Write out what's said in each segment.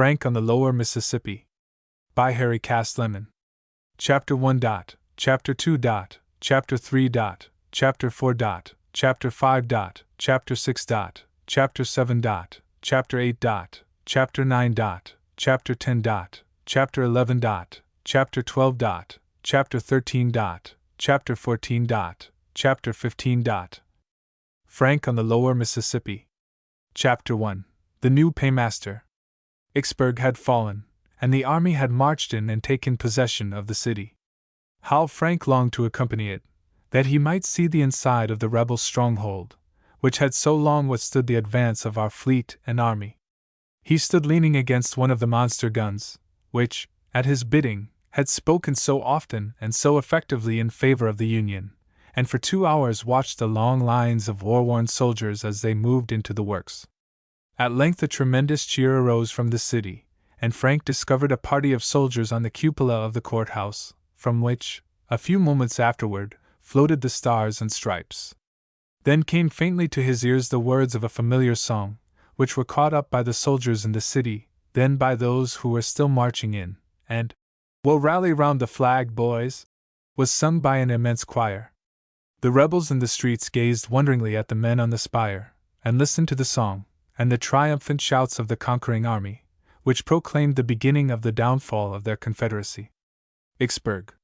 Frank on the Lower Mississippi. By Harry Castlemon. Chapter 1. Chapter 2. Chapter 3. Chapter 4. Chapter 5. Chapter 6. Chapter 7. Chapter 8. Chapter 9. Chapter 10. Chapter 11. Chapter 12. Chapter 13. Chapter 14. Chapter 15. Frank on the Lower Mississippi. Chapter 1. The New Paymaster. Vicksburg had fallen, and the army had marched in and taken possession of the city. How Frank longed to accompany it, that he might see the inside of the rebel stronghold, which had so long withstood the advance of our fleet and army. He stood leaning against one of the monster guns, which, at his bidding, had spoken so often and so effectively in favor of the Union, and for 2 hours watched the long lines of war-worn soldiers as they moved into the works. At length a tremendous cheer arose from the city, and Frank discovered a party of soldiers on the cupola of the courthouse, from which, a few moments afterward, floated the stars and stripes. Then came faintly to his ears the words of a familiar song, which were caught up by the soldiers in the city, then by those who were still marching in, and, "We'll rally round the flag, boys," was sung by an immense choir. The rebels in the streets gazed wonderingly at the men on the spire, and listened to the song, and the triumphant shouts of the conquering army, which proclaimed the beginning of the downfall of their confederacy. Vicksburg.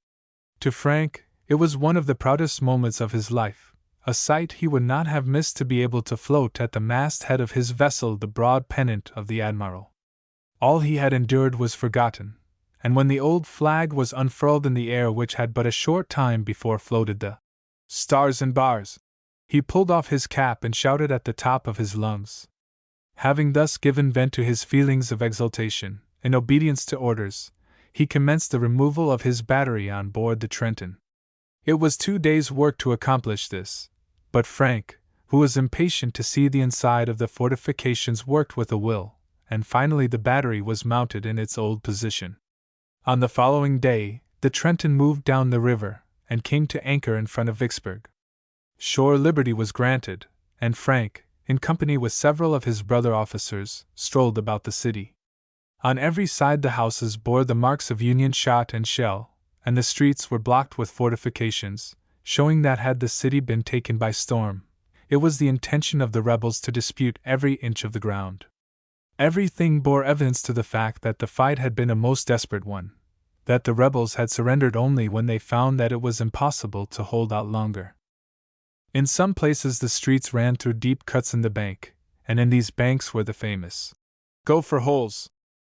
To Frank, it was one of the proudest moments of his life, a sight he would not have missed to be able to float at the masthead of his vessel the broad pennant of the Admiral. All he had endured was forgotten, and when the old flag was unfurled in the air which had but a short time before floated the stars and bars, he pulled off his cap and shouted at the top of his lungs. Having thus given vent to his feelings of exultation, in obedience to orders, he commenced the removal of his battery on board the Trenton. It was 2 days' work to accomplish this, but Frank, who was impatient to see the inside of the fortifications, worked with a will, and finally the battery was mounted in its old position. On the following day, the Trenton moved down the river, and came to anchor in front of Vicksburg. Shore liberty was granted, and Frank, in company with several of his brother officers, strolled about the city. On every side the houses bore the marks of Union shot and shell, and the streets were blocked with fortifications, showing that had the city been taken by storm, it was the intention of the rebels to dispute every inch of the ground. Everything bore evidence to the fact that the fight had been a most desperate one, that the rebels had surrendered only when they found that it was impossible to hold out longer. In some places the streets ran through deep cuts in the bank, and in these banks were the famous gopher holes.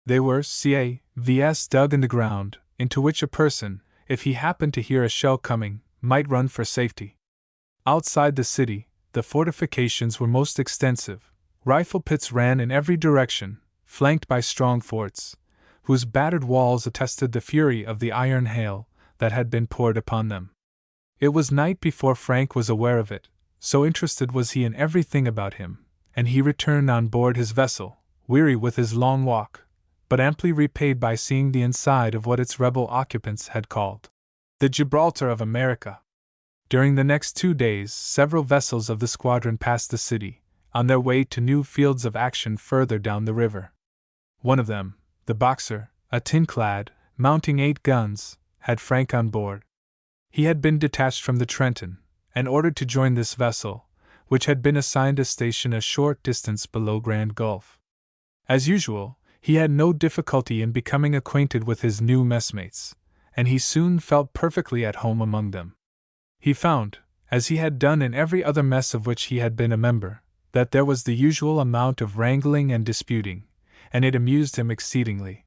They were CAVs dug in the ground, into which a person, if he happened to hear a shell coming, might run for safety. Outside the city, the fortifications were most extensive. Rifle pits ran in every direction, flanked by strong forts, whose battered walls attested the fury of the iron hail that had been poured upon them. It was night before Frank was aware of it, so interested was he in everything about him, and he returned on board his vessel, weary with his long walk, but amply repaid by seeing the inside of what its rebel occupants had called the Gibraltar of America. During the next 2 days, several vessels of the squadron passed the city, on their way to new fields of action further down the river. One of them, the Boxer, a tin-clad, mounting 8 guns, had Frank on board. He had been detached from the Trenton, and ordered to join this vessel, which had been assigned a station a short distance below Grand Gulf. As usual, he had no difficulty in becoming acquainted with his new messmates, and he soon felt perfectly at home among them. He found, as he had done in every other mess of which he had been a member, that there was the usual amount of wrangling and disputing, and it amused him exceedingly.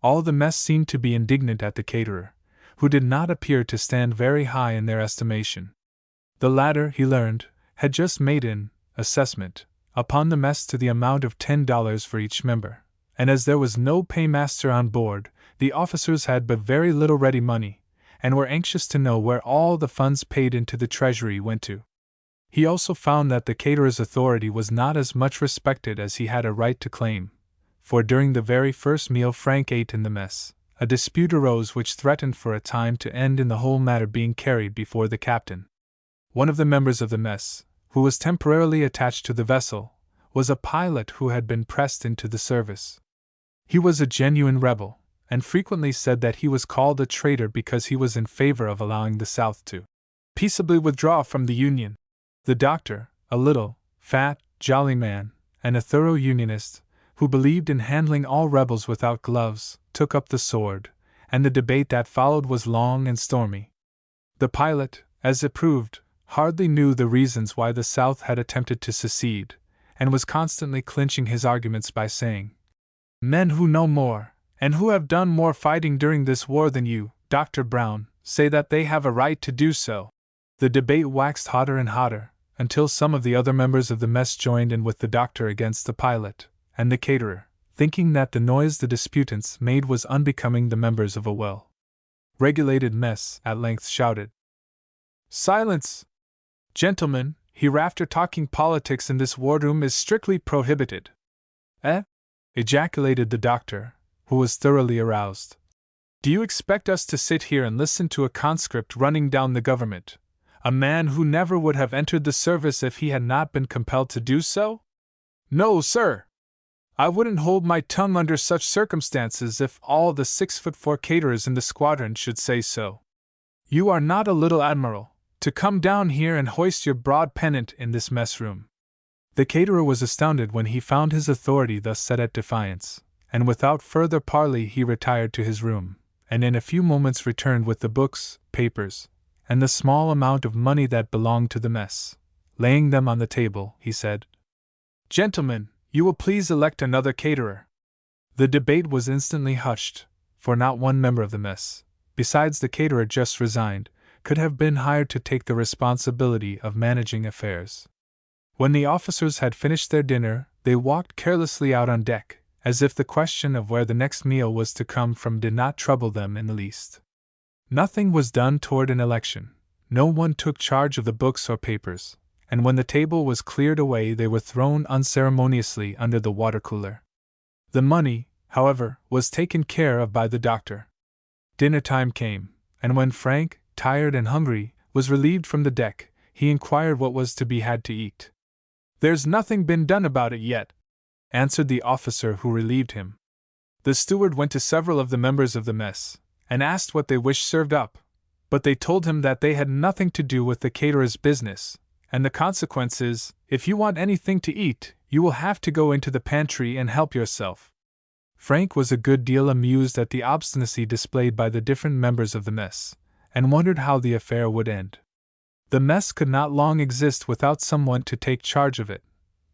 All the mess seemed to be indignant at the caterer, who did not appear to stand very high in their estimation. The latter, he learned, had just made an assessment upon the mess to the amount of $10 for each member, and as there was no paymaster on board, the officers had but very little ready money, and were anxious to know where all the funds paid into the treasury went to. He also found that the caterer's authority was not as much respected as he had a right to claim, for during the very first meal Frank ate in the mess, a dispute arose which threatened for a time to end in the whole matter being carried before the captain. One of the members of the mess, who was temporarily attached to the vessel, was a pilot who had been pressed into the service. He was a genuine rebel, and frequently said that he was called a traitor because he was in favor of allowing the South to peaceably withdraw from the Union. The doctor, a little, fat, jolly man, and a thorough Unionist, who believed in handling all rebels without gloves, took up the sword, and the debate that followed was long and stormy. The pilot, as it proved, hardly knew the reasons why the South had attempted to secede, and was constantly clinching his arguments by saying, "Men who know more, and who have done more fighting during this war than you, Dr. Brown, say that they have a right to do so." The debate waxed hotter and hotter, until some of the other members of the mess joined in with the doctor against the pilot, and the caterer, thinking that the noise the disputants made was unbecoming the members of a well-regulated mess, at length shouted, "Silence! Gentlemen, hereafter talking politics in this wardroom is strictly prohibited." "Eh?" ejaculated the doctor, who was thoroughly aroused. "Do you expect us to sit here and listen to a conscript running down the government, a man who never would have entered the service if he had not been compelled to do so? No, sir! I wouldn't hold my tongue under such circumstances if all the 6'4" caterers in the squadron should say so. You are not a little admiral, to come down here and hoist your broad pennant in this mess room." The caterer was astounded when he found his authority thus set at defiance, and without further parley he retired to his room, and in a few moments returned with the books, papers, and the small amount of money that belonged to the mess. Laying them on the table, he said, "Gentlemen, you will please elect another caterer." The debate was instantly hushed, for not one member of the mess, besides the caterer just resigned, could have been hired to take the responsibility of managing affairs. When the officers had finished their dinner, they walked carelessly out on deck, as if the question of where the next meal was to come from did not trouble them in the least. Nothing was done toward an election, no one took charge of the books or papers, and when the table was cleared away they were thrown unceremoniously under the water cooler. The money, however, was taken care of by the doctor. Dinner time came, and when Frank, tired and hungry, was relieved from the deck, he inquired what was to be had to eat. "There's nothing been done about it yet," answered the officer who relieved him. The steward went to several of the members of the mess, and asked what they wished served up, but they told him that they had nothing to do with the caterer's business, and the consequence is, if you want anything to eat, you will have to go into the pantry and help yourself. Frank was a good deal amused at the obstinacy displayed by the different members of the mess, and wondered how the affair would end. The mess could not long exist without someone to take charge of it,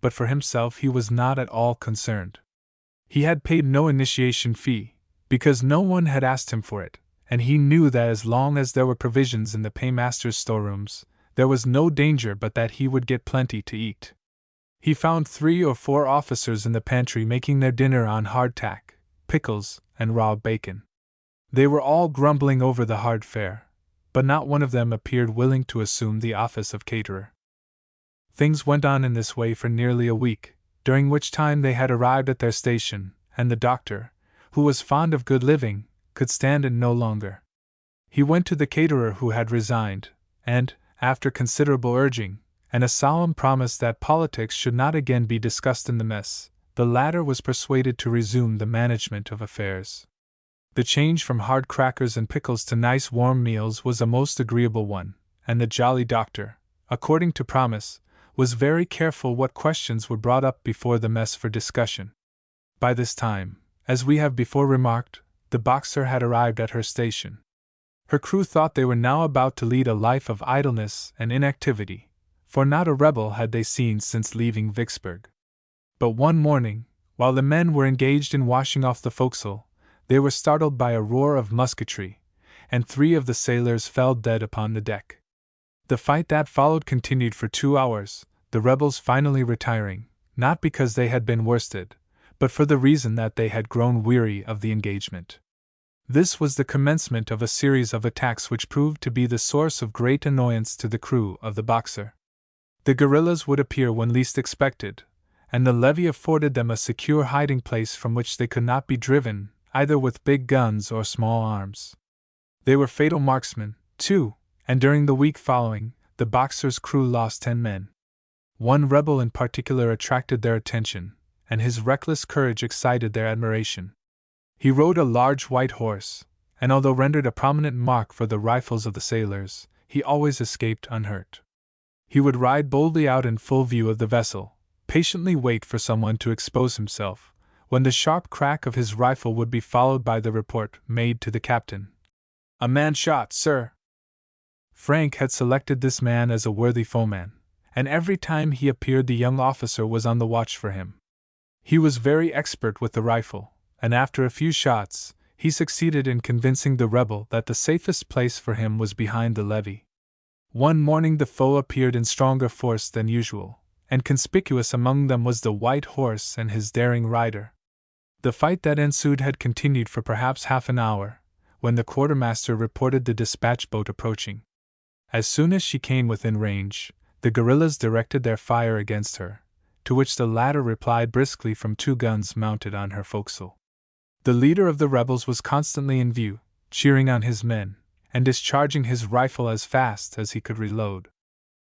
but for himself he was not at all concerned. He had paid no initiation fee, because no one had asked him for it, and he knew that as long as there were provisions in the paymaster's storerooms, there was no danger but that he would get plenty to eat. He found 3 or 4 officers in the pantry making their dinner on hardtack, pickles, and raw bacon. They were all grumbling over the hard fare, but not one of them appeared willing to assume the office of caterer. Things went on in this way for nearly a week, during which time they had arrived at their station, and the doctor, who was fond of good living, could stand it no longer. He went to the caterer who had resigned, and, after considerable urging, and a solemn promise that politics should not again be discussed in the mess, the latter was persuaded to resume the management of affairs. The change from hard crackers and pickles to nice warm meals was a most agreeable one, and the jolly doctor, according to promise, was very careful what questions were brought up before the mess for discussion. By this time, as we have before remarked, the Boxer had arrived at her station. Her crew thought they were now about to lead a life of idleness and inactivity, for not a rebel had they seen since leaving Vicksburg. But one morning, while the men were engaged in washing off the forecastle, they were startled by a roar of musketry, and 3 of the sailors fell dead upon the deck. The fight that followed continued for 2 hours, the rebels finally retiring, not because they had been worsted, but for the reason that they had grown weary of the engagement. This was the commencement of a series of attacks which proved to be the source of great annoyance to the crew of the Boxer. The guerrillas would appear when least expected, and the levee afforded them a secure hiding place from which they could not be driven, either with big guns or small arms. They were fatal marksmen, too, and during the week following, the Boxer's crew lost 10 men. One rebel in particular attracted their attention, and his reckless courage excited their admiration. He rode a large white horse, and although rendered a prominent mark for the rifles of the sailors, he always escaped unhurt. He would ride boldly out in full view of the vessel, patiently wait for someone to expose himself, when the sharp crack of his rifle would be followed by the report made to the captain. "A man shot, sir." Frank had selected this man as a worthy foeman, and every time he appeared the young officer was on the watch for him. He was very expert with the rifle, and after a few shots, he succeeded in convincing the rebel that the safest place for him was behind the levee. One morning the foe appeared in stronger force than usual, and conspicuous among them was the white horse and his daring rider. The fight that ensued had continued for perhaps half an hour, when the quartermaster reported the dispatch boat approaching. As soon as she came within range, the guerrillas directed their fire against her, to which the latter replied briskly from 2 guns mounted on her forecastle. The leader of the rebels was constantly in view, cheering on his men, and discharging his rifle as fast as he could reload.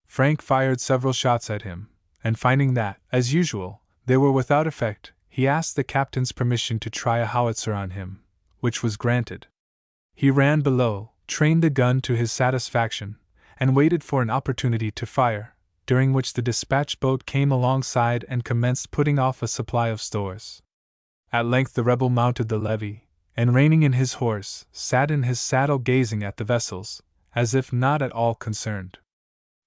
Frank fired several shots at him, and finding that, as usual, they were without effect, he asked the captain's permission to try a howitzer on him, which was granted. He ran below, trained the gun to his satisfaction, and waited for an opportunity to fire, during which the dispatch boat came alongside and commenced putting off a supply of stores. At length the rebel mounted the levee, and reining in his horse, sat in his saddle gazing at the vessels, as if not at all concerned.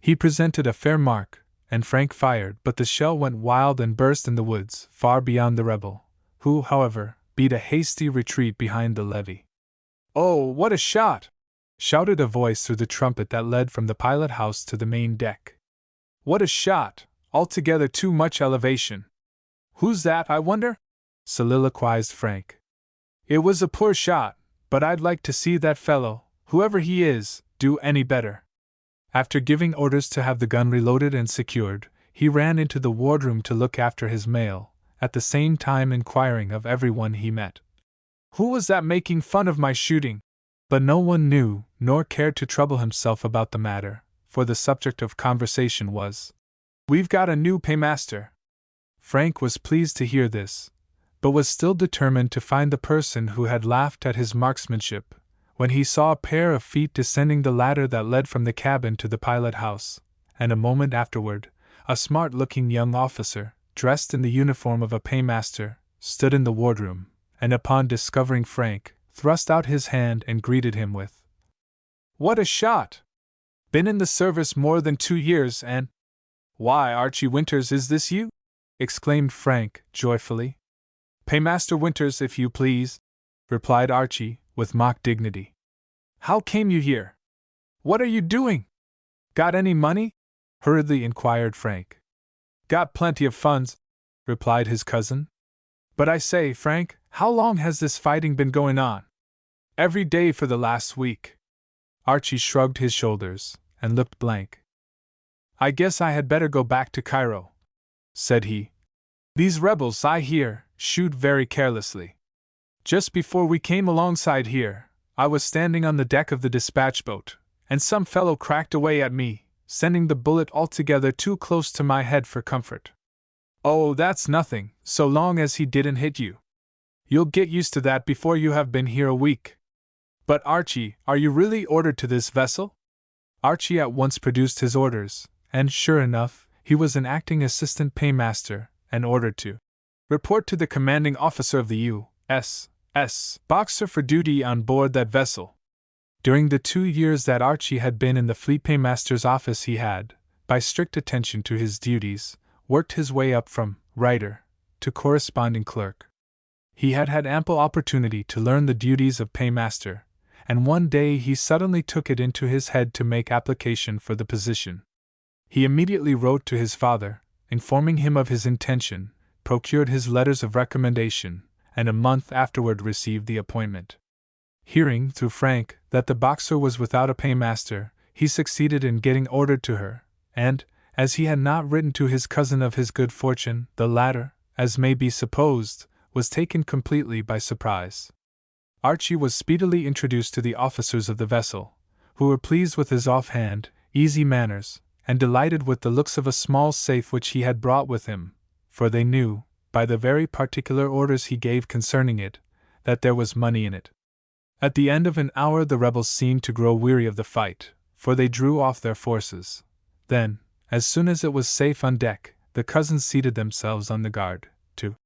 He presented a fair mark, and Frank fired, but the shell went wild and burst in the woods, far beyond the rebel, who, however, beat a hasty retreat behind the levee. "Oh, what a shot!" shouted a voice through the trumpet that led from the pilot house to the main deck. "What a shot! Altogether too much elevation." "Who's that, I wonder?" soliloquized Frank. "It was a poor shot, but I'd like to see that fellow, whoever he is, do any better." After giving orders to have the gun reloaded and secured, he ran into the wardroom to look after his mail, at the same time inquiring of everyone he met, "Who was that making fun of my shooting?" But no one knew, nor cared to trouble himself about the matter, for the subject of conversation was, "We've got a new paymaster." Frank was pleased to hear this, but was still determined to find the person who had laughed at his marksmanship, when he saw a pair of feet descending the ladder that led from the cabin to the pilot house, and a moment afterward, a smart-looking young officer, dressed in the uniform of a paymaster, stood in the wardroom, and upon discovering Frank, thrust out his hand and greeted him with, "What a shot! Been in the service more than 2 years and—" "Why, Archie Winters, is this you?" exclaimed Frank, joyfully. "Paymaster Winters, if you please," replied Archie, with mock dignity. "How came you here? What are you doing? Got any money?" hurriedly inquired Frank. "Got plenty of funds," replied his cousin. "But I say, Frank, how long has this fighting been going on?" "Every day for the last week." Archie shrugged his shoulders, and looked blank. "I guess I had better go back to Cairo," said he. "These rebels, I hear, shoot very carelessly. Just before we came alongside here, I was standing on the deck of the dispatch boat, and some fellow cracked away at me, sending the bullet altogether too close to my head for comfort." "Oh, that's nothing, so long as he didn't hit you. You'll get used to that before you have been here a week. But Archie, are you really ordered to this vessel?" Archie at once produced his orders, and sure enough, he was an acting assistant paymaster, and ordered to report to the commanding officer of the U.S.S. Boxer for duty on board that vessel. During the 2 years that Archie had been in the fleet paymaster's office he had, by strict attention to his duties, worked his way up from writer to corresponding clerk. He had had ample opportunity to learn the duties of paymaster, and one day he suddenly took it into his head to make application for the position. He immediately wrote to his father, informing him of his intention, procured his letters of recommendation, and a month afterward received the appointment. Hearing, through Frank, that the Boxer was without a paymaster, he succeeded in getting ordered to her, and, as he had not written to his cousin of his good fortune, the latter, as may be supposed, was taken completely by surprise. Archie was speedily introduced to the officers of the vessel, who were pleased with his offhand, easy manners, and delighted with the looks of a small safe which he had brought with him, for they knew, by the very particular orders he gave concerning it, that there was money in it. At the end of an hour the rebels seemed to grow weary of the fight, for they drew off their forces. Then, as soon as it was safe on deck, the cousins seated themselves on the guard, to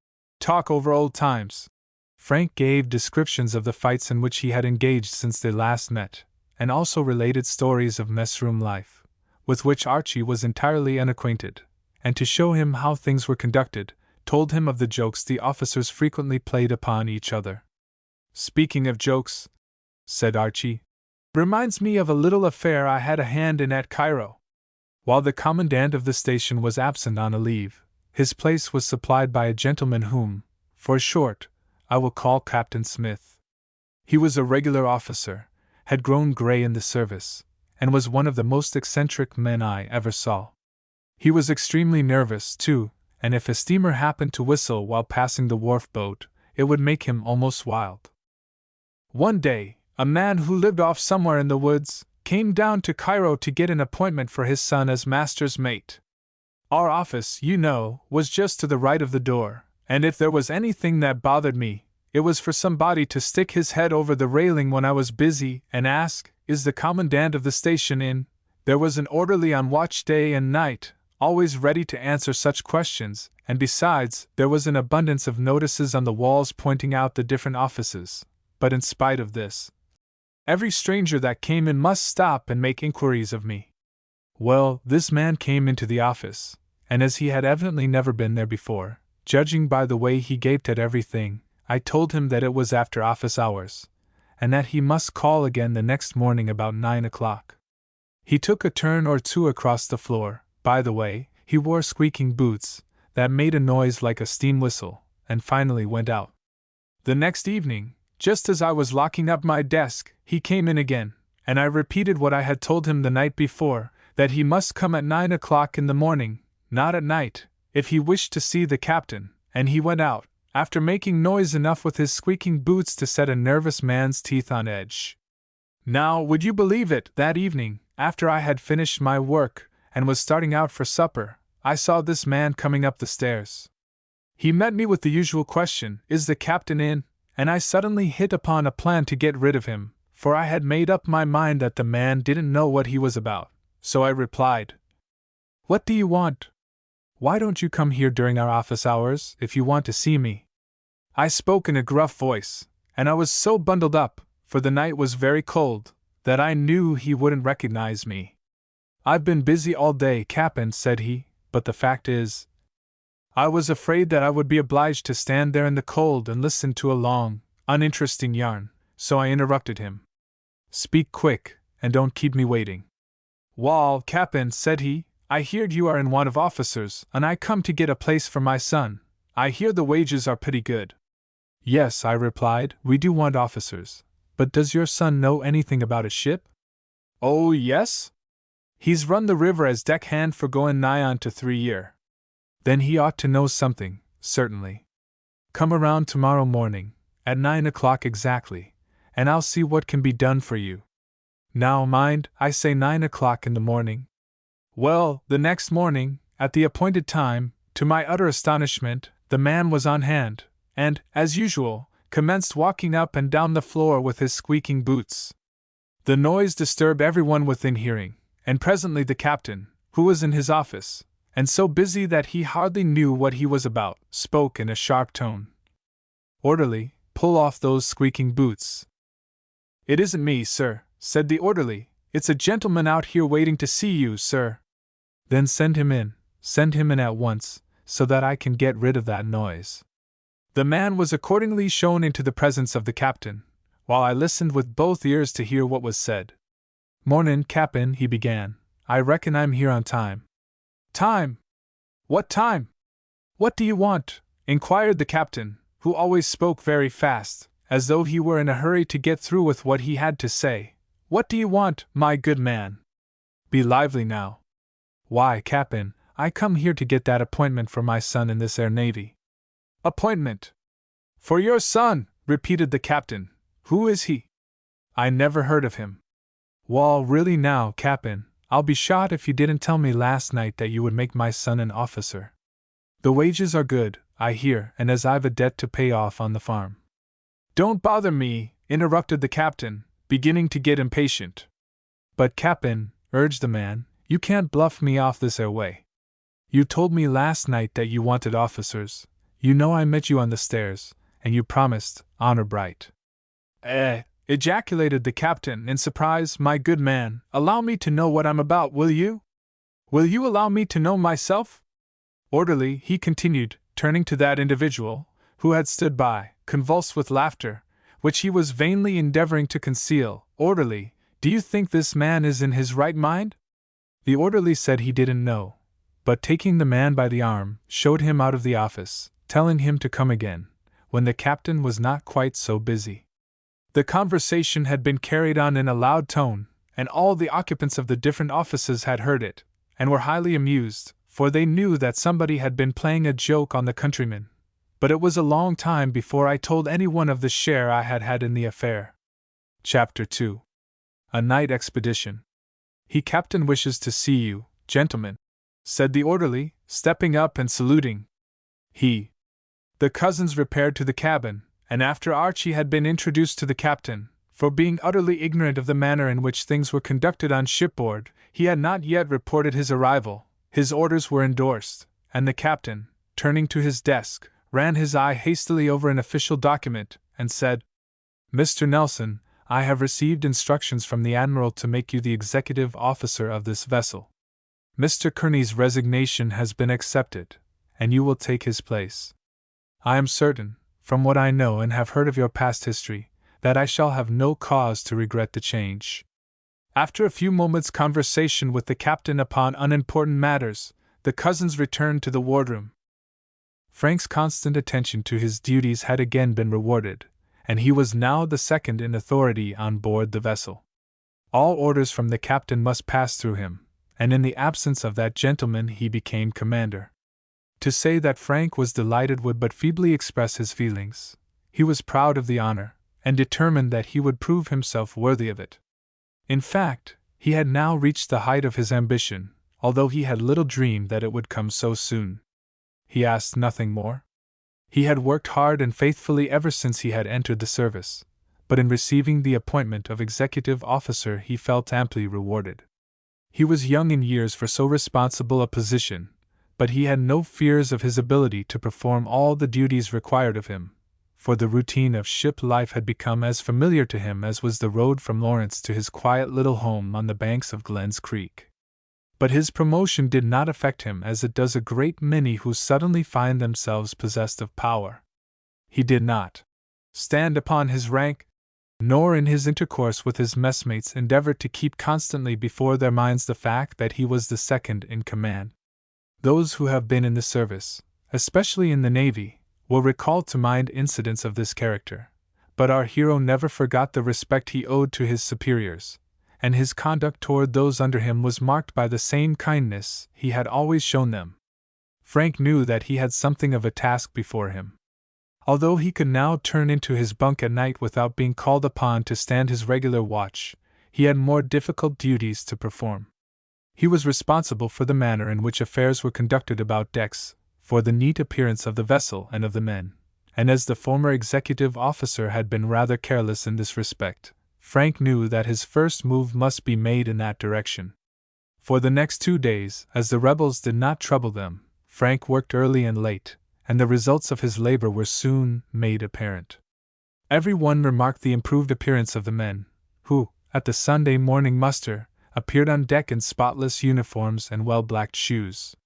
talk over old times. Frank gave descriptions of the fights in which he had engaged since they last met, and also related stories of messroom life, with which Archie was entirely unacquainted, and to show him how things were conducted, told him of the jokes the officers frequently played upon each other. "Speaking of jokes," said Archie, "reminds me of a little affair I had a hand in at Cairo." While the commandant of the station was absent on a leave, his place was supplied by a gentleman whom, for short, I will call Captain Smith. He was a regular officer, had grown gray in the service, and was one of the most eccentric men I ever saw. He was extremely nervous, too, and if a steamer happened to whistle while passing the wharf boat, it would make him almost wild. One day, a man who lived off somewhere in the woods came down to Cairo to get an appointment for his son as master's mate. Our office, you know, was just to the right of the door, and if there was anything that bothered me, it was for somebody to stick his head over the railing when I was busy and ask, "Is the commandant of the station in?" There was an orderly on watch day and night, always ready to answer such questions, and besides, there was an abundance of notices on the walls pointing out the different offices. But in spite of this, every stranger that came in must stop and make inquiries of me. Well, this man came into the office, and as he had evidently never been there before, judging by the way he gaped at everything, I told him that it was after office hours, and that he must call again the next morning about 9 o'clock. He took a turn or two across the floor. By the way, he wore squeaking boots that made a noise like a steam whistle, and finally went out. The next evening, just as I was locking up my desk, he came in again, and I repeated what I had told him the night before, that he must come at 9 o'clock in the morning, not at night, if he wished to see the captain, and he went out, after making noise enough with his squeaking boots to set a nervous man's teeth on edge. Now, would you believe it, that evening, after I had finished my work, and was starting out for supper, I saw this man coming up the stairs. He met me with the usual question, "Is the captain in?" and I suddenly hit upon a plan to get rid of him, for I had made up my mind that the man didn't know what he was about. So I replied, "What do you want? Why don't you come here during our office hours, if you want to see me?" I spoke in a gruff voice, and I was so bundled up, for the night was very cold, that I knew he wouldn't recognize me. "I've been busy all day, Cap'n," said he, "but the fact is, I was afraid that I would be obliged to stand there in the cold and listen to a long, uninteresting yarn, so I interrupted him. "Speak quick, and don't keep me waiting." "Wall, Cap'n," said he, "I heard you are in want of officers, and I come to get a place for my son. I hear the wages are pretty good." "Yes," I replied, "we do want officers. But does your son know anything about a ship?" "Oh, yes. He's run the river as deckhand for going nigh on to 3 year. "Then he ought to know something, certainly. Come around tomorrow morning, at 9 o'clock exactly, and I'll see what can be done for you. Now mind, I say 9 o'clock in the morning." Well, the next morning, at the appointed time, to my utter astonishment, the man was on hand, and, as usual, commenced walking up and down the floor with his squeaking boots. The noise disturbed everyone within hearing, and presently the captain, who was in his office, and so busy that he hardly knew what he was about, spoke in a sharp tone. "Orderly, pull off those squeaking boots." "It isn't me, sir," said the orderly. "It's a gentleman out here waiting to see you, sir." "Then send him in at once, so that I can get rid of that noise." The man was accordingly shown into the presence of the captain, while I listened with both ears to hear what was said. "Mornin', Cap'n," he began. "I reckon I'm here on time." "Time? What time? What do you want?" inquired the captain, who always spoke very fast, as though he were in a hurry to get through with what he had to say. "What do you want, my good man? Be lively now." "Why, Cap'n, I come here to get that appointment for my son in this air navy." "Appointment? For your son?" repeated the captain. "Who is he? I never heard of him." "Wall, really now, Cap'n, I'll be shot if you didn't tell me last night that you would make my son an officer. The wages are good, I hear, and as I've a debt to pay off on the farm." "Don't bother me," interrupted the captain, beginning to get impatient. "But, Cap'n," urged the man, "you can't bluff me off this way. You told me last night that you wanted officers. You know I met you on the stairs, and you promised, honor bright." Ejaculated the captain in surprise. "My good man, allow me to know what I'm about, will you? Will you allow me to know myself? Orderly," he continued, turning to that individual, who had stood by, convulsed with laughter, which he was vainly endeavoring to conceal. "Orderly, do you think this man is in his right mind?" The orderly said he didn't know, but taking the man by the arm, showed him out of the office, telling him to come again, when the captain was not quite so busy. The conversation had been carried on in a loud tone, and all the occupants of the different offices had heard it, and were highly amused, for they knew that somebody had been playing a joke on the countryman. But it was a long time before I told anyone of the share I had had in the affair. Chapter 2. A Night Expedition. "Captain wishes to see you, gentlemen," said the orderly, stepping up and saluting. The cousins repaired to the cabin, and after Archie had been introduced to the captain, for being utterly ignorant of the manner in which things were conducted on shipboard, he had not yet reported his arrival, his orders were endorsed, and the captain, turning to his desk, ran his eye hastily over an official document, and said, "Mr. Nelson, I have received instructions from the Admiral to make you the executive officer of this vessel. Mr. Kearney's resignation has been accepted, and you will take his place. I am certain, from what I know and have heard of your past history, that I shall have no cause to regret the change." After a few moments' conversation with the captain upon unimportant matters, the cousins returned to the wardroom. Frank's constant attention to his duties had again been rewarded, and he was now the second in authority on board the vessel. All orders from the captain must pass through him, and in the absence of that gentleman he became commander. To say that Frank was delighted would but feebly express his feelings. He was proud of the honor, and determined that he would prove himself worthy of it. In fact, he had now reached the height of his ambition, although he had little dreamed that it would come so soon. He asked nothing more. He had worked hard and faithfully ever since he had entered the service, but in receiving the appointment of executive officer he felt amply rewarded. He was young in years for so responsible a position, but he had no fears of his ability to perform all the duties required of him, for the routine of ship life had become as familiar to him as was the road from Lawrence to his quiet little home on the banks of Glenn's Creek. But his promotion did not affect him as it does a great many who suddenly find themselves possessed of power. He did not stand upon his rank, nor in his intercourse with his messmates endeavor to keep constantly before their minds the fact that he was the second in command. Those who have been in the service, especially in the Navy, will recall to mind incidents of this character, but our hero never forgot the respect he owed to his superiors, and his conduct toward those under him was marked by the same kindness he had always shown them. Frank knew that he had something of a task before him. Although he could now turn into his bunk at night without being called upon to stand his regular watch, he had more difficult duties to perform. He was responsible for the manner in which affairs were conducted about decks, for the neat appearance of the vessel and of the men, and as the former executive officer had been rather careless in this respect, Frank knew that his first move must be made in that direction. For the next 2 days, as the rebels did not trouble them, Frank worked early and late, and the results of his labor were soon made apparent. Every one remarked the improved appearance of the men, who, at the Sunday morning muster, appeared on deck in spotless uniforms and well-blacked shoes.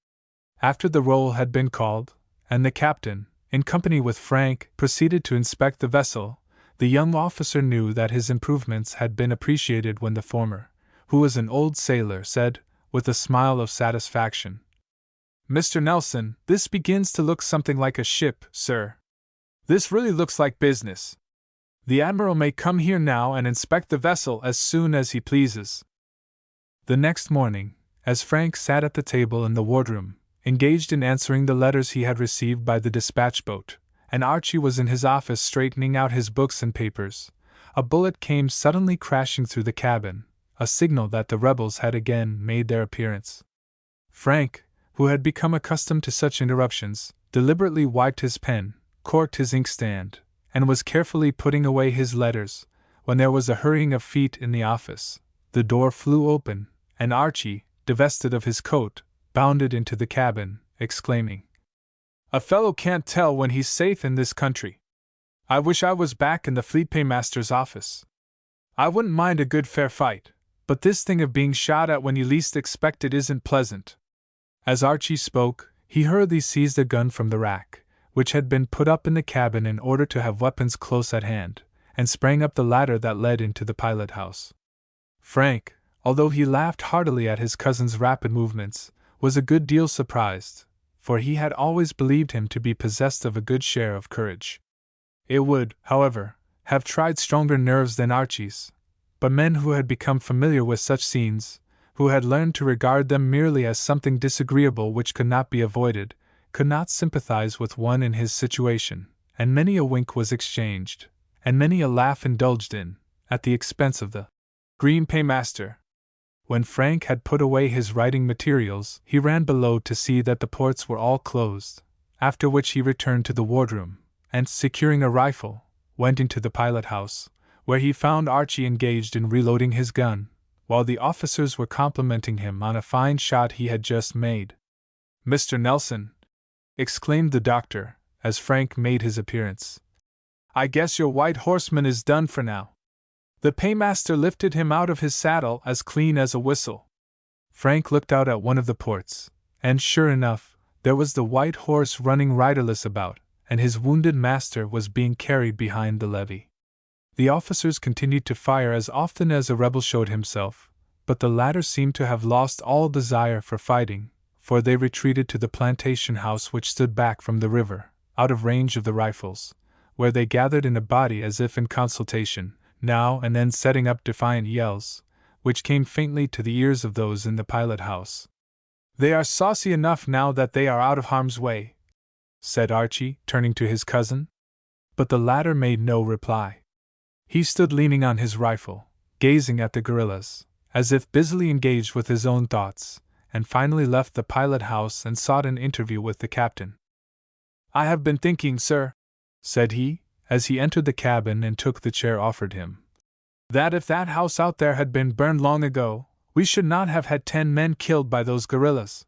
After the roll had been called, and the captain, in company with Frank, proceeded to inspect the vessel, the young officer knew that his improvements had been appreciated when the former, who was an old sailor, said, with a smile of satisfaction, "Mr. Nelson, this begins to look something like a ship, sir. This really looks like business. The Admiral may come here now and inspect the vessel as soon as he pleases." The next morning, as Frank sat at the table in the wardroom, engaged in answering the letters he had received by the dispatch boat, and Archie was in his office straightening out his books and papers, a bullet came suddenly crashing through the cabin, a signal that the rebels had again made their appearance. Frank, who had become accustomed to such interruptions, deliberately wiped his pen, corked his inkstand, and was carefully putting away his letters, when there was a hurrying of feet in the office. The door flew open, and Archie, divested of his coat, bounded into the cabin, exclaiming, "A fellow can't tell when he's safe in this country. I wish I was back in the Fleet Paymaster's office. I wouldn't mind a good fair fight, but this thing of being shot at when you least expect it isn't pleasant." As Archie spoke, he hurriedly seized a gun from the rack, which had been put up in the cabin in order to have weapons close at hand, and sprang up the ladder that led into the pilot house. Frank, although he laughed heartily at his cousin's rapid movements, was a good deal surprised, for he had always believed him to be possessed of a good share of courage. It would, however, have tried stronger nerves than Archie's, but men who had become familiar with such scenes, who had learned to regard them merely as something disagreeable which could not be avoided, could not sympathize with one in his situation, and many a wink was exchanged, and many a laugh indulged in, at the expense of the Green Paymaster. When Frank had put away his writing materials, he ran below to see that the ports were all closed, after which he returned to the wardroom, and, securing a rifle, went into the pilot house, where he found Archie engaged in reloading his gun, while the officers were complimenting him on a fine shot he had just made. "Mr. Nelson," exclaimed the doctor, as Frank made his appearance, "I guess your white horseman is done for now." The paymaster lifted him out of his saddle as clean as a whistle. Frank looked out at one of the ports, and sure enough, there was the white horse running riderless about, and his wounded master was being carried behind the levee. The officers continued to fire as often as a rebel showed himself, but the latter seemed to have lost all desire for fighting, for they retreated to the plantation house which stood back from the river, out of range of the rifles, where they gathered in a body as if in consultation, now and then setting up defiant yells, which came faintly to the ears of those in the pilot house. "They are saucy enough now that they are out of harm's way," said Archie, turning to his cousin. But the latter made no reply. He stood leaning on his rifle, gazing at the guerrillas, as if busily engaged with his own thoughts, and finally left the pilot house and sought an interview with the captain. "I have been thinking, sir," said he, as he entered the cabin and took the chair offered him, "that if that house out there had been burned long ago, we should not have had 10 men killed by those guerrillas.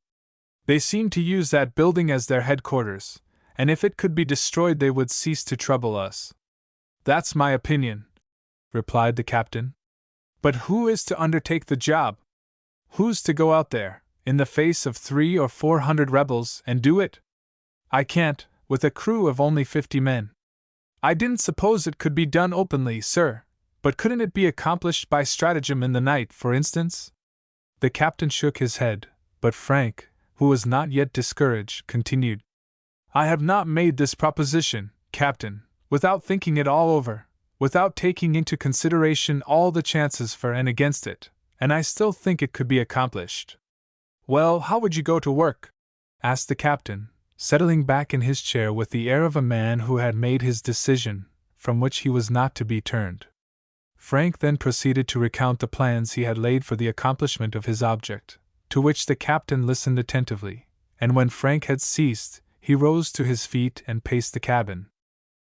They seem to use that building as their headquarters, and if it could be destroyed they would cease to trouble us." "That's my opinion," replied the captain. "But who is to undertake the job? Who's to go out there, in the face of 300 or 400 rebels, and do it? I can't, with a crew of only 50 men. I didn't suppose it could be done openly, sir, but couldn't it be accomplished by stratagem in the night, for instance?" The captain shook his head, but Frank, who was not yet discouraged, continued, "I have not made this proposition, Captain, without thinking it all over, without taking into consideration all the chances for and against it, and I still think it could be accomplished." "Well, how would you go to work?" asked the captain, settling back in his chair with the air of a man who had made his decision, from which he was not to be turned. Frank then proceeded to recount the plans he had laid for the accomplishment of his object, to which the captain listened attentively, and when Frank had ceased, he rose to his feet and paced the cabin.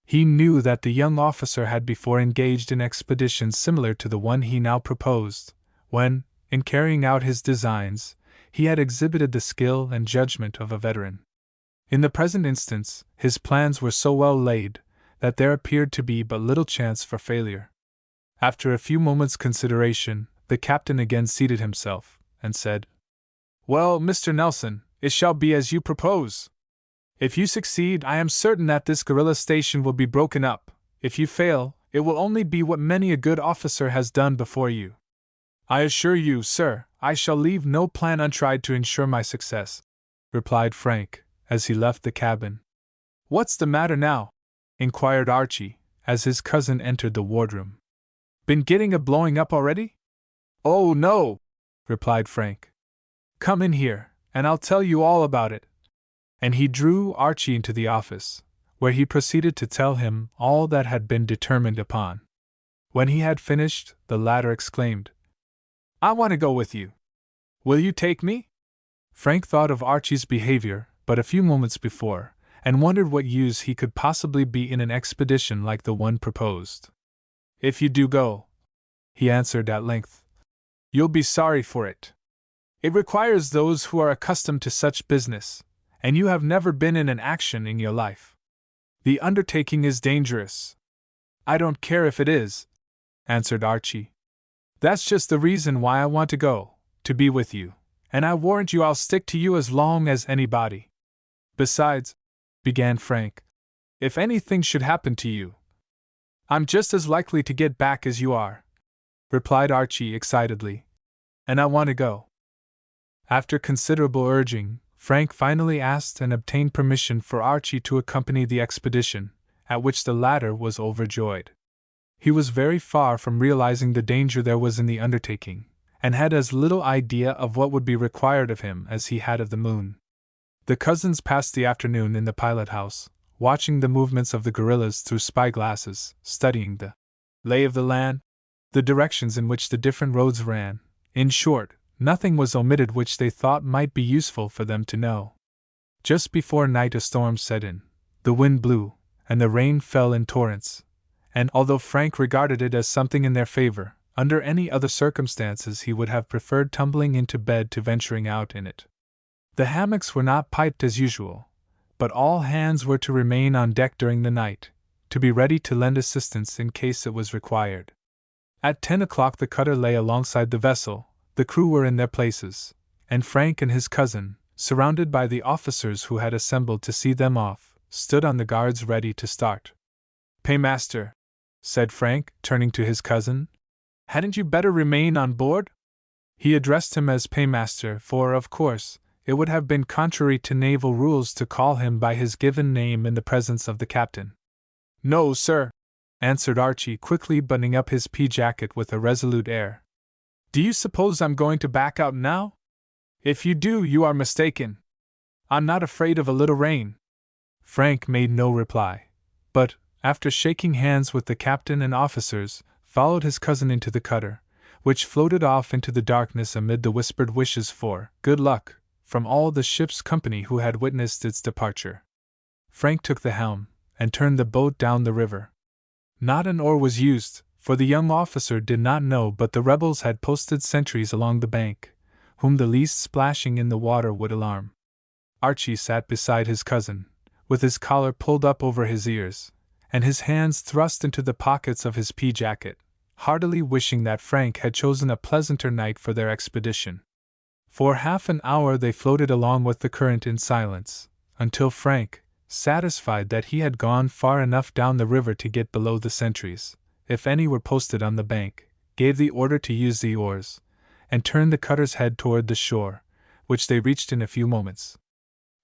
He knew that the young officer had before engaged in expeditions similar to the one he now proposed, when, in carrying out his designs, he had exhibited the skill and judgment of a veteran. In the present instance, his plans were so well laid that there appeared to be but little chance for failure. After a few moments' consideration, the captain again seated himself, and said, "Well, Mr. Nelson, it shall be as you propose. If you succeed, I am certain that this guerrilla station will be broken up. If you fail, it will only be what many a good officer has done before you. I assure you, sir, I shall leave no plan untried to ensure my success," replied Frank, as he left the cabin. "What's the matter now?" inquired Archie, as his cousin entered the wardroom. "Been getting a blowing up already?" "Oh, no," replied Frank. "Come in here, and I'll tell you all about it." And he drew Archie into the office, where he proceeded to tell him all that had been determined upon. When he had finished, the latter exclaimed, "I want to go with you. Will you take me?" Frank thought of Archie's behavior but a few moments before, and wondered what use he could possibly be in an expedition like the one proposed. "If you do go," he answered at length, "you'll be sorry for it. It requires those who are accustomed to such business, and you have never been in an action in your life. The undertaking is dangerous." "I don't care if it is," answered Archie. "That's just the reason why I want to go, to be with you, and I warrant you I'll stick to you as long as anybody. Besides," began Frank, "if anything should happen to you—" "I'm just as likely to get back as you are," replied Archie excitedly, "and I want to go." After considerable urging, Frank finally asked and obtained permission for Archie to accompany the expedition, at which the latter was overjoyed. He was very far from realizing the danger there was in the undertaking, and had as little idea of what would be required of him as he had of the moon. The cousins passed the afternoon in the pilot house, watching the movements of the guerrillas through spyglasses, studying the lay of the land, the directions in which the different roads ran. In short, nothing was omitted which they thought might be useful for them to know. Just before night a storm set in, the wind blew, and the rain fell in torrents, and although Frank regarded it as something in their favor, under any other circumstances he would have preferred tumbling into bed to venturing out in it. The hammocks were not piped as usual, but all hands were to remain on deck during the night, to be ready to lend assistance in case it was required. At 10 o'clock the cutter lay alongside the vessel, the crew were in their places, and Frank and his cousin, surrounded by the officers who had assembled to see them off, stood on the guards ready to start. "Paymaster," said Frank, turning to his cousin, "hadn't you better remain on board?" He addressed him as Paymaster, for, of course, it would have been contrary to naval rules to call him by his given name in the presence of the captain. "No, sir," answered Archie, quickly buttoning up his pea-jacket with a resolute air. "Do you suppose I'm going to back out now? If you do, you are mistaken. I'm not afraid of a little rain." Frank made no reply, but, after shaking hands with the captain and officers, followed his cousin into the cutter, which floated off into the darkness amid the whispered wishes for good luck from all the ship's company who had witnessed its departure. Frank took the helm, and turned the boat down the river. Not an oar was used, for the young officer did not know but the rebels had posted sentries along the bank, whom the least splashing in the water would alarm. Archie sat beside his cousin, with his collar pulled up over his ears, and his hands thrust into the pockets of his pea-jacket, heartily wishing that Frank had chosen a pleasanter night for their expedition. For half an hour they floated along with the current in silence, until Frank, satisfied that he had gone far enough down the river to get below the sentries, if any were posted on the bank, gave the order to use the oars, and turned the cutter's head toward the shore, which they reached in a few moments.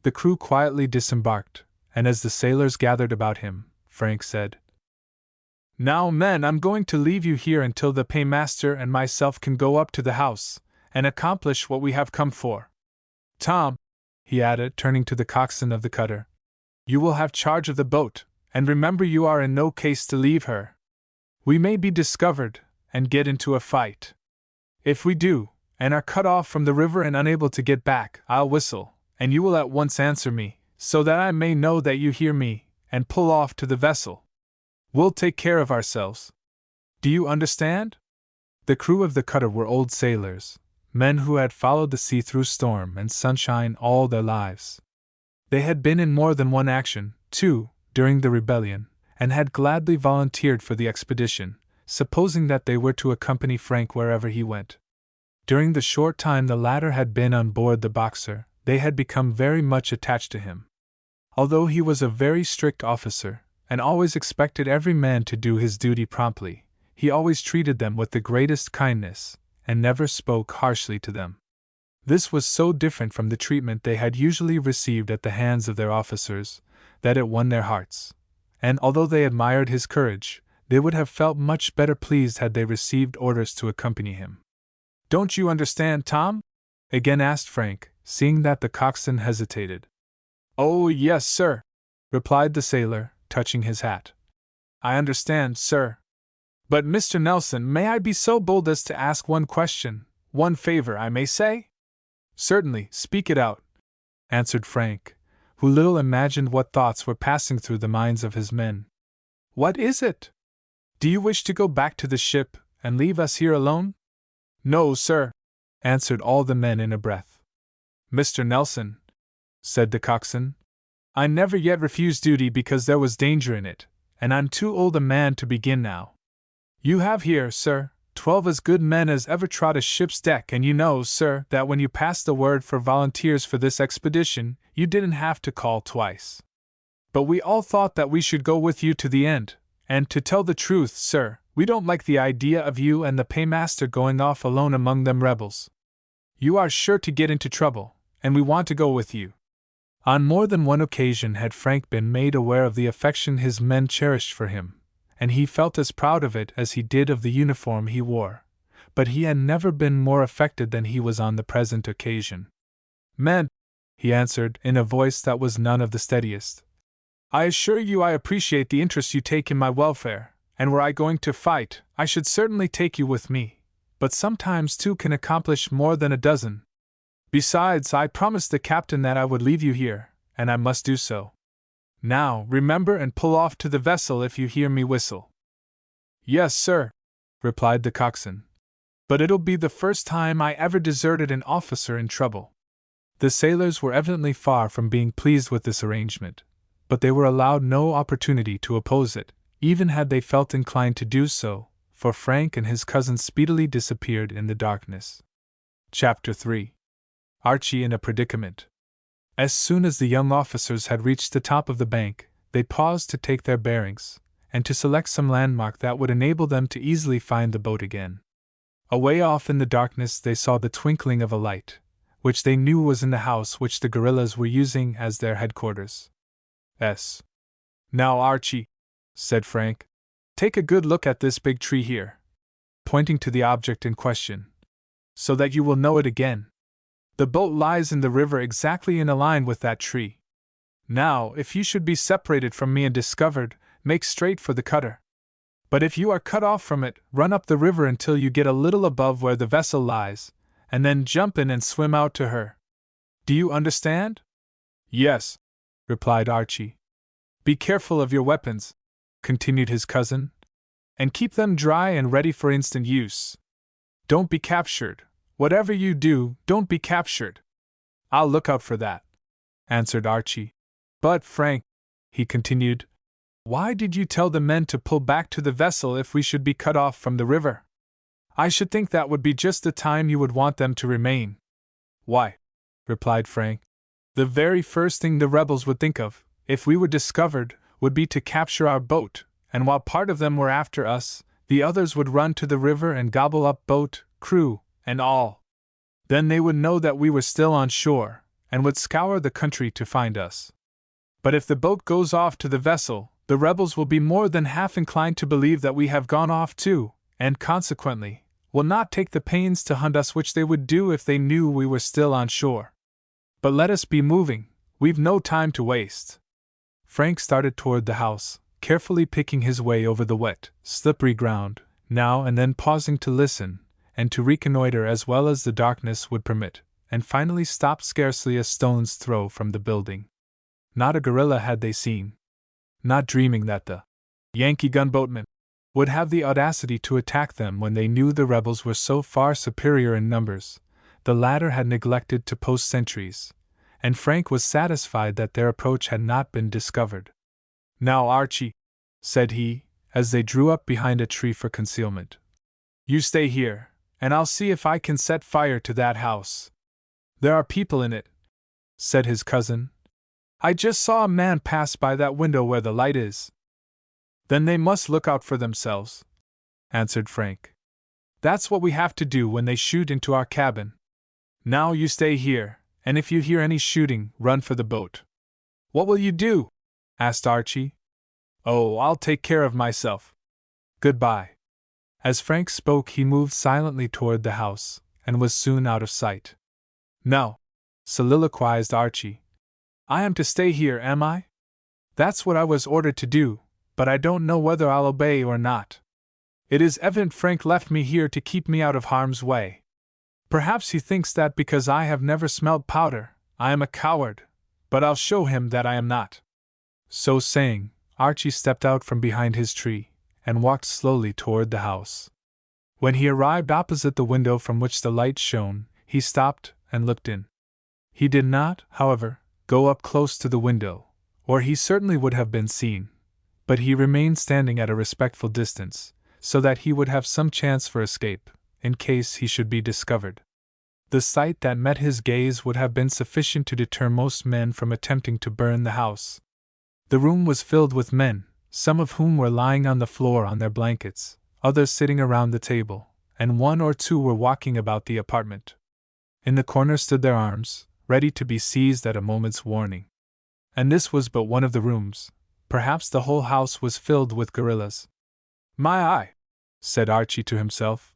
The crew quietly disembarked, and as the sailors gathered about him, Frank said, "Now, men, I'm going to leave you here until the paymaster and myself can go up to the house and accomplish what we have come for. Tom," he added, turning to the coxswain of the cutter, "you will have charge of the boat, and remember you are in no case to leave her. We may be discovered, and get into a fight. If we do, and are cut off from the river and unable to get back, I'll whistle, and you will at once answer me, so that I may know that you hear me, and pull off to the vessel. We'll take care of ourselves. Do you understand?" The crew of the cutter were old sailors, men who had followed the sea through storm and sunshine all their lives. They had been in more than one action, too, during the rebellion, and had gladly volunteered for the expedition, supposing that they were to accompany Frank wherever he went. During the short time the latter had been on board the Boxer, they had become very much attached to him. Although he was a very strict officer, and always expected every man to do his duty promptly, he always treated them with the greatest kindness, and never spoke harshly to them. This was so different from the treatment they had usually received at the hands of their officers, that it won their hearts, and although they admired his courage, they would have felt much better pleased had they received orders to accompany him. "Don't you understand, Tom?" again asked Frank, seeing that the coxswain hesitated. "Oh, yes, sir," replied the sailor, touching his hat. "I understand, sir. But, Mr. Nelson, may I be so bold as to ask one question, one favor, I may say?" "Certainly, speak it out," answered Frank, who little imagined what thoughts were passing through the minds of his men. "What is it? Do you wish to go back to the ship, and leave us here alone?" "No, sir," answered all the men in a breath. "Mr. Nelson," said the coxswain, "I never yet refused duty because there was danger in it, and I'm too old a man to begin now. You have here, sir, 12 as good men as ever trod a ship's deck, and you know, sir, that when you passed the word for volunteers for this expedition, you didn't have to call twice. But we all thought that we should go with you to the end, and to tell the truth, sir, we don't like the idea of you and the paymaster going off alone among them rebels. You are sure to get into trouble, and we want to go with you." On more than one occasion had Frank been made aware of the affection his men cherished for him, and he felt as proud of it as he did of the uniform he wore, but he had never been more affected than he was on the present occasion. "Men," he answered in a voice that was none of the steadiest, "I assure you I appreciate the interest you take in my welfare, and were I going to fight, I should certainly take you with me, but sometimes two can accomplish more than a dozen. Besides, I promised the captain that I would leave you here, and I must do so. Now, remember and pull off to the vessel if you hear me whistle." "Yes, sir," replied the coxswain. "But it'll be the first time I ever deserted an officer in trouble." The sailors were evidently far from being pleased with this arrangement, but they were allowed no opportunity to oppose it, even had they felt inclined to do so, for Frank and his cousin speedily disappeared in the darkness. Chapter 3. Archie in a Predicament. As soon as the young officers had reached the top of the bank, they paused to take their bearings, and to select some landmark that would enable them to easily find the boat again. Away off in the darkness they saw the twinkling of a light, which they knew was in the house which the guerrillas were using as their headquarters. "Now, Archie," said Frank, "take a good look at this big tree here," pointing to the object in question, "so that you will know it again. The boat lies in the river exactly in a line with that tree. Now, if you should be separated from me and discovered, make straight for the cutter. But if you are cut off from it, run up the river until you get a little above where the vessel lies, and then jump in and swim out to her. Do you understand?" "Yes," replied Archie. "Be careful of your weapons," continued his cousin, "and keep them dry and ready for instant use. Don't be captured. Whatever you do, don't be captured." "I'll look out for that," answered Archie. "But, Frank," he continued, "why did you tell the men to pull back to the vessel if we should be cut off from the river? I should think that would be just the time you would want them to remain." "Why," replied Frank, "the very first thing the rebels would think of, if we were discovered, would be to capture our boat, and while part of them were after us, the others would run to the river and gobble up boat, crew, and all. Then they would know that we were still on shore, and would scour the country to find us. But if the boat goes off to the vessel, the rebels will be more than half inclined to believe that we have gone off too, and consequently, will not take the pains to hunt us which they would do if they knew we were still on shore. But let us be moving, we've no time to waste." Frank started toward the house, carefully picking his way over the wet, slippery ground, now and then pausing to listen, and to reconnoiter as well as the darkness would permit, and finally stopped scarcely a stone's throw from the building. Not a guerrilla had they seen. Not dreaming that the Yankee gunboatmen would have the audacity to attack them when they knew the rebels were so far superior in numbers, the latter had neglected to post sentries, and Frank was satisfied that their approach had not been discovered. "Now, Archie," said he, as they drew up behind a tree for concealment, "you stay here, and I'll see if I can set fire to that house." "There are people in it," said his cousin. "I just saw a man pass by that window where the light is." "Then they must look out for themselves," answered Frank. "That's what we have to do when they shoot into our cabin. Now you stay here, and if you hear any shooting, run for the boat." "What will you do?" asked Archie. "Oh, I'll take care of myself. Goodbye." As Frank spoke, he moved silently toward the house, and was soon out of sight. "No," soliloquized Archie. "I am to stay here, am I? That's what I was ordered to do, but I don't know whether I'll obey or not. It is evident Frank left me here to keep me out of harm's way. Perhaps he thinks that because I have never smelt powder, I am a coward, but I'll show him that I am not." So saying, Archie stepped out from behind his tree and walked slowly toward the house. When he arrived opposite the window from which the light shone, he stopped and looked in. He did not, however, go up close to the window, or he certainly would have been seen, but he remained standing at a respectful distance, so that he would have some chance for escape, in case he should be discovered. The sight that met his gaze would have been sufficient to deter most men from attempting to burn the house. The room was filled with men, some of whom were lying on the floor on their blankets, others sitting around the table, and one or two were walking about the apartment. In the corner stood their arms, ready to be seized at a moment's warning. And this was but one of the rooms. Perhaps the whole house was filled with guerrillas. "My eye!" said Archie to himself.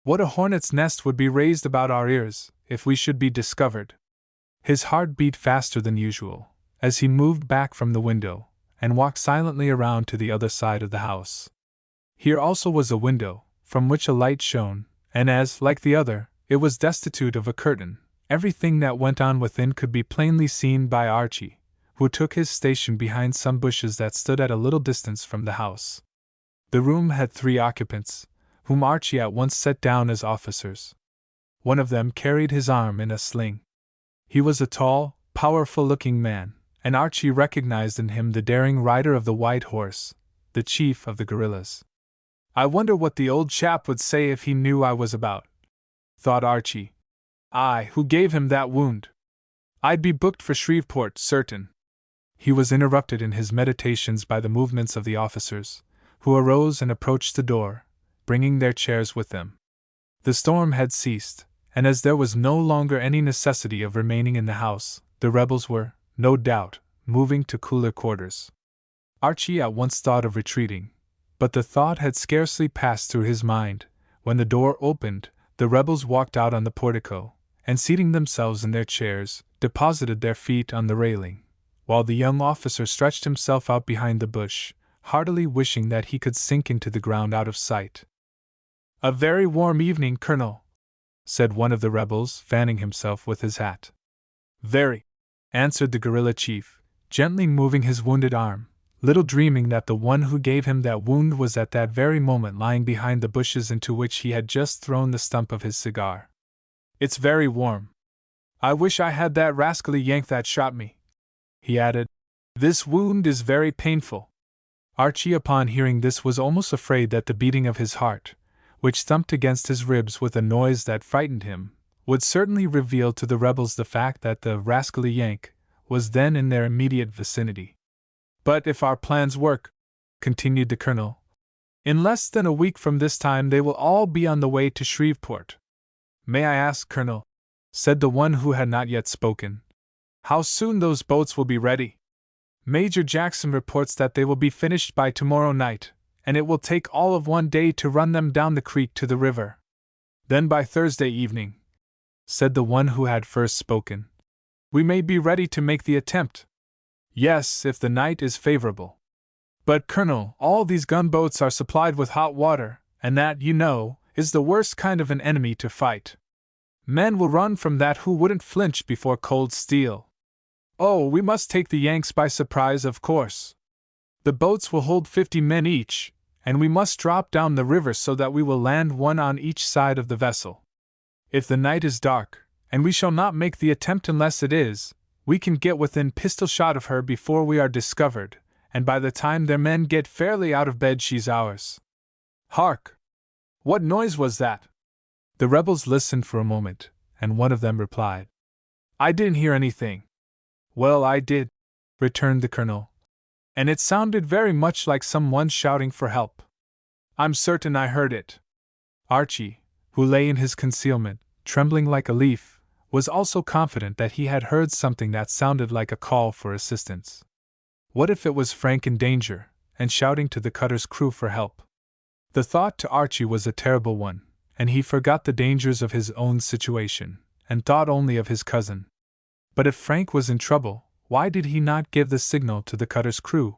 "What a hornet's nest would be raised about our ears, if we should be discovered." His heart beat faster than usual, as he moved back from the window, and walked silently around to the other side of the house. Here also was a window, from which a light shone, and as, like the other, it was destitute of a curtain, everything that went on within could be plainly seen by Archie, who took his station behind some bushes that stood at a little distance from the house. The room had 3 occupants, whom Archie at once set down as officers. One of them carried his arm in a sling. He was a tall, powerful-looking man, and Archie recognized in him the daring rider of the white horse, the chief of the guerrillas. "I wonder what the old chap would say if he knew I was about," thought Archie. "I, who gave him that wound. I'd be booked for Shreveport, certain." He was interrupted in his meditations by the movements of the officers, who arose and approached the door, bringing their chairs with them. The storm had ceased, and as there was no longer any necessity of remaining in the house, the rebels were, no doubt, moving to cooler quarters. Archie at once thought of retreating, but the thought had scarcely passed through his mind, when the door opened, the rebels walked out on the portico, and seating themselves in their chairs, deposited their feet on the railing, while the young officer stretched himself out behind the bush, heartily wishing that he could sink into the ground out of sight. "A very warm evening, Colonel," said one of the rebels, fanning himself with his hat. "Very," answered the guerrilla chief, gently moving his wounded arm, little dreaming that the one who gave him that wound was at that very moment lying behind the bushes into which he had just thrown the stump of his cigar. "It's very warm. I wish I had that rascally Yank that shot me," he added. "This wound is very painful." Archie, upon hearing this, was almost afraid that the beating of his heart, which thumped against his ribs with a noise that frightened him, would certainly reveal to the rebels the fact that the rascally Yank was then in their immediate vicinity. "But if our plans work," continued the colonel, "in less than a week from this time they will all be on the way to Shreveport." "May I ask, Colonel," said the one who had not yet spoken, "how soon those boats will be ready?" "Major Jackson reports that they will be finished by tomorrow night, and it will take all of 1 day to run them down the creek to the river." "Then by Thursday evening," said the one who had first spoken, "we may be ready to make the attempt." "Yes, if the night is favorable. But, Colonel, all these gunboats are supplied with hot water, and that, you know, is the worst kind of an enemy to fight. Men will run from that who wouldn't flinch before cold steel. Oh, we must take the Yanks by surprise, of course. The boats will hold 50 men each, and we must drop down the river so that we will land one on each side of the vessel. If the night is dark, and we shall not make the attempt unless it is, we can get within pistol shot of her before we are discovered, and by the time their men get fairly out of bed she's ours. Hark! What noise was that?" The rebels listened for a moment, and one of them replied, "I didn't hear anything." "Well, I did," returned the colonel, "and it sounded very much like someone shouting for help. I'm certain I heard it." Archie, who lay in his concealment, trembling like a leaf, was also confident that he had heard something that sounded like a call for assistance. What if it was Frank in danger, and shouting to the cutter's crew for help? The thought to Archie was a terrible one, and he forgot the dangers of his own situation, and thought only of his cousin. But if Frank was in trouble, why did he not give the signal to the cutter's crew?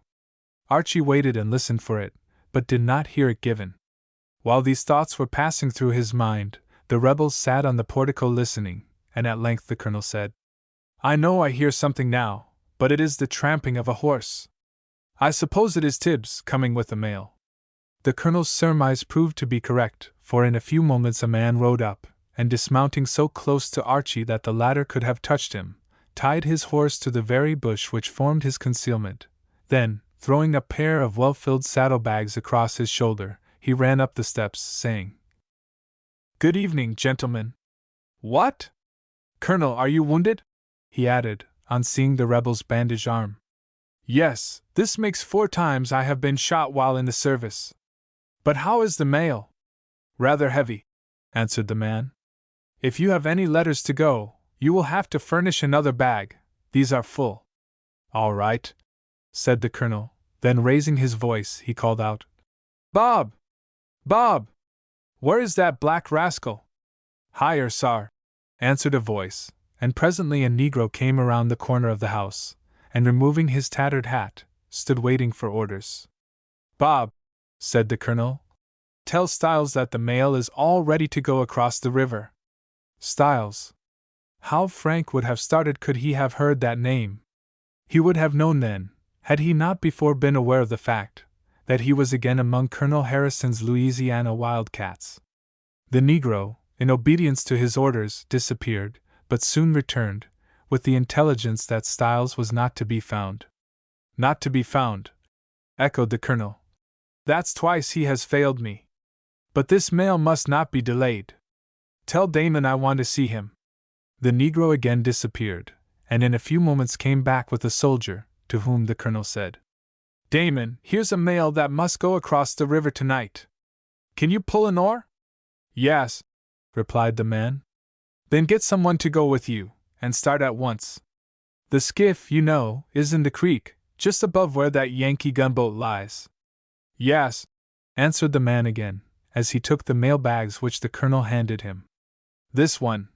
Archie waited and listened for it, but did not hear it given. While these thoughts were passing through his mind, the rebels sat on the portico listening, and at length the colonel said, I know I hear something now, but it is the tramping of a horse. I suppose it is Tibbs coming with the mail. The colonel's surmise proved to be correct, for in a few moments a man rode up, and dismounting so close to Archie that the latter could have touched him, tied his horse to the very bush which formed his concealment. Then, throwing a pair of well-filled saddlebags across his shoulder, he ran up the steps, saying, "Good evening, gentlemen." "What? Colonel, are you wounded?" he added, on seeing the rebel's bandaged arm. "Yes, this makes 4 times I have been shot while in the service." "But how is the mail?" "Rather heavy," answered the man. "If you have any letters to go, you will have to furnish another bag. These are full." "All right," said the colonel. Then raising his voice, he called out, "Bob! Bob! Where is that black rascal?" "Higher, sar," answered a voice, and presently a negro came around the corner of the house, and removing his tattered hat, stood waiting for orders. "Bob," said the colonel, "tell Styles that the mail is all ready to go across the river." Styles! How Frank would have started could he have heard that name! He would have known then, had he not before been aware of the fact, that he was again among Colonel Harrison's Louisiana wildcats. The negro, in obedience to his orders, disappeared, but soon returned, with the intelligence that Styles was not to be found. "Not to be found," echoed the colonel. "That's twice he has failed me. But this mail must not be delayed. Tell Damon I want to see him." The negro again disappeared, and in a few moments came back with a soldier, to whom the colonel said, "Damon, here's a mail that must go across the river tonight. Can you pull an oar?" "Yes," replied the man. "Then get someone to go with you, and start at once. The skiff, you know, is in the creek, just above where that Yankee gunboat lies." "Yes," answered the man again, as he took the mail bags which the colonel handed him. "This one,"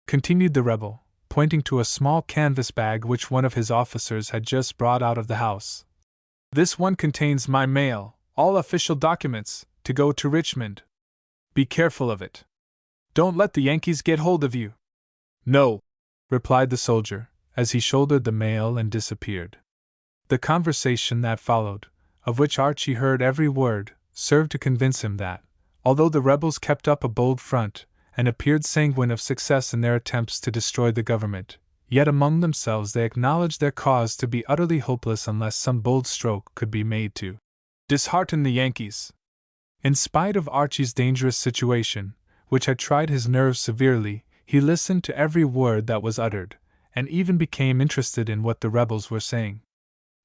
continued the rebel, pointing to a small canvas bag which one of his officers had just brought out of the house. "This one contains my mail, all official documents, to go to Richmond. Be careful of it. Don't let the Yankees get hold of you." "No," replied the soldier, as he shouldered the mail and disappeared. The conversation that followed, of which Archie heard every word, served to convince him that, although the rebels kept up a bold front, and appeared sanguine of success in their attempts to destroy the government, yet among themselves they acknowledged their cause to be utterly hopeless unless some bold stroke could be made to dishearten the Yankees. In spite of Archie's dangerous situation, which had tried his nerves severely, he listened to every word that was uttered, and even became interested in what the rebels were saying.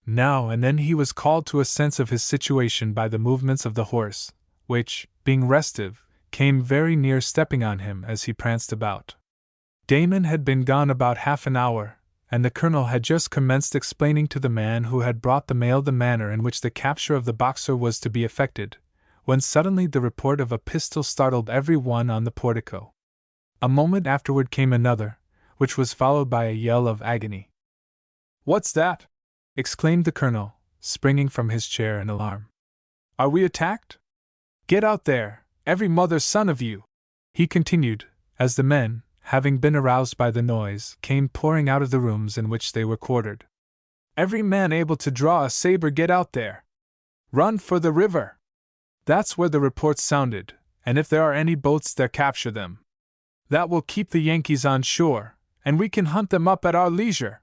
Now and then he was called to a sense of his situation by the movements of the horse, which, being restive, came very near stepping on him as he pranced about. Damon had been gone about half an hour, and the colonel had just commenced explaining to the man who had brought the mail the manner in which the capture of the Boxer was to be effected, when suddenly the report of a pistol startled every one on the portico. A moment afterward came another, which was followed by a yell of agony. "What's that?" exclaimed the colonel, springing from his chair in alarm. "Are we attacked? Get out there, every mother's son of you!" he continued, as the men, having been aroused by the noise, came pouring out of the rooms in which they were quartered. "Every man able to draw a saber get out there! Run for the river! That's where the reports sounded, and if there are any boats there, capture them. That will keep the Yankees on shore, and we can hunt them up at our leisure."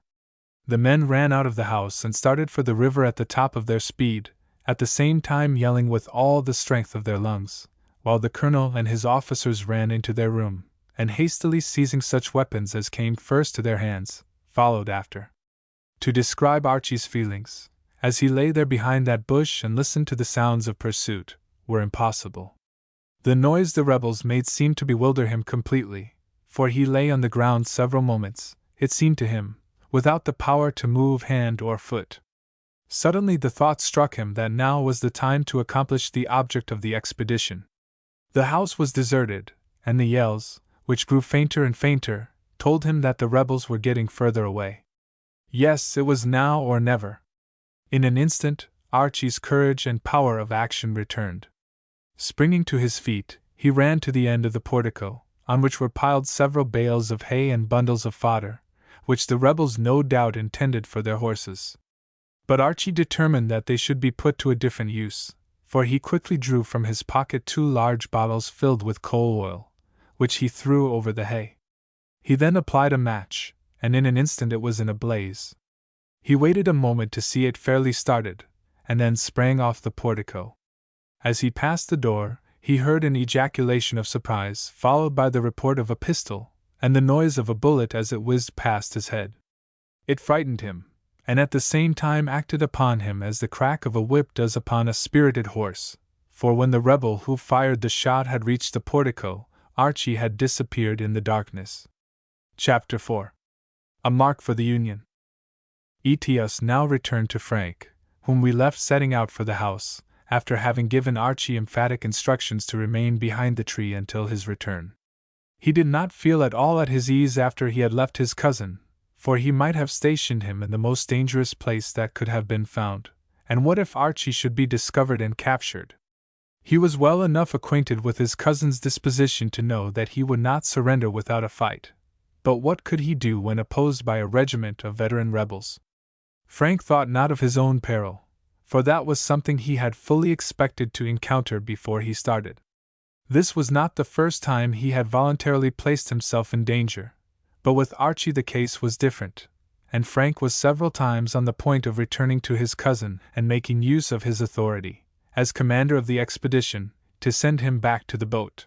The men ran out of the house and started for the river at the top of their speed, at the same time yelling with all the strength of their lungs, while the colonel and his officers ran into their room, and hastily seizing such weapons as came first to their hands, followed after. To describe Archie's feelings, as he lay there behind that bush and listened to the sounds of pursuit, were impossible. The noise the rebels made seemed to bewilder him completely, for he lay on the ground several moments, it seemed to him, without the power to move hand or foot. Suddenly the thought struck him that now was the time to accomplish the object of the expedition. The house was deserted, and the yells, which grew fainter and fainter, told him that the rebels were getting further away. Yes, it was now or never. In an instant, Archie's courage and power of action returned. Springing to his feet, he ran to the end of the portico, on which were piled several bales of hay and bundles of fodder, which the rebels no doubt intended for their horses. But Archie determined that they should be put to a different use, for he quickly drew from his pocket 2 large bottles filled with coal oil, which he threw over the hay. He then applied a match, and in an instant it was in a blaze. He waited a moment to see it fairly started, and then sprang off the portico. As he passed the door, he heard an ejaculation of surprise, followed by the report of a pistol, and the noise of a bullet as it whizzed past his head. It frightened him, and at the same time acted upon him as the crack of a whip does upon a spirited horse, for when the rebel who fired the shot had reached the portico, Archie had disappeared in the darkness. Chapter 4. A Mark for the Union. Us now returned to Frank, whom we left setting out for the house, after having given Archie emphatic instructions to remain behind the tree until his return. He did not feel at all at his ease after he had left his cousin, for he might have stationed him in the most dangerous place that could have been found, and what if Archie should be discovered and captured? He was well enough acquainted with his cousin's disposition to know that he would not surrender without a fight, but what could he do when opposed by a regiment of veteran rebels? Frank thought not of his own peril, for that was something he had fully expected to encounter before he started. This was not the first time he had voluntarily placed himself in danger, but with Archie the case was different, and Frank was several times on the point of returning to his cousin and making use of his authority, as commander of the expedition, to send him back to the boat.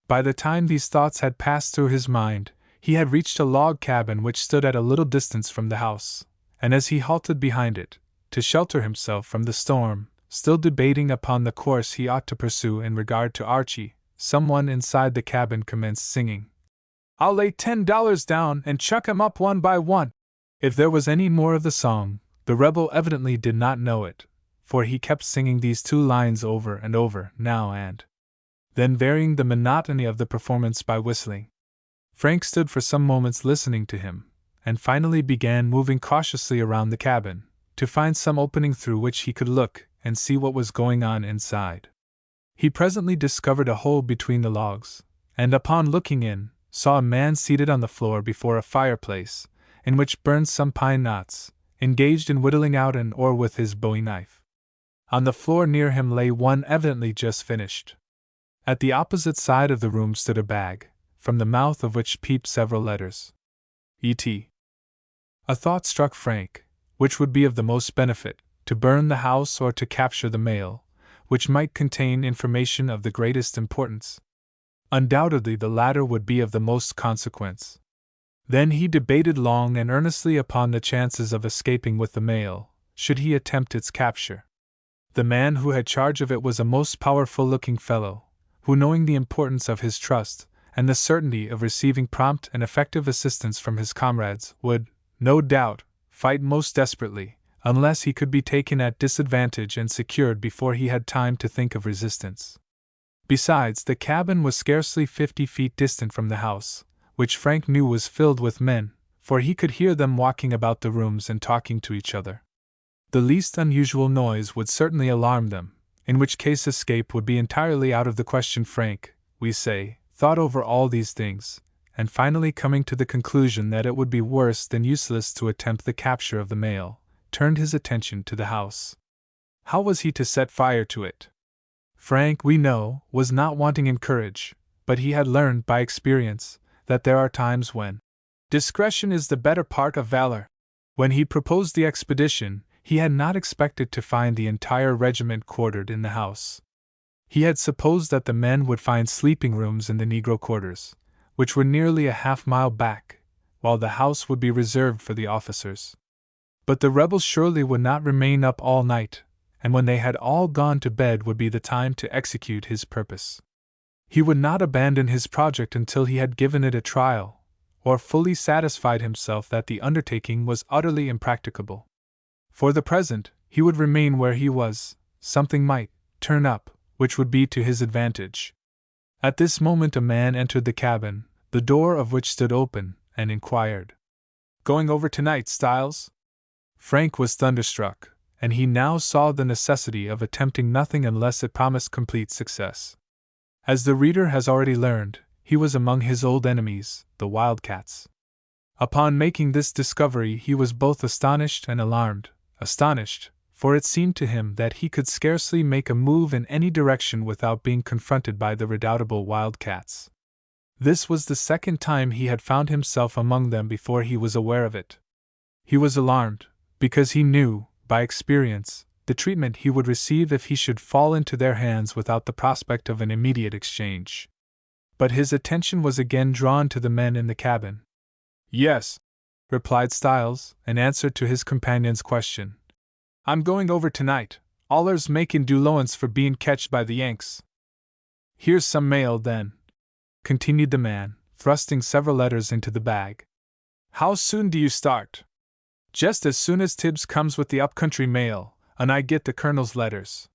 By the time these thoughts had passed through his mind, he had reached a log cabin which stood at a little distance from the house, and as he halted behind it, to shelter himself from the storm, still debating upon the course he ought to pursue in regard to Archie, someone inside the cabin commenced singing, "I'll lay $10 down and chuck 'em up one by one." If there was any more of the song, the rebel evidently did not know it, for he kept singing these 2 lines over and over, now and then varying the monotony of the performance by whistling. Frank stood for some moments listening to him, and finally began moving cautiously around the cabin, to find some opening through which he could look and see what was going on inside. He presently discovered a hole between the logs, and upon looking in, saw a man seated on the floor before a fireplace, in which burned some pine knots, engaged in whittling out an oar with his bowie knife. On the floor near him lay one evidently just finished. At the opposite side of the room stood a bag, from the mouth of which peeped several letters. E.T. A thought struck Frank, which would be of the most benefit, to burn the house or to capture the mail, which might contain information of the greatest importance. Undoubtedly the latter would be of the most consequence. Then he debated long and earnestly upon the chances of escaping with the mail, should he attempt its capture. The man who had charge of it was a most powerful-looking fellow, who, knowing the importance of his trust, and the certainty of receiving prompt and effective assistance from his comrades, would, no doubt, fight most desperately, unless he could be taken at disadvantage and secured before he had time to think of resistance. Besides, the cabin was scarcely 50 feet distant from the house, which Frank knew was filled with men, for he could hear them walking about the rooms and talking to each other. The least unusual noise would certainly alarm them, in which case escape would be entirely out of the question. Frank, we say, thought over all these things, and finally coming to the conclusion that it would be worse than useless to attempt the capture of the mail, turned his attention to the house. How was he to set fire to it? Frank, we know, was not wanting in courage, but he had learned by experience that there are times when discretion is the better part of valor. When he proposed the expedition, he had not expected to find the entire regiment quartered in the house. He had supposed that the men would find sleeping rooms in the Negro quarters, which were nearly a half-mile back, while the house would be reserved for the officers. But the rebels surely would not remain up all night, and when they had all gone to bed would be the time to execute his purpose. He would not abandon his project until he had given it a trial, or fully satisfied himself that the undertaking was utterly impracticable. For the present, he would remain where he was. Something might turn up, which would be to his advantage. At this moment a man entered the cabin, the door of which stood open, and inquired, "Going over tonight, Styles?" Frank was thunderstruck, and he now saw the necessity of attempting nothing unless it promised complete success. As the reader has already learned, he was among his old enemies, the Wildcats. Upon making this discovery he was both astonished and alarmed. Astonished, for it seemed to him that he could scarcely make a move in any direction without being confronted by the redoubtable wildcats. This was the second time he had found himself among them before he was aware of it. He was alarmed, because he knew, by experience, the treatment he would receive if he should fall into their hands without the prospect of an immediate exchange. But his attention was again drawn to the men in the cabin. "Yes," replied Styles, in answer to his companion's question. "I'm going over tonight, allers making doolowance for being ketched by the Yanks." "Here's some mail, then," continued the man, thrusting several letters into the bag. "How soon do you start?" "Just as soon as Tibbs comes with the up-country mail, and I get the Colonel's letters."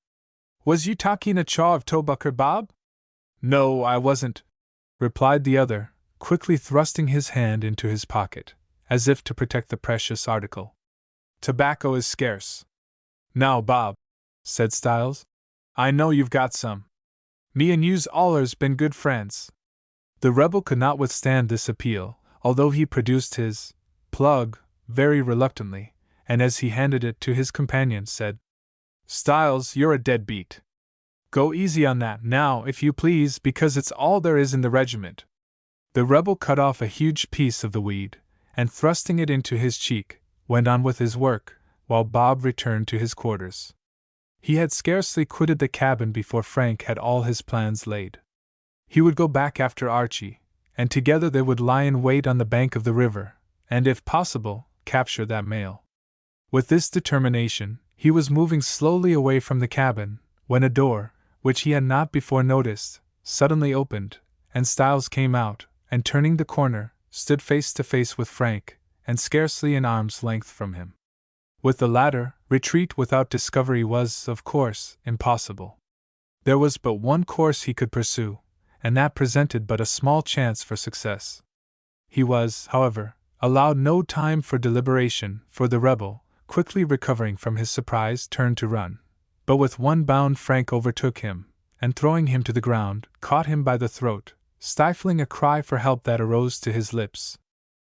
"Was you talking a chaw of Tobucker, Bob?" "No, I wasn't," replied the other, quickly thrusting his hand into his pocket, as if to protect the precious article. "Tobacco is scarce." "Now, Bob," said Styles, "I know you've got some. Me and you's allers been good friends." The rebel could not withstand this appeal, although he produced his plug very reluctantly, and as he handed it to his companion said, "Styles, you're a deadbeat. Go easy on that now, if you please, because it's all there is in the regiment." The rebel cut off a huge piece of the weed, and thrusting it into his cheek, went on with his work, while Bob returned to his quarters. He had scarcely quitted the cabin before Frank had all his plans laid. He would go back after Archie, and together they would lie in wait on the bank of the river, and if possible, capture that mail. With this determination, he was moving slowly away from the cabin, when a door, which he had not before noticed, suddenly opened, and Styles came out, and turning the corner, stood face to face with Frank, and scarcely an arm's length from him. With the latter, retreat without discovery was, of course, impossible. There was but one course he could pursue, and that presented but a small chance for success. He was, however, allowed no time for deliberation, for the rebel, quickly recovering from his surprise, turned to run. But with one bound Frank overtook him, and throwing him to the ground, caught him by the throat, stifling a cry for help that arose to his lips.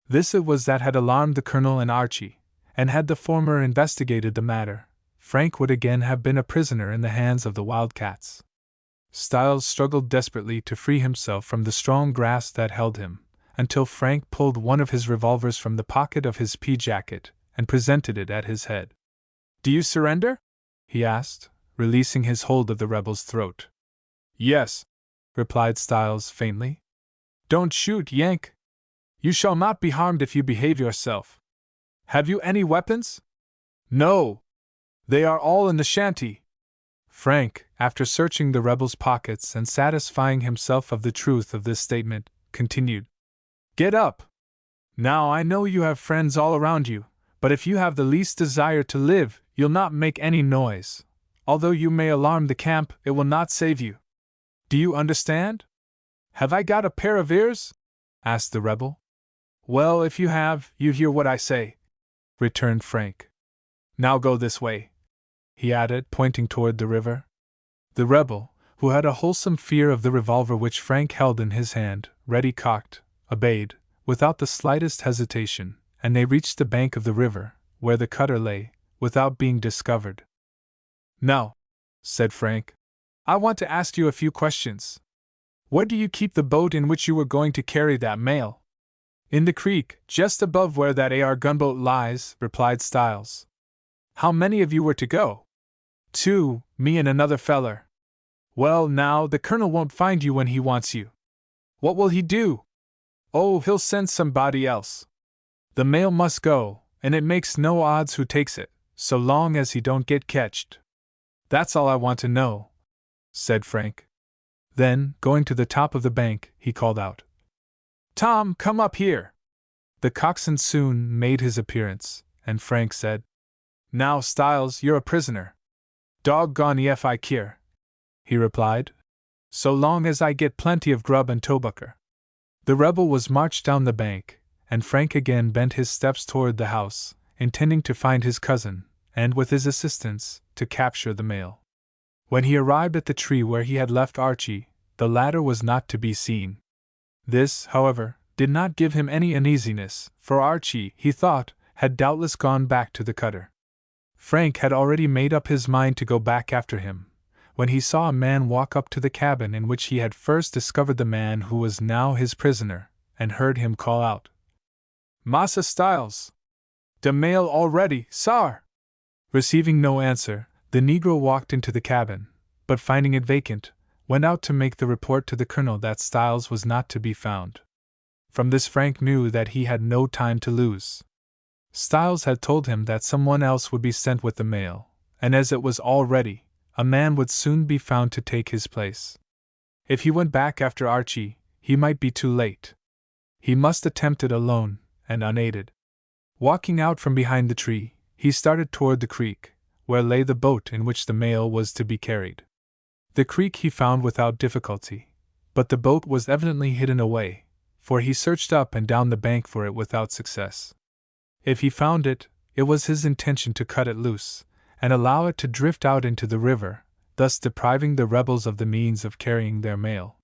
This it was that had alarmed the Colonel and Archie, and had the former investigated the matter, Frank would again have been a prisoner in the hands of the wildcats. Styles struggled desperately to free himself from the strong grasp that held him, until Frank pulled one of his revolvers from the pocket of his pea jacket, and presented it at his head. "Do you surrender?" he asked, releasing his hold of the rebel's throat. "Yes," replied Styles faintly. "Don't shoot, Yank. You shall not be harmed if you behave yourself. Have you any weapons?" "No. They are all in the shanty." Frank, after searching the rebel's pockets and satisfying himself of the truth of this statement, continued, "Get up. Now I know you have friends all around you, but if you have the least desire to live, you'll not make any noise. Although you may alarm the camp, it will not save you. Do you understand?" "Have I got a pair of ears?" asked the rebel. "Well, if you have, you hear what I say," returned Frank. "Now go this way," he added, pointing toward the river. The rebel, who had a wholesome fear of the revolver which Frank held in his hand, ready cocked, obeyed, without the slightest hesitation, and they reached the bank of the river, where the cutter lay, without being discovered. "Now," said Frank, "I want to ask you a few questions. Where do you keep the boat in which you were going to carry that mail?" "In the creek, just above where that AR gunboat lies," replied Styles. "How many of you were to go?" "Two, me and another feller." "Well, now, the Colonel won't find you when he wants you." "What will he do?" "Oh, he'll send somebody else. The mail must go, and it makes no odds who takes it, so long as he don't get ketched." "That's all I want to know," said Frank. Then, going to the top of the bank, he called out, "Tom, come up here." The coxswain soon made his appearance, and Frank said, "Now, Styles, you're a prisoner." "Doggone if I care," he replied, "so long as I get plenty of grub and tobucker." The rebel was marched down the bank, and Frank again bent his steps toward the house, intending to find his cousin, and, with his assistance, to capture the mail. When he arrived at the tree where he had left Archie, the latter was not to be seen. This, however, did not give him any uneasiness, for Archie, he thought, had doubtless gone back to the cutter. Frank had already made up his mind to go back after him, when he saw a man walk up to the cabin in which he had first discovered the man who was now his prisoner, and heard him call out, "Massa Styles! De mail already, sar!" Receiving no answer, the negro walked into the cabin, but finding it vacant, went out to make the report to the colonel that Styles was not to be found. From this Frank knew that he had no time to lose. Styles had told him that someone else would be sent with the mail, and as it was all ready, a man would soon be found to take his place. If he went back after Archie, he might be too late. He must attempt it alone, and unaided. Walking out from behind the tree, he started toward the creek, where lay the boat in which the mail was to be carried. The creek he found without difficulty, but the boat was evidently hidden away, for he searched up and down the bank for it without success. If he found it, it was his intention to cut it loose, and allow it to drift out into the river, thus depriving the rebels of the means of carrying their mail.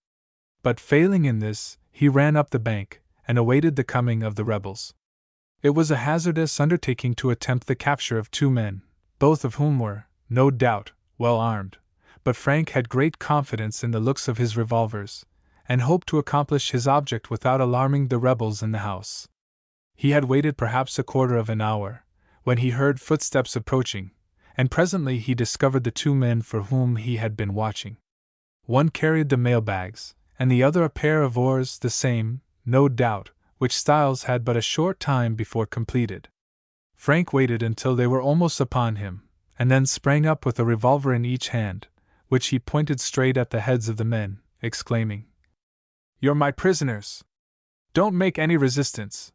But failing in this, he ran up the bank, and awaited the coming of the rebels. It was a hazardous undertaking to attempt the capture of two men, both of whom were, no doubt, well armed, but Frank had great confidence in the looks of his revolvers, and hoped to accomplish his object without alarming the rebels in the house. He had waited perhaps a quarter of an hour, when he heard footsteps approaching, and presently he discovered the two men for whom he had been watching. One carried the mail bags, and the other a pair of oars, the same, no doubt, which Styles had but a short time before completed. Frank waited until they were almost upon him, and then sprang up with a revolver in each hand, which he pointed straight at the heads of the men, exclaiming, "You're my prisoners! Don't make any resistance!"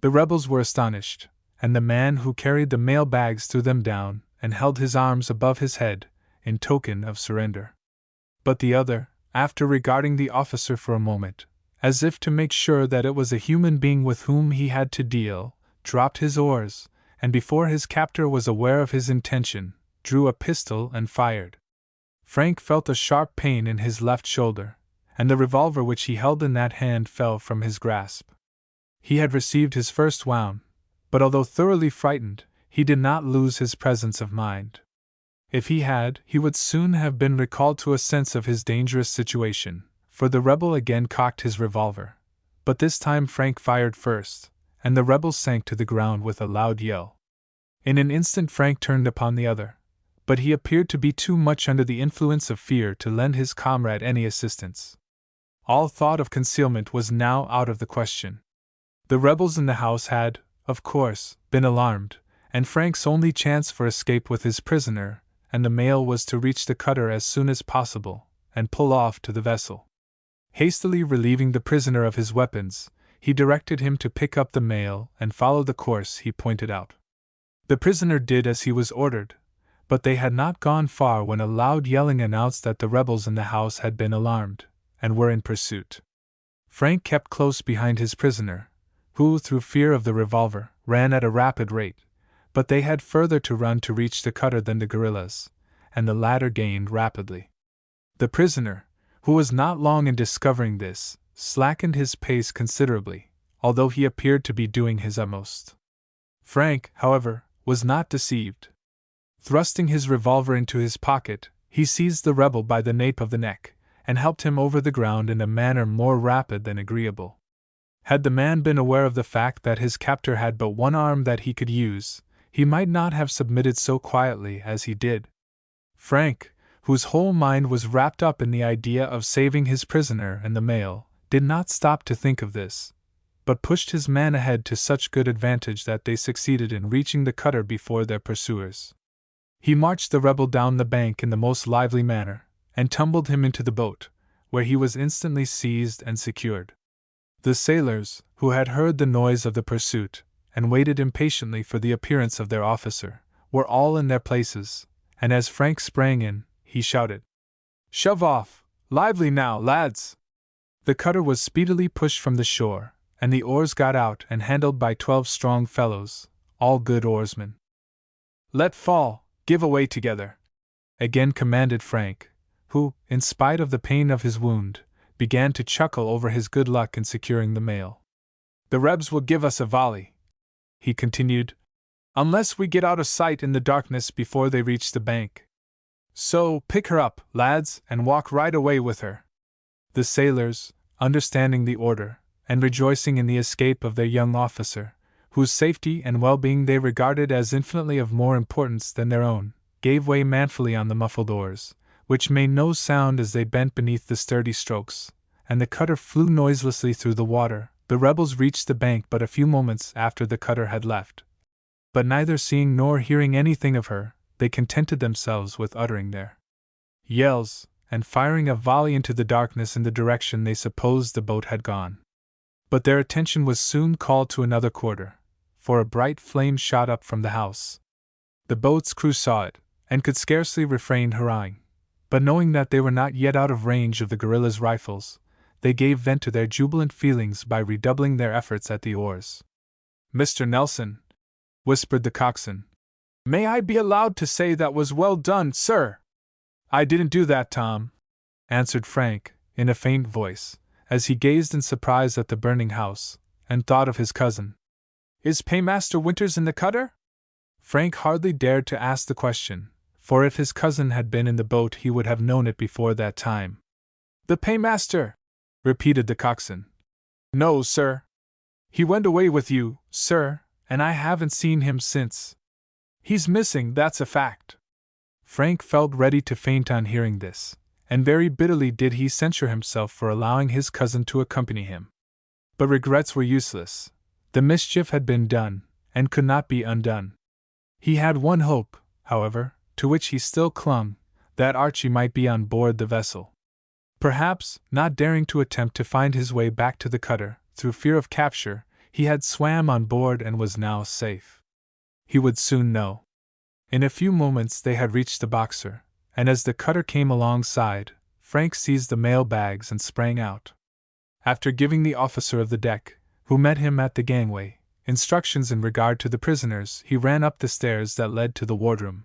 The rebels were astonished, and the man who carried the mail bags threw them down and held his arms above his head, in token of surrender. But the other, after regarding the officer for a moment, as if to make sure that it was a human being with whom he had to deal, dropped his oars, and before his captor was aware of his intention, drew a pistol and fired. Frank felt a sharp pain in his left shoulder, and the revolver which he held in that hand fell from his grasp. He had received his first wound, but although thoroughly frightened, he did not lose his presence of mind. If he had, he would soon have been recalled to a sense of his dangerous situation, for the rebel again cocked his revolver. But this time Frank fired first, and the rebel sank to the ground with a loud yell. In an instant Frank turned upon the other, but he appeared to be too much under the influence of fear to lend his comrade any assistance. All thought of concealment was now out of the question. The rebels in the house had, of course, been alarmed, and Frank's only chance for escape with his prisoner and the mail was to reach the cutter as soon as possible, and pull off to the vessel. Hastily relieving the prisoner of his weapons, he directed him to pick up the mail and follow the course he pointed out. The prisoner did as he was ordered, but they had not gone far when a loud yelling announced that the rebels in the house had been alarmed, and were in pursuit. Frank kept close behind his prisoner, who, through fear of the revolver, ran at a rapid rate, but they had further to run to reach the cutter than the guerrillas, and the latter gained rapidly. The prisoner, who was not long in discovering this, slackened his pace considerably, although he appeared to be doing his utmost. Frank, however, was not deceived. Thrusting his revolver into his pocket, he seized the rebel by the nape of the neck, and helped him over the ground in a manner more rapid than agreeable. Had the man been aware of the fact that his captor had but one arm that he could use, he might not have submitted so quietly as he did. Frank, whose whole mind was wrapped up in the idea of saving his prisoner and the mail, did not stop to think of this, but pushed his man ahead to such good advantage that they succeeded in reaching the cutter before their pursuers. He marched the rebel down the bank in the most lively manner, and tumbled him into the boat, where he was instantly seized and secured. The sailors, who had heard the noise of the pursuit, and waited impatiently for the appearance of their officer, were all in their places, and as Frank sprang in, he shouted, "Shove off! Lively now, lads!" The cutter was speedily pushed from the shore, and the oars got out and handled by 12 strong fellows, all good oarsmen. "Let fall! Give away together!" again commanded Frank, who, in spite of the pain of his wound, began to chuckle over his good luck in securing the mail. "The Rebs will give us a volley," he continued, "unless we get out of sight in the darkness before they reach the bank. So, pick her up, lads, and walk right away with her." The sailors, understanding the order, and rejoicing in the escape of their young officer, whose safety and well-being they regarded as infinitely of more importance than their own, gave way manfully on the muffled oars, which made no sound as they bent beneath the sturdy strokes, and the cutter flew noiselessly through the water. The rebels reached the bank but a few moments after the cutter had left. But neither seeing nor hearing anything of her, they contented themselves with uttering their yells, and firing a volley into the darkness in the direction they supposed the boat had gone. But their attention was soon called to another quarter, for a bright flame shot up from the house. The boat's crew saw it, and could scarcely refrain hurrahing, but knowing that they were not yet out of range of the guerrillas' rifles, they gave vent to their jubilant feelings by redoubling their efforts at the oars. "Mr. Nelson," whispered the coxswain, "may I be allowed to say that was well done, sir?" "I didn't do that, Tom," answered Frank, in a faint voice, as he gazed in surprise at the burning house, and thought of his cousin. "Is Paymaster Winters in the cutter?" Frank hardly dared to ask the question, for if his cousin had been in the boat he would have known it before that time. "The Paymaster!" repeated the coxswain. "No, sir. He went away with you, sir, and I haven't seen him since. He's missing, that's a fact." Frank felt ready to faint on hearing this, and very bitterly did he censure himself for allowing his cousin to accompany him. But regrets were useless. The mischief had been done, and could not be undone. He had one hope, however, to which he still clung, that Archie might be on board the vessel. Perhaps, not daring to attempt to find his way back to the cutter, through fear of capture, he had swam on board and was now safe. He would soon know. In a few moments they had reached the Boxer, and as the cutter came alongside, Frank seized the mail bags and sprang out. After giving the officer of the deck, who met him at the gangway, instructions in regard to the prisoners, he ran up the stairs that led to the wardroom.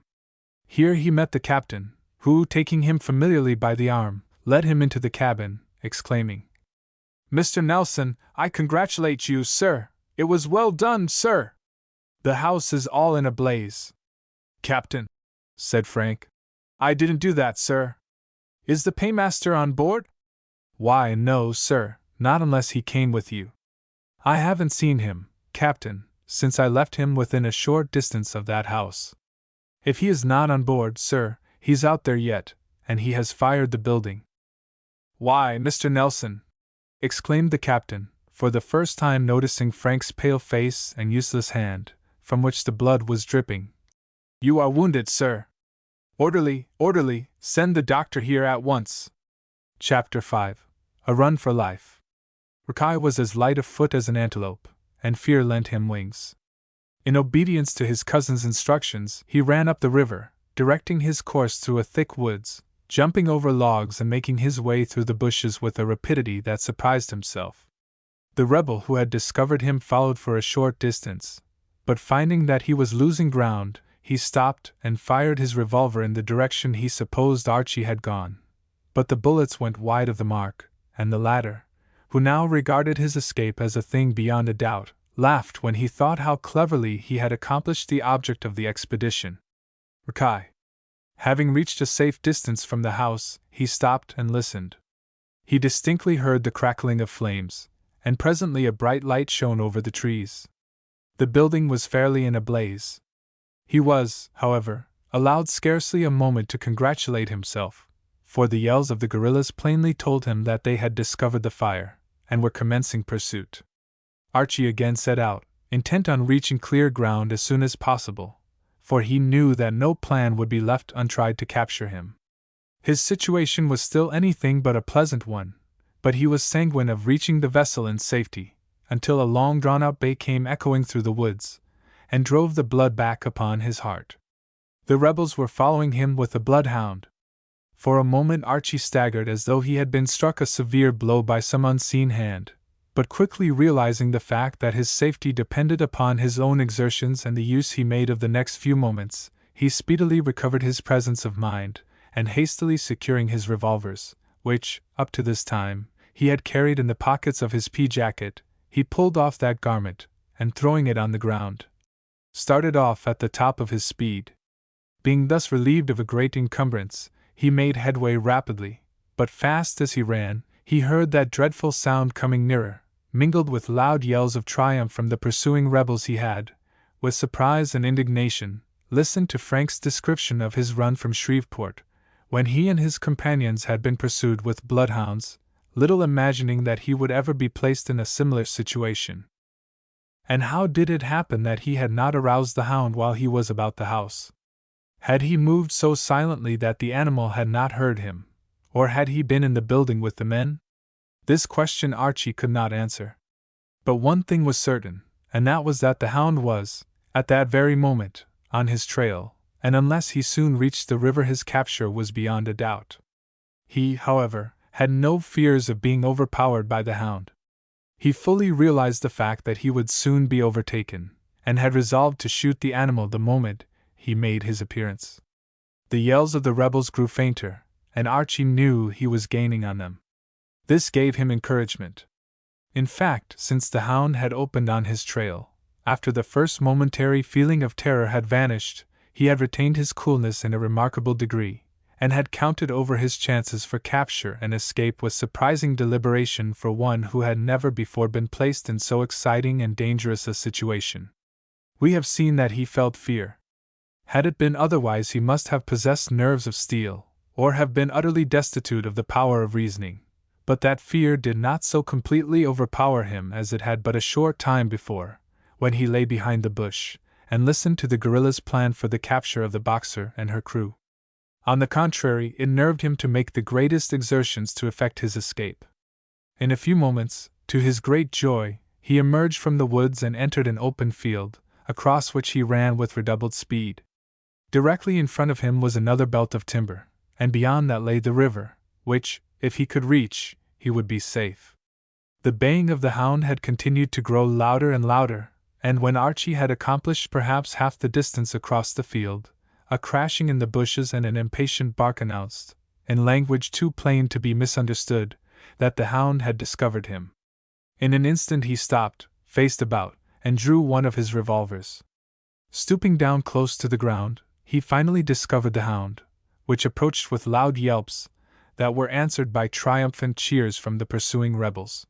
Here he met the captain, who, taking him familiarly by the arm, led him into the cabin, exclaiming, "Mr. Nelson, I congratulate you, sir. It was well done, sir. The house is all in a blaze." "Captain," said Frank, "I didn't do that, sir. Is the Paymaster on board?" "Why, no, sir, not unless he came with you. I haven't seen him, Captain, since I left him within a short distance of that house. If he is not on board, sir, he's out there yet, and he has fired the building." "Why, Mr. Nelson," exclaimed the captain, for the first time noticing Frank's pale face and useless hand, from which the blood was dripping, "you are wounded, sir. Orderly, send the doctor here at once." Chapter 5. A Run for Life. Rakai was as light of foot as an antelope, and fear lent him wings. In obedience to his cousin's instructions, he ran up the river, directing his course through a thick woods, jumping over logs and making his way through the bushes with a rapidity that surprised himself. The rebel who had discovered him followed for a short distance, but finding that he was losing ground, he stopped and fired his revolver in the direction he supposed Archie had gone. But the bullets went wide of the mark, and the latter, who now regarded his escape as a thing beyond a doubt, laughed when he thought how cleverly he had accomplished the object of the expedition. Rakai. Having reached a safe distance from the house, he stopped and listened. He distinctly heard the crackling of flames, and presently a bright light shone over the trees. The building was fairly in a blaze. He was, however, allowed scarcely a moment to congratulate himself, for the yells of the guerrillas plainly told him that they had discovered the fire, and were commencing pursuit. Archie again set out, intent on reaching clear ground as soon as possible, for he knew that no plan would be left untried to capture him. His situation was still anything but a pleasant one, but he was sanguine of reaching the vessel in safety, until a long drawn-out bay came echoing through the woods, and drove the blood back upon his heart. The rebels were following him with a bloodhound. For a moment Archie staggered as though he had been struck a severe blow by some unseen hand, but quickly realizing the fact that his safety depended upon his own exertions and the use he made of the next few moments, he speedily recovered his presence of mind, and hastily securing his revolvers, which, up to this time, he had carried in the pockets of his pea jacket, he pulled off that garment, and throwing it on the ground, started off at the top of his speed. Being thus relieved of a great encumbrance, he made headway rapidly, but fast as he ran, he heard that dreadful sound coming nearer, mingled with loud yells of triumph from the pursuing rebels. He had, with surprise and indignation, listened to Frank's description of his run from Shreveport, when he and his companions had been pursued with bloodhounds, little imagining that he would ever be placed in a similar situation. And how did it happen that he had not aroused the hound while he was about the house? Had he moved so silently that the animal had not heard him, or had he been in the building with the men? This question Archie could not answer. But one thing was certain, and that was that the hound was, at that very moment, on his trail, and unless he soon reached the river his capture was beyond a doubt. He, however, had no fears of being overpowered by the hound. He fully realized the fact that he would soon be overtaken, and had resolved to shoot the animal the moment he made his appearance. The yells of the rebels grew fainter, and Archie knew he was gaining on them. This gave him encouragement. In fact, since the hound had opened on his trail, after the first momentary feeling of terror had vanished, he had retained his coolness in a remarkable degree, and had counted over his chances for capture and escape with surprising deliberation for one who had never before been placed in so exciting and dangerous a situation. We have seen that he felt fear. Had it been otherwise, he must have possessed nerves of steel, or have been utterly destitute of the power of reasoning. But that fear did not so completely overpower him as it had but a short time before, when he lay behind the bush, and listened to the guerrillas' plan for the capture of the Boxer and her crew. On the contrary, it nerved him to make the greatest exertions to effect his escape. In a few moments, to his great joy, he emerged from the woods and entered an open field, across which he ran with redoubled speed. Directly in front of him was another belt of timber, and beyond that lay the river, which, if he could reach, he would be safe. The baying of the hound had continued to grow louder and louder, and when Archie had accomplished perhaps half the distance across the field, a crashing in the bushes and an impatient bark announced, in language too plain to be misunderstood, that the hound had discovered him. In an instant he stopped, faced about, and drew one of his revolvers. Stooping down close to the ground, he finally discovered the hound, which approached with loud yelps that were answered by triumphant cheers from the pursuing rebels.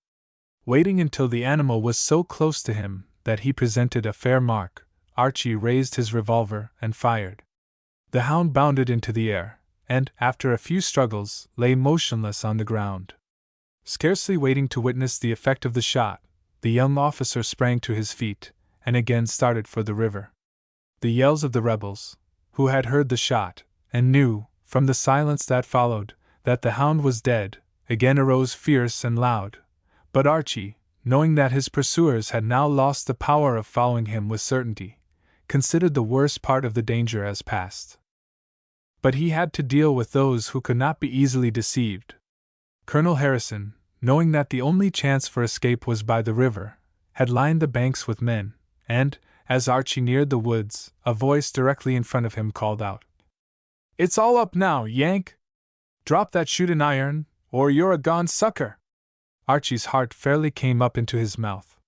Waiting until the animal was so close to him that he presented a fair mark, Archie raised his revolver and fired. The hound bounded into the air, and, after a few struggles, lay motionless on the ground. Scarcely waiting to witness the effect of the shot, the young officer sprang to his feet, and again started for the river. The yells of the rebels, who had heard the shot, and knew, from the silence that followed, that the hound was dead, again arose fierce and loud, but Archie, knowing that his pursuers had now lost the power of following him with certainty, considered the worst part of the danger as past. But he had to deal with those who could not be easily deceived. Colonel Harrison, knowing that the only chance for escape was by the river, had lined the banks with men, and, as Archie neared the woods, a voice directly in front of him called out, "It's all up now, Yank! Drop that shooting iron, or you're a gone sucker!" Archie's heart fairly came up into his mouth.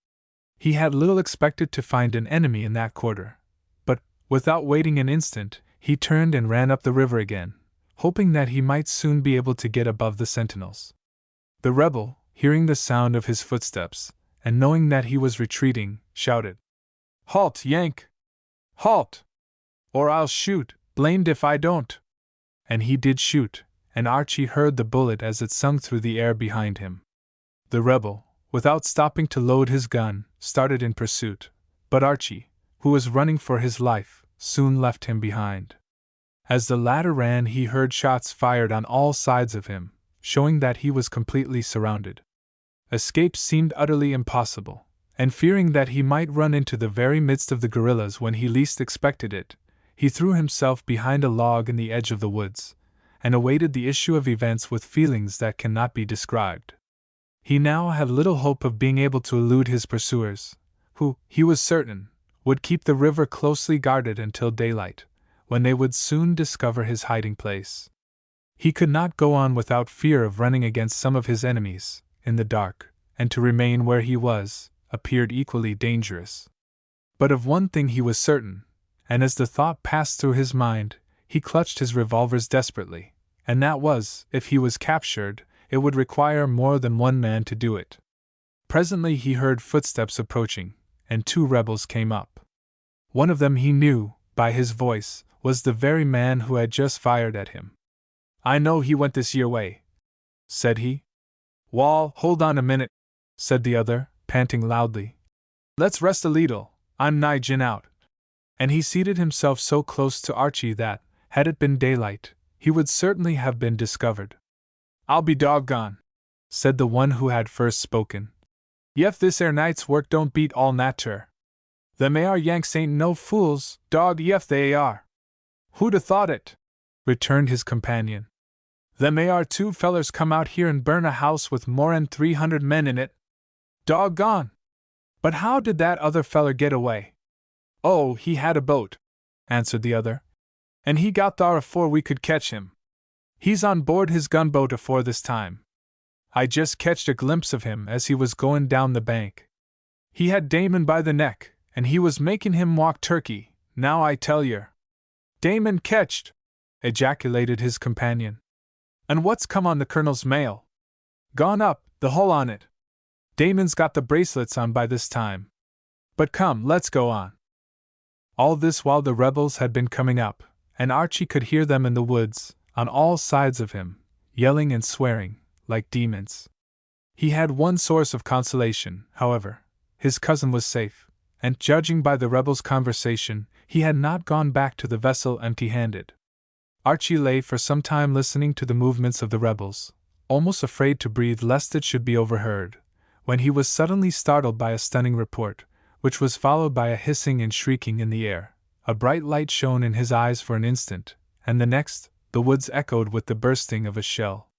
He had little expected to find an enemy in that quarter, but, without waiting an instant, he turned and ran up the river again, hoping that he might soon be able to get above the sentinels. The rebel, hearing the sound of his footsteps, and knowing that he was retreating, shouted, "Halt, Yank! Halt! Or I'll shoot, blamed if I don't!" And he did shoot, and Archie heard the bullet as it sung through the air behind him. The rebel, without stopping to load his gun, started in pursuit, but Archie, who was running for his life, soon left him behind. As the latter ran, he heard shots fired on all sides of him, showing that he was completely surrounded. Escape seemed utterly impossible, and fearing that he might run into the very midst of the guerrillas when he least expected it, he threw himself behind a log in the edge of the woods, and awaited the issue of events with feelings that cannot be described. He now had little hope of being able to elude his pursuers, who, he was certain, would keep the river closely guarded until daylight, when they would soon discover his hiding place. He could not go on without fear of running against some of his enemies, in the dark, and to remain where he was, appeared equally dangerous. But of one thing he was certain, and as the thought passed through his mind, he clutched his revolvers desperately, and that was, if he was captured, it would require more than one man to do it. Presently he heard footsteps approaching, and 2 rebels came up. One of them he knew, by his voice, was the very man who had just fired at him. "I know he went this your way," said he. "Wall, hold on a minute," said the other, panting loudly. "Let's rest a leetle, I'm nigh gin out." And he seated himself so close to Archie that, had it been daylight, he would certainly have been discovered. "I'll be doggone," said the one who had first spoken. "Yef this ere night's work don't beat all natur. Them AR Yanks ain't no fools, dog yef they are." "Who'd 'a thought it?" returned his companion. "Them AR 2 fellers come out here and burn a house with more'n 300 men in it. Doggone! But how did that other feller get away?" "Oh, he had a boat," answered the other, "and he got thar afore we could catch him. He's on board his gunboat afore this time. I just ketched a glimpse of him as he was goin' down the bank. He had Damon by the neck, and he was making him walk turkey, now I tell yer." "Damon ketched!" ejaculated his companion. "And what's come on the Colonel's mail?" "Gone up, the hull on it. Damon's got the bracelets on by this time. But come, let's go on." All this while the rebels had been coming up, and Archie could hear them in the woods, on all sides of him, yelling and swearing, like demons. He had one source of consolation, however: his cousin was safe, and judging by the rebels' conversation, he had not gone back to the vessel empty-handed. Archie lay for some time listening to the movements of the rebels, almost afraid to breathe lest it should be overheard, when he was suddenly startled by a stunning report, which was followed by a hissing and shrieking in the air. A bright light shone in his eyes for an instant, and the next, the woods echoed with the bursting of a shell.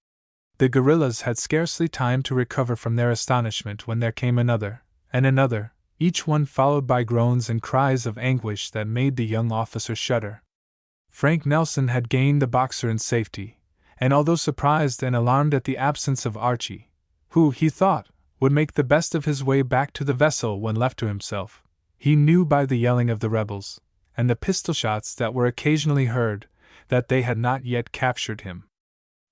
The guerrillas had scarcely time to recover from their astonishment when there came another, and another, each one followed by groans and cries of anguish that made the young officer shudder. Frank Nelson had gained the Boxer in safety, and although surprised and alarmed at the absence of Archie, who, he thought, would make the best of his way back to the vessel when left to himself, he knew by the yelling of the rebels, and the pistol shots that were occasionally heard, that they had not yet captured him.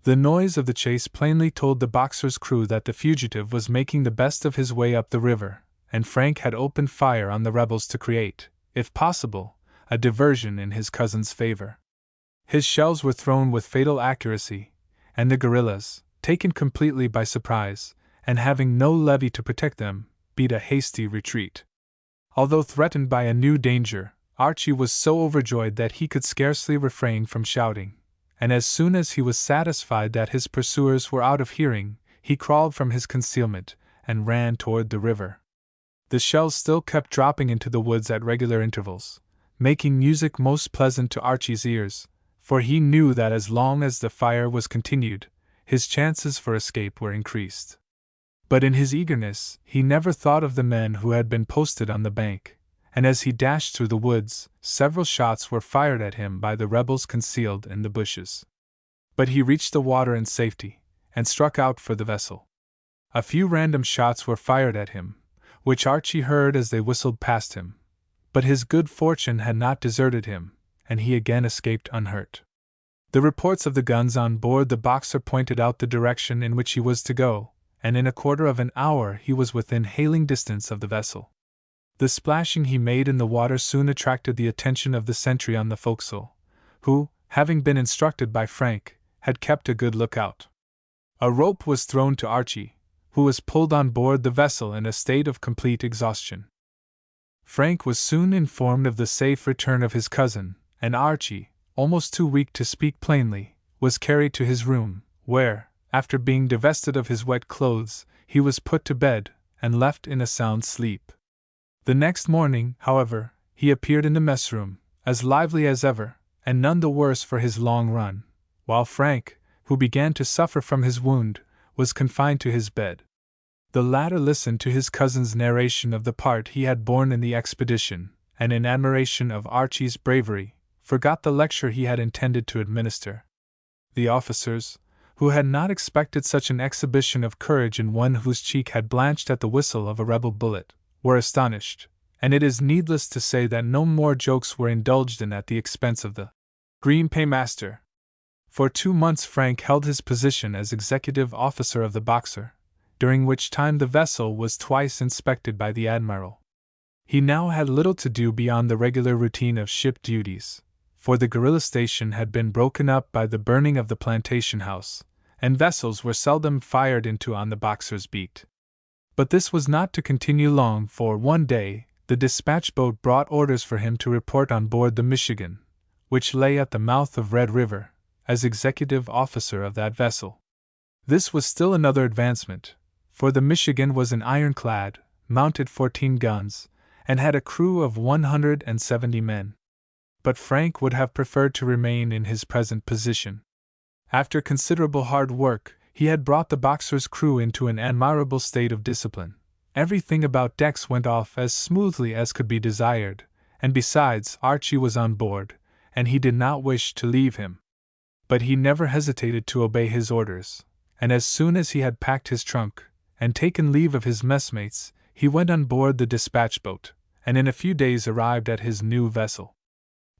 The noise of the chase plainly told the Boxer's crew that the fugitive was making the best of his way up the river, and Frank had opened fire on the rebels to create, if possible, a diversion in his cousin's favor. His shells were thrown with fatal accuracy, and the guerrillas, taken completely by surprise, and having no levy to protect them, beat a hasty retreat. Although threatened by a new danger, Archie was so overjoyed that he could scarcely refrain from shouting, and as soon as he was satisfied that his pursuers were out of hearing, he crawled from his concealment and ran toward the river. The shells still kept dropping into the woods at regular intervals, making music most pleasant to Archie's ears, for he knew that as long as the fire was continued, his chances for escape were increased. But in his eagerness, he never thought of the men who had been posted on the bank, and as he dashed through the woods, several shots were fired at him by the rebels concealed in the bushes. But he reached the water in safety, and struck out for the vessel. A few random shots were fired at him, which Archie heard as they whistled past him, but his good fortune had not deserted him, and he again escaped unhurt. The reports of the guns on board the Boxer pointed out the direction in which he was to go, and in a quarter of an hour he was within hailing distance of the vessel. The splashing he made in the water soon attracted the attention of the sentry on the forecastle, who, having been instructed by Frank, had kept a good lookout. A rope was thrown to Archie, who was pulled on board the vessel in a state of complete exhaustion. Frank was soon informed of the safe return of his cousin, and Archie, almost too weak to speak plainly, was carried to his room, where, after being divested of his wet clothes, he was put to bed and left in a sound sleep. The next morning, however, he appeared in the mess room, as lively as ever, and none the worse for his long run, while Frank, who began to suffer from his wound, was confined to his bed. The latter listened to his cousin's narration of the part he had borne in the expedition, and in admiration of Archie's bravery, forgot the lecture he had intended to administer. The officers, who had not expected such an exhibition of courage in one whose cheek had blanched at the whistle of a rebel bullet, were astonished, and it is needless to say that no more jokes were indulged in at the expense of the Green Paymaster. For 2 months Frank held his position as executive officer of the Boxer, during which time the vessel was twice inspected by the admiral. He now had little to do beyond the regular routine of ship duties, for the guerrilla station had been broken up by the burning of the plantation house, and vessels were seldom fired into on the Boxer's beat. But this was not to continue long, for one day the dispatch boat brought orders for him to report on board the Michigan, which lay at the mouth of Red River, as executive officer of that vessel. This was still another advancement, for the Michigan was an ironclad, mounted 14 guns, and had a crew of 170 men. But Frank would have preferred to remain in his present position. After considerable hard work, he had brought the Boxer's crew into an admirable state of discipline. Everything about decks went off as smoothly as could be desired, and besides, Archie was on board, and he did not wish to leave him. But he never hesitated to obey his orders, and as soon as he had packed his trunk, and taken leave of his messmates, he went on board the dispatch boat, and in a few days arrived at his new vessel.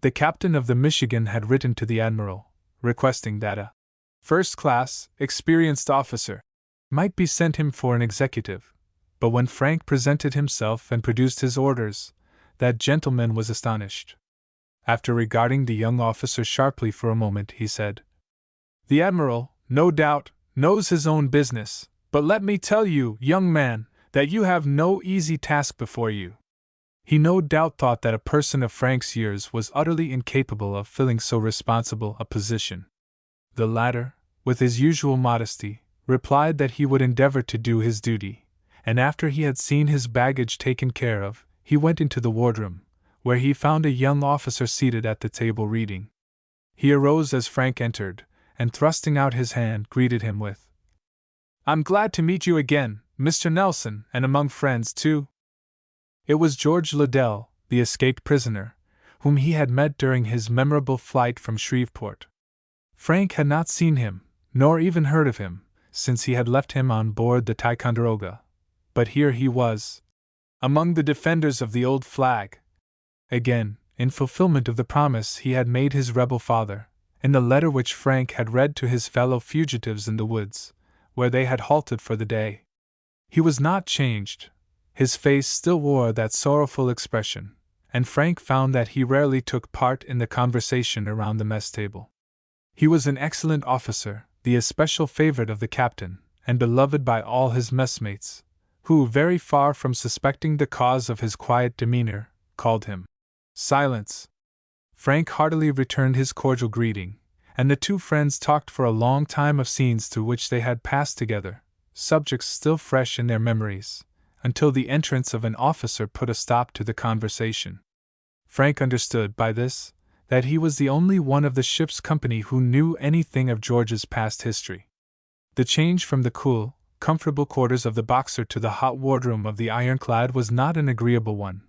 The captain of the Michigan had written to the admiral, requesting that a first-class, experienced officer might be sent him for an executive, but when Frank presented himself and produced his orders, that gentleman was astonished. After regarding the young officer sharply for a moment, he said, "The admiral, no doubt, knows his own business, but let me tell you, young man, that you have no easy task before you." He no doubt thought that a person of Frank's years was utterly incapable of filling so responsible a position. The latter, with his usual modesty, replied that he would endeavor to do his duty, and after he had seen his baggage taken care of, he went into the wardroom, where he found a young officer seated at the table reading. He arose as Frank entered, and thrusting out his hand, greeted him with, "I'm glad to meet you again, Mr. Nelson, and among friends, too." It was George Liddell, the escaped prisoner, whom he had met during his memorable flight from Shreveport. Frank had not seen him, nor even heard of him, since he had left him on board the Ticonderoga, but here he was, among the defenders of the old flag. Again, in fulfillment of the promise he had made his rebel father, in the letter which Frank had read to his fellow fugitives in the woods, where they had halted for the day. He was not changed. His face still wore that sorrowful expression, and Frank found that he rarely took part in the conversation around the mess table. He was an excellent officer, the especial favorite of the captain, and beloved by all his messmates, who, very far from suspecting the cause of his quiet demeanor, called him Silence. Frank heartily returned his cordial greeting, and the two friends talked for a long time of scenes through which they had passed together, subjects still fresh in their memories, until the entrance of an officer put a stop to the conversation. Frank understood by this that he was the only one of the ship's company who knew anything of George's past history. The change from the cool, comfortable quarters of the Boxer to the hot wardroom of the ironclad was not an agreeable one,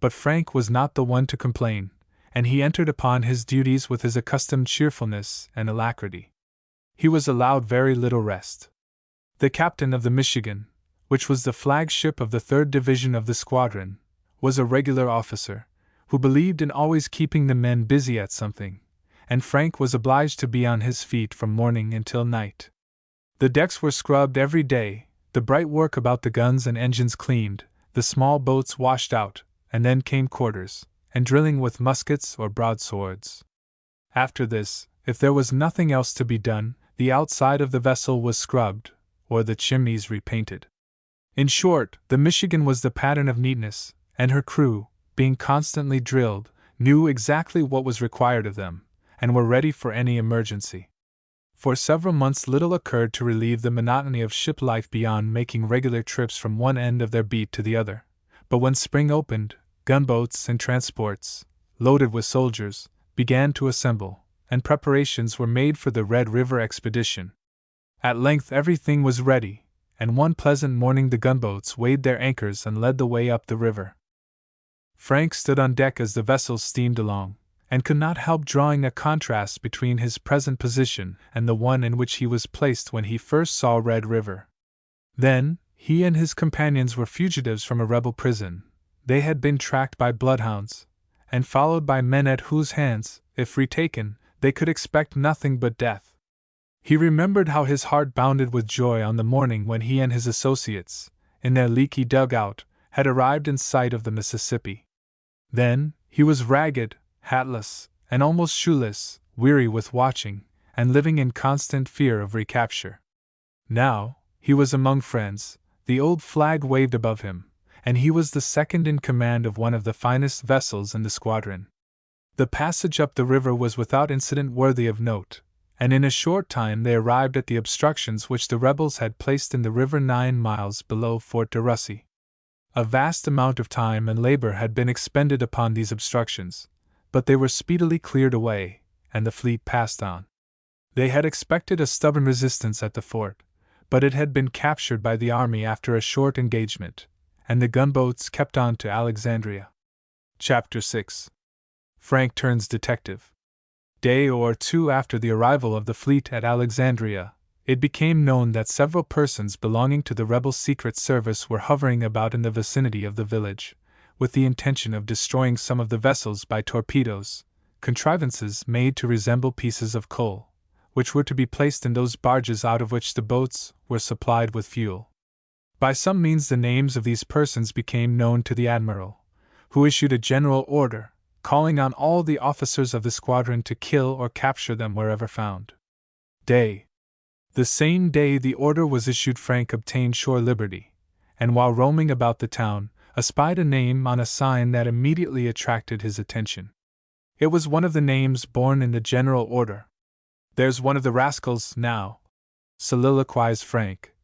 but Frank was not the one to complain, and he entered upon his duties with his accustomed cheerfulness and alacrity. He was allowed very little rest. The captain of the Michigan, which was the flagship of the 3rd Division of the squadron, was a regular officer, who believed in always keeping the men busy at something, and Frank was obliged to be on his feet from morning until night. The decks were scrubbed every day, the bright work about the guns and engines cleaned, the small boats washed out, and then came quarters, and drilling with muskets or broadswords. After this, if there was nothing else to be done, the outside of the vessel was scrubbed, or the chimneys repainted. In short, the Michigan was the pattern of neatness, and her crew, being constantly drilled, knew exactly what was required of them, and were ready for any emergency. For several months little occurred to relieve the monotony of ship life beyond making regular trips from one end of their beat to the other, but when spring opened, gunboats and transports, loaded with soldiers, began to assemble, and preparations were made for the Red River expedition. At length everything was ready, and one pleasant morning the gunboats weighed their anchors and led the way up the river. Frank stood on deck as the vessels steamed along, and could not help drawing a contrast between his present position and the one in which he was placed when he first saw Red River. Then, he and his companions were fugitives from a rebel prison. They had been tracked by bloodhounds, and followed by men at whose hands, if retaken, they could expect nothing but death. He remembered how his heart bounded with joy on the morning when he and his associates, in their leaky dugout, had arrived in sight of the Mississippi. Then, he was ragged, hatless, and almost shoeless, weary with watching, and living in constant fear of recapture. Now, he was among friends, the old flag waved above him, and he was the second in command of one of the finest vessels in the squadron. The passage up the river was without incident worthy of note, and in a short time they arrived at the obstructions which the rebels had placed in the river 9 miles below Fort de Russy. A vast amount of time and labor had been expended upon these obstructions, but they were speedily cleared away, and the fleet passed on. They had expected a stubborn resistance at the fort, but it had been captured by the army after a short engagement, and the gunboats kept on to Alexandria. Chapter 6. Frank turns detective. Day or two after the arrival of the fleet at Alexandria, it became known that several persons belonging to the rebel secret service were hovering about in the vicinity of the village, with the intention of destroying some of the vessels by torpedoes, contrivances made to resemble pieces of coal, which were to be placed in those barges out of which the boats were supplied with fuel. By some means the names of these persons became known to the admiral, who issued a general order, calling on all the officers of the squadron to kill or capture them wherever found. The same day the order was issued, Frank obtained shore liberty, and while roaming about the town, espied a name on a sign that immediately attracted his attention. It was one of the names borne in the general order. "There's one of the rascals, now," soliloquized Frank.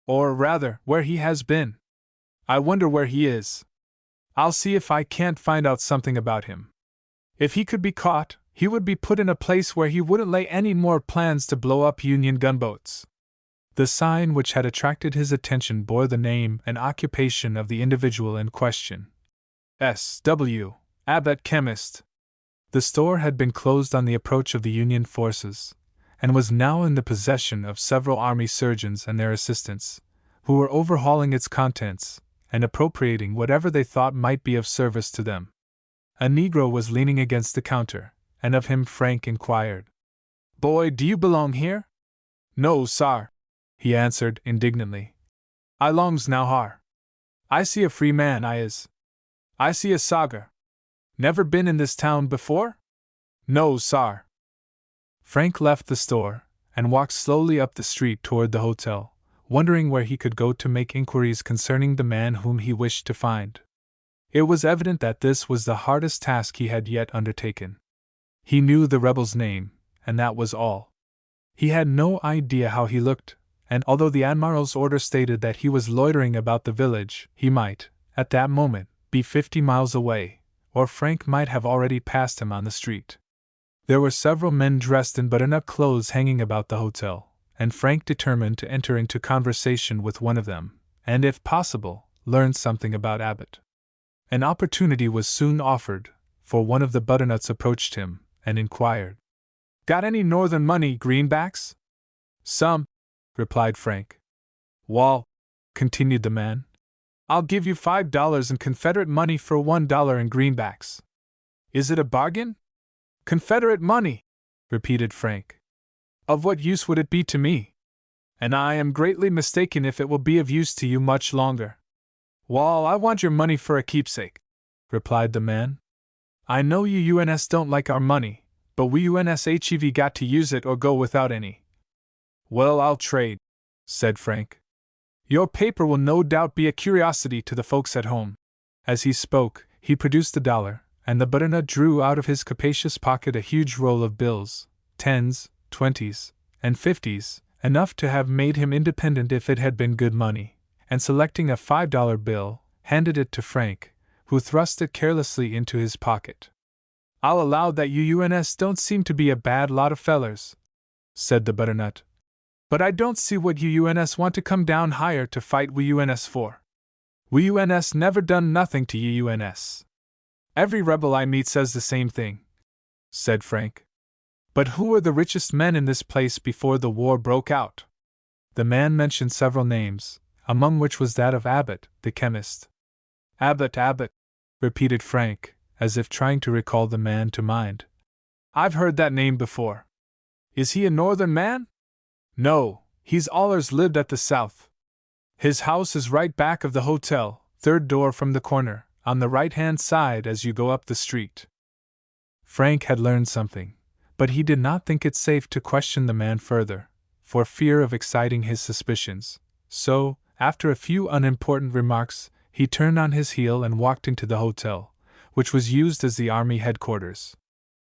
"Or rather, where he has been. I wonder where he is. I'll see if I can't find out something about him. If he could be caught, he would be put in a place where he wouldn't lay any more plans to blow up Union gunboats." The sign which had attracted his attention bore the name and occupation of the individual in question. S.W. Abbott, chemist. The store had been closed on the approach of the Union forces, and was now in the possession of several army surgeons and their assistants, who were overhauling its contents, and appropriating whatever they thought might be of service to them. A Negro was leaning against the counter, and of him Frank inquired, "Boy, do you belong here?" "No, sar," he answered indignantly. "I longs now har. I see a free man, I is. I see a sagar. Never been in this town before?" "No, sar." Frank left the store, and walked slowly up the street toward the hotel, wondering where he could go to make inquiries concerning the man whom he wished to find. It was evident that this was the hardest task he had yet undertaken. He knew the rebel's name, and that was all. He had no idea how he looked, and although the admiral's order stated that he was loitering about the village, he might, at that moment, be 50 miles away, or Frank might have already passed him on the street. There were several men dressed in button-up clothes hanging about the hotel, and Frank determined to enter into conversation with one of them, and if possible, learn something about Abbott. An opportunity was soon offered, for one of the butternuts approached him, and inquired, "Got any northern money, greenbacks?" "Some," replied Frank. "Wall," continued the man, "I'll give you $5 in Confederate money for $1 in greenbacks. Is it a bargain?" "Confederate money!" repeated Frank. "Of what use would it be to me? And I am greatly mistaken if it will be of use to you much longer." "Wall, I want your money for a keepsake," replied the man. "I know you UNS don't like our money, but we UNS HEV got to use it or go without any." "Well, I'll trade," said Frank. "Your paper will no doubt be a curiosity to the folks at home." As he spoke, he produced a dollar, and the butternut drew out of his capacious pocket a huge roll of bills, 10s, 20s, and 50s, enough to have made him independent if it had been good money, and selecting a $5 bill, handed it to Frank, who thrust it carelessly into his pocket. "I'll allow that you UNS don't seem to be a bad lot of fellers," said the butternut. "But I don't see what you UNS want to come down higher to fight we UNS for. We UNS never done nothing to you UNS. Every rebel I meet says the same thing. said Frank. But who were the richest men in this place before the war broke out? The man mentioned several names, among which was that of Abbott, the chemist. Abbott, repeated Frank, as if trying to recall the man to mind. I've heard that name before. Is he a northern man? No, he's allers lived at the south. His house is right back of the hotel, third door from the corner, on the right-hand side as you go up the street. Frank had learned something, but he did not think it safe to question the man further, for fear of exciting his suspicions. So, after a few unimportant remarks, he turned on his heel and walked into the hotel, which was used as the army headquarters.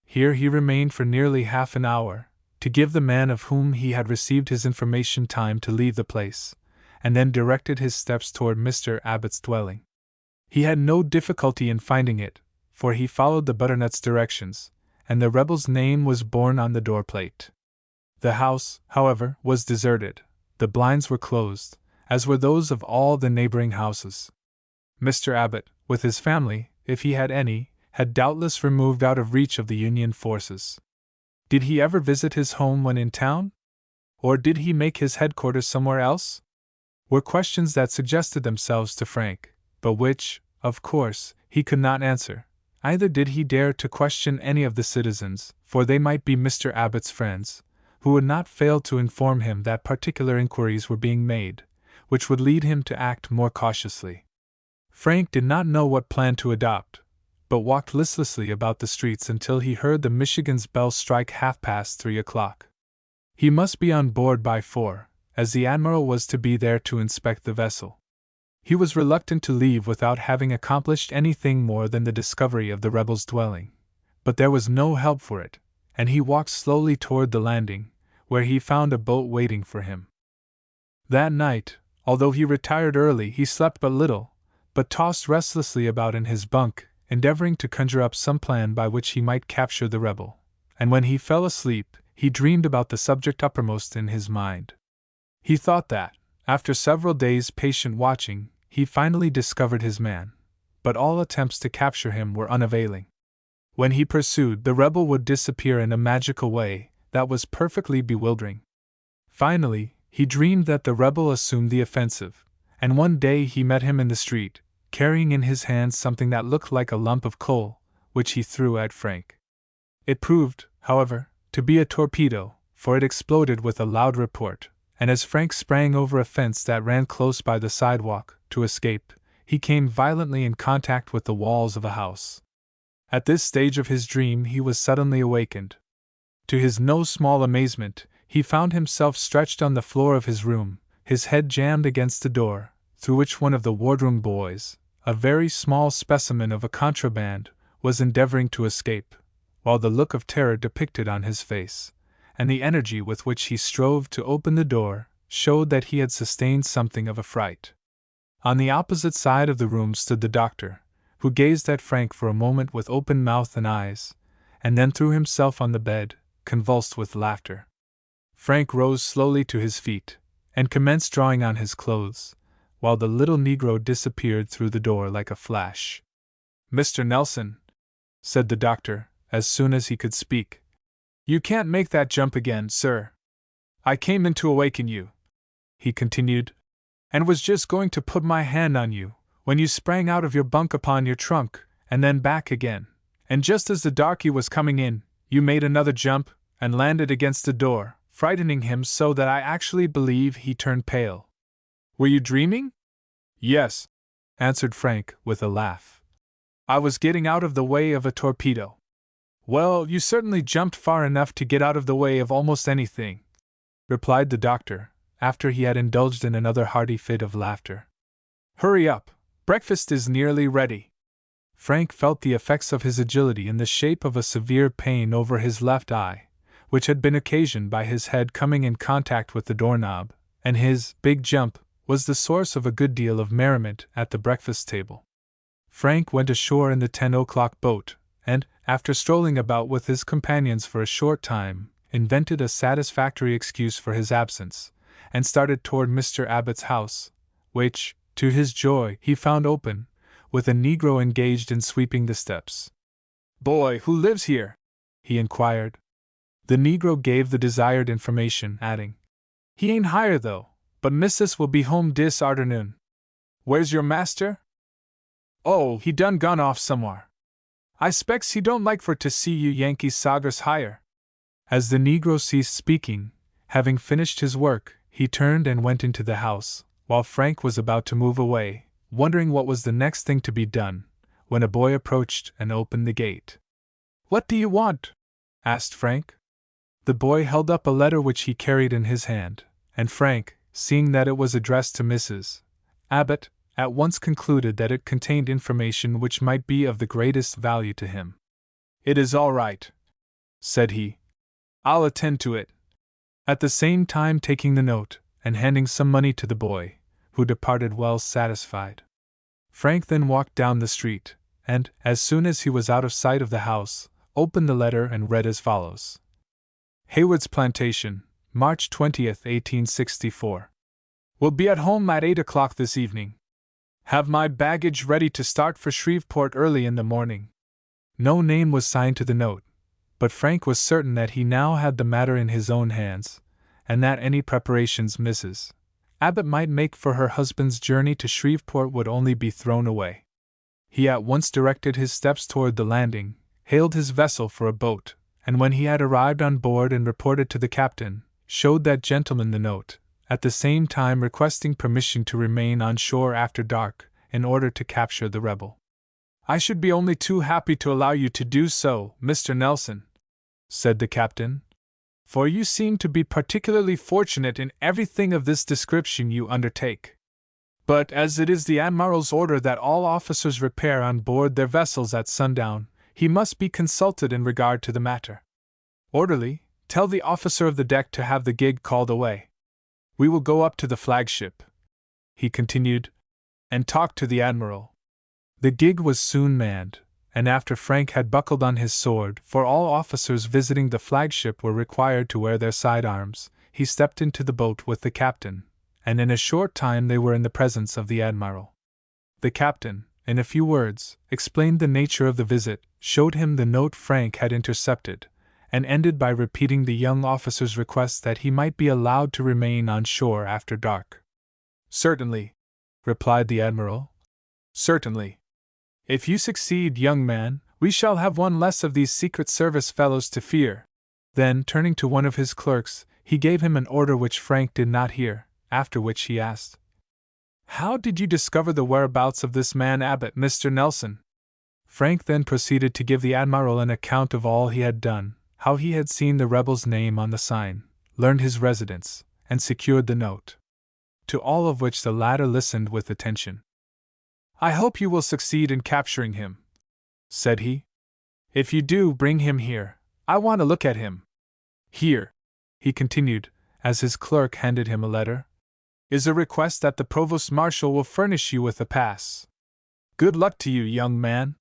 Here he remained for nearly half an hour, to give the man of whom he had received his information time to leave the place, and then directed his steps toward Mr. Abbott's dwelling. He had no difficulty in finding it, for he followed the butternut's directions, and the rebel's name was borne on the door-plate. The house, however, was deserted. The blinds were closed, as were those of all the neighboring houses. Mr. Abbott, with his family, if he had any, had doubtless removed out of reach of the Union forces. Did he ever visit his home when in town? Or did he make his headquarters somewhere else? Were questions that suggested themselves to Frank, but which, of course, he could not answer. Either did he dare to question any of the citizens, for they might be Mr. Abbott's friends, who would not fail to inform him that particular inquiries were being made, which would lead him to act more cautiously. Frank did not know what plan to adopt, but walked listlessly about the streets until he heard the Michigan's bell strike 3:30. He must be on board by 4, as the admiral was to be there to inspect the vessel. He was reluctant to leave without having accomplished anything more than the discovery of the rebels' dwelling, but there was no help for it, and he walked slowly toward the landing, where he found a boat waiting for him. That night, although he retired early, he slept but little, but tossed restlessly about in his bunk, endeavoring to conjure up some plan by which he might capture the rebel, and when he fell asleep, he dreamed about the subject uppermost in his mind. He thought that, after several days' patient watching, he finally discovered his man, but all attempts to capture him were unavailing. When he pursued, the rebel would disappear in a magical way that was perfectly bewildering. Finally, he dreamed that the rebel assumed the offensive, and one day he met him in the street, carrying in his hands something that looked like a lump of coal, which he threw at Frank. It proved, however, to be a torpedo, for it exploded with a loud report, and as Frank sprang over a fence that ran close by the sidewalk, to escape, he came violently in contact with the walls of a house. At this stage of his dream he was suddenly awakened. To his no small amazement, he found himself stretched on the floor of his room, his head jammed against the door, through which one of the wardroom boys, a very small specimen of a contraband, was endeavoring to escape, while the look of terror depicted on his face, and the energy with which he strove to open the door, showed that he had sustained something of a fright. On the opposite side of the room stood the doctor, who gazed at Frank for a moment with open mouth and eyes, and then threw himself on the bed, convulsed with laughter. Frank rose slowly to his feet, and commenced drawing on his clothes, while the little Negro disappeared through the door like a flash. "Mr. Nelson," said the doctor, as soon as he could speak, "you can't make that jump again, sir. I came in to awaken you," he continued, "and was just going to put my hand on you, when you sprang out of your bunk upon your trunk, and then back again, and just as the darky was coming in, you made another jump, and landed against the door, frightening him so that I actually believe he turned pale. Were you dreaming?" "Yes," answered Frank, with a laugh. "I was getting out of the way of a torpedo." "Well, you certainly jumped far enough to get out of the way of almost anything," replied the doctor, after he had indulged in another hearty fit of laughter. "Hurry up, breakfast is nearly ready." Frank felt the effects of his agility in the shape of a severe pain over his left eye, which had been occasioned by his head coming in contact with the doorknob, and his big jump was the source of a good deal of merriment at the breakfast table. Frank went ashore in the 10 o'clock boat, and, after strolling about with his companions for a short time, invented a satisfactory excuse for his absence, and started toward Mr. Abbott's house, which, to his joy, he found open, with a Negro engaged in sweeping the steps. "Boy, who lives here?" he inquired. The Negro gave the desired information, adding, "He ain't hire though, but missus will be home dis arternoon." "Where's your master?" "Oh, he done gone off somewhere. I specs he don't like for to see you Yankees saggers higher." As the Negro ceased speaking, having finished his work, he turned and went into the house, while Frank was about to move away, wondering what was the next thing to be done, when a boy approached and opened the gate. "What do you want?" asked Frank. The boy held up a letter which he carried in his hand, and Frank, seeing that it was addressed to Mrs. Abbott, at once concluded that it contained information which might be of the greatest value to him. "It is all right," said he. "I'll attend to it," at the same time taking the note and handing some money to the boy, who departed well satisfied. Frank then walked down the street, and, as soon as he was out of sight of the house, opened the letter and read as follows. Hayward's Plantation, March 20th, 1864. Will be at home at 8 o'clock this evening. Have my baggage ready to start for Shreveport early in the morning. No name was signed to the note, but Frank was certain that he now had the matter in his own hands, and that any preparations Mrs. Abbott might make for her husband's journey to Shreveport would only be thrown away. He at once directed his steps toward the landing, hailed his vessel for a boat, and when he had arrived on board and reported to the captain, showed that gentleman the note, at the same time requesting permission to remain on shore after dark, in order to capture the rebel. "I should be only too happy to allow you to do so, Mr. Nelson," said the captain, "for you seem to be particularly fortunate in everything of this description you undertake. But as it is the Admiral's order that all officers repair on board their vessels at sundown, he must be consulted in regard to the matter. Orderly, tell the officer of the deck to have the gig called away. We will go up to the flagship," he continued, "and talk to the Admiral." The gig was soon manned, and after Frank had buckled on his sword, for all officers visiting the flagship were required to wear their sidearms, he stepped into the boat with the captain, and in a short time they were in the presence of the Admiral. The captain, in a few words, explained the nature of the visit, showed him the note Frank had intercepted, and ended by repeating the young officer's request that he might be allowed to remain on shore after dark. "Certainly," replied the Admiral. "Certainly. If you succeed, young man, we shall have one less of these Secret Service fellows to fear." Then, turning to one of his clerks, he gave him an order which Frank did not hear, after which he asked, "How did you discover the whereabouts of this man Abbott, Mr. Nelson?" Frank then proceeded to give the Admiral an account of all he had done, how he had seen the rebel's name on the sign, learned his residence, and secured the note. To all of which the latter listened with attention. "I hope you will succeed in capturing him," said he. "If you do, bring him here. I want to look at him. Here," he continued, as his clerk handed him a letter, "is a request that the Provost Marshal will furnish you with a pass. Good luck to you, young man."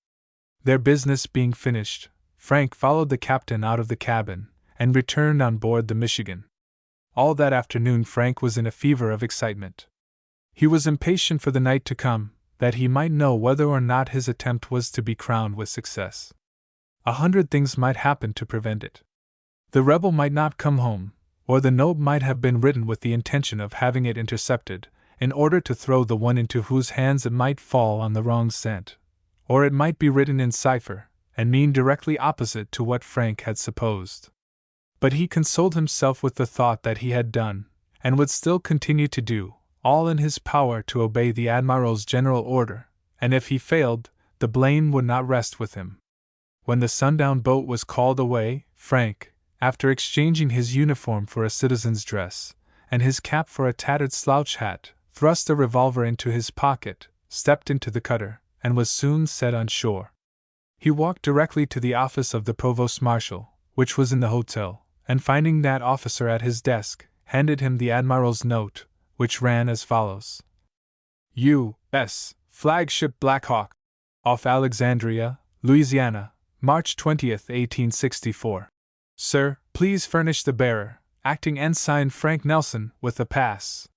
Their business being finished, Frank followed the captain out of the cabin, and returned on board the Michigan. All that afternoon Frank was in a fever of excitement. He was impatient for the night to come, that he might know whether or not his attempt was to be crowned with success. 100 things might happen to prevent it. The rebel might not come home, or the note might have been written with the intention of having it intercepted, in order to throw the one into whose hands it might fall on the wrong scent, or it might be written in cipher, and mean directly opposite to what Frank had supposed. But he consoled himself with the thought that he had done, and would still continue to do, all in his power to obey the Admiral's general order, and if he failed, the blame would not rest with him. When the sundown boat was called away, Frank, after exchanging his uniform for a citizen's dress, and his cap for a tattered slouch hat, thrust a revolver into his pocket, stepped into the cutter, and was soon set on shore. He walked directly to the office of the Provost Marshal, which was in the hotel, and finding that officer at his desk, handed him the Admiral's note, which ran as follows. U.S. Flagship Black Hawk, off Alexandria, Louisiana, March 20th, 1864. Sir, please furnish the bearer, Acting Ensign Frank Nelson, with a pass.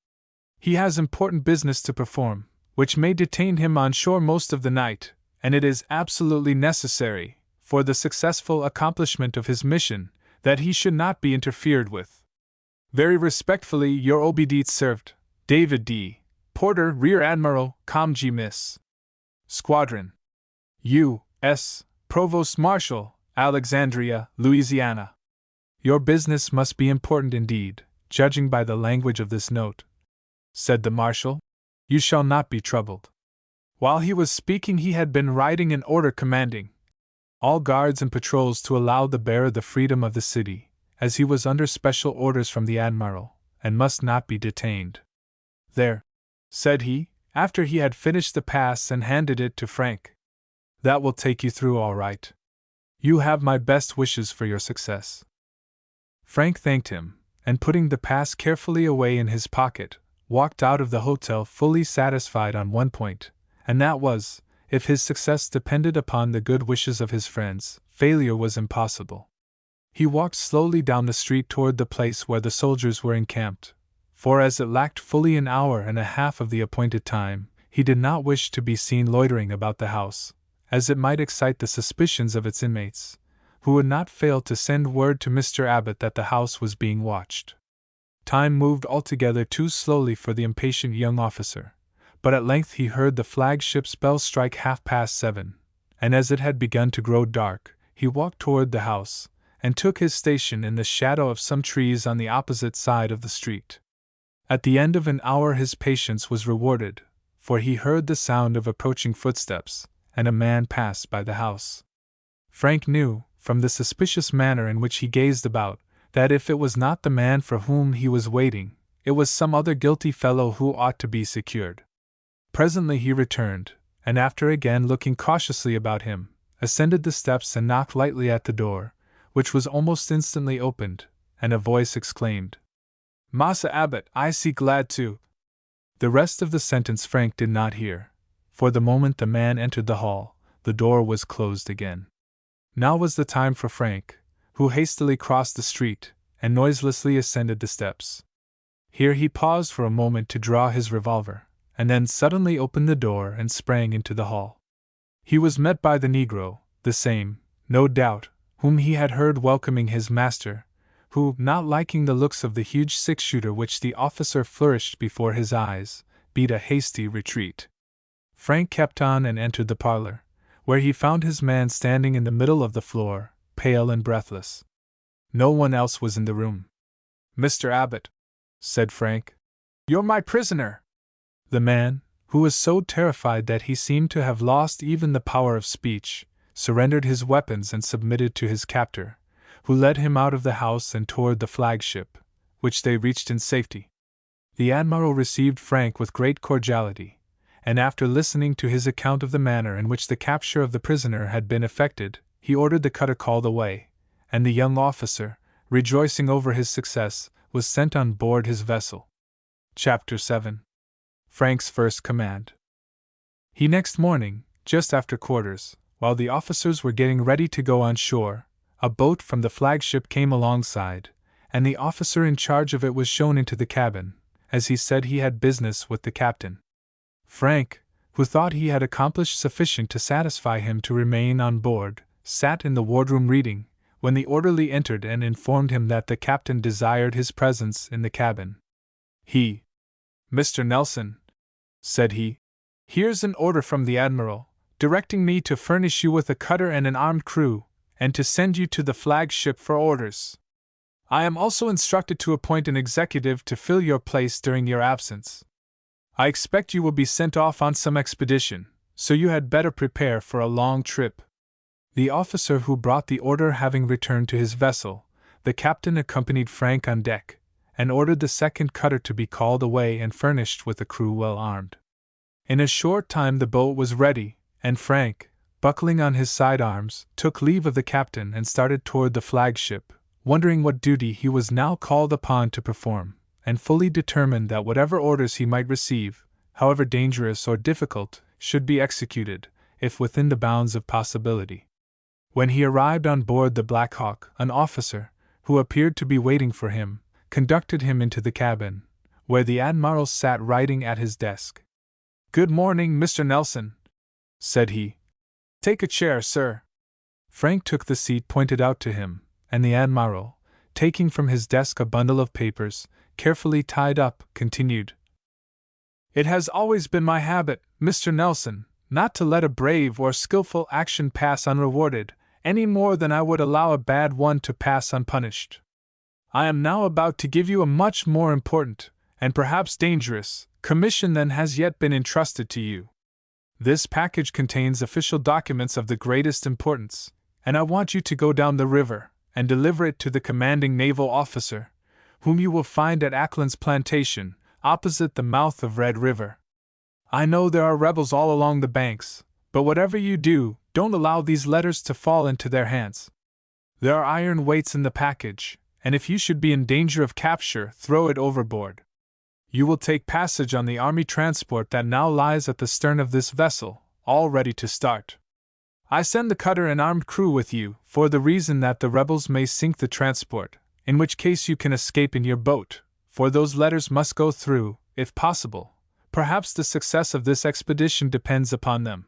He has important business to perform, which may detain him on shore most of the night, and it is absolutely necessary, for the successful accomplishment of his mission, that he should not be interfered with. Very respectfully, your obedient servant, David D. Porter, Rear Admiral, Comg Miss. Squadron. U.S. Provost Marshal, Alexandria, Louisiana. Your business must be important indeed, judging by the language of this note, said the Marshal. You shall not be troubled. While he was speaking, he had been writing an order commanding all guards and patrols to allow the bearer the freedom of the city, as he was under special orders from the Admiral, and must not be detained. There, said he, after he had finished the pass and handed it to Frank. That will take you through all right. You have my best wishes for your success. Frank thanked him, and putting the pass carefully away in his pocket, walked out of the hotel fully satisfied on one point, and that was, if his success depended upon the good wishes of his friends, failure was impossible. He walked slowly down the street toward the place where the soldiers were encamped, for as it lacked fully an hour and a half of the appointed time, he did not wish to be seen loitering about the house, as it might excite the suspicions of its inmates, who would not fail to send word to Mr. Abbott that the house was being watched. Time moved altogether too slowly for the impatient young officer, but at length he heard the flagship's bell strike 7:30, and as it had begun to grow dark, he walked toward the house, and took his station in the shadow of some trees on the opposite side of the street. At the end of an hour his patience was rewarded, for he heard the sound of approaching footsteps, and a man passed by the house. Frank knew, from the suspicious manner in which he gazed about, that if it was not the man for whom he was waiting, it was some other guilty fellow who ought to be secured. Presently he returned, and after again looking cautiously about him, ascended the steps and knocked lightly at the door, which was almost instantly opened, and a voice exclaimed, "Massa Abbott, I see glad to." The rest of the sentence Frank did not hear, for the moment the man entered the hall, the door was closed again. Now was the time for Frank, who hastily crossed the street, and noiselessly ascended the steps. Here he paused for a moment to draw his revolver, and then suddenly opened the door and sprang into the hall. He was met by the negro, the same, no doubt, whom he had heard welcoming his master, who, not liking the looks of the huge six-shooter which the officer flourished before his eyes, beat a hasty retreat. Frank kept on and entered the parlor, where he found his man standing in the middle of the floor, pale and breathless. No one else was in the room. "Mr. Abbott," said Frank, "you're my prisoner." The man, who was so terrified that he seemed to have lost even the power of speech, surrendered his weapons and submitted to his captor, who led him out of the house and toward the flagship, which they reached in safety. The Admiral received Frank with great cordiality, and after listening to his account of the manner in which the capture of the prisoner had been effected, he ordered the cutter called away, and the young officer, rejoicing over his success, was sent on board his vessel. Chapter 7. Frank's First Command. He next morning, just after quarters, while the officers were getting ready to go on shore, a boat from the flagship came alongside, and the officer in charge of it was shown into the cabin, as he said he had business with the captain. Frank, who thought he had accomplished sufficient to satisfy him to remain on board, sat in the wardroom reading, when the orderly entered and informed him that the captain desired his presence in the cabin. "Mr. Nelson," said he, "here's an order from the Admiral, directing me to furnish you with a cutter and an armed crew, and to send you to the flagship for orders. I am also instructed to appoint an executive to fill your place during your absence. I expect you will be sent off on some expedition, so you had better prepare for a long trip." The officer who brought the order having returned to his vessel, the captain accompanied Frank on deck, and ordered the second cutter to be called away and furnished with a crew well armed. In a short time the boat was ready, and Frank, buckling on his sidearms, took leave of the captain and started toward the flagship, wondering what duty he was now called upon to perform, and fully determined that whatever orders he might receive, however dangerous or difficult, should be executed, if within the bounds of possibility. When he arrived on board the Black Hawk, an officer, who appeared to be waiting for him, conducted him into the cabin, where the Admiral sat writing at his desk. "Good morning, Mr. Nelson," said he. "Take a chair, sir." Frank took the seat pointed out to him, and the Admiral, taking from his desk a bundle of papers, carefully tied up, continued. It has always been my habit, Mr. Nelson, not to let a brave or skillful action pass unrewarded, any more than I would allow a bad one to pass unpunished. I am now about to give you a much more important, and perhaps dangerous, commission than has yet been entrusted to you. This package contains official documents of the greatest importance, and I want you to go down the river and deliver it to the commanding naval officer, whom you will find at Ackland's plantation, opposite the mouth of Red River. I know there are rebels all along the banks, but whatever you do, don't allow these letters to fall into their hands. There are iron weights in the package, and if you should be in danger of capture, throw it overboard. You will take passage on the army transport that now lies at the stern of this vessel, all ready to start. I send the cutter and armed crew with you, for the reason that the rebels may sink the transport, in which case you can escape in your boat, for those letters must go through, if possible. Perhaps the success of this expedition depends upon them.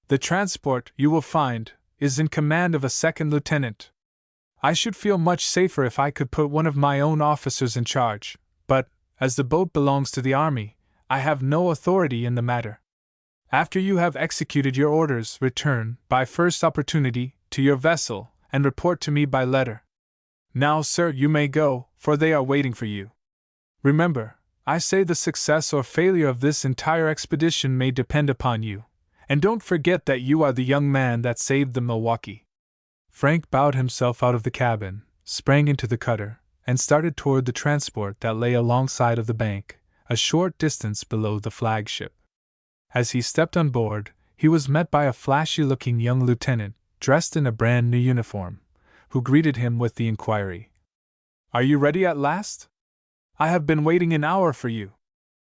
The transport, you will find, is in command of a second lieutenant. I should feel much safer if I could put one of my own officers in charge, but, as the boat belongs to the army, I have no authority in the matter. After you have executed your orders, return, by first opportunity, to your vessel, and report to me by letter. Now, sir, you may go, for they are waiting for you. Remember, I say the success or failure of this entire expedition may depend upon you, and don't forget that you are the young man that saved the Milwaukee. Frank bowed himself out of the cabin, sprang into the cutter, and started toward the transport that lay alongside of the bank, a short distance below the flagship. As he stepped on board, he was met by a flashy-looking young lieutenant, dressed in a brand-new uniform, who greeted him with the inquiry, "Are you ready at last? I have been waiting an hour for you.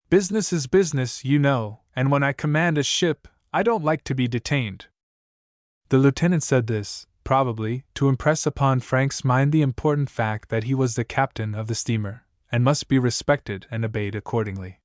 Business is business, you know, and when I command a ship, I don't like to be detained." The lieutenant said this, probably, to impress upon Frank's mind the important fact that he was the captain of the steamer, and must be respected and obeyed accordingly.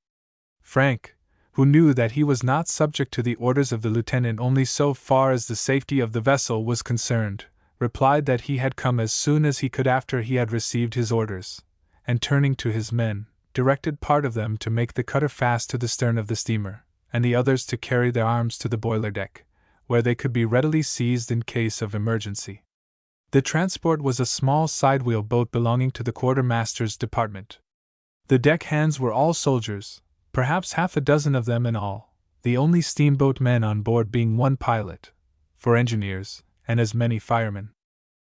Frank, who knew that he was not subject to the orders of the lieutenant only so far as the safety of the vessel was concerned, replied that he had come as soon as he could after he had received his orders, and turning to his men, directed part of them to make the cutter fast to the stern of the steamer, and the others to carry their arms to the boiler deck, where they could be readily seized in case of emergency. The transport was a small sidewheel boat belonging to the quartermaster's department. The deck hands were all soldiers, perhaps half a dozen of them in all, the only steamboat men on board being one pilot, 4 engineers, and as many firemen.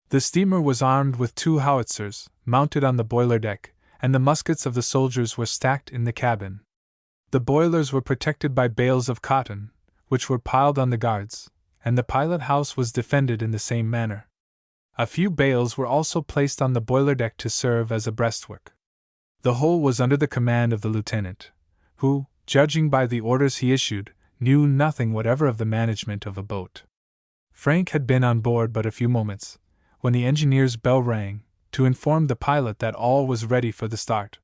The steamer was armed with 2 howitzers, mounted on the boiler deck, and the muskets of the soldiers were stacked in the cabin. The boilers were protected by bales of cotton, which were piled on the guards, and the pilot house was defended in the same manner. A few bales were also placed on the boiler deck to serve as a breastwork. The whole was under the command of the lieutenant, who, judging by the orders he issued, knew nothing whatever of the management of a boat. Frank had been on board but a few moments, when the engineer's bell rang, to inform the pilot that all was ready for the start.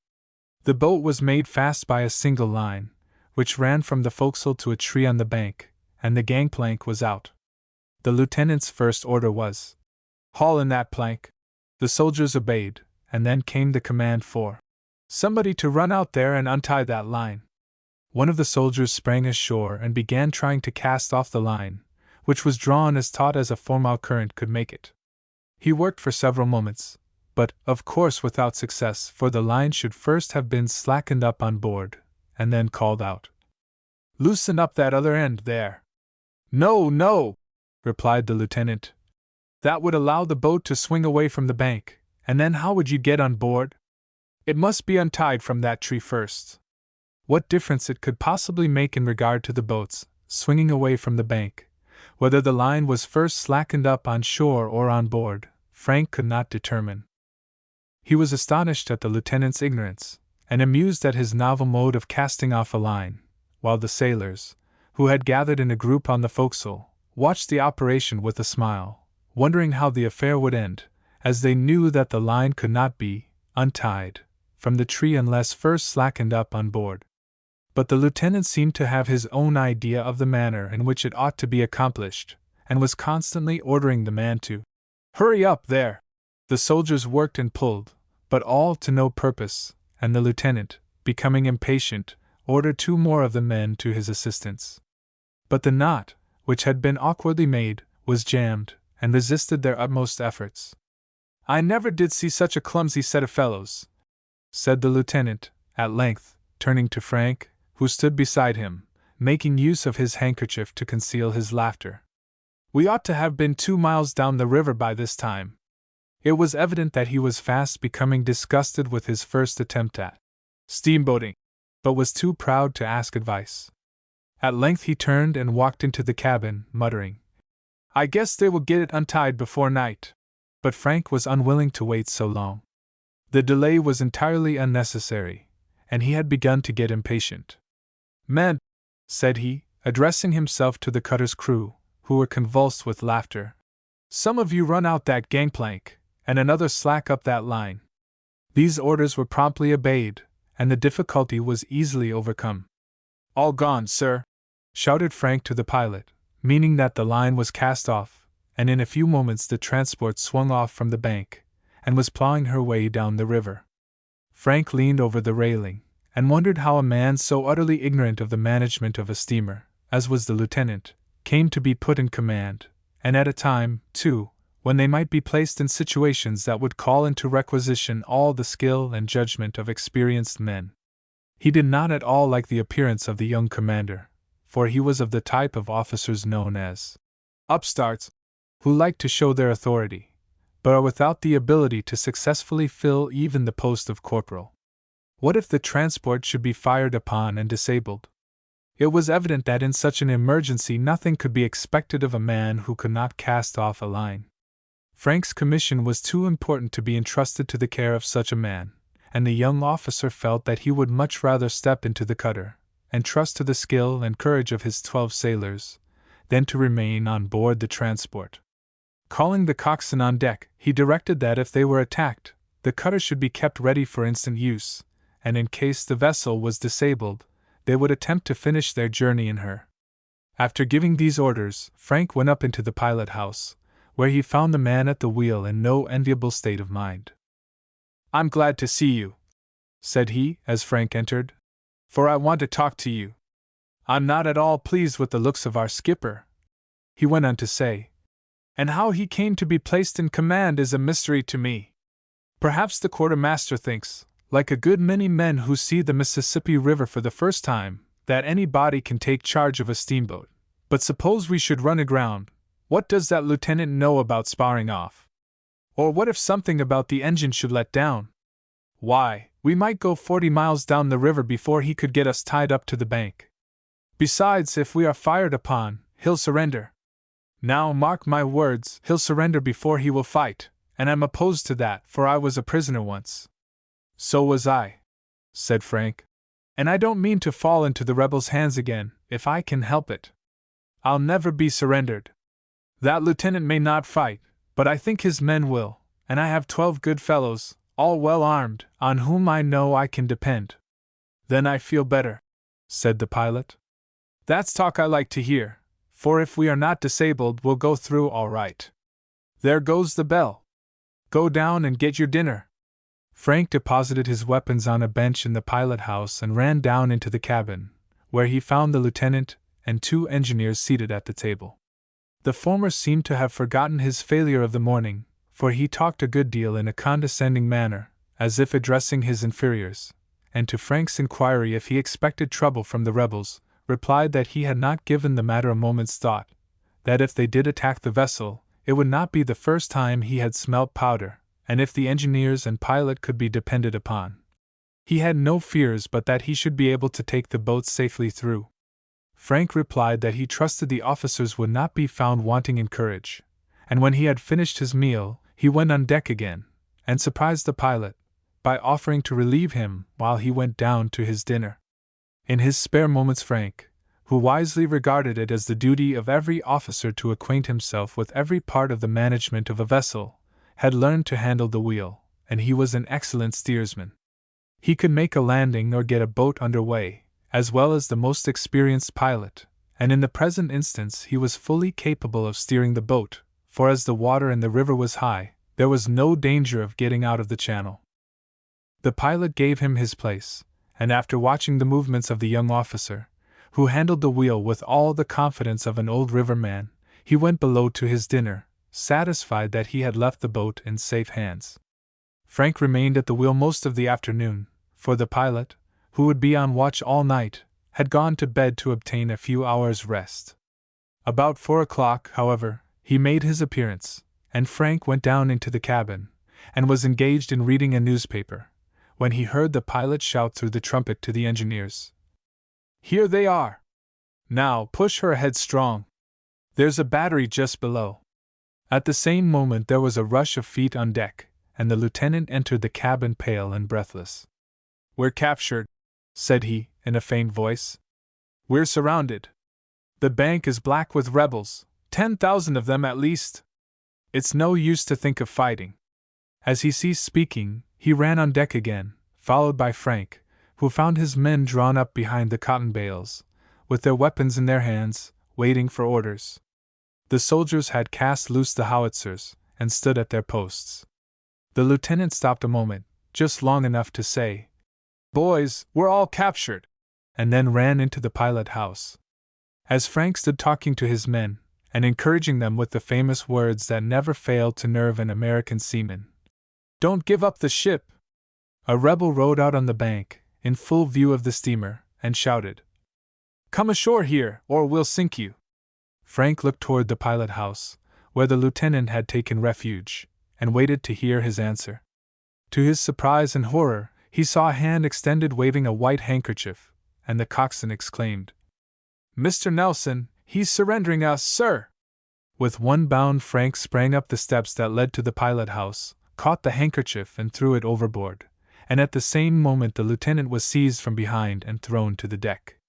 The boat was made fast by a single line, which ran from the forecastle to a tree on the bank, and the gangplank was out. The lieutenant's first order was, "Haul in that plank." The soldiers obeyed, and then came the command for somebody to run out there and untie that line. One of the soldiers sprang ashore and began trying to cast off the line, which was drawn as taut as a 4-mile current could make it. He worked for several moments, but, of course, without success, for the line should first have been slackened up on board, and then called out, "Loosen up that other end there." "No, no," replied the lieutenant. "That would allow the boat to swing away from the bank, and then how would you get on board? It must be untied from that tree first." What difference it could possibly make in regard to the boats, swinging away from the bank, whether the line was first slackened up on shore or on board, Frank could not determine. He was astonished at the lieutenant's ignorance, and amused at his novel mode of casting off a line, while the sailors, who had gathered in a group on the forecastle, watched the operation with a smile, wondering how the affair would end, as they knew that the line could not be untied from the tree unless first slackened up on board. But the lieutenant seemed to have his own idea of the manner in which it ought to be accomplished, and was constantly ordering the man to hurry up there. The soldiers worked and pulled, but all to no purpose, and the lieutenant, becoming impatient, ordered 2 more of the men to his assistance. But the knot, which had been awkwardly made, was jammed, and resisted their utmost efforts. "I never did see such a clumsy set of fellows," said the lieutenant, at length, turning to Frank, who stood beside him, making use of his handkerchief to conceal his laughter. "We ought to have been 2 miles down the river by this time." It was evident that he was fast becoming disgusted with his first attempt at steamboating, but was too proud to ask advice. At length he turned and walked into the cabin, muttering, "I guess they will get it untied before night." But Frank was unwilling to wait so long. The delay was entirely unnecessary, and he had begun to get impatient. "Men," said he, addressing himself to the cutter's crew, who were convulsed with laughter, "some of you run out that gangplank, and another slack up that line." These orders were promptly obeyed, and the difficulty was easily overcome. "All gone, sir," shouted Frank to the pilot, meaning that the line was cast off, and in a few moments the transport swung off from the bank, and was plowing her way down the river. Frank leaned over the railing, and wondered how a man so utterly ignorant of the management of a steamer, as was the lieutenant, came to be put in command, and at a time, too, when they might be placed in situations that would call into requisition all the skill and judgment of experienced men. He did not at all like the appearance of the young commander, for he was of the type of officers known as upstarts, who like to show their authority, but are without the ability to successfully fill even the post of corporal. What if the transport should be fired upon and disabled? It was evident that in such an emergency nothing could be expected of a man who could not cast off a line. Frank's commission was too important to be entrusted to the care of such a man, and the young officer felt that he would much rather step into the cutter, and trust to the skill and courage of his 12 sailors, than to remain on board the transport. Calling the coxswain on deck, he directed that if they were attacked, the cutter should be kept ready for instant use, and in case the vessel was disabled, they would attempt to finish their journey in her. After giving these orders, Frank went up into the pilot house, where he found the man at the wheel in no enviable state of mind. "I'm glad to see you," said he, as Frank entered, "for I want to talk to you. I'm not at all pleased with the looks of our skipper," he went on to say, "and how he came to be placed in command is a mystery to me. Perhaps the quartermaster thinks, like a good many men who see the Mississippi River for the first time, that anybody can take charge of a steamboat. But suppose we should run aground, what does that lieutenant know about sparring off? Or what if something about the engine should let down? Why, we might go 40 miles down the river before he could get us tied up to the bank. Besides, if we are fired upon, he'll surrender. Now, mark my words, he'll surrender before he will fight, and I'm opposed to that, for I was a prisoner once." "So was I," said Frank. "And I don't mean to fall into the rebels' hands again, if I can help it. I'll never be surrendered. That lieutenant may not fight, but I think his men will, and I have 12 good fellows, all well armed, on whom I know I can depend." "Then I feel better," said the pilot. "That's talk I like to hear, for if we are not disabled we'll go through all right. There goes the bell. Go down and get your dinner." Frank deposited his weapons on a bench in the pilot house and ran down into the cabin, where he found the lieutenant and 2 engineers seated at the table. The former seemed to have forgotten his failure of the morning, for he talked a good deal in a condescending manner, as if addressing his inferiors, and to Frank's inquiry if he expected trouble from the rebels, replied that he had not given the matter a moment's thought, that if they did attack the vessel, it would not be the first time he had smelt powder, and if the engineers and pilot could be depended upon, he had no fears but that he should be able to take the boat safely through. Frank replied that he trusted the officers would not be found wanting in courage, and when he had finished his meal, he went on deck again, and surprised the pilot by offering to relieve him while he went down to his dinner. In his spare moments Frank, who wisely regarded it as the duty of every officer to acquaint himself with every part of the management of a vessel, had learned to handle the wheel, and he was an excellent steersman. He could make a landing or get a boat under way, as well as the most experienced pilot, and in the present instance he was fully capable of steering the boat, for as the water in the river was high, there was no danger of getting out of the channel. The pilot gave him his place, and after watching the movements of the young officer, who handled the wheel with all the confidence of an old riverman, he went below to his dinner, satisfied that he had left the boat in safe hands. Frank remained at the wheel most of the afternoon, for the pilot, who would be on watch all night, had gone to bed to obtain a few hours' rest. About 4 o'clock, however, he made his appearance, and Frank went down into the cabin, and was engaged in reading a newspaper, when he heard the pilot shout through the trumpet to the engineers. "Here they are! Now, push her ahead strong! There's a battery just below." At the same moment there was a rush of feet on deck, and the lieutenant entered the cabin pale and breathless. "We're captured," said he, in a faint voice. "We're surrounded. The bank is black with rebels, 10,000 of them at least. It's no use to think of fighting." As he ceased speaking, he ran on deck again, followed by Frank, who found his men drawn up behind the cotton bales, with their weapons in their hands, waiting for orders. The soldiers had cast loose the howitzers, and stood at their posts. The lieutenant stopped a moment, just long enough to say, "Boys, we're all captured," and then ran into the pilot house. As Frank stood talking to his men, and encouraging them with the famous words that never failed to nerve an American seaman, "Don't give up the ship," a rebel rowed out on the bank, in full view of the steamer, and shouted, "Come ashore here, or we'll sink you." Frank looked toward the pilot house, where the lieutenant had taken refuge, and waited to hear his answer. To his surprise and horror, he saw a hand extended waving a white handkerchief, and the coxswain exclaimed, "Mr. Nelson, he's surrendering us, sir!" With one bound Frank sprang up the steps that led to the pilot house, caught the handkerchief and threw it overboard, and at the same moment the lieutenant was seized from behind and thrown to the deck.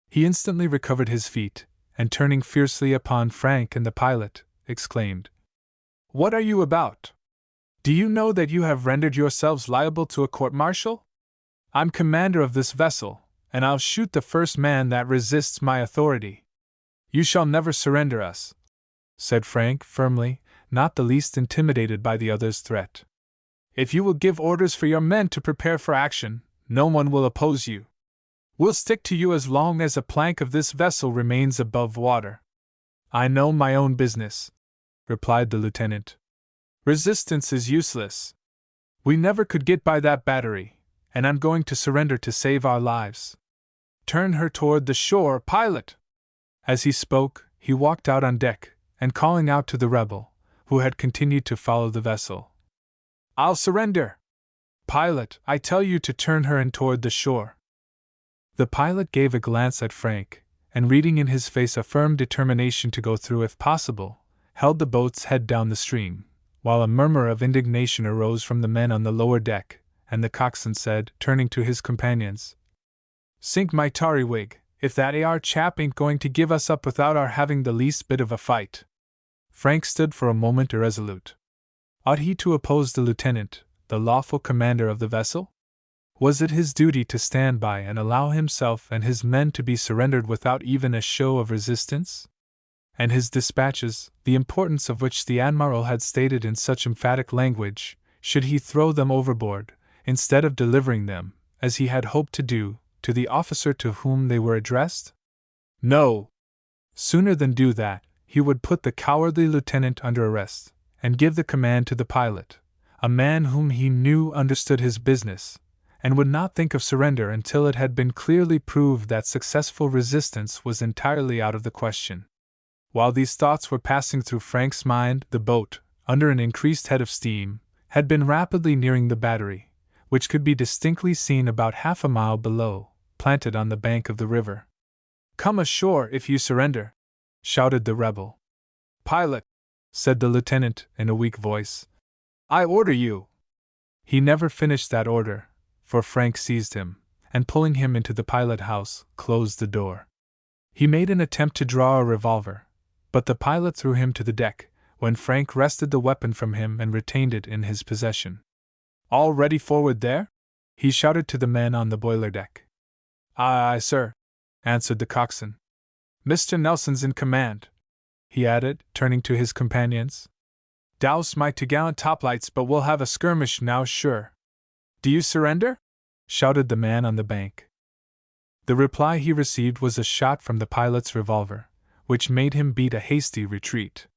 He instantly recovered his feet, and turning fiercely upon Frank and the pilot, exclaimed, "What are you about? Do you know that you have rendered yourselves liable to a court-martial? I'm commander of this vessel, and I'll shoot the first man that resists my authority." "You shall never surrender us," said Frank firmly, not the least intimidated by the other's threat. "If you will give orders for your men to prepare for action, no one will oppose you. We'll stick to you as long as a plank of this vessel remains above water." "I know my own business," replied the lieutenant. "Resistance is useless. We never could get by that battery, and I'm going to surrender to save our lives. Turn her toward the shore, pilot!" As he spoke, he walked out on deck, and calling out to the rebel, who had continued to follow the vessel, "I'll surrender! Pilot, I tell you to turn her in toward the shore." The pilot gave a glance at Frank, and reading in his face a firm determination to go through if possible, held the boat's head down the stream, while a murmur of indignation arose from the men on the lower deck, and the coxswain said, turning to his companions, "Sink my tarry-wig, if that AR chap ain't going to give us up without our having the least bit of a fight." Frank stood for a moment irresolute. Ought he to oppose the lieutenant, the lawful commander of the vessel? Was it his duty to stand by and allow himself and his men to be surrendered without even a show of resistance? And his dispatches, the importance of which the admiral had stated in such emphatic language, should he throw them overboard, instead of delivering them, as he had hoped to do, to the officer to whom they were addressed? No! Sooner than do that, he would put the cowardly lieutenant under arrest, and give the command to the pilot, a man whom he knew understood his business, and would not think of surrender until it had been clearly proved that successful resistance was entirely out of the question. While these thoughts were passing through Frank's mind, the boat, under an increased head of steam, had been rapidly nearing the battery, which could be distinctly seen about half a mile below, planted on the bank of the river. "Come ashore if you surrender!" shouted the rebel. "Pilot," said the lieutenant in a weak voice, "I order you." He never finished that order, for Frank seized him, and pulling him into the pilot house, closed the door. He made an attempt to draw a revolver, but the pilot threw him to the deck, when Frank wrested the weapon from him and retained it in his possession. "All ready forward there?" he shouted to the men on the boiler deck. "Aye, aye, sir," answered the coxswain. Mr. Nelson's in command," he added, turning to his companions. "Douse my topgallant toplights, but we'll have a skirmish now, sure." "Do you surrender?" shouted the man on the bank. The reply he received was a shot from the pilot's revolver, which made him beat a hasty retreat.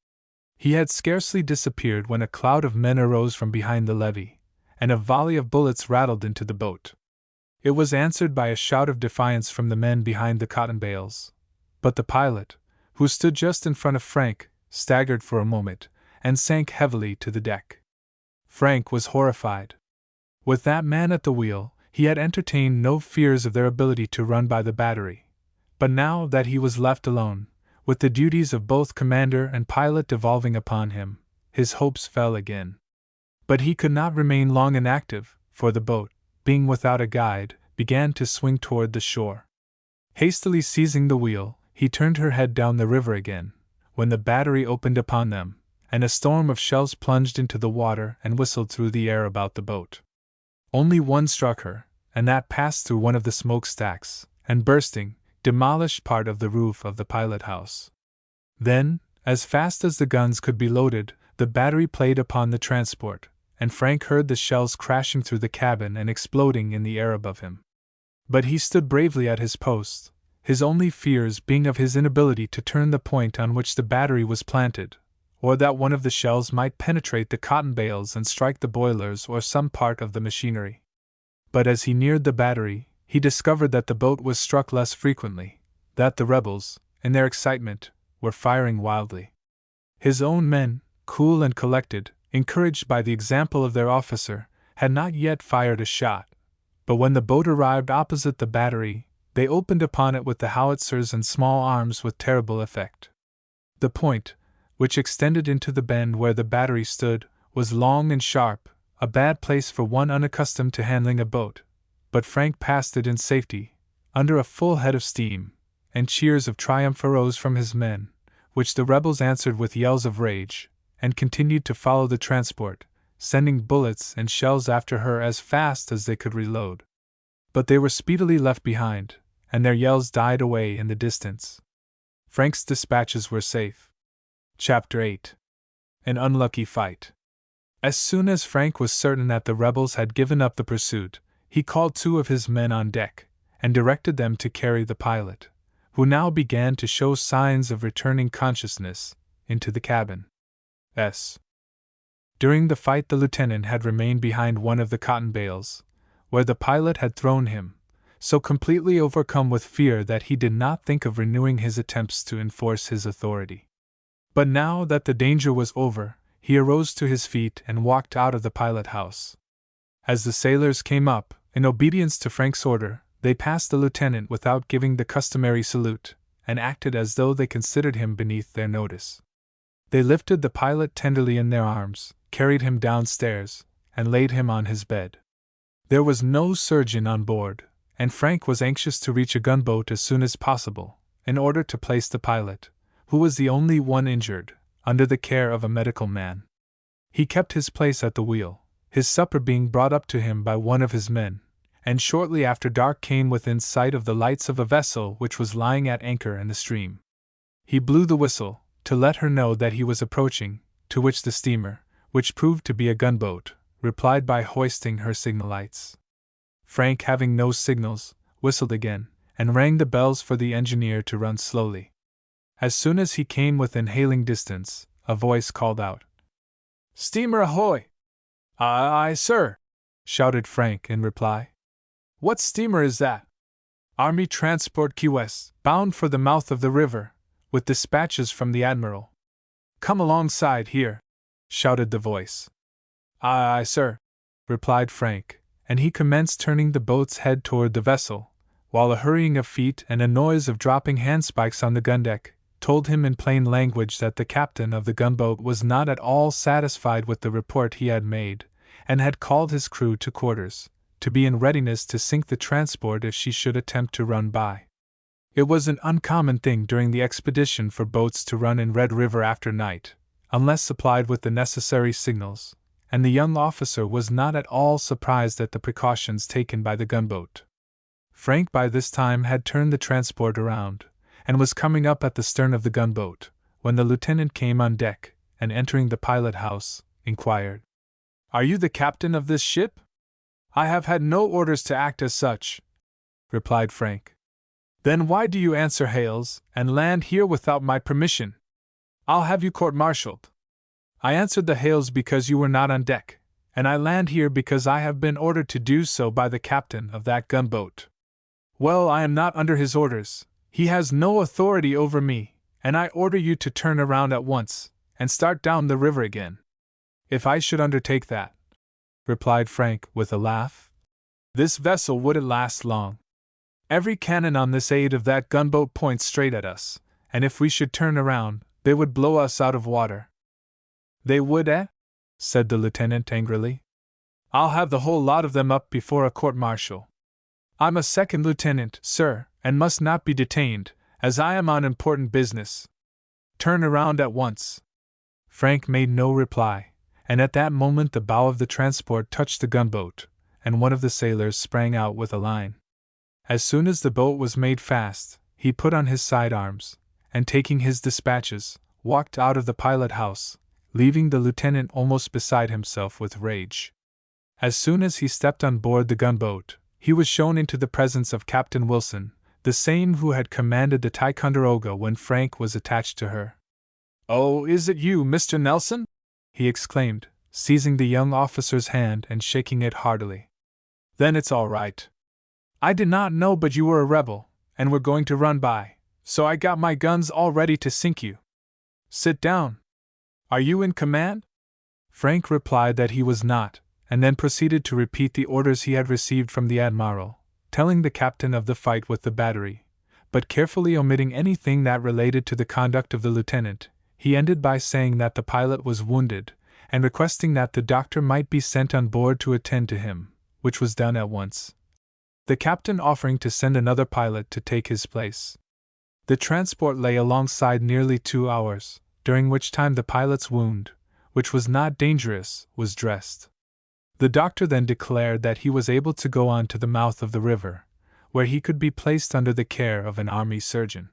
He had scarcely disappeared when a cloud of men arose from behind the levee, and a volley of bullets rattled into the boat. It was answered by a shout of defiance from the men behind the cotton bales. But the pilot, who stood just in front of Frank, staggered for a moment, and sank heavily to the deck. Frank was horrified. With that man at the wheel, he had entertained no fears of their ability to run by the battery. But now that he was left alone, with the duties of both commander and pilot devolving upon him, his hopes fell again. But he could not remain long inactive, for the boat, being without a guide, began to swing toward the shore. Hastily seizing the wheel, he turned her head down the river again, when the battery opened upon them, and a storm of shells plunged into the water and whistled through the air about the boat. Only one struck her, and that passed through one of the smokestacks, and bursting, demolished part of the roof of the pilot house. Then, as fast as the guns could be loaded, the battery played upon the transport, and Frank heard the shells crashing through the cabin and exploding in the air above him. But he stood bravely at his post, his only fears being of his inability to turn the point on which the battery was planted, or that one of the shells might penetrate the cotton bales and strike the boilers or some part of the machinery. But as he neared the battery, he discovered that the boat was struck less frequently, that the rebels, in their excitement, were firing wildly. His own men, cool and collected, encouraged by the example of their officer, had not yet fired a shot, but when the boat arrived opposite the battery, they opened upon it with the howitzers and small arms with terrible effect. The point, which extended into the bend where the battery stood, was long and sharp, a bad place for one unaccustomed to handling a boat, but Frank passed it in safety, under a full head of steam, and cheers of triumph arose from his men, which the rebels answered with yells of rage, and continued to follow the transport, sending bullets and shells after her as fast as they could reload. But they were speedily left behind, and their yells died away in the distance. Frank's dispatches were safe. Chapter 8. An Unlucky Fight. As soon as Frank was certain that the rebels had given up the pursuit, he called 2 of his men on deck, and directed them to carry the pilot, who now began to show signs of returning consciousness, into the cabin. During the fight the lieutenant had remained behind one of the cotton bales, where the pilot had thrown him, so completely overcome with fear that he did not think of renewing his attempts to enforce his authority. But now that the danger was over, he arose to his feet and walked out of the pilot house. As the sailors came up, in obedience to Frank's order, they passed the lieutenant without giving the customary salute, and acted as though they considered him beneath their notice. They lifted the pilot tenderly in their arms, carried him downstairs, and laid him on his bed. There was no surgeon on board, and Frank was anxious to reach a gunboat as soon as possible, in order to place the pilot, who was the only one injured, under the care of a medical man. He kept his place at the wheel, his supper being brought up to him by one of his men, and shortly after dark came within sight of the lights of a vessel which was lying at anchor in the stream. He blew the whistle, to let her know that he was approaching, to which the steamer, which proved to be a gunboat, replied by hoisting her signal lights. Frank, having no signals, whistled again, and rang the bells for the engineer to run slowly. As soon as he came within hailing distance, a voice called out, "Steamer ahoy!" "Aye, sir," shouted Frank in reply. "What steamer is that?" "Army Transport Key West, bound for the mouth of the river, with dispatches from the Admiral." "Come alongside here," shouted the voice. "Aye, sir," replied Frank, and he commenced turning the boat's head toward the vessel, while a hurrying of feet and a noise of dropping handspikes on the gun-deck told him in plain language that the captain of the gunboat was not at all satisfied with the report he had made, and had called his crew to quarters, to be in readiness to sink the transport if she should attempt to run by. It was an uncommon thing during the expedition for boats to run in Red River after night, unless supplied with the necessary signals, and the young officer was not at all surprised at the precautions taken by the gunboat. Frank by this time had turned the transport around, and was coming up at the stern of the gunboat, when the lieutenant came on deck, and entering the pilot house, inquired, "Are you the captain of this ship?" "I have had no orders to act as such," replied Frank. "Then why do you answer hails, and land here without my permission? I'll have you court-martialed." "I answered the hails because you were not on deck, and I land here because I have been ordered to do so by the captain of that gunboat." "Well, I am not under his orders. He has no authority over me, and I order you to turn around at once, and start down the river again." "If I should undertake that," replied Frank with a laugh, "this vessel wouldn't last long. Every cannon on this aid of that gunboat points straight at us, and if we should turn around, they would blow us out of water." "They would, eh?" said the lieutenant angrily. "I'll have the whole lot of them up before a court-martial. I'm a second lieutenant, sir, and must not be detained, as I am on important business. Turn around at once." Frank made no reply, and at that moment the bow of the transport touched the gunboat, and one of the sailors sprang out with a line. As soon as the boat was made fast, he put on his sidearms, and taking his dispatches, walked out of the pilot house, leaving the lieutenant almost beside himself with rage. As soon as he stepped on board the gunboat, he was shown into the presence of Captain Wilson, the same who had commanded the Ticonderoga when Frank was attached to her. "Oh, is it you, Mr. Nelson?" he exclaimed, seizing the young officer's hand and shaking it heartily. "Then it's all right. I did not know but you were a rebel, and were going to run by, so I got my guns all ready to sink you. Sit down. Are you in command?" Frank replied that he was not, and then proceeded to repeat the orders he had received from the admiral, telling the captain of the fight with the battery, but carefully omitting anything that related to the conduct of the lieutenant. He ended by saying that the pilot was wounded, and requesting that the doctor might be sent on board to attend to him, which was done at once, the captain offering to send another pilot to take his place. The transport lay alongside nearly 2 hours, during which time the pilot's wound, which was not dangerous, was dressed. The doctor then declared that he was able to go on to the mouth of the river, where he could be placed under the care of an army surgeon.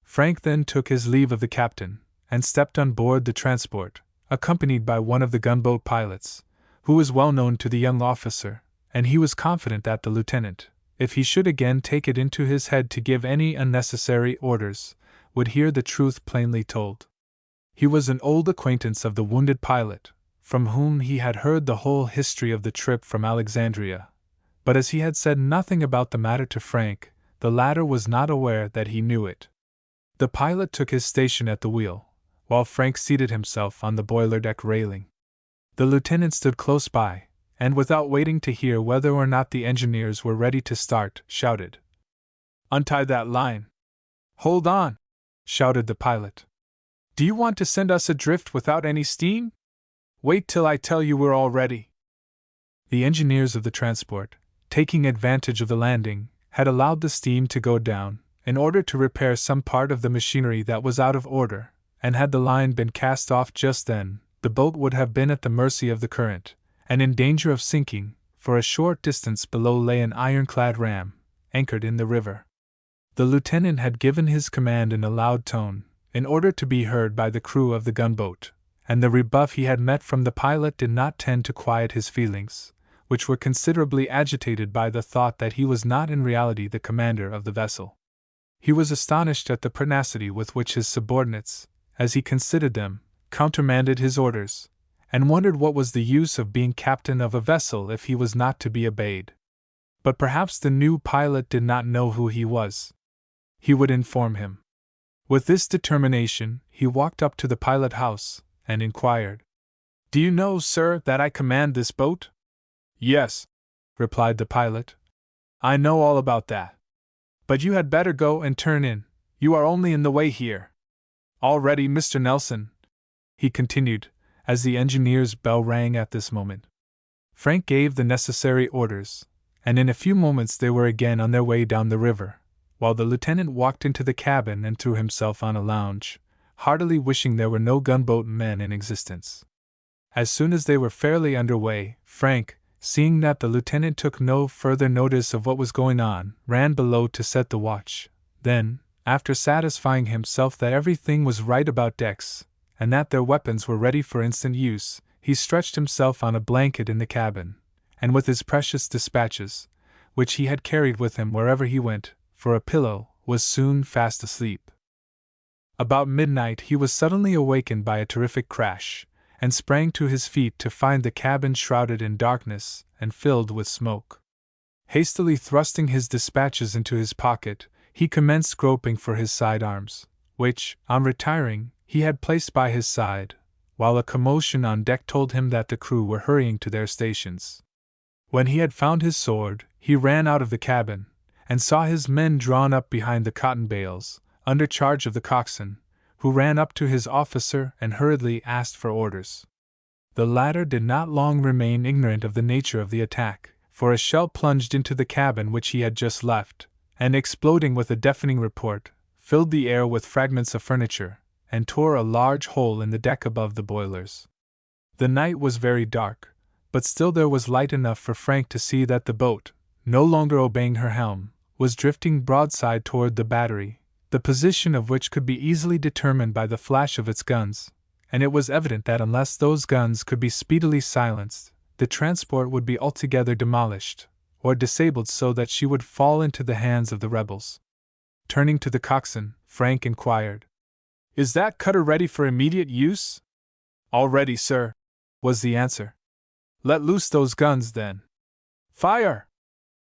Frank then took his leave of the captain, and stepped on board the transport, accompanied by one of the gunboat pilots, who was well known to the young officer, and he was confident that the lieutenant, if he should again take it into his head to give any unnecessary orders, would hear the truth plainly told. He was an old acquaintance of the wounded pilot, from whom he had heard the whole history of the trip from Alexandria, but as he had said nothing about the matter to Frank, the latter was not aware that he knew it. The pilot took his station at the wheel, while Frank seated himself on the boiler deck railing. The lieutenant stood close by, and without waiting to hear whether or not the engineers were ready to start, shouted, "Untie that line!" "Hold on!" shouted the pilot. "Do you want to send us adrift without any steam? Wait till I tell you we're all ready." The engineers of the transport, taking advantage of the landing, had allowed the steam to go down, in order to repair some part of the machinery that was out of order, and had the line been cast off just then, the boat would have been at the mercy of the current, and in danger of sinking, for a short distance below lay an ironclad ram, anchored in the river. The lieutenant had given his command in a loud tone, in order to be heard by the crew of the gunboat, and the rebuff he had met from the pilot did not tend to quiet his feelings, which were considerably agitated by the thought that he was not in reality the commander of the vessel. He was astonished at the pertinacity with which his subordinates, as he considered them, countermanded his orders, and wondered what was the use of being captain of a vessel if he was not to be obeyed. But perhaps the new pilot did not know who he was. He would inform him. With this determination, he walked up to the pilot house, and inquired, "Do you know, sir, that I command this boat?" "Yes," replied the pilot. "I know all about that. But you had better go and turn in, you are only in the way here. All ready, Mr. Nelson," he continued, as the engineer's bell rang at this moment. Frank gave the necessary orders, and in a few moments they were again on their way down the river, while the lieutenant walked into the cabin and threw himself on a lounge, heartily wishing there were no gunboat men in existence. As soon as they were fairly under way, Frank, seeing that the lieutenant took no further notice of what was going on, ran below to set the watch. Then, After satisfying himself that everything was right about decks, and that their weapons were ready for instant use, he stretched himself on a blanket in the cabin, and with his precious dispatches, which he had carried with him wherever he went, for a pillow, was soon fast asleep. About midnight he was suddenly awakened by a terrific crash, and sprang to his feet to find the cabin shrouded in darkness and filled with smoke. Hastily thrusting his dispatches into his pocket, he commenced groping for his sidearms, which, on retiring, he had placed by his side, while a commotion on deck told him that the crew were hurrying to their stations. When he had found his sword, he ran out of the cabin, and saw his men drawn up behind the cotton bales, under charge of the coxswain, who ran up to his officer and hurriedly asked for orders. The latter did not long remain ignorant of the nature of the attack, for a shell plunged into the cabin which he had just left, and exploding with a deafening report, filled the air with fragments of furniture, and tore a large hole in the deck above the boilers. The night was very dark, but still there was light enough for Frank to see that the boat, no longer obeying her helm, was drifting broadside toward the battery, the position of which could be easily determined by the flash of its guns, and it was evident that unless those guns could be speedily silenced, the transport would be altogether demolished, or disabled so that she would fall into the hands of the rebels. Turning to the coxswain, Frank inquired, "Is that cutter ready for immediate use?" "All ready, sir," was the answer. "Let loose those guns, then." "Fire!"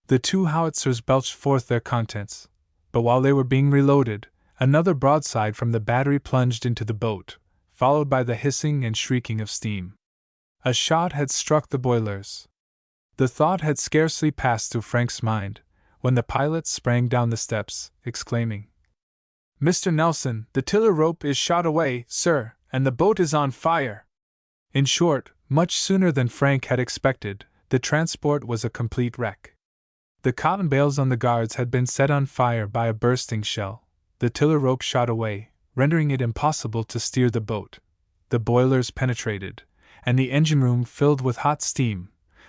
The two howitzers belched forth their contents, but while they were being reloaded, another broadside from the battery plunged into the boat, followed by the hissing and shrieking of steam. A shot had struck the boilers. The thought had scarcely passed through Frank's mind, when the pilot sprang down the steps, exclaiming, "Mr. Nelson, the tiller rope is shot away, sir, and the boat is on fire!" In short, much sooner than Frank had expected, the transport was a complete wreck. The cotton bales on the guards had been set on fire by a bursting shell, the tiller rope shot away, rendering it impossible to steer the boat, the boilers penetrated, and the engine room filled with hot steam,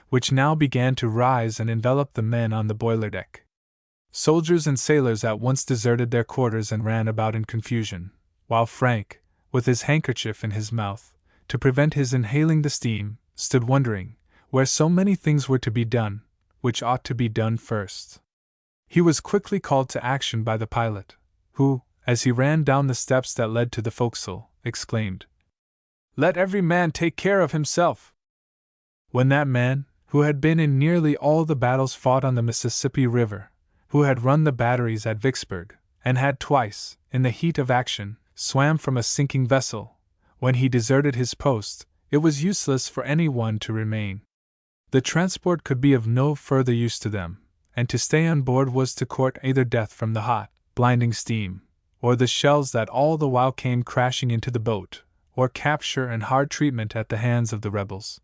which now began to rise and envelop the men on the boiler deck. Soldiers and sailors at once deserted their quarters and ran about in confusion, while Frank, with his handkerchief in his mouth, to prevent his inhaling the steam, stood wondering where so many things were to be done, which ought to be done first. He was quickly called to action by the pilot, who, as he ran down the steps that led to the forecastle, exclaimed, "Let every man take care of himself." When that man, who had been in nearly all the battles fought on the Mississippi River, who had run the batteries at Vicksburg, and had twice, in the heat of action, swam from a sinking vessel, when he deserted his post, it was useless for any one to remain. The transport could be of no further use to them, and to stay on board was to court either death from the hot, blinding steam, or the shells that all the while came crashing into the boat, or capture and hard treatment at the hands of the rebels.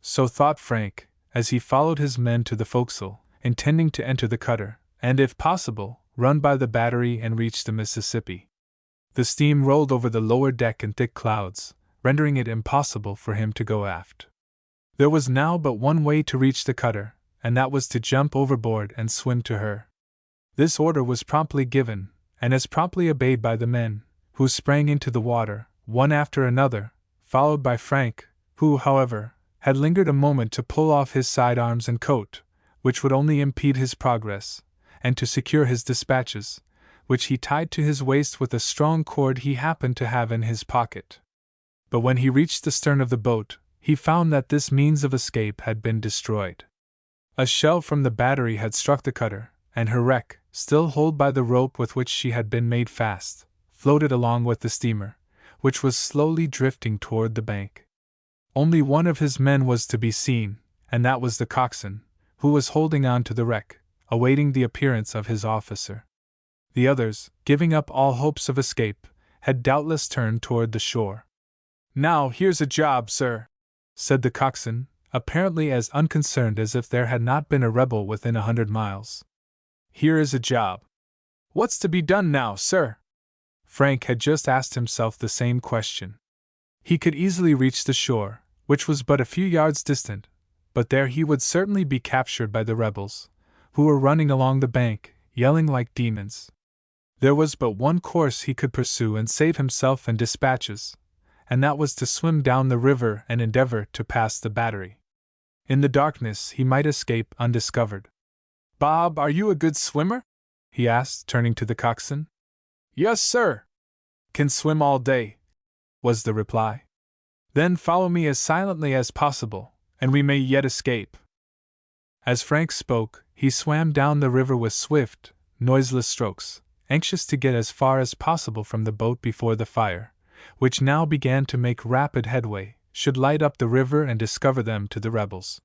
So thought Frank, as he followed his men to the forecastle, intending to enter the cutter, and if possible, run by the battery and reach the Mississippi. The steam rolled over the lower deck in thick clouds, rendering it impossible for him to go aft. There was now but one way to reach the cutter, and that was to jump overboard and swim to her. This order was promptly given, and as promptly obeyed by the men, who sprang into the water, one after another, followed by Frank, who, however, had lingered a moment to pull off his sidearms and coat, which would only impede his progress, and to secure his dispatches, which he tied to his waist with a strong cord he happened to have in his pocket. But when he reached the stern of the boat, he found that this means of escape had been destroyed. A shell from the battery had struck the cutter, and her wreck, still held by the rope with which she had been made fast, floated along with the steamer, which was slowly drifting toward the bank. Only one of his men was to be seen, and that was the coxswain, who was holding on to the wreck, awaiting the appearance of his officer. The others, giving up all hopes of escape, had doubtless turned toward the shore. "Now here's a job, sir," said the coxswain, apparently as unconcerned as if there had not been a rebel within 100 miles. "Here is a job. What's to be done now, sir?" Frank had just asked himself the same question. He could easily reach the shore, which was but a few yards distant, but there he would certainly be captured by the rebels, who were running along the bank, yelling like demons. There was but one course he could pursue and save himself and dispatches, and that was to swim down the river and endeavor to pass the battery. In the darkness he might escape undiscovered. "Bob, are you a good swimmer?" he asked, turning to the coxswain. "Yes, sir." "Can swim all day," was the reply. "Then follow me as silently as possible, and we may yet escape." As Frank spoke, he swam down the river with swift, noiseless strokes, anxious to get as far as possible from the boat before the fire, which now began to make rapid headway, should light up the river and discover them to the rebels.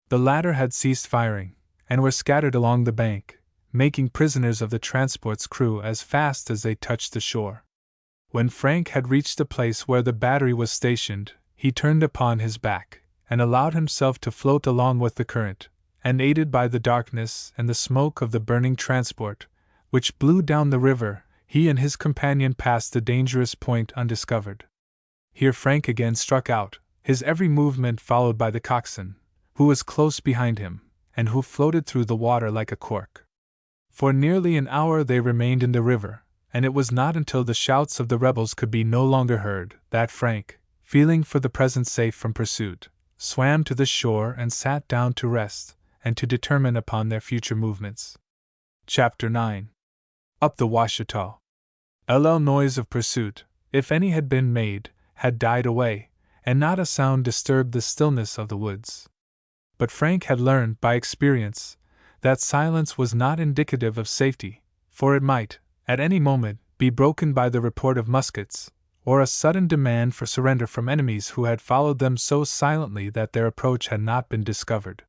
The latter had ceased firing, and were scattered along the bank, making prisoners of the transport's crew as fast as they touched the shore. When Frank had reached the place where the battery was stationed, he turned upon his back, and allowed himself to float along with the current, and aided by the darkness and the smoke of the burning transport, which blew down the river, he and his companion passed the dangerous point undiscovered. Here Frank again struck out, his every movement followed by the coxswain, who was close behind him, and who floated through the water like a cork. For nearly an hour they remained in the river, and it was not until the shouts of the rebels could be no longer heard that Frank, feeling for the present safe from pursuit, swam to the shore and sat down to rest, and to determine upon their future movements. Chapter 9. Up the Washita. The noise of pursuit, if any had been made, had died away, and not a sound disturbed the stillness of the woods. But Frank had learned by experience that silence was not indicative of safety, for it might, at any moment, be broken by the report of muskets, or a sudden demand for surrender from enemies who had followed them so silently that their approach had not been discovered.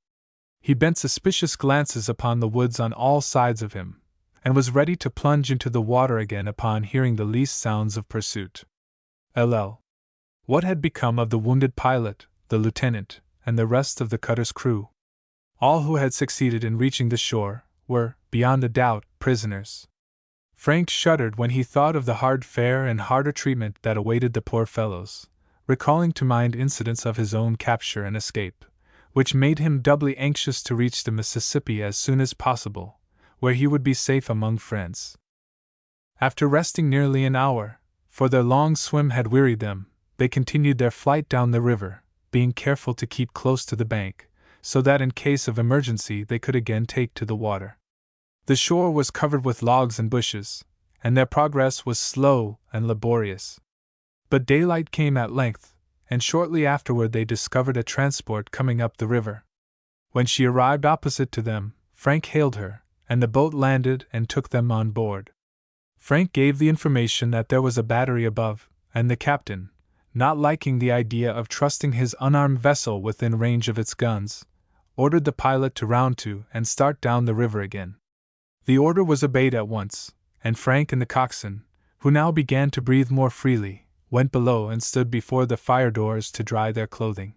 He bent suspicious glances upon the woods on all sides of him, and was ready to plunge into the water again upon hearing the least sounds of pursuit. What had become of the wounded pilot, the lieutenant, and the rest of the cutter's crew? All who had succeeded in reaching the shore were, beyond a doubt, prisoners. Frank shuddered when he thought of the hard fare and harder treatment that awaited the poor fellows, recalling to mind incidents of his own capture and escape, which made him doubly anxious to reach the Mississippi as soon as possible, where he would be safe among friends. After resting nearly an hour, for their long swim had wearied them, they continued their flight down the river, being careful to keep close to the bank, so that in case of emergency they could again take to the water. The shore was covered with logs and bushes, and their progress was slow and laborious. But daylight came at length, and shortly afterward they discovered a transport coming up the river. When she arrived opposite to them, Frank hailed her, and the boat landed and took them on board. Frank gave the information that there was a battery above, and the captain, not liking the idea of trusting his unarmed vessel within range of its guns, ordered the pilot to round to and start down the river again. The order was obeyed at once, and Frank and the coxswain, who now began to breathe more freely, went below and stood before the fire doors to dry their clothing.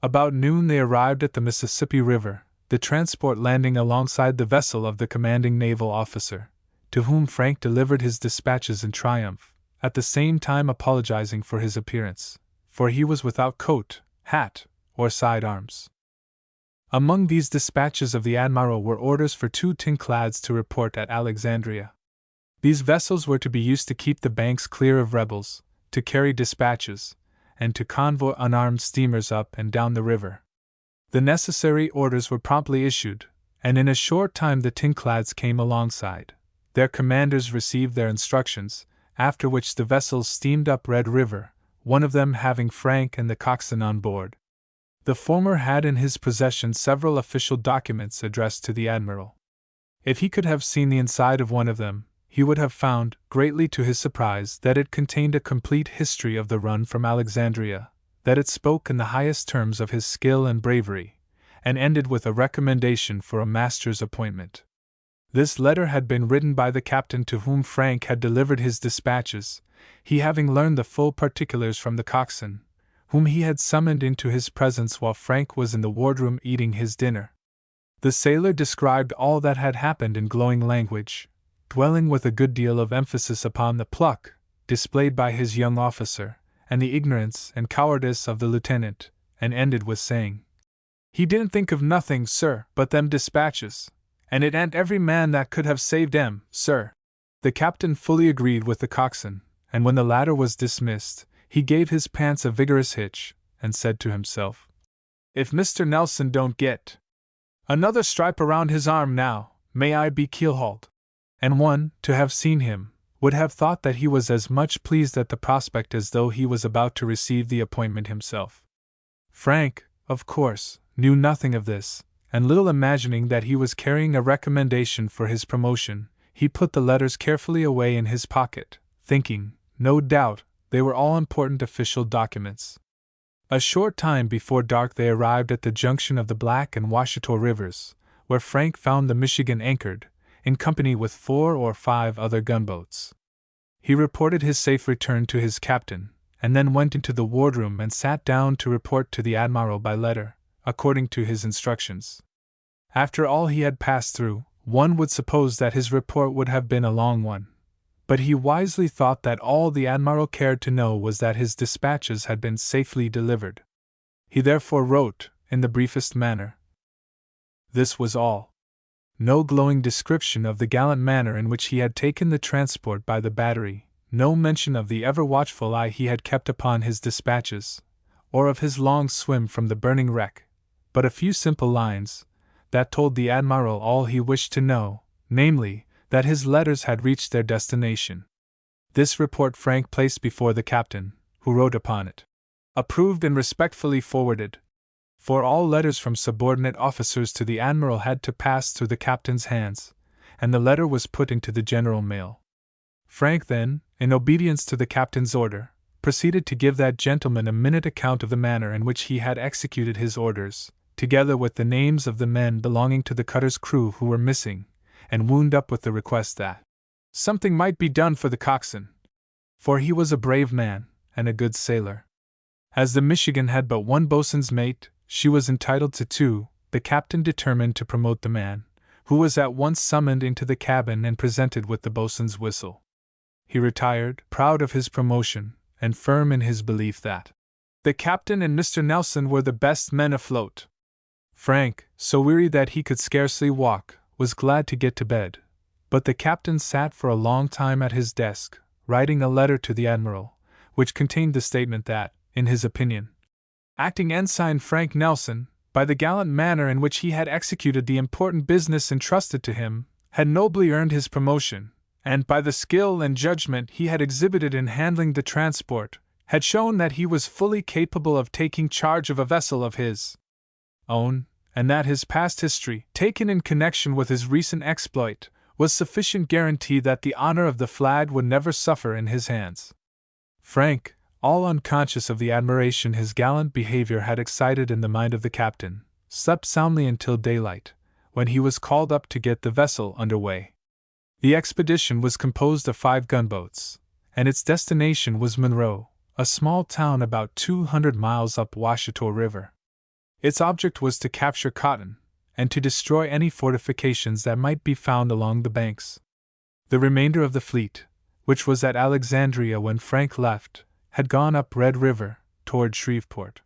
About noon they arrived at the Mississippi River, the transport landing alongside the vessel of the commanding naval officer, to whom Frank delivered his dispatches in triumph, at the same time apologizing for his appearance, for he was without coat, hat, or sidearms. Among these dispatches of the admiral were orders for 2 tinclads to report at Alexandria. These vessels were to be used to keep the banks clear of rebels, to carry dispatches, and to convoy unarmed steamers up and down the river. The necessary orders were promptly issued, and in a short time the tinclads came alongside. Their commanders received their instructions, after which the vessels steamed up Red River, one of them having Frank and the coxswain on board. The former had in his possession several official documents addressed to the admiral. If he could have seen the inside of one of them, he would have found, greatly to his surprise, that it contained a complete history of the run from Alexandria, that it spoke in the highest terms of his skill and bravery, and ended with a recommendation for a master's appointment. This letter had been written by the captain to whom Frank had delivered his dispatches, he having learned the full particulars from the coxswain, whom he had summoned into his presence while Frank was in the wardroom eating his dinner. The sailor described all that had happened in glowing language, dwelling with a good deal of emphasis upon the pluck displayed by his young officer, and the ignorance and cowardice of the lieutenant, and ended with saying, "He didn't think of nothing, sir, but them dispatches, and it ain't every man that could have saved 'em, sir." The captain fully agreed with the coxswain, and when the latter was dismissed, he gave his pants a vigorous hitch, and said to himself, "If Mr. Nelson don't get another stripe around his arm now, may I be keelhauled." And one, to have seen him, would have thought that he was as much pleased at the prospect as though he was about to receive the appointment himself. Frank, of course, knew nothing of this, and little imagining that he was carrying a recommendation for his promotion, he put the letters carefully away in his pocket, thinking, no doubt, they were all important official documents. A short time before dark they arrived at the junction of the Black and Washita rivers, where Frank found the Michigan anchored, in company with 4 or 5 other gunboats. He reported his safe return to his captain, and then went into the wardroom and sat down to report to the admiral by letter, according to his instructions. After all he had passed through, one would suppose that his report would have been a long one. But he wisely thought that all the admiral cared to know was that his dispatches had been safely delivered. He therefore wrote, in the briefest manner. This was all. No glowing description of the gallant manner in which he had taken the transport by the battery, no mention of the ever-watchful eye he had kept upon his dispatches, or of his long swim from the burning wreck, but a few simple lines, that told the admiral all he wished to know, namely, that his letters had reached their destination. This report Frank placed before the captain, who wrote upon it. Approved and respectfully forwarded. For all letters from subordinate officers to the admiral had to pass through the captain's hands, and the letter was put into the general mail. Frank then, in obedience to the captain's order, proceeded to give that gentleman a minute account of the manner in which he had executed his orders, together with the names of the men belonging to the cutter's crew who were missing, and wound up with the request that something might be done for the coxswain, for he was a brave man, and a good sailor. As the Michigan had but one boatswain's mate, she was entitled to 2, the captain determined to promote the man, who was at once summoned into the cabin and presented with the boatswain's whistle. He retired, proud of his promotion, and firm in his belief that the captain and Mr. Nelson were the best men afloat. Frank, so weary that he could scarcely walk, was glad to get to bed, but the captain sat for a long time at his desk, writing a letter to the admiral, which contained the statement that, in his opinion, Acting Ensign Frank Nelson, by the gallant manner in which he had executed the important business entrusted to him, had nobly earned his promotion, and by the skill and judgment he had exhibited in handling the transport, had shown that he was fully capable of taking charge of a vessel of his own, and that his past history, taken in connection with his recent exploit, was sufficient guarantee that the honor of the flag would never suffer in his hands. Frank, all unconscious of the admiration his gallant behavior had excited in the mind of the captain, slept soundly until daylight, when he was called up to get the vessel under way. The expedition was composed of 5 gunboats, and its destination was Monroe, a small town about 200 miles up Washita River. Its object was to capture cotton, and to destroy any fortifications that might be found along the banks. The remainder of the fleet, which was at Alexandria when Frank left, had gone up Red River, toward Shreveport.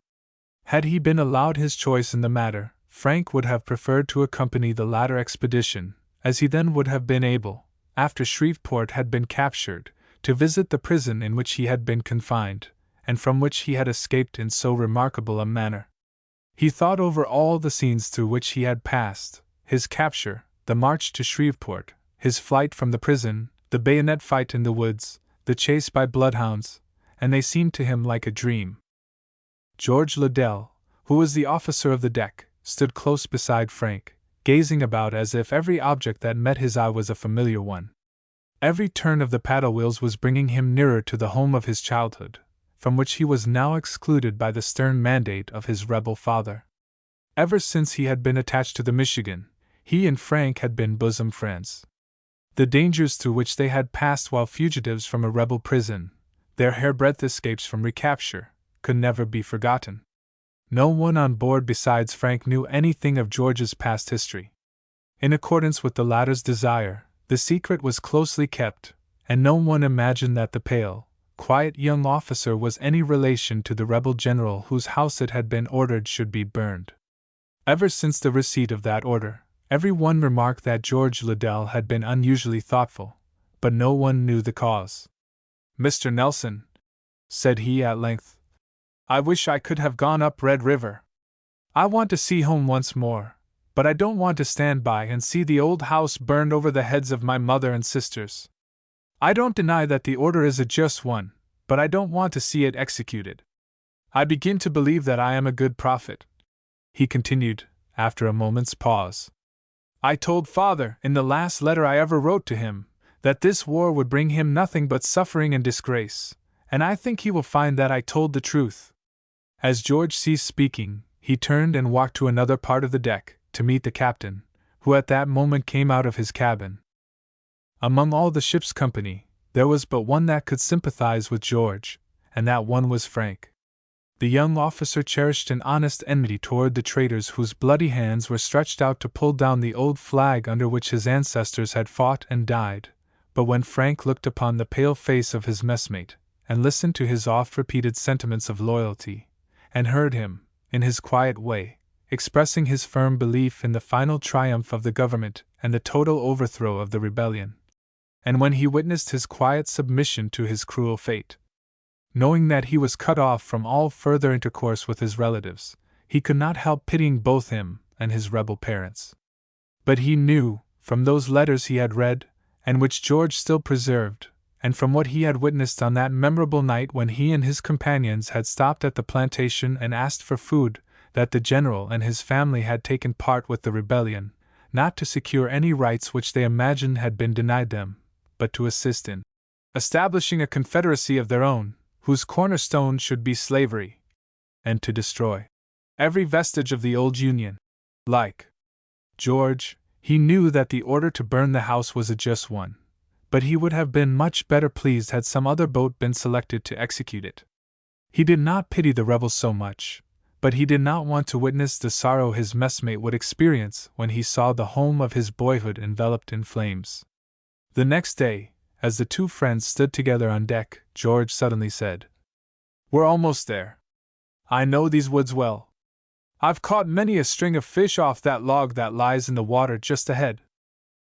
Had he been allowed his choice in the matter, Frank would have preferred to accompany the latter expedition, as he then would have been able, after Shreveport had been captured, to visit the prison in which he had been confined, and from which he had escaped in so remarkable a manner. He thought over all the scenes through which he had passed, his capture, the march to Shreveport, his flight from the prison, the bayonet fight in the woods, the chase by bloodhounds, and they seemed to him like a dream. George Liddell, who was the officer of the deck, stood close beside Frank, gazing about as if every object that met his eye was a familiar one. Every turn of the paddle wheels was bringing him nearer to the home of his childhood, from which he was now excluded by the stern mandate of his rebel father. Ever since he had been attached to the Michigan, he and Frank had been bosom friends. The dangers through which they had passed while fugitives from a rebel prison, their hairbreadth escapes from recapture, could never be forgotten. No one on board besides Frank knew anything of George's past history. In accordance with the latter's desire, the secret was closely kept, and no one imagined that the pale, quiet young officer was any relation to the rebel general whose house it had been ordered should be burned. Ever since the receipt of that order, every one remarked that George Liddell had been unusually thoughtful, but no one knew the cause. "Mr. Nelson," said he at length, "I wish I could have gone up Red River. I want to see home once more, but I don't want to stand by and see the old house burned over the heads of my mother and sisters. I don't deny that the order is a just one, but I don't want to see it executed. I begin to believe that I am a good prophet," he continued, after a moment's pause. "I told Father, in the last letter I ever wrote to him, that this war would bring him nothing but suffering and disgrace, and I think he will find that I told the truth." As George ceased speaking, he turned and walked to another part of the deck, to meet the captain, who at that moment came out of his cabin. Among all the ship's company, there was but one that could sympathize with George, and that one was Frank. The young officer cherished an honest enmity toward the traitors whose bloody hands were stretched out to pull down the old flag under which his ancestors had fought and died, but when Frank looked upon the pale face of his messmate, and listened to his oft-repeated sentiments of loyalty, and heard him, in his quiet way, expressing his firm belief in the final triumph of the government and the total overthrow of the rebellion, and when he witnessed his quiet submission to his cruel fate, knowing that he was cut off from all further intercourse with his relatives, he could not help pitying both him and his rebel parents. But he knew, from those letters he had read, and which George still preserved, and from what he had witnessed on that memorable night when he and his companions had stopped at the plantation and asked for food, that the general and his family had taken part with the rebellion, not to secure any rights which they imagined had been denied them, but to assist in establishing a confederacy of their own, whose cornerstone should be slavery, and to destroy every vestige of the old Union. Like George, he knew that the order to burn the house was a just one, but he would have been much better pleased had some other boat been selected to execute it. He did not pity the rebels so much, but he did not want to witness the sorrow his messmate would experience when he saw the home of his boyhood enveloped in flames. The next day, as the two friends stood together on deck, George suddenly said, "We're almost there. I know these woods well. I've caught many a string of fish off that log that lies in the water just ahead."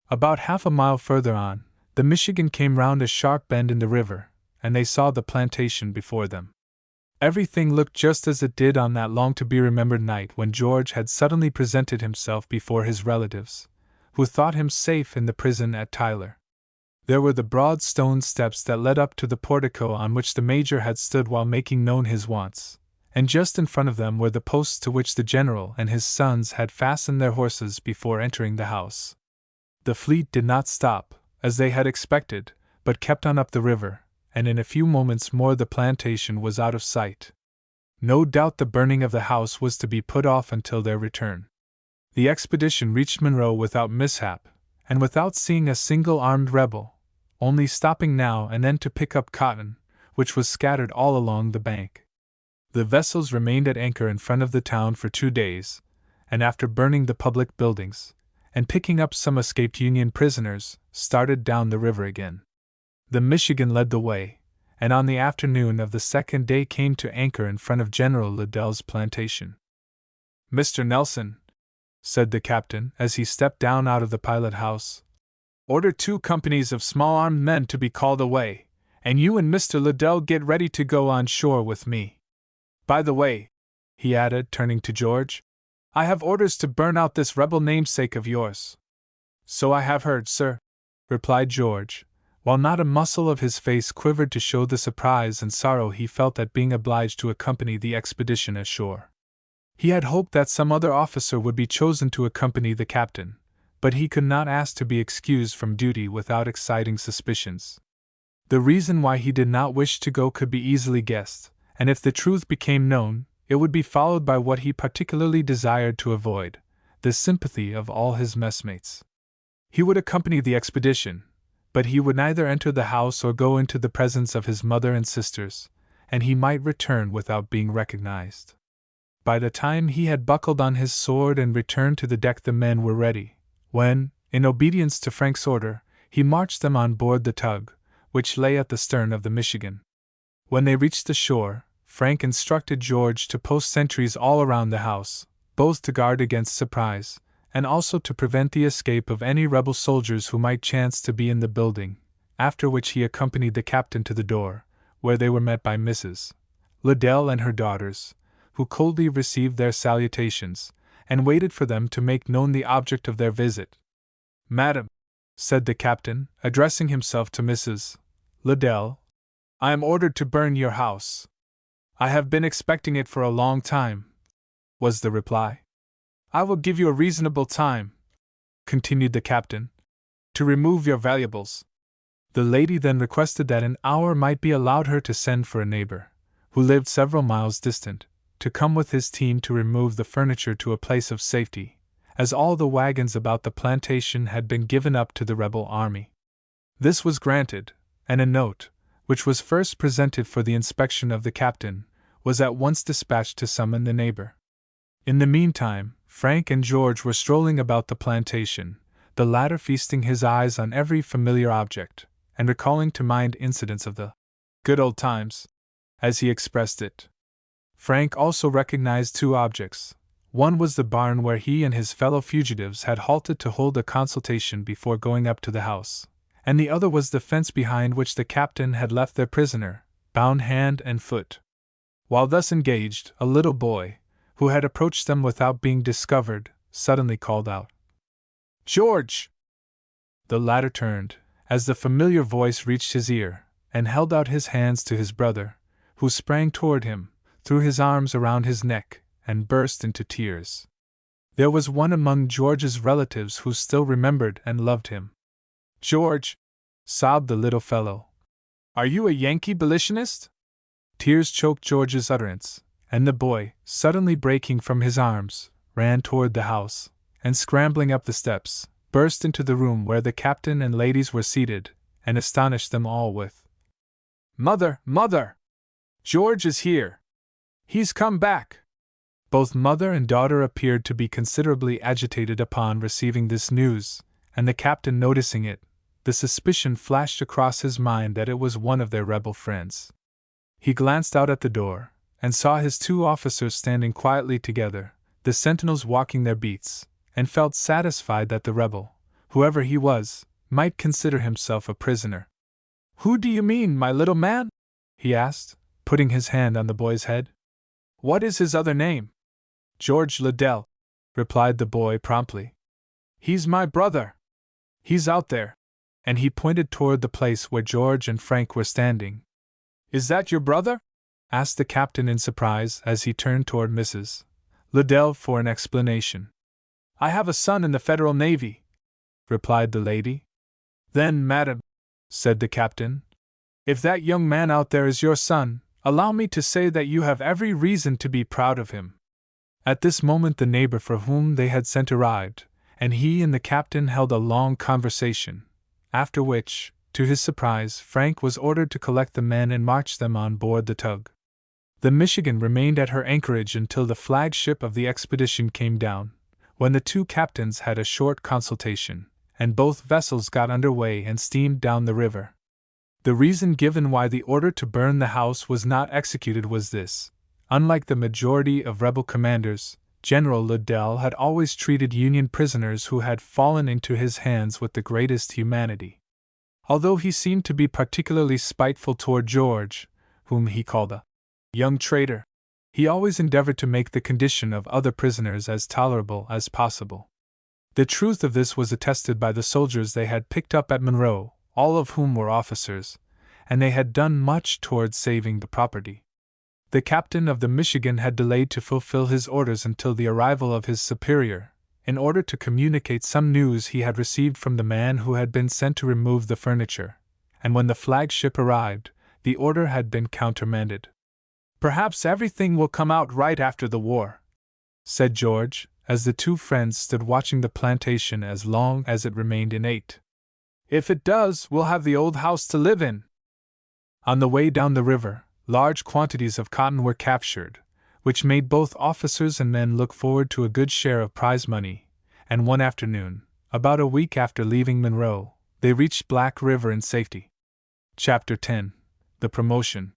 About half a mile further on, the Michigan came round a sharp bend in the river, and they saw the plantation before them. Everything looked just as it did on that long-to-be-remembered night when George had suddenly presented himself before his relatives, who thought him safe in the prison at Tyler. There were the broad stone steps that led up to the portico on which the Major had stood while making known his wants, and just in front of them were the posts to which the General and his sons had fastened their horses before entering the house. The fleet did not stop, as they had expected, but kept on up the river, and in a few moments more the plantation was out of sight. No doubt the burning of the house was to be put off until their return. The expedition reached Monroe without mishap, and without seeing a single armed rebel, only stopping now and then to pick up cotton, which was scattered all along the bank. The vessels remained at anchor in front of the town for 2 days, and after burning the public buildings, and picking up some escaped Union prisoners, started down the river again. The Michigan led the way, and on the afternoon of the second day came to anchor in front of General Liddell's plantation. "Mr. Nelson," said the captain as he stepped down out of the pilot-house, "order 2 companies of small armed men to be called away, and you and Mr. Liddell get ready to go on shore with me. By the way," he added, turning to George, "I have orders to burn out this rebel namesake of yours." "So I have heard, sir," replied George, while not a muscle of his face quivered to show the surprise and sorrow he felt at being obliged to accompany the expedition ashore. He had hoped that some other officer would be chosen to accompany the captain, but he could not ask to be excused from duty without exciting suspicions. The reason why he did not wish to go could be easily guessed, and if the truth became known, it would be followed by what he particularly desired to avoid, the sympathy of all his messmates. He would accompany the expedition, but he would neither enter the house or go into the presence of his mother and sisters, and he might return without being recognized. By the time he had buckled on his sword and returned to the deck, the men were ready, when, in obedience to Frank's order, he marched them on board the tug, which lay at the stern of the Michigan. When they reached the shore, Frank instructed George to post sentries all around the house, both to guard against surprise, and also to prevent the escape of any rebel soldiers who might chance to be in the building, after which he accompanied the captain to the door, where they were met by Mrs. Liddell and her daughters, who coldly received their salutations, and waited for them to make known the object of their visit. "Madam," said the captain, addressing himself to Mrs. Liddell, "I am ordered to burn your house." "I have been expecting it for a long time," was the reply. "I will give you a reasonable time," continued the captain, "to remove your valuables." The lady then requested that an hour might be allowed her to send for a neighbor, who lived several miles distant, to come with his team to remove the furniture to a place of safety, as all the wagons about the plantation had been given up to the rebel army. This was granted, and a note, which was first presented for the inspection of the captain, was at once dispatched to summon the neighbor. In the meantime, Frank and George were strolling about the plantation, the latter feasting his eyes on every familiar object, and recalling to mind incidents of the good old times, as he expressed it. Frank also recognized two objects. One was the barn where he and his fellow fugitives had halted to hold a consultation before going up to the house, and the other was the fence behind which the captain had left their prisoner, bound hand and foot. While thus engaged, a little boy, who had approached them without being discovered, suddenly called out, "George!" The latter turned, as the familiar voice reached his ear, and held out his hands to his brother, who sprang toward him, threw his arms around his neck, and burst into tears. There was one among George's relatives who still remembered and loved him. "George," sobbed the little fellow, "are you a Yankee abolitionist?" Tears choked George's utterance, and the boy, suddenly breaking from his arms, ran toward the house, and scrambling up the steps, burst into the room where the captain and ladies were seated, and astonished them all with, "Mother, mother! George is here! He's come back!" Both mother and daughter appeared to be considerably agitated upon receiving this news, and the captain noticing it, the suspicion flashed across his mind that it was one of their rebel friends. He glanced out at the door, and saw his two officers standing quietly together, the sentinels walking their beats, and felt satisfied that the rebel, whoever he was, might consider himself a prisoner. "Who do you mean, my little man?" he asked, putting his hand on the boy's head. "What is his other name?" "George Liddell," replied the boy promptly. "He's my brother. He's out there," and he pointed toward the place where George and Frank were standing. "Is that your brother?" asked the captain in surprise as he turned toward Mrs. Liddell for an explanation. "I have a son in the Federal Navy," replied the lady. "Then, madam," said the captain, "if that young man out there is your son, allow me to say that you have every reason to be proud of him." At this moment the neighbor for whom they had sent arrived, and he and the captain held a long conversation, after which, to his surprise, Frank was ordered to collect the men and march them on board the tug. The Michigan remained at her anchorage until the flagship of the expedition came down, when the two captains had a short consultation, and both vessels got under way and steamed down the river. The reason given why the order to burn the house was not executed was this: unlike the majority of rebel commanders, General Liddell had always treated Union prisoners who had fallen into his hands with the greatest humanity. Although he seemed to be particularly spiteful toward George, whom he called a young traitor, he always endeavored to make the condition of other prisoners as tolerable as possible. The truth of this was attested by the soldiers they had picked up at Monroe, all of whom were officers, and they had done much toward saving the property. The captain of the Michigan had delayed to fulfill his orders until the arrival of his superior, in order to communicate some news he had received from the man who had been sent to remove the furniture, and when the flagship arrived, the order had been countermanded. "Perhaps everything will come out right after the war," said George, as the two friends stood watching the plantation as long as it remained innate. "If it does, we'll have the old house to live in." On the way down the river, large quantities of cotton were captured, which made both officers and men look forward to a good share of prize money, and one afternoon, about a week after leaving Monroe, they reached Black River in safety. Chapter 10. The Promotion.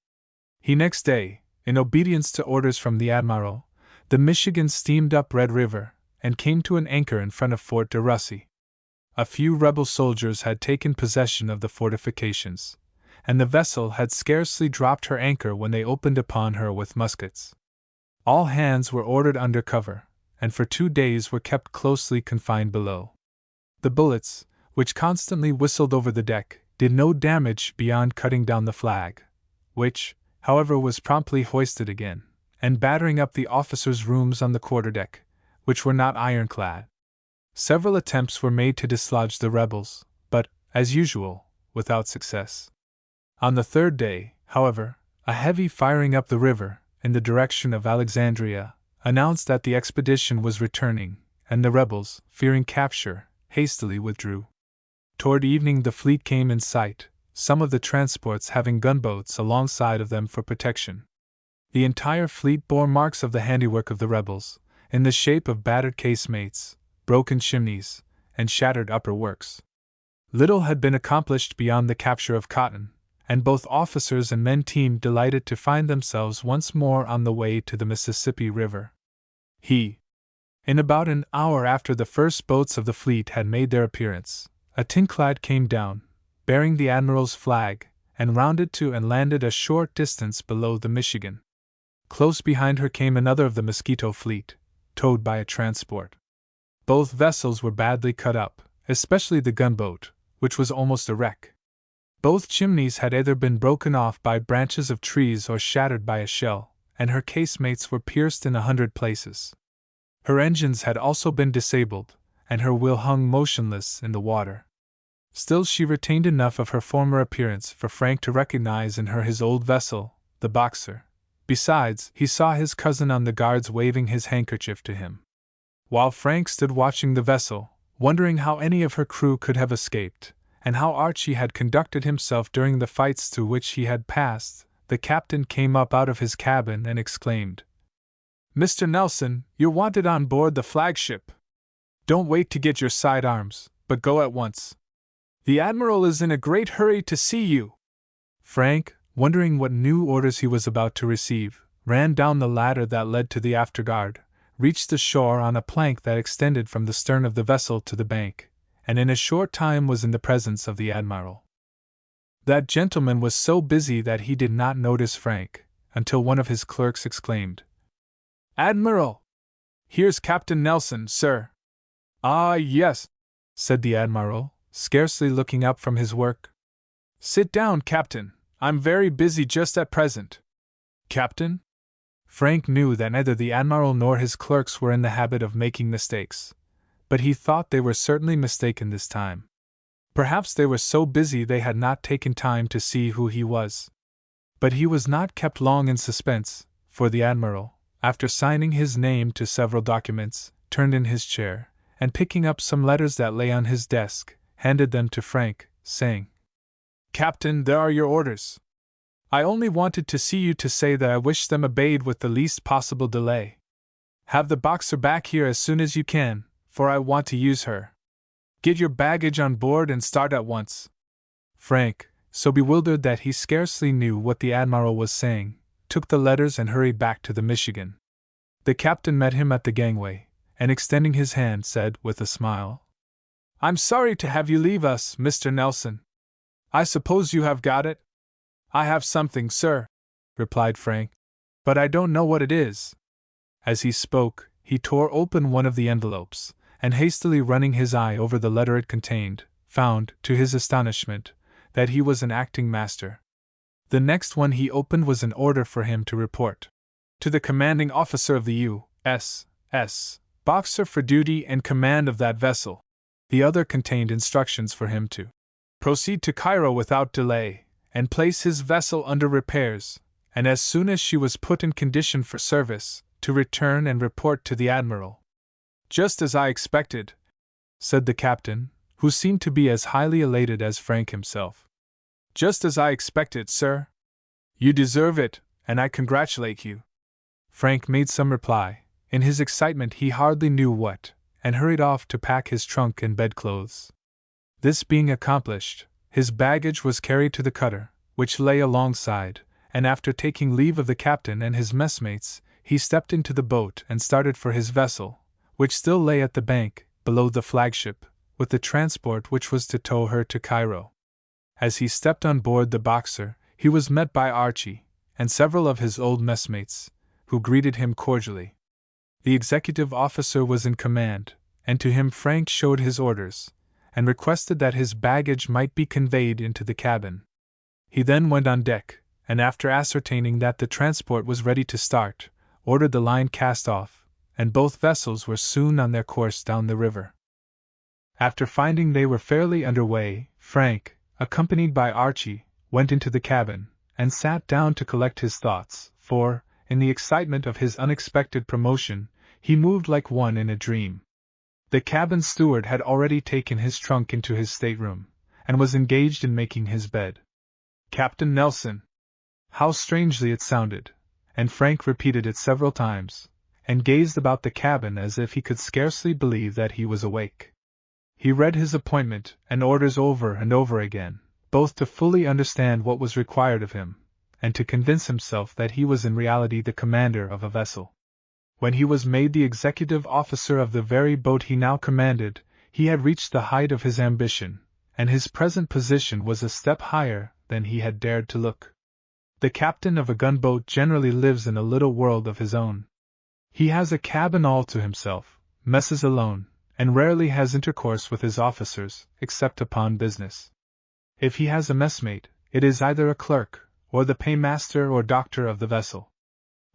Next day, in obedience to orders from the Admiral, the Michigan steamed up Red River, and came to an anchor in front of Fort de Russy. a few rebel soldiers had taken possession of the fortifications, and the vessel had scarcely dropped her anchor when they opened upon her with muskets. All hands were ordered under cover, and for 2 days were kept closely confined below. The bullets, which constantly whistled over the deck, did no damage beyond cutting down the flag, which, however, was promptly hoisted again, and battering up the officers' rooms on the quarterdeck, which were not ironclad. Several attempts were made to dislodge the rebels, but, as usual, without success. On the 3rd day, however, a heavy firing up the river, in the direction of Alexandria, announced that the expedition was returning, and the rebels, fearing capture, hastily withdrew. Toward evening the fleet came in sight, some of the transports having gunboats alongside of them for protection. The entire fleet bore marks of the handiwork of the rebels, in the shape of battered casemates, broken chimneys, and shattered upper works. Little had been accomplished beyond the capture of Cotton, and both officers and men teemed delighted to find themselves once more on the way to the Mississippi River. In about an hour after the first boats of the fleet had made their appearance, a tinclad came down, bearing the Admiral's flag, and rounded to and landed a short distance below the Michigan. Close behind her came another of the Mosquito fleet, towed by a transport. Both vessels were badly cut up, especially the gunboat, which was almost a wreck. Both chimneys had either been broken off by branches of trees or shattered by a shell, and her casemates were pierced in 100 places. Her engines had also been disabled, and her wheel hung motionless in the water. Still she retained enough of her former appearance for Frank to recognize in her his old vessel, the Boxer. Besides, he saw his cousin on the guards waving his handkerchief to him. While Frank stood watching the vessel, wondering how any of her crew could have escaped, and how Archie had conducted himself during the fights through which he had passed, the captain came up out of his cabin and exclaimed, "Mr. Nelson, you're wanted on board the flagship. Don't wait to get your sidearms, but go at once. The Admiral is in a great hurry to see you." Frank, wondering what new orders he was about to receive, ran down the ladder that led to the afterguard, reached the shore on a plank that extended from the stern of the vessel to the bank, and in a short time was in the presence of the Admiral. That gentleman was so busy that he did not notice Frank, until one of his clerks exclaimed, "Admiral! Here's Captain Nelson, sir." "Ah, yes," said the Admiral, scarcely looking up from his work. "Sit down, Captain. I'm very busy just at present." "Captain?" Frank knew that neither the Admiral nor his clerks were in the habit of making mistakes, but he thought they were certainly mistaken this time. Perhaps they were so busy they had not taken time to see who he was. But he was not kept long in suspense, for the Admiral, after signing his name to several documents, turned in his chair, and picking up some letters that lay on his desk, handed them to Frank, saying, "Captain, there are your orders. I only wanted to see you to say that I wish them obeyed with the least possible delay. Have the Boxer back here as soon as you can, for I want to use her. Get your baggage on board and start at once." Frank, so bewildered that he scarcely knew what the Admiral was saying, took the letters and hurried back to the Michigan. The captain met him at the gangway, and extending his hand, said with a smile, "I'm sorry to have you leave us, Mr. Nelson. I suppose you have got it?" "I have something, sir," replied Frank, "but I don't know what it is." As he spoke, he tore open one of the envelopes, and hastily running his eye over the letter it contained, found, to his astonishment, that he was an acting master. The next one he opened was an order for him to report to the commanding officer of the U.S.S. Boxer for duty and command of that vessel. The other contained instructions for him to proceed to Cairo without delay, and place his vessel under repairs, and as soon as she was put in condition for service, to return and report to the Admiral. "Just as I expected," said the captain, who seemed to be as highly elated as Frank himself. "Just as I expected, sir. You deserve it, and I congratulate you." Frank made some reply. In his excitement he hardly knew what, and hurried off to pack his trunk and bedclothes. This being accomplished, his baggage was carried to the cutter, which lay alongside, and after taking leave of the captain and his messmates, he stepped into the boat and started for his vessel, which still lay at the bank, below the flagship, with the transport which was to tow her to Cairo. As he stepped on board the Boxer, he was met by Archie and several of his old messmates, who greeted him cordially. The executive officer was in command, and to him Frank showed his orders, and requested that his baggage might be conveyed into the cabin. He then went on deck, and after ascertaining that the transport was ready to start, ordered the line cast off, and both vessels were soon on their course down the river. After finding they were fairly under way, Frank, accompanied by Archie, went into the cabin, and sat down to collect his thoughts, for, in the excitement of his unexpected promotion, he moved like one in a dream. The cabin steward had already taken his trunk into his stateroom, and was engaged in making his bed. Captain Nelson! How strangely it sounded, and Frank repeated it several times, and gazed about the cabin as if he could scarcely believe that he was awake. He read his appointment and orders over and over again, both to fully understand what was required of him, and to convince himself that he was in reality the commander of a vessel. When he was made the executive officer of the very boat he now commanded, he had reached the height of his ambition, and his present position was a step higher than he had dared to look. The captain of a gunboat generally lives in a little world of his own. He has a cabin all to himself, messes alone, and rarely has intercourse with his officers, except upon business. If he has a messmate, it is either a clerk, or the paymaster or doctor of the vessel.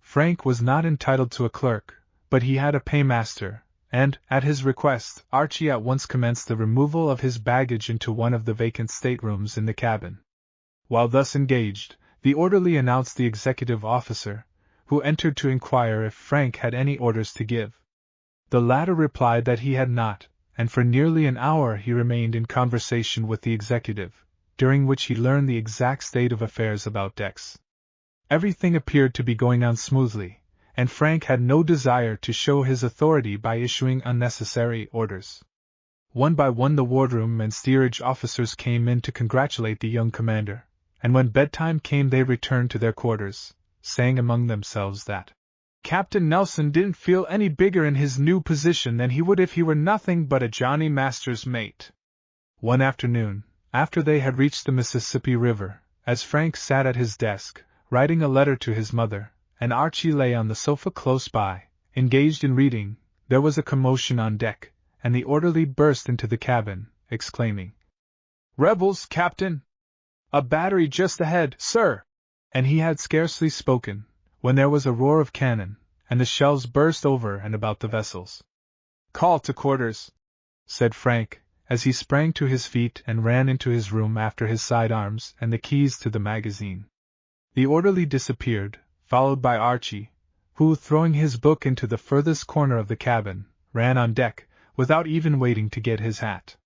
Frank was not entitled to a clerk, but he had a paymaster, and, at his request, Archie at once commenced the removal of his baggage into one of the vacant staterooms in the cabin. While thus engaged, the orderly announced the executive officer, who entered to inquire if Frank had any orders to give. The latter replied that he had not, and for nearly an hour he remained in conversation with the executive, during which he learned the exact state of affairs about decks. Everything appeared to be going on smoothly, and Frank had no desire to show his authority by issuing unnecessary orders. One by one the wardroom and steerage officers came in to congratulate the young commander, and when bedtime came they returned to their quarters, saying among themselves that Captain Nelson didn't feel any bigger in his new position than he would if he were nothing but a Johnny Master's mate. One afternoon, after they had reached the Mississippi River, as Frank sat at his desk, writing a letter to his mother, and Archie lay on the sofa close by, engaged in reading, there was a commotion on deck, and the orderly burst into the cabin, exclaiming, "Rebels, Captain! A battery just ahead, sir!" And he had scarcely spoken, when there was a roar of cannon, and the shells burst over and about the vessels. "Call to quarters," said Frank, as he sprang to his feet and ran into his room after his sidearms and the keys to the magazine. The orderly disappeared, followed by Archie, who, throwing his book into the furthest corner of the cabin, ran on deck, without even waiting to get his hat.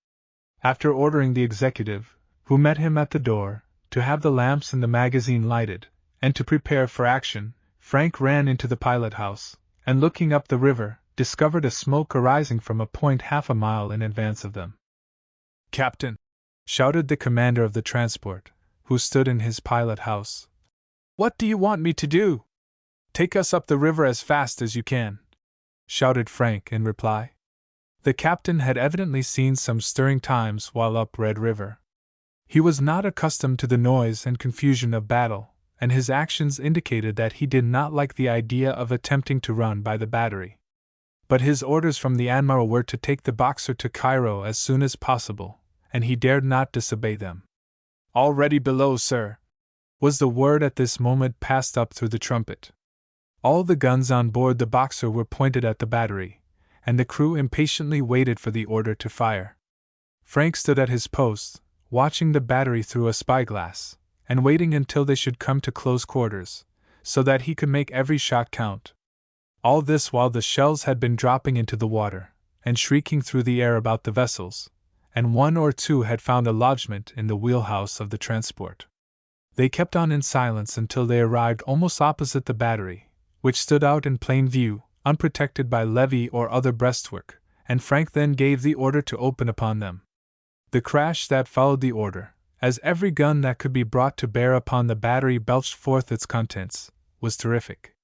After ordering the executive, who met him at the door, to have the lamps and the magazine lighted, and to prepare for action, Frank ran into the pilot-house, and looking up the river, discovered a smoke arising from a point half a mile in advance of them. "Captain!" shouted the commander of the transport, who stood in his pilot-house. "What do you want me to do?" "Take us up the river as fast as you can," shouted Frank in reply. The captain had evidently seen some stirring times while up Red River. He was not accustomed to the noise and confusion of battle, and his actions indicated that he did not like the idea of attempting to run by the battery. But his orders from the admiral were to take the Boxer to Cairo as soon as possible, and he dared not disobey them. "All ready below, sir," was the word at this moment passed up through the trumpet. All the guns on board the Boxer were pointed at the battery, and the crew impatiently waited for the order to fire. Frank stood at his post, watching the battery through a spyglass, and waiting until they should come to close quarters, so that he could make every shot count. All this while the shells had been dropping into the water, and shrieking through the air about the vessels, and one or two had found a lodgment in the wheelhouse of the transport. They kept on in silence until they arrived almost opposite the battery, which stood out in plain view, unprotected by levee or other breastwork, and Frank then gave the order to open upon them. The crash that followed the order, as every gun that could be brought to bear upon the battery belched forth its contents, was terrific.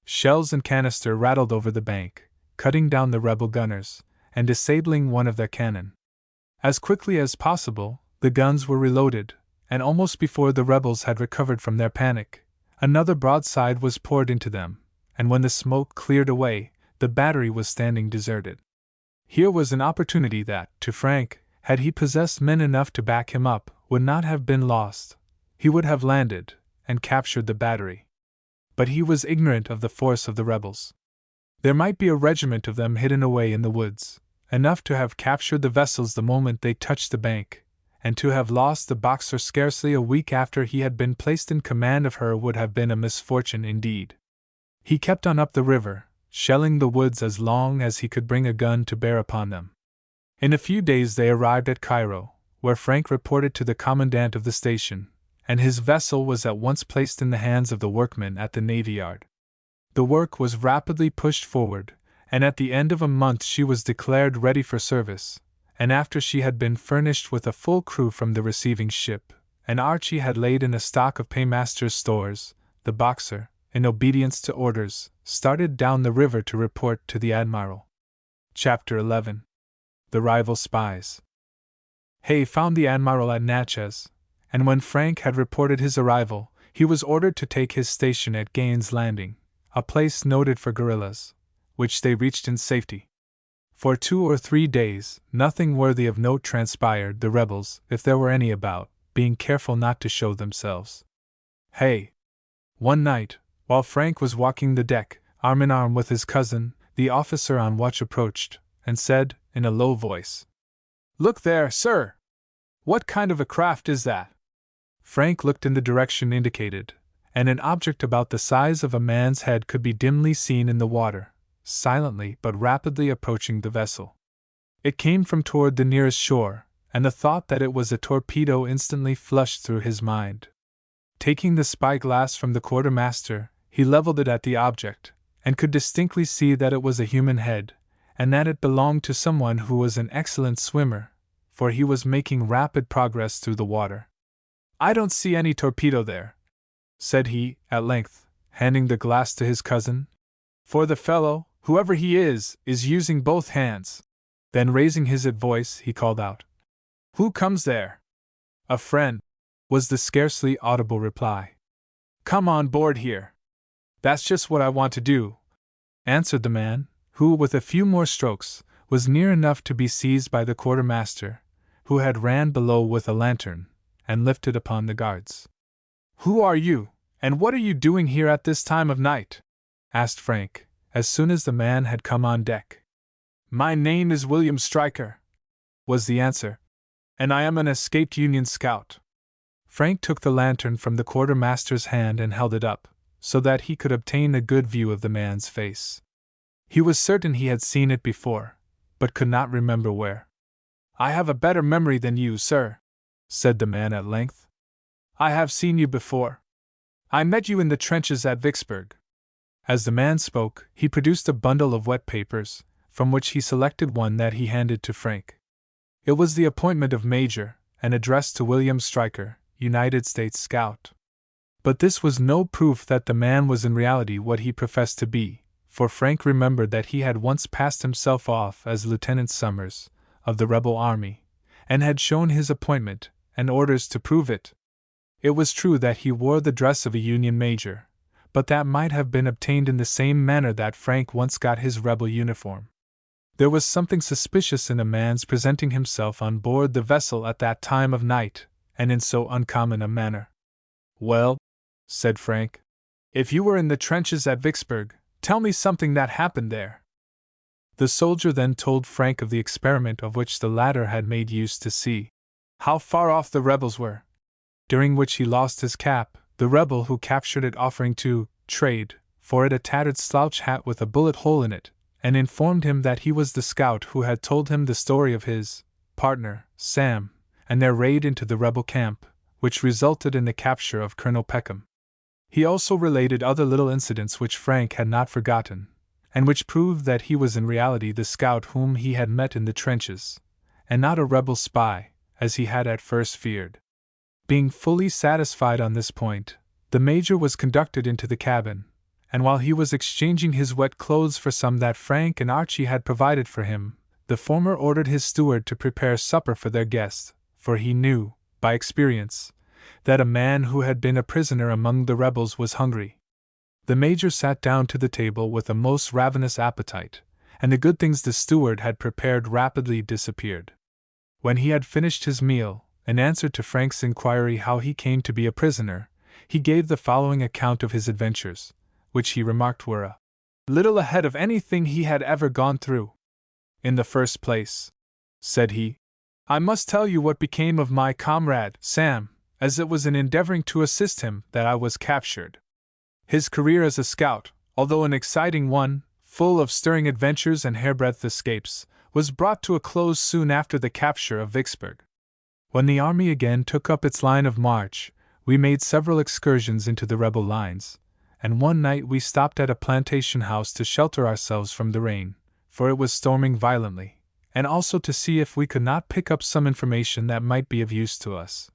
Shells and canister rattled over the bank, cutting down the rebel gunners, and disabling one of their cannon. As quickly as possible, the guns were reloaded, and almost before the rebels had recovered from their panic, another broadside was poured into them, and when the smoke cleared away, the battery was standing deserted. Here was an opportunity that, to Frank, had he possessed men enough to back him up, would not have been lost. He would have landed, and captured the battery. But he was ignorant of the force of the rebels. There might be a regiment of them hidden away in the woods, enough to have captured the vessels the moment they touched the bank, and to have lost the Boxer scarcely a week after he had been placed in command of her would have been a misfortune indeed. He kept on up the river, shelling the woods as long as he could bring a gun to bear upon them. In a few days they arrived at Cairo, where Frank reported to the commandant of the station, and his vessel was at once placed in the hands of the workmen at the Navy Yard. The work was rapidly pushed forward, and at the end of a month she was declared ready for service, and after she had been furnished with a full crew from the receiving ship, and Archie had laid in a stock of paymaster's stores, the Boxer, in obedience to orders, started down the river to report to the Admiral. Chapter 11. The Rival Spies. Hay found the Admiral at Natchez, and when Frank had reported his arrival, he was ordered to take his station at Gaines Landing, a place noted for guerrillas, which they reached in safety. For 2 or 3 days, nothing worthy of note transpired, the rebels, if there were any about, being careful not to show themselves. One night, while Frank was walking the deck, arm in arm with his cousin, the officer on watch approached, and said, in a low voice, "Look there, sir! What kind of a craft is that?" Frank looked in the direction indicated, and an object about the size of a man's head could be dimly seen in the water, silently but rapidly approaching the vessel. It came from toward the nearest shore, and the thought that it was a torpedo instantly flushed through his mind. Taking the spyglass from the quartermaster, he leveled it at the object, and could distinctly see that it was a human head, and that it belonged to someone who was an excellent swimmer, for he was making rapid progress through the water. "I don't see any torpedo there," said he, at length, handing the glass to his cousin. "For the fellow, whoever he is using both hands." Then raising his voice, he called out, "Who comes there?" "A friend," was the scarcely audible reply. "Come on board here." "That's just what I want to do," answered the man, who, with a few more strokes, was near enough to be seized by the quartermaster, who had ran below with a lantern, and lifted upon the guards. "Who are you, and what are you doing here at this time of night?" asked Frank, as soon as the man had come on deck. "My name is William Stryker," was the answer, "and I am an escaped Union scout." Frank took the lantern from the quartermaster's hand and held it up, so that he could obtain a good view of the man's face. He was certain he had seen it before, but could not remember where. "I have a better memory than you, sir," said the man at length. "I have seen you before. I met you in the trenches at Vicksburg." As the man spoke, he produced a bundle of wet papers, from which he selected one that he handed to Frank. It was the appointment of Major, and addressed to William Stryker, United States Scout. But this was no proof that the man was in reality what he professed to be, for Frank remembered that he had once passed himself off as Lieutenant Summers, of the rebel army, and had shown his appointment and orders to prove it. It was true that he wore the dress of a Union major, but that might have been obtained in the same manner that Frank once got his rebel uniform. There was something suspicious in a man's presenting himself on board the vessel at that time of night, and in so uncommon a manner. "Well," said Frank, "if you were in the trenches at Vicksburg, tell me something that happened there." The soldier then told Frank of the experiment of which the latter had made use to see how far off the rebels were, during which he lost his cap, the rebel who captured it offering to trade for it a tattered slouch hat with a bullet hole in it, and informed him that he was the scout who had told him the story of his partner, Sam, and their raid into the rebel camp, which resulted in the capture of Colonel Peckham. He also related other little incidents which Frank had not forgotten, and which proved that he was in reality the scout whom he had met in the trenches, and not a rebel spy, as he had at first feared. Being fully satisfied on this point, the Major was conducted into the cabin, and while he was exchanging his wet clothes for some that Frank and Archie had provided for him, the former ordered his steward to prepare supper for their guest, for he knew, by experience, that a man who had been a prisoner among the rebels was hungry. The major sat down to the table with a most ravenous appetite, and the good things the steward had prepared rapidly disappeared. When he had finished his meal, in answer to Frank's inquiry how he came to be a prisoner, he gave the following account of his adventures, which he remarked were a little ahead of anything he had ever gone through. "In the first place," said he, "I must tell you what became of my comrade, Sam, as it was in endeavoring to assist him that I was captured. His career as a scout, although an exciting one, full of stirring adventures and hairbreadth escapes, was brought to a close soon after the capture of Vicksburg. When the army again took up its line of march, we made several excursions into the rebel lines, and one night we stopped at a plantation house to shelter ourselves from the rain, for it was storming violently, and also to see if we could not pick up some information that might be of use to us.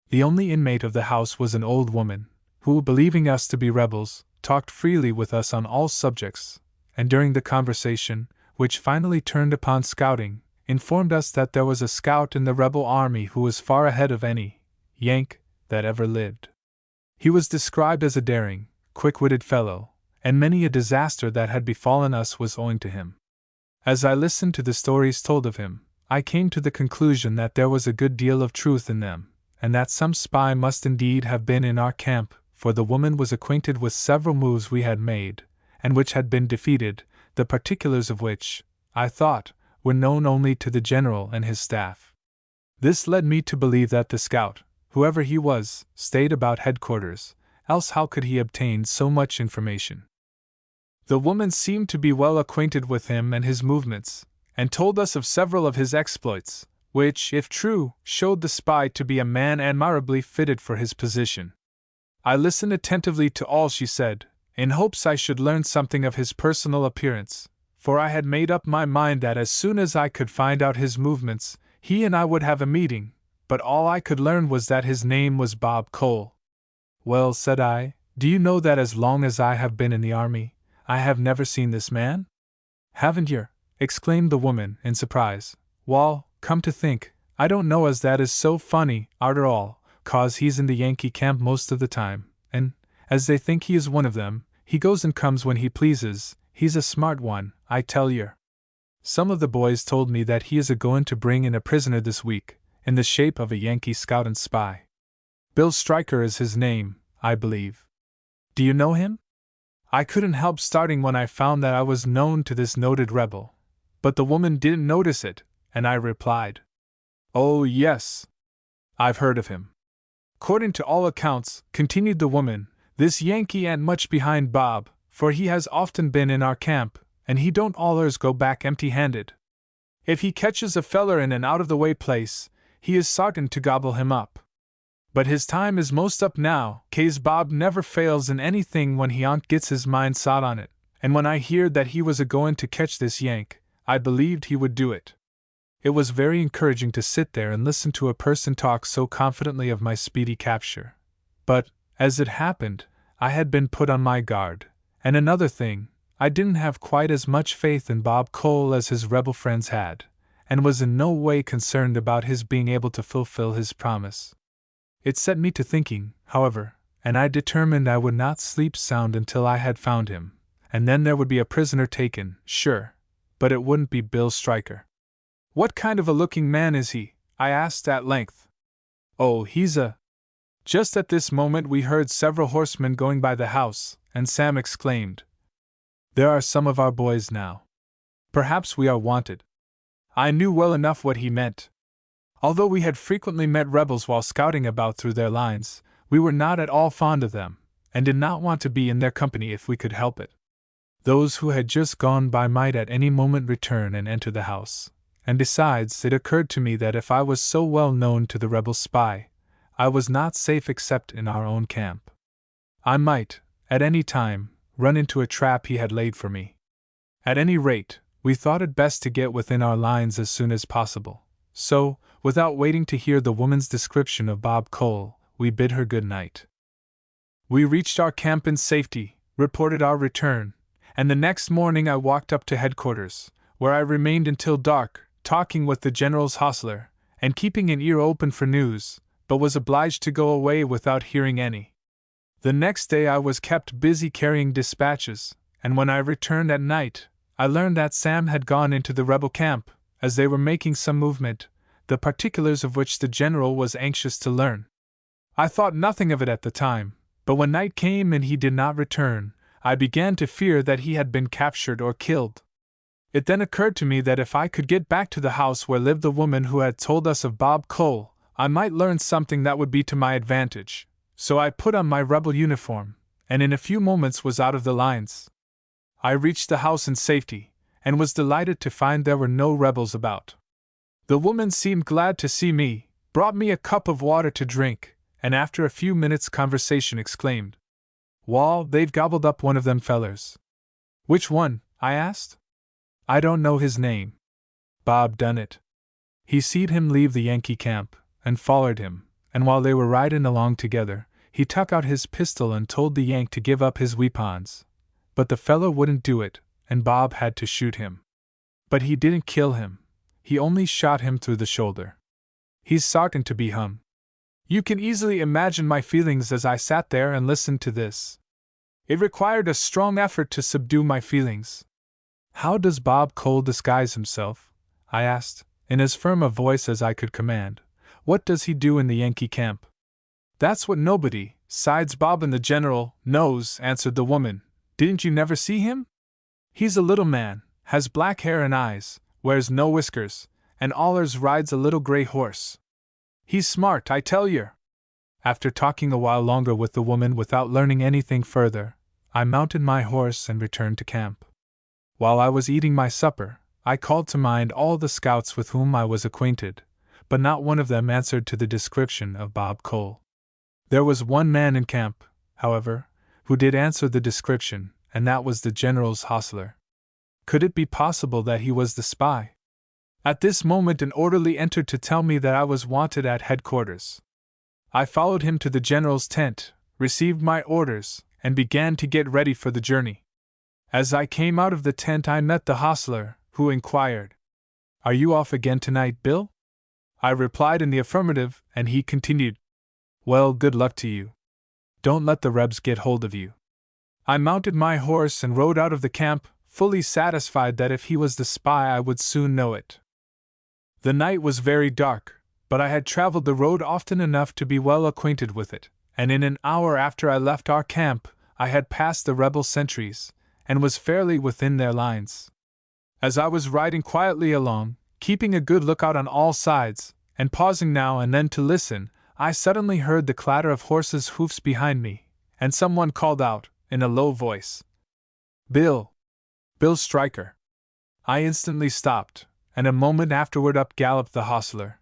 The only inmate of the house was an old woman, who, believing us to be rebels, talked freely with us on all subjects, and during the conversation, which finally turned upon scouting, informed us that there was a scout in the rebel army who was far ahead of any Yank that ever lived. He was described as a daring, quick-witted fellow, and many a disaster that had befallen us was owing to him. As I listened to the stories told of him, I came to the conclusion that there was a good deal of truth in them, and that some spy must indeed have been in our camp, for the woman was acquainted with several moves we had made, and which had been defeated, the particulars of which, I thought, were known only to the general and his staff. This led me to believe that the scout, whoever he was, stayed about headquarters, else how could he obtain so much information? The woman seemed to be well acquainted with him and his movements, and told us of several of his exploits, which, if true, showed the spy to be a man admirably fitted for his position. I listened attentively to all she said, in hopes I should learn something of his personal appearance, for I had made up my mind that as soon as I could find out his movements, he and I would have a meeting, but all I could learn was that his name was Bob Cole. "Well," said I, "do you know that as long as I have been in the army, I have never seen this man?" "Haven't yer?" exclaimed the woman, in surprise. "Wall, come to think, I don't know as that is so funny, arter all, 'cause he's in the Yankee camp most of the time, and, as they think he is one of them, he goes and comes when he pleases. He's a smart one, I tell yer. Some of the boys told me that he is a-goin' to bring in a prisoner this week, in the shape of a Yankee scout and spy. Bill Stryker is his name, I believe. Do you know him?" I couldn't help starting when I found that I was known to this noted rebel, but the woman didn't notice it, and I replied, "Oh, yes. I've heard of him. 'Cording to all accounts," continued the woman, "this Yankee ain't much behind Bob, for he has often been in our camp, and he don't allers go back empty-handed. If he catches a feller in an out-of-the-way place, he is sartin to gobble him up. But his time is most up now, 'case Bob never fails in anything when he on't gets his mind sot on it, and when I heerd that he was a-goin' to catch this Yank, I believed he would do it." It was very encouraging to sit there and listen to a person talk so confidently of my speedy capture. But, as it happened, I had been put on my guard, and another thing, I didn't have quite as much faith in Bob Cole as his rebel friends had, and was in no way concerned about his being able to fulfill his promise. It set me to thinking, however, and I determined I would not sleep sound until I had found him, and then there would be a prisoner taken, sure, but it wouldn't be Bill Stryker. "What kind of a looking man is he?" I asked at length. "Oh, he's a—" Just at this moment we heard several horsemen going by the house, and Sam exclaimed, "There are some of our boys now. Perhaps we are wanted." I knew well enough what he meant. Although we had frequently met rebels while scouting about through their lines, we were not at all fond of them, and did not want to be in their company if we could help it. Those who had just gone by might at any moment return and enter the house, and besides, it occurred to me that if I was so well known to the rebel spy, I was not safe except in our own camp. I might, at any time, run into a trap he had laid for me. At any rate, we thought it best to get within our lines as soon as possible. So, without waiting to hear the woman's description of Bob Cole, we bid her good night. We reached our camp in safety, reported our return, and the next morning I walked up to headquarters, where I remained until dark, talking with the general's hostler, and keeping an ear open for news, but was obliged to go away without hearing any. The next day I was kept busy carrying dispatches, and when I returned at night, I learned that Sam had gone into the rebel camp, as they were making some movement, the particulars of which the general was anxious to learn. I thought nothing of it at the time, but when night came and he did not return, I began to fear that he had been captured or killed. It then occurred to me that if I could get back to the house where lived the woman who had told us of Bob Cole, I might learn something that would be to my advantage, so I put on my rebel uniform, and in a few moments was out of the lines. I reached the house in safety, and was delighted to find there were no rebels about. The woman seemed glad to see me, brought me a cup of water to drink, and after a few minutes' conversation exclaimed, "Wall, they've gobbled up one of them fellers." "Which one?" I asked. "I don't know his name. Bob done it. He seed him leave the Yankee camp, and follered him, and while they were riding along together, he tuck out his pistol and told the Yank to give up his weapons. But the fellow wouldn't do it, and Bob had to shoot him. But he didn't kill him, he only shot him through the shoulder. He's sartin to be hung." You can easily imagine my feelings as I sat there and listened to this. It required a strong effort to subdue my feelings. "How does Bob Cole disguise himself?" I asked, in as firm a voice as I could command. "What does he do in the Yankee camp?" "That's what nobody, sides Bob and the general, knows," answered the woman. "Didn't you never see him? He's a little man, has black hair and eyes, wears no whiskers, and allers rides a little gray horse. He's smart, I tell yer." After talking a while longer with the woman without learning anything further, I mounted my horse and returned to camp. While I was eating my supper, I called to mind all the scouts with whom I was acquainted, but not one of them answered to the description of Bob Cole. There was one man in camp, however, who did answer the description, and that was the general's hostler. Could it be possible that he was the spy? At this moment an orderly entered to tell me that I was wanted at headquarters. I followed him to the general's tent, received my orders, and began to get ready for the journey. As I came out of the tent I met the hostler, who inquired, "Are you off again tonight, Bill?" I replied in the affirmative, and he continued, "Well, good luck to you. Don't let the Rebs get hold of you." I mounted my horse and rode out of the camp, fully satisfied that if he was the spy I would soon know it. The night was very dark, but I had traveled the road often enough to be well acquainted with it, and in an hour after I left our camp, I had passed the rebel sentries, and was fairly within their lines. As I was riding quietly along, keeping a good lookout on all sides, and pausing now and then to listen, I suddenly heard the clatter of horses' hoofs behind me, and someone called out, in a low voice, "Bill! Bill Stryker!" I instantly stopped, and a moment afterward up galloped the hostler.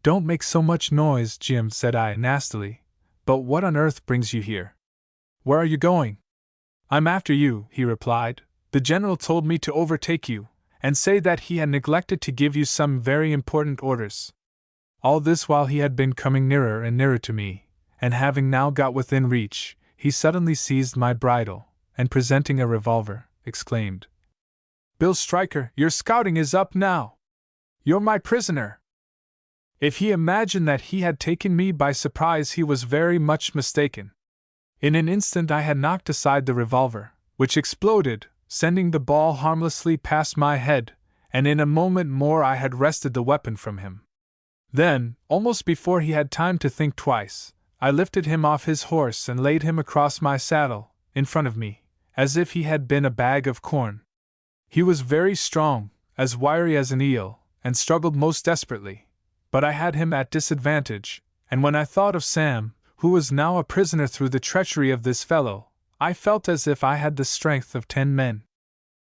"Don't make so much noise, Jim," said I nastily, "but what on earth brings you here? Where are you going?" "I'm after you," he replied. "The general told me to overtake you, and say that he had neglected to give you some very important orders." All this while he had been coming nearer and nearer to me, and having now got within reach, he suddenly seized my bridle, and presenting a revolver, exclaimed, "Bill Stryker, your scouting is up now! You're my prisoner!" If he imagined that he had taken me by surprise, he was very much mistaken. In an instant I had knocked aside the revolver, which exploded, sending the ball harmlessly past my head, and in a moment more I had wrested the weapon from him. Then, almost before he had time to think twice, I lifted him off his horse and laid him across my saddle, in front of me, as if he had been a bag of corn. He was very strong, as wiry as an eel, and struggled most desperately, but I had him at disadvantage, and when I thought of Sam, who was now a prisoner through the treachery of this fellow, I felt as if I had the strength of 10 men.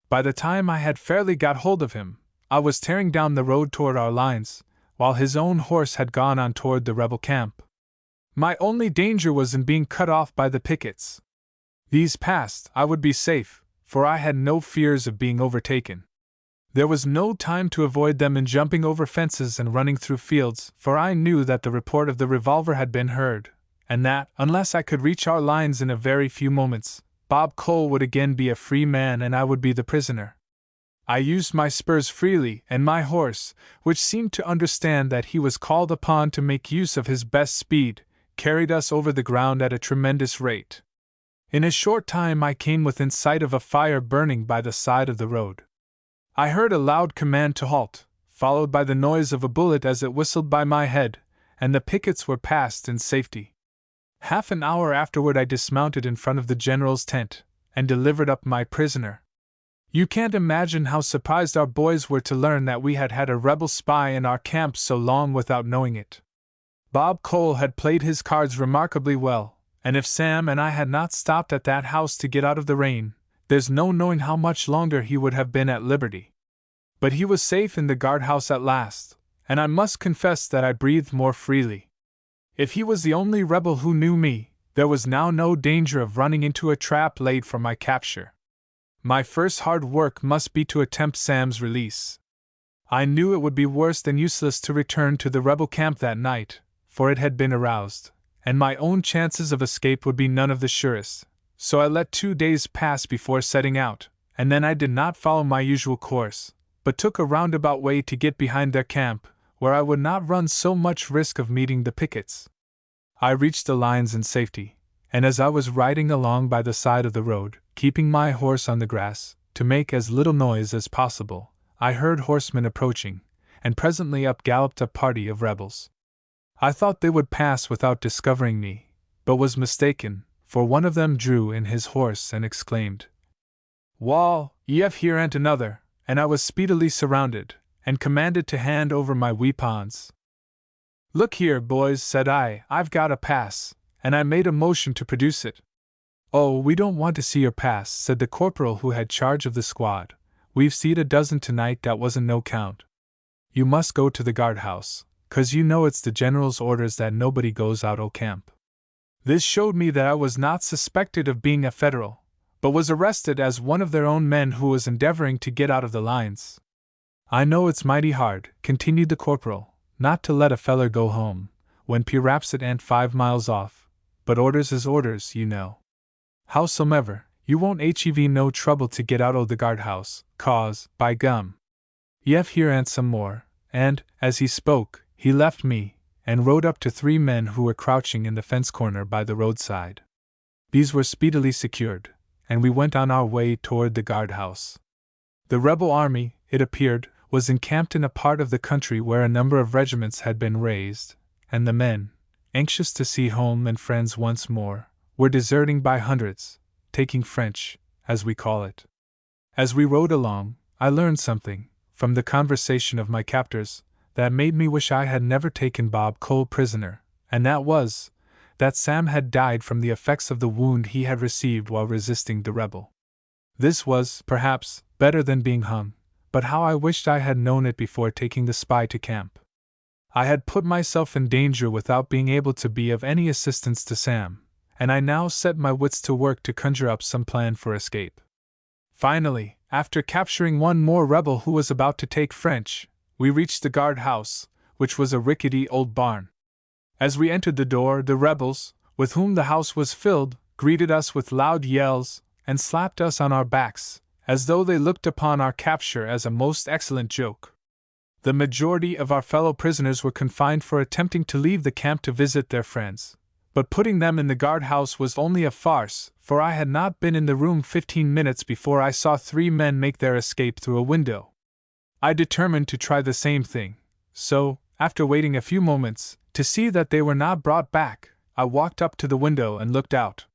By the time I had fairly got hold of him, I was tearing down the road toward our lines, while his own horse had gone on toward the rebel camp. My only danger was in being cut off by the pickets. These passed, I would be safe, for I had no fears of being overtaken. There was no time to avoid them in jumping over fences and running through fields, for I knew that the report of the revolver had been heard, and that, unless I could reach our lines in a very few moments, Bob Cole would again be a free man and I would be the prisoner. I used my spurs freely, and my horse, which seemed to understand that he was called upon to make use of his best speed, carried us over the ground at a tremendous rate. In a short time I came within sight of a fire burning by the side of the road. I heard a loud command to halt, followed by the noise of a bullet as it whistled by my head, and the pickets were passed in safety. Half an hour afterward I dismounted in front of the general's tent, and delivered up my prisoner. You can't imagine how surprised our boys were to learn that we had had a rebel spy in our camp so long without knowing it. Bob Cole had played his cards remarkably well, and if Sam and I had not stopped at that house to get out of the rain, there's no knowing how much longer he would have been at liberty. But he was safe in the guardhouse at last, and I must confess that I breathed more freely. If he was the only rebel who knew me, there was now no danger of running into a trap laid for my capture. My first hard work must be to attempt Sam's release. I knew it would be worse than useless to return to the rebel camp that night, for it had been aroused, and my own chances of escape would be none of the surest, so I let 2 days pass before setting out, and then I did not follow my usual course, but took a roundabout way to get behind their camp, where I would not run so much risk of meeting the pickets. I reached the lines in safety, and as I was riding along by the side of the road, keeping my horse on the grass, to make as little noise as possible, I heard horsemen approaching, and presently up galloped a party of rebels. I thought they would pass without discovering me, but was mistaken, for one of them drew in his horse and exclaimed, "Wall, ye've here ant another," and I was speedily surrounded, and commanded to hand over my weapons. "Look here, boys," said I, "I've got a pass," and I made a motion to produce it. "Oh, we don't want to see your pass," said the corporal who had charge of the squad. "We've seed a dozen tonight that wasn't no count. You must go to the guardhouse, 'cause you know it's the general's orders that nobody goes out o' camp." This showed me that I was not suspected of being a Federal, but was arrested as one of their own men who was endeavoring to get out of the lines. "I know it's mighty hard," continued the corporal, "not to let a feller go home, when perhaps it ain't 5 miles off, but orders is orders, you know. Howsomever, you won't hev no trouble to get out o' the guardhouse, 'cause, by gum, ye've here ant some more," and, as he spoke, he left me, and rode up to 3 men who were crouching in the fence corner by the roadside. These were speedily secured, and we went on our way toward the guardhouse. The rebel army, it appeared, was encamped in a part of the country where a number of regiments had been raised, and the men, anxious to see home and friends once more, were deserting by hundreds, taking French, as we call it. As we rode along, I learned something, from the conversation of my captors, that made me wish I had never taken Bob Cole prisoner, and that was, that Sam had died from the effects of the wound he had received while resisting the rebel. This was, perhaps, better than being hung, but how I wished I had known it before taking the spy to camp. I had put myself in danger without being able to be of any assistance to Sam, and I now set my wits to work to conjure up some plan for escape. Finally, after capturing one more rebel who was about to take French, we reached the guardhouse, which was a rickety old barn. As we entered the door, the rebels, with whom the house was filled, greeted us with loud yells, and slapped us on our backs, as though they looked upon our capture as a most excellent joke. The majority of our fellow prisoners were confined for attempting to leave the camp to visit their friends, but putting them in the guardhouse was only a farce, for I had not been in the room 15 minutes before I saw 3 men make their escape through a window. I determined to try the same thing, so, after waiting a few moments, to see that they were not brought back, I walked up to the window and looked out.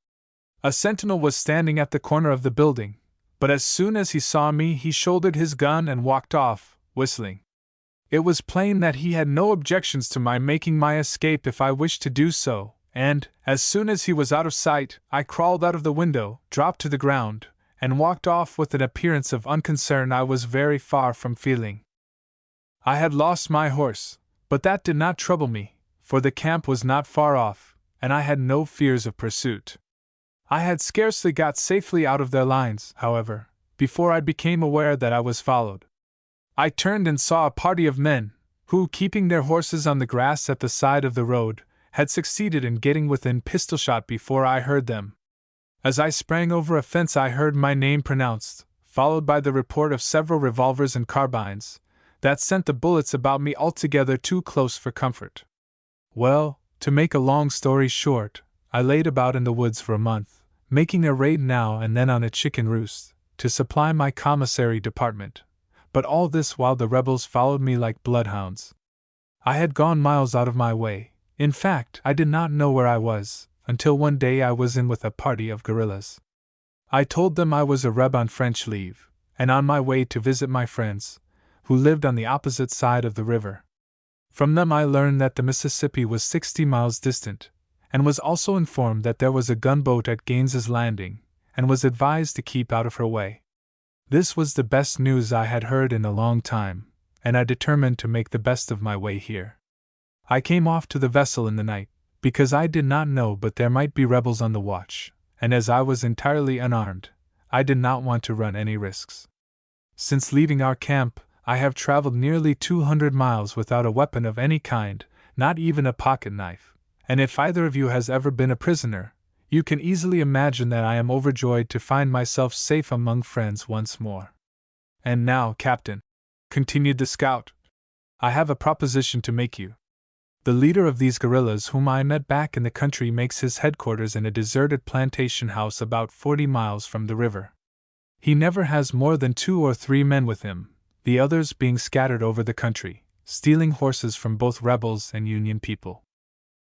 A sentinel was standing at the corner of the building, but as soon as he saw me he shouldered his gun and walked off, whistling. It was plain that he had no objections to my making my escape if I wished to do so, and, as soon as he was out of sight, I crawled out of the window, dropped to the ground, and walked off with an appearance of unconcern I was very far from feeling. I had lost my horse, but that did not trouble me, for the camp was not far off, and I had no fears of pursuit. I had scarcely got safely out of their lines, however, before I became aware that I was followed. I turned and saw a party of men, who, keeping their horses on the grass at the side of the road, had succeeded in getting within pistol shot before I heard them. As I sprang over a fence I heard my name pronounced, followed by the report of several revolvers and carbines, that sent the bullets about me altogether too close for comfort. Well, to make a long story short, I laid about in the woods for a month, making a raid now and then on a chicken roost, to supply my commissary department, but all this while the rebels followed me like bloodhounds. I had gone miles out of my way. In fact, I did not know where I was, until one day I was in with a party of guerrillas. I told them I was a Reb on French leave, and on my way to visit my friends, who lived on the opposite side of the river. From them I learned that the Mississippi was 60 miles distant, and was also informed that there was a gunboat at Gaines's Landing, and was advised to keep out of her way. This was the best news I had heard in a long time, and I determined to make the best of my way here. I came off to the vessel in the night, because I did not know but there might be rebels on the watch, and as I was entirely unarmed, I did not want to run any risks. Since leaving our camp, I have traveled nearly 200 miles without a weapon of any kind, not even a pocket knife, and if either of you has ever been a prisoner, you can easily imagine that I am overjoyed to find myself safe among friends once more. And now, Captain, continued the scout, I have a proposition to make you. The leader of these guerrillas whom I met back in the country makes his headquarters in a deserted plantation house about 40 miles from the river. He never has more than 2 or 3 men with him, the others being scattered over the country, stealing horses from both rebels and Union people.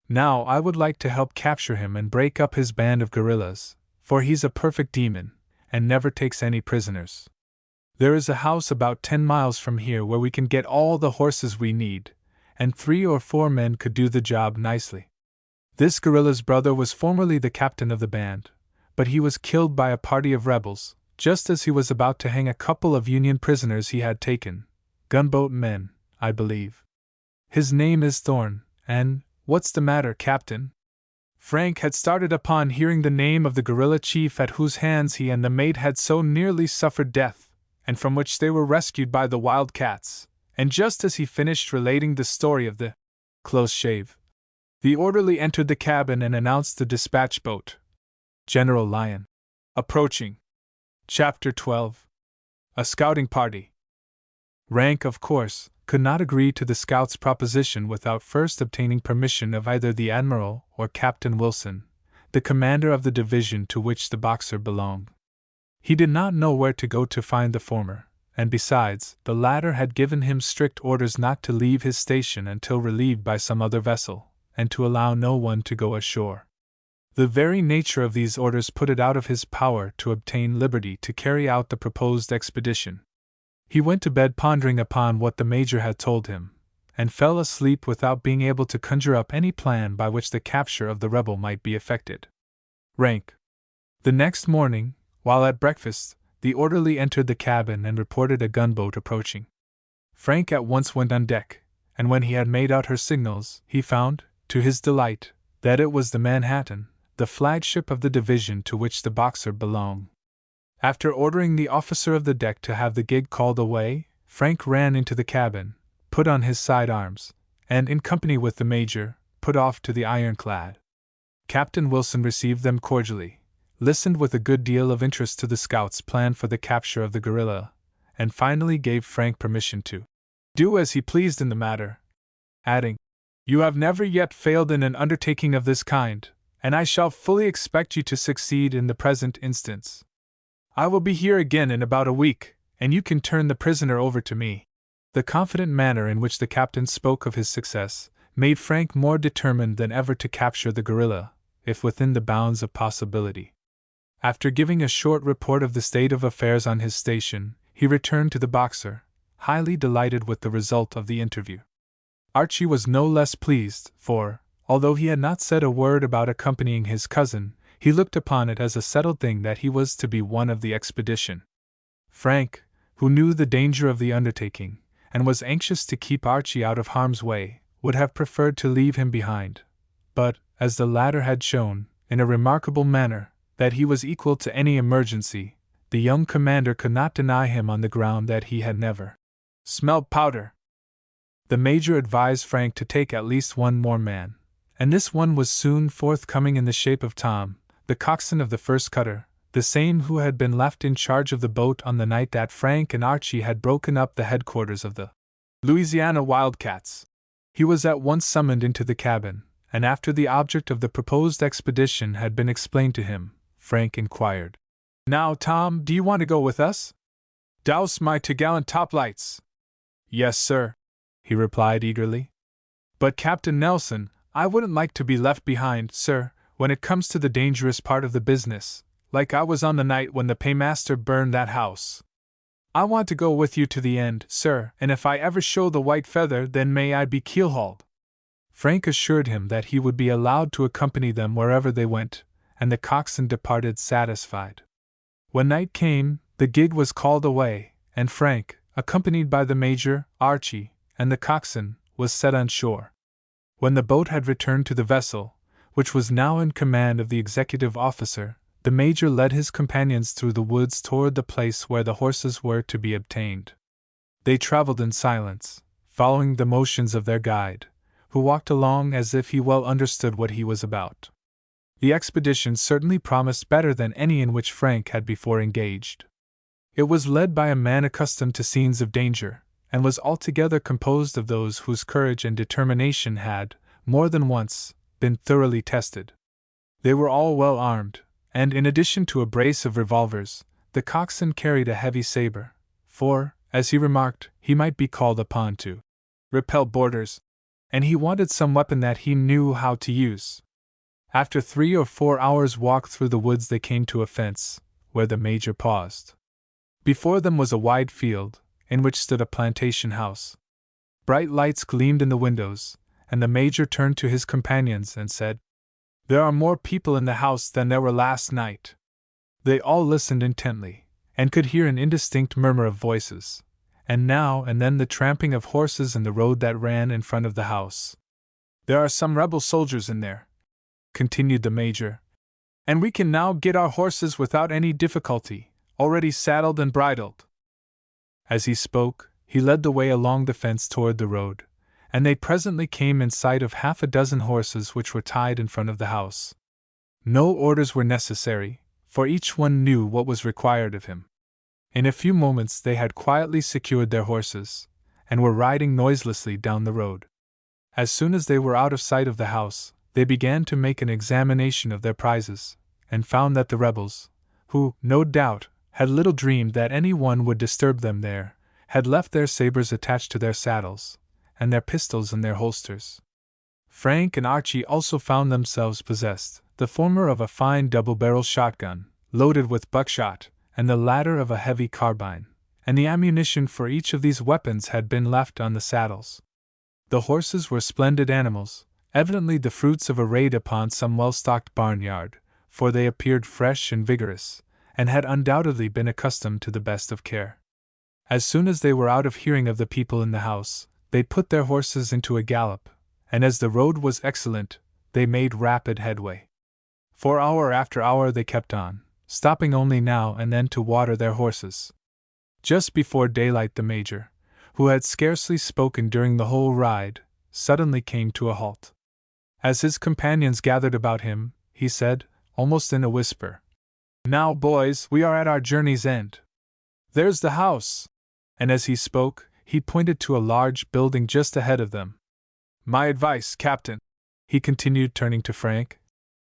Now I would like to help capture him and break up his band of guerrillas, for he's a perfect demon, and never takes any prisoners. There is a house about 10 miles from here where we can get all the horses we need, and 3 or 4 men could do the job nicely. This guerrilla's brother was formerly the captain of the band, but he was killed by a party of rebels, just as he was about to hang a couple of Union prisoners he had taken, gunboat men, I believe. His name is Thorne, and, what's the matter, Captain? Frank had started upon hearing the name of the guerrilla chief at whose hands he and the mate had so nearly suffered death, and from which they were rescued by the wildcats, and just as he finished relating the story of the close shave, the orderly entered the cabin and announced the dispatch boat, General Lyon, approaching. Chapter 12. A Scouting Party. Rank, of course, could not agree to the scout's proposition without first obtaining permission of either the Admiral or Captain Wilson, the commander of the division to which the Boxer belonged. He did not know where to go to find the former, and besides, the latter had given him strict orders not to leave his station until relieved by some other vessel, and to allow no one to go ashore. The very nature of these orders put it out of his power to obtain liberty to carry out the proposed expedition. He went to bed pondering upon what the Major had told him, and fell asleep without being able to conjure up any plan by which the capture of the rebel might be effected. Rank. The next morning, while at breakfast, the orderly entered the cabin and reported a gunboat approaching. Frank at once went on deck, and when he had made out her signals, he found, to his delight, that it was the Manhattan, the flagship of the division to which the Boxer belonged. After ordering the officer of the deck to have the gig called away, Frank ran into the cabin, put on his sidearms, and, in company with the Major, put off to the Ironclad. Captain Wilson received them cordially, listened with a good deal of interest to the scout's plan for the capture of the guerrilla, and finally gave Frank permission to do as he pleased in the matter, adding, "You have never yet failed in an undertaking of this kind, and I shall fully expect you to succeed in the present instance. I will be here again in about a week, and you can turn the prisoner over to me." The confident manner in which the captain spoke of his success made Frank more determined than ever to capture the guerrilla, if within the bounds of possibility. After giving a short report of the state of affairs on his station, he returned to the Boxer, highly delighted with the result of the interview. Archie was no less pleased, for, although he had not said a word about accompanying his cousin, he looked upon it as a settled thing that he was to be one of the expedition. Frank, who knew the danger of the undertaking, and was anxious to keep Archie out of harm's way, would have preferred to leave him behind, but, as the latter had shown, in a remarkable manner, that he was equal to any emergency, the young commander could not deny him on the ground that he had never smelled powder. The Major advised Frank to take at least one more man, and this one was soon forthcoming in the shape of Tom, the coxswain of the first cutter, the same who had been left in charge of the boat on the night that Frank and Archie had broken up the headquarters of the Louisiana Wildcats. He was at once summoned into the cabin, and after the object of the proposed expedition had been explained to him, Frank inquired, "Now, Tom, do you want to go with us? Douse my topgallant toplights." "Yes, sir," he replied eagerly. "But, Captain Nelson, I wouldn't like to be left behind, sir, when it comes to the dangerous part of the business, like I was on the night when the paymaster burned that house. I want to go with you to the end, sir, and if I ever show the white feather, then may I be keelhauled." Frank assured him that he would be allowed to accompany them wherever they went, and the coxswain departed satisfied. When night came, the gig was called away, and Frank, accompanied by the Major, Archie, and the coxswain, was set on shore. When the boat had returned to the vessel, which was now in command of the executive officer, the Major led his companions through the woods toward the place where the horses were to be obtained. They traveled in silence, following the motions of their guide, who walked along as if he well understood what he was about. The expedition certainly promised better than any in which Frank had before engaged. It was led by a man accustomed to scenes of danger, and was altogether composed of those whose courage and determination had, more than once, been thoroughly tested. They were all well armed, and in addition to a brace of revolvers, the coxswain carried a heavy saber, for, as he remarked, he might be called upon to repel boarders, and he wanted some weapon that he knew how to use. After 3 or 4 hours' walk through the woods they came to a fence, where the Major paused. Before them was a wide field, in which stood a plantation house. Bright lights gleamed in the windows, and the Major turned to his companions and said, "There are more people in the house than there were last night." They all listened intently, and could hear an indistinct murmur of voices, and now and then the tramping of horses in the road that ran in front of the house. "There are some rebel soldiers in there," continued the Major, "and we can now get our horses without any difficulty, already saddled and bridled." As he spoke, he led the way along the fence toward the road, and they presently came in sight of half a dozen horses which were tied in front of the house. No orders were necessary, for each one knew what was required of him. In a few moments they had quietly secured their horses, and were riding noiselessly down the road. As soon as they were out of sight of the house, they began to make an examination of their prizes, and found that the rebels, who, no doubt, had little dreamed that any one would disturb them there, had left their sabers attached to their saddles, and their pistols in their holsters. Frank and Archie also found themselves possessed, the former of a fine double-barrel shotgun, loaded with buckshot, and the latter of a heavy carbine, and the ammunition for each of these weapons had been left on the saddles. The horses were splendid animals, evidently the fruits of a raid upon some well-stocked barnyard, for they appeared fresh and vigorous, and had undoubtedly been accustomed to the best of care. As soon as they were out of hearing of the people in the house, they put their horses into a gallop, and as the road was excellent, they made rapid headway. For hour after hour they kept on, stopping only now and then to water their horses. Just before daylight the Major, who had scarcely spoken during the whole ride, suddenly came to a halt. As his companions gathered about him, he said, almost in a whisper, "Now, boys, we are at our journey's end. There's the house," and as he spoke, he pointed to a large building just ahead of them. "My advice, Captain," he continued, turning to Frank,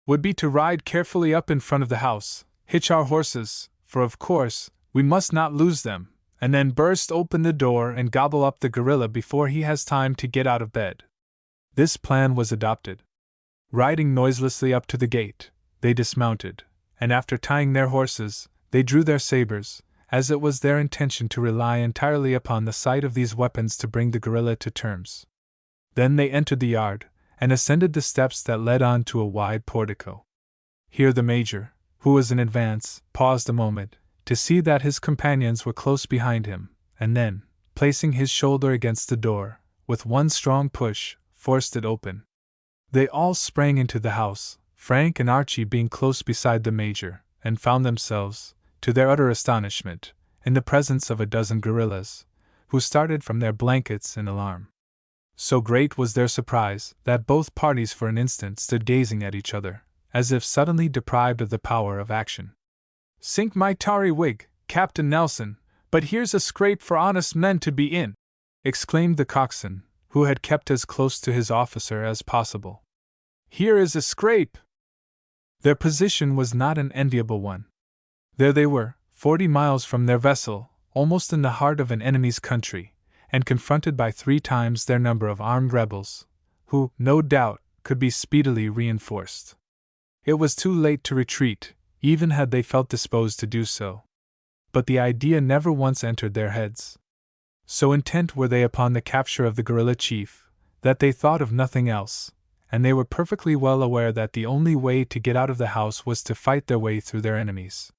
"would be to ride carefully up in front of the house, hitch our horses, for of course, we must not lose them, and then burst open the door and gobble up the gorilla before he has time to get out of bed." This plan was adopted. Riding noiselessly up to the gate, they dismounted, and after tying their horses, they drew their sabers, as it was their intention to rely entirely upon the sight of these weapons to bring the gorilla to terms. Then they entered the yard, and ascended the steps that led on to a wide portico. Here the Major, who was in advance, paused a moment, to see that his companions were close behind him, and then, placing his shoulder against the door, with one strong push, forced it open. They all sprang into the house, Frank and Archie being close beside the Major, and found themselves, to their utter astonishment, in the presence of a dozen gorillas, who started from their blankets in alarm. So great was their surprise that both parties for an instant stood gazing at each other, as if suddenly deprived of the power of action. "Sink my tarry wig, Captain Nelson, but here's a scrape for honest men to be in!" exclaimed the coxswain, who had kept as close to his officer as possible. "Here is a scrape!" Their position was not an enviable one. There they were, 40 miles from their vessel, almost in the heart of an enemy's country, and confronted by 3 times their number of armed rebels, who, no doubt, could be speedily reinforced. It was too late to retreat, even had they felt disposed to do so. But the idea never once entered their heads. So intent were they upon the capture of the guerrilla chief, that they thought of nothing else, and they were perfectly well aware that the only way to get out of the house was to fight their way through their enemies.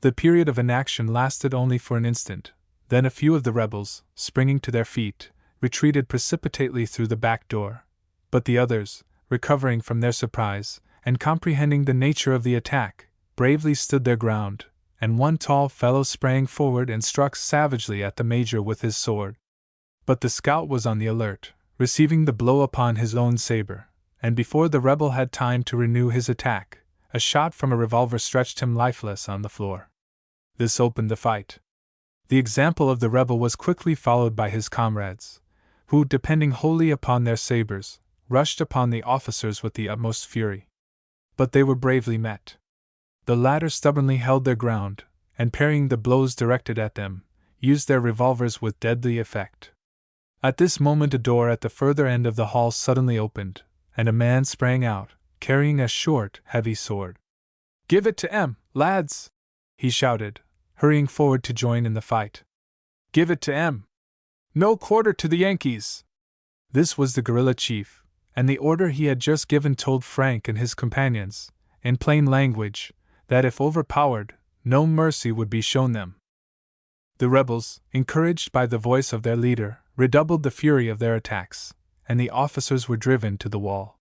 The period of inaction lasted only for an instant, then a few of the rebels, springing to their feet, retreated precipitately through the back door, but the others, recovering from their surprise, and comprehending the nature of the attack, bravely stood their ground, and one tall fellow sprang forward and struck savagely at the major with his sword. But the scout was on the alert, receiving the blow upon his own saber, and before the rebel had time to renew his attack, a shot from a revolver stretched him lifeless on the floor. This opened the fight. The example of the rebel was quickly followed by his comrades, who, depending wholly upon their sabers, rushed upon the officers with the utmost fury. But they were bravely met. The latter stubbornly held their ground, and parrying the blows directed at them, used their revolvers with deadly effect. At this moment a door at the further end of the hall suddenly opened, and a man sprang out, carrying a short, heavy sword. "Give it to 'em, lads!" he shouted, hurrying forward to join in the fight. "Give it to 'em! No quarter to the Yankees!" This was the guerrilla chief, and the order he had just given told Frank and his companions, in plain language, that if overpowered, no mercy would be shown them. The rebels, encouraged by the voice of their leader, redoubled the fury of their attacks, and the officers were driven to the wall.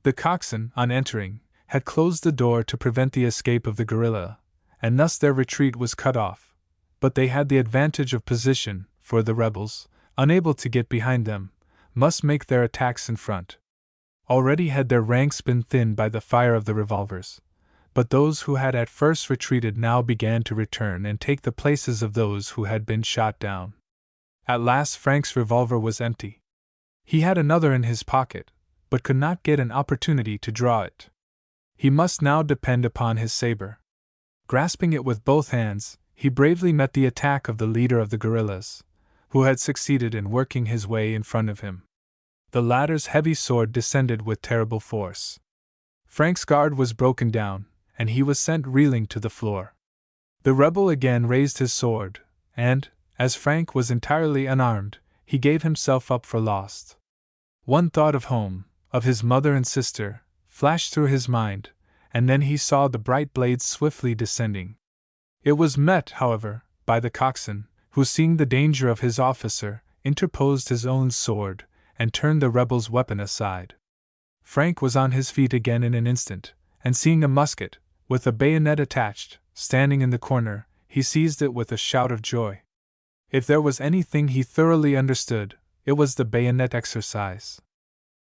The coxswain, on entering, had closed the door to prevent the escape of the guerrilla, and thus their retreat was cut off, but they had the advantage of position, for the rebels, unable to get behind them, must make their attacks in front. Already had their ranks been thinned by the fire of the revolvers, but those who had at first retreated now began to return and take the places of those who had been shot down. At last Frank's revolver was empty. He had another in his pocket, but could not get an opportunity to draw it. He must now depend upon his saber. Grasping it with both hands, he bravely met the attack of the leader of the guerrillas, who had succeeded in working his way in front of him. The latter's heavy sword descended with terrible force. Frank's guard was broken down, and he was sent reeling to the floor. The rebel again raised his sword, and, as Frank was entirely unarmed, he gave himself up for lost. One thought of home, of his mother and sister, flashed through his mind, and then he saw the bright blades swiftly descending. It was met, however, by the coxswain, who, seeing the danger of his officer, interposed his own sword, and turned the rebel's weapon aside. Frank was on his feet again in an instant, and seeing a musket, with a bayonet attached, standing in the corner, he seized it with a shout of joy. If there was anything he thoroughly understood, it was the bayonet exercise.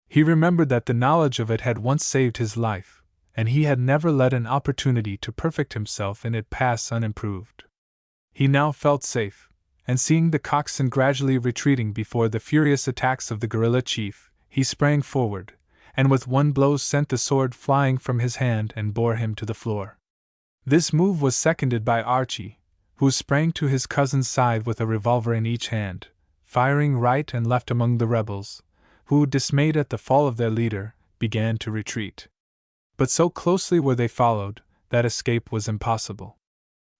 He remembered that the knowledge of it had once saved his life, and he had never let an opportunity to perfect himself in it pass unimproved. He now felt safe, and seeing the coxswain gradually retreating before the furious attacks of the guerrilla chief, he sprang forward, and with one blow sent the sword flying from his hand and bore him to the floor. This move was seconded by Archie, who sprang to his cousin's side with a revolver in each hand, firing right and left among the rebels, who, dismayed at the fall of their leader, began to retreat. But so closely were they followed, that escape was impossible.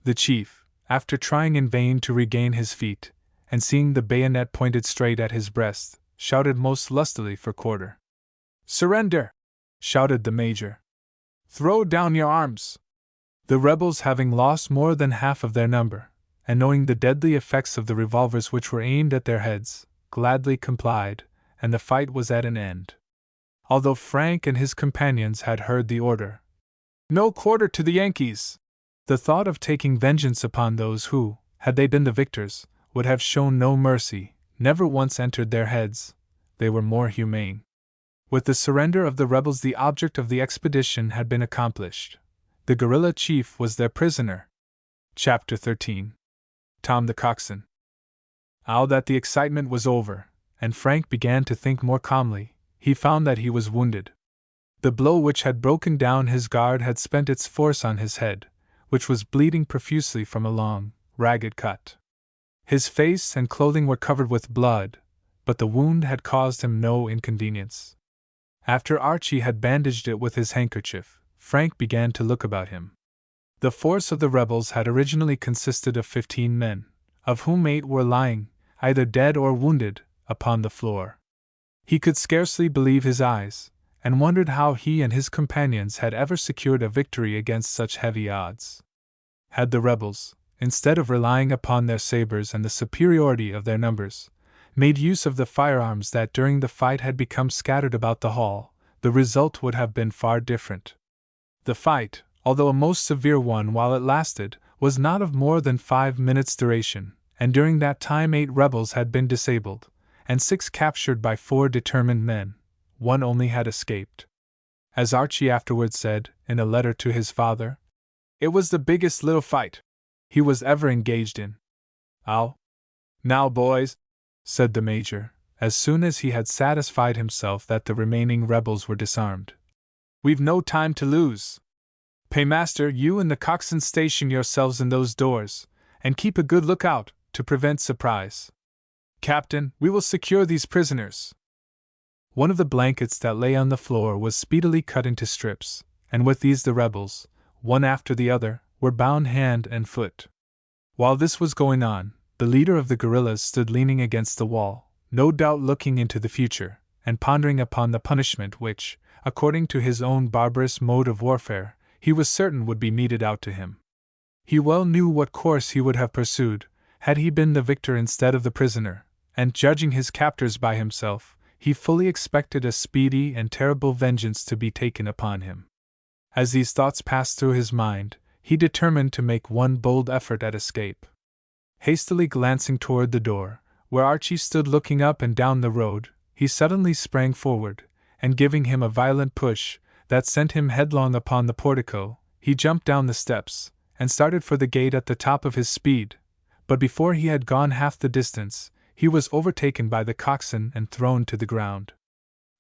The chief, after trying in vain to regain his feet, and seeing the bayonet pointed straight at his breast, shouted most lustily for quarter. "Surrender!" shouted the major. "Throw down your arms!" The rebels, having lost more than half of their number, and knowing the deadly effects of the revolvers which were aimed at their heads, gladly complied, and the fight was at an end. Although Frank and his companions had heard the order, "No quarter to the Yankees!" the thought of taking vengeance upon those who, had they been the victors, would have shown no mercy, never once entered their heads. They were more humane. With the surrender of the rebels, the object of the expedition had been accomplished. The guerrilla chief was their prisoner, Chapter 13. Tom the Coxswain. Now that the excitement was over, and Frank began to think more calmly, he found that he was wounded. The blow which had broken down his guard had spent its force on his head, which was bleeding profusely from a long, ragged cut. His face and clothing were covered with blood, but the wound had caused him no inconvenience. After Archie had bandaged it with his handkerchief, Frank began to look about him. The force of the rebels had originally consisted of 15 men, of whom 8 were lying, either dead or wounded, upon the floor. He could scarcely believe his eyes, and wondered how he and his companions had ever secured a victory against such heavy odds. Had the rebels, instead of relying upon their sabers and the superiority of their numbers, made use of the firearms that during the fight had become scattered about the hall, the result would have been far different. The fight, although a most severe one while it lasted, was not of more than 5 minutes' duration, and during that time 8 rebels had been disabled, and 6 captured by 4 determined men. 1 only had escaped. As Archie afterwards said, in a letter to his father, "It was the biggest little fight he was ever engaged in." "Ow! Now, boys," said the Major, as soon as he had satisfied himself that the remaining rebels were disarmed. "We've no time to lose. Paymaster, you and the coxswain station yourselves in those doors, and keep a good lookout, to prevent surprise. Captain, we will secure these prisoners." One of the blankets that lay on the floor was speedily cut into strips, and with these the rebels, one after the other, were bound hand and foot. While this was going on, the leader of the guerrillas stood leaning against the wall, no doubt looking into the future, and pondering upon the punishment which, according to his own barbarous mode of warfare, he was certain would be meted out to him. He well knew what course he would have pursued, had he been the victor instead of the prisoner, and judging his captors by himself, he fully expected a speedy and terrible vengeance to be taken upon him. As these thoughts passed through his mind, he determined to make one bold effort at escape. Hastily glancing toward the door, where Archie stood looking up and down the road, he suddenly sprang forward, and giving him a violent push that sent him headlong upon the portico, he jumped down the steps, and started for the gate at the top of his speed, but before he had gone half the distance, he was overtaken by the coxswain and thrown to the ground.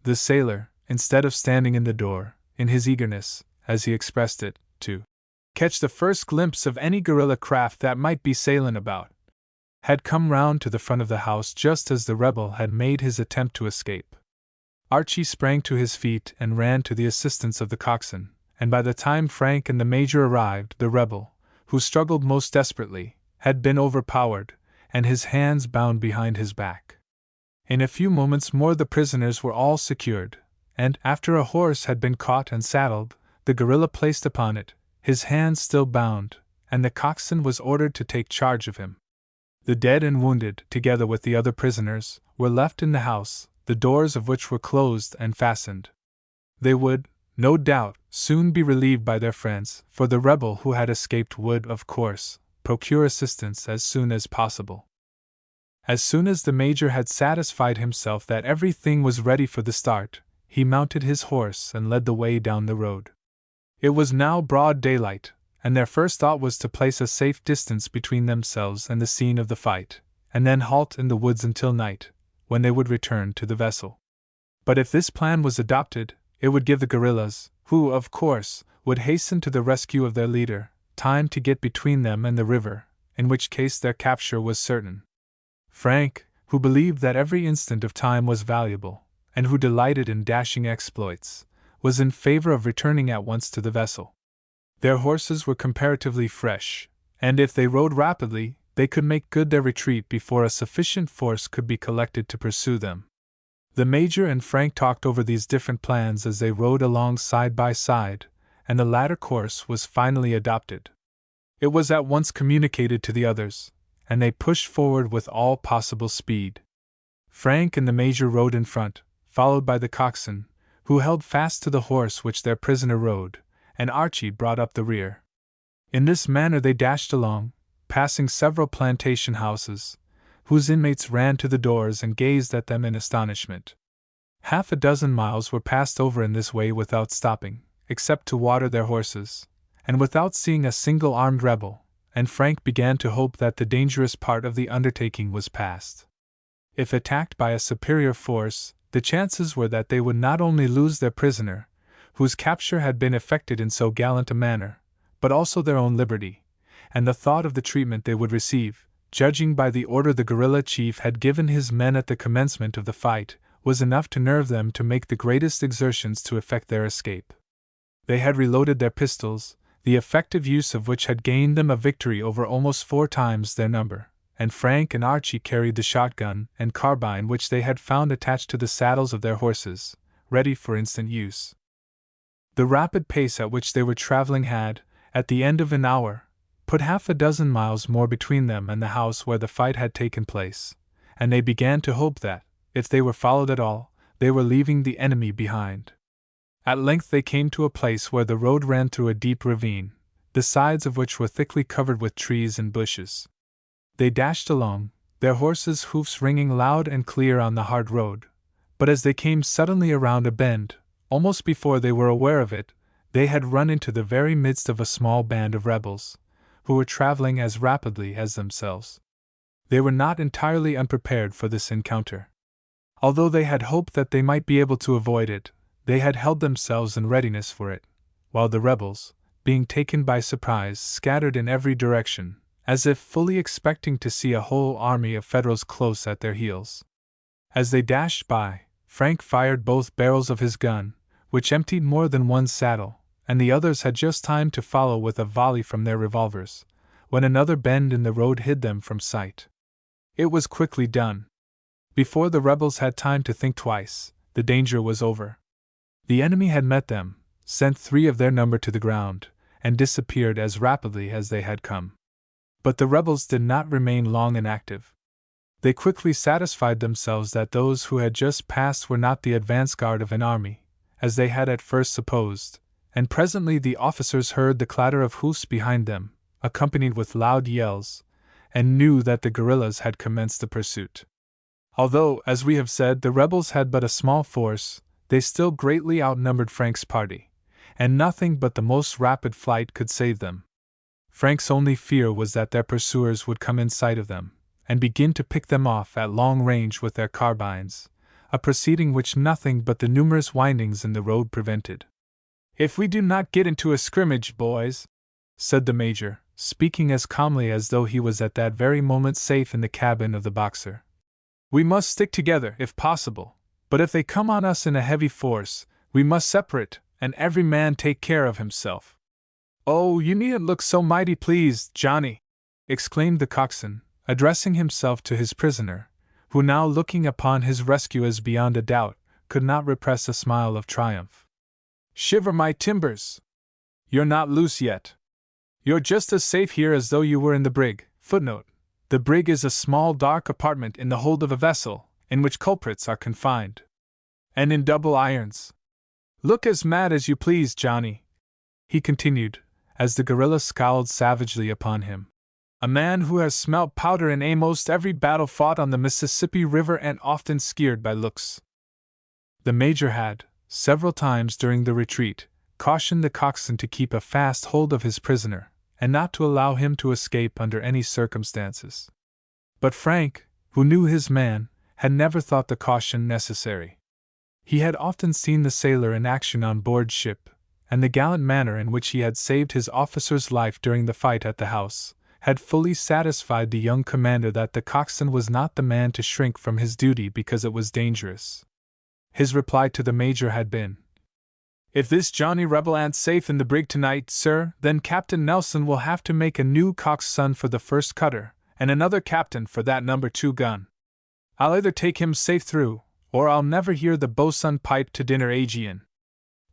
The sailor, instead of standing in the door, in his eagerness, as he expressed it, to catch the first glimpse of any guerrilla craft that might be sailing about, had come round to the front of the house just as the rebel had made his attempt to escape. Archie sprang to his feet and ran to the assistance of the coxswain, and by the time Frank and the Major arrived, the rebel, who struggled most desperately, had been overpowered, and his hands bound behind his back. In a few moments more the prisoners were all secured, and, after a horse had been caught and saddled, the guerrilla placed upon it, his hands still bound, and the coxswain was ordered to take charge of him. The dead and wounded, together with the other prisoners, were left in the house, the doors of which were closed and fastened. They would, no doubt, soon be relieved by their friends, for the rebel who had escaped would, of course, procure assistance as soon as possible. As soon as the Major had satisfied himself that everything was ready for the start, he mounted his horse and led the way down the road. It was now broad daylight, and their first thought was to place a safe distance between themselves and the scene of the fight, and then halt in the woods until night, when they would return to the vessel. But if this plan was adopted, it would give the guerrillas, who, of course, would hasten to the rescue of their leader, time to get between them and the river, in which case their capture was certain. Frank, who believed that every instant of time was valuable, and who delighted in dashing exploits, was in favor of returning at once to the vessel. Their horses were comparatively fresh, and if they rode rapidly, they could make good their retreat before a sufficient force could be collected to pursue them. The Major and Frank talked over these different plans as they rode along side by side, and the latter course was finally adopted. It was at once communicated to the others, and they pushed forward with all possible speed. Frank and the Major rode in front, followed by the coxswain, who held fast to the horse which their prisoner rode, and Archie brought up the rear. In this manner they dashed along, passing several plantation houses, whose inmates ran to the doors and gazed at them in astonishment. 6 miles were passed over in this way without stopping, except to water their horses, and without seeing a single armed rebel, and Frank began to hope that the dangerous part of the undertaking was past. If attacked by a superior force, the chances were that they would not only lose their prisoner, whose capture had been effected in so gallant a manner, but also their own liberty, and the thought of the treatment they would receive, judging by the order the guerrilla chief had given his men at the commencement of the fight, was enough to nerve them to make the greatest exertions to effect their escape. They had reloaded their pistols, the effective use of which had gained them a victory over almost 4 times their number, and Frank and Archie carried the shotgun and carbine which they had found attached to the saddles of their horses, ready for instant use. The rapid pace at which they were traveling had, at the end of an hour, put 6 miles more between them and the house where the fight had taken place, and they began to hope that, if they were followed at all, they were leaving the enemy behind. At length they came to a place where the road ran through a deep ravine, the sides of which were thickly covered with trees and bushes. They dashed along, their horses' hoofs ringing loud and clear on the hard road, but as they came suddenly around a bend, almost before they were aware of it, they had run into the very midst of a small band of rebels, who were traveling as rapidly as themselves. They were not entirely unprepared for this encounter. Although they had hoped that they might be able to avoid it, they had held themselves in readiness for it, while the rebels, being taken by surprise, scattered in every direction, as if fully expecting to see a whole army of Federals close at their heels. As they dashed by, Frank fired both barrels of his gun, which emptied more than one saddle, and the others had just time to follow with a volley from their revolvers, when another bend in the road hid them from sight. It was quickly done. Before the rebels had time to think twice, the danger was over. The enemy had met them, sent 3 of their number to the ground, and disappeared as rapidly as they had come. But the rebels did not remain long inactive. They quickly satisfied themselves that those who had just passed were not the advance guard of an army, as they had at first supposed, and presently the officers heard the clatter of hoofs behind them, accompanied with loud yells, and knew that the guerrillas had commenced the pursuit. Although, as we have said, the rebels had but a small force, they still greatly outnumbered Frank's party, and nothing but the most rapid flight could save them. Frank's only fear was that their pursuers would come in sight of them, and begin to pick them off at long range with their carbines, a proceeding which nothing but the numerous windings in the road prevented. "If we do not get into a scrimmage, boys," said the Major, speaking as calmly as though he was at that very moment safe in the cabin of the Boxer, "we must stick together, if possible, but if they come on us in a heavy force, we must separate, and every man take care of himself." "Oh, you needn't look so mighty pleased, Johnny," exclaimed the coxswain, addressing himself to his prisoner, who now looking upon his rescuers beyond a doubt, could not repress a smile of triumph. "Shiver my timbers! You're not loose yet. You're just as safe here as though you were in the brig." Footnote: the brig is a small dark apartment in the hold of a vessel, in which culprits are confined. "And in double irons. Look as mad as you please, Johnny," he continued, as the guerrilla scowled savagely upon him. "A man who has smelt powder in almost every battle fought on the Mississippi River and often skeered by looks." The Major had, several times during the retreat, cautioned the coxswain to keep a fast hold of his prisoner, and not to allow him to escape under any circumstances. But Frank, who knew his man, had never thought the caution necessary. He had often seen the sailor in action on board ship, and the gallant manner in which he had saved his officer's life during the fight at the house had fully satisfied the young commander that the coxswain was not the man to shrink from his duty because it was dangerous. His reply to the Major had been, "If this Johnny rebel ain't safe in the brig tonight, sir, then Captain Nelson will have to make a new coxswain for the first cutter, and another captain for that No. 2 gun. I'll either take him safe through, or I'll never hear the boatswain pipe to dinner again."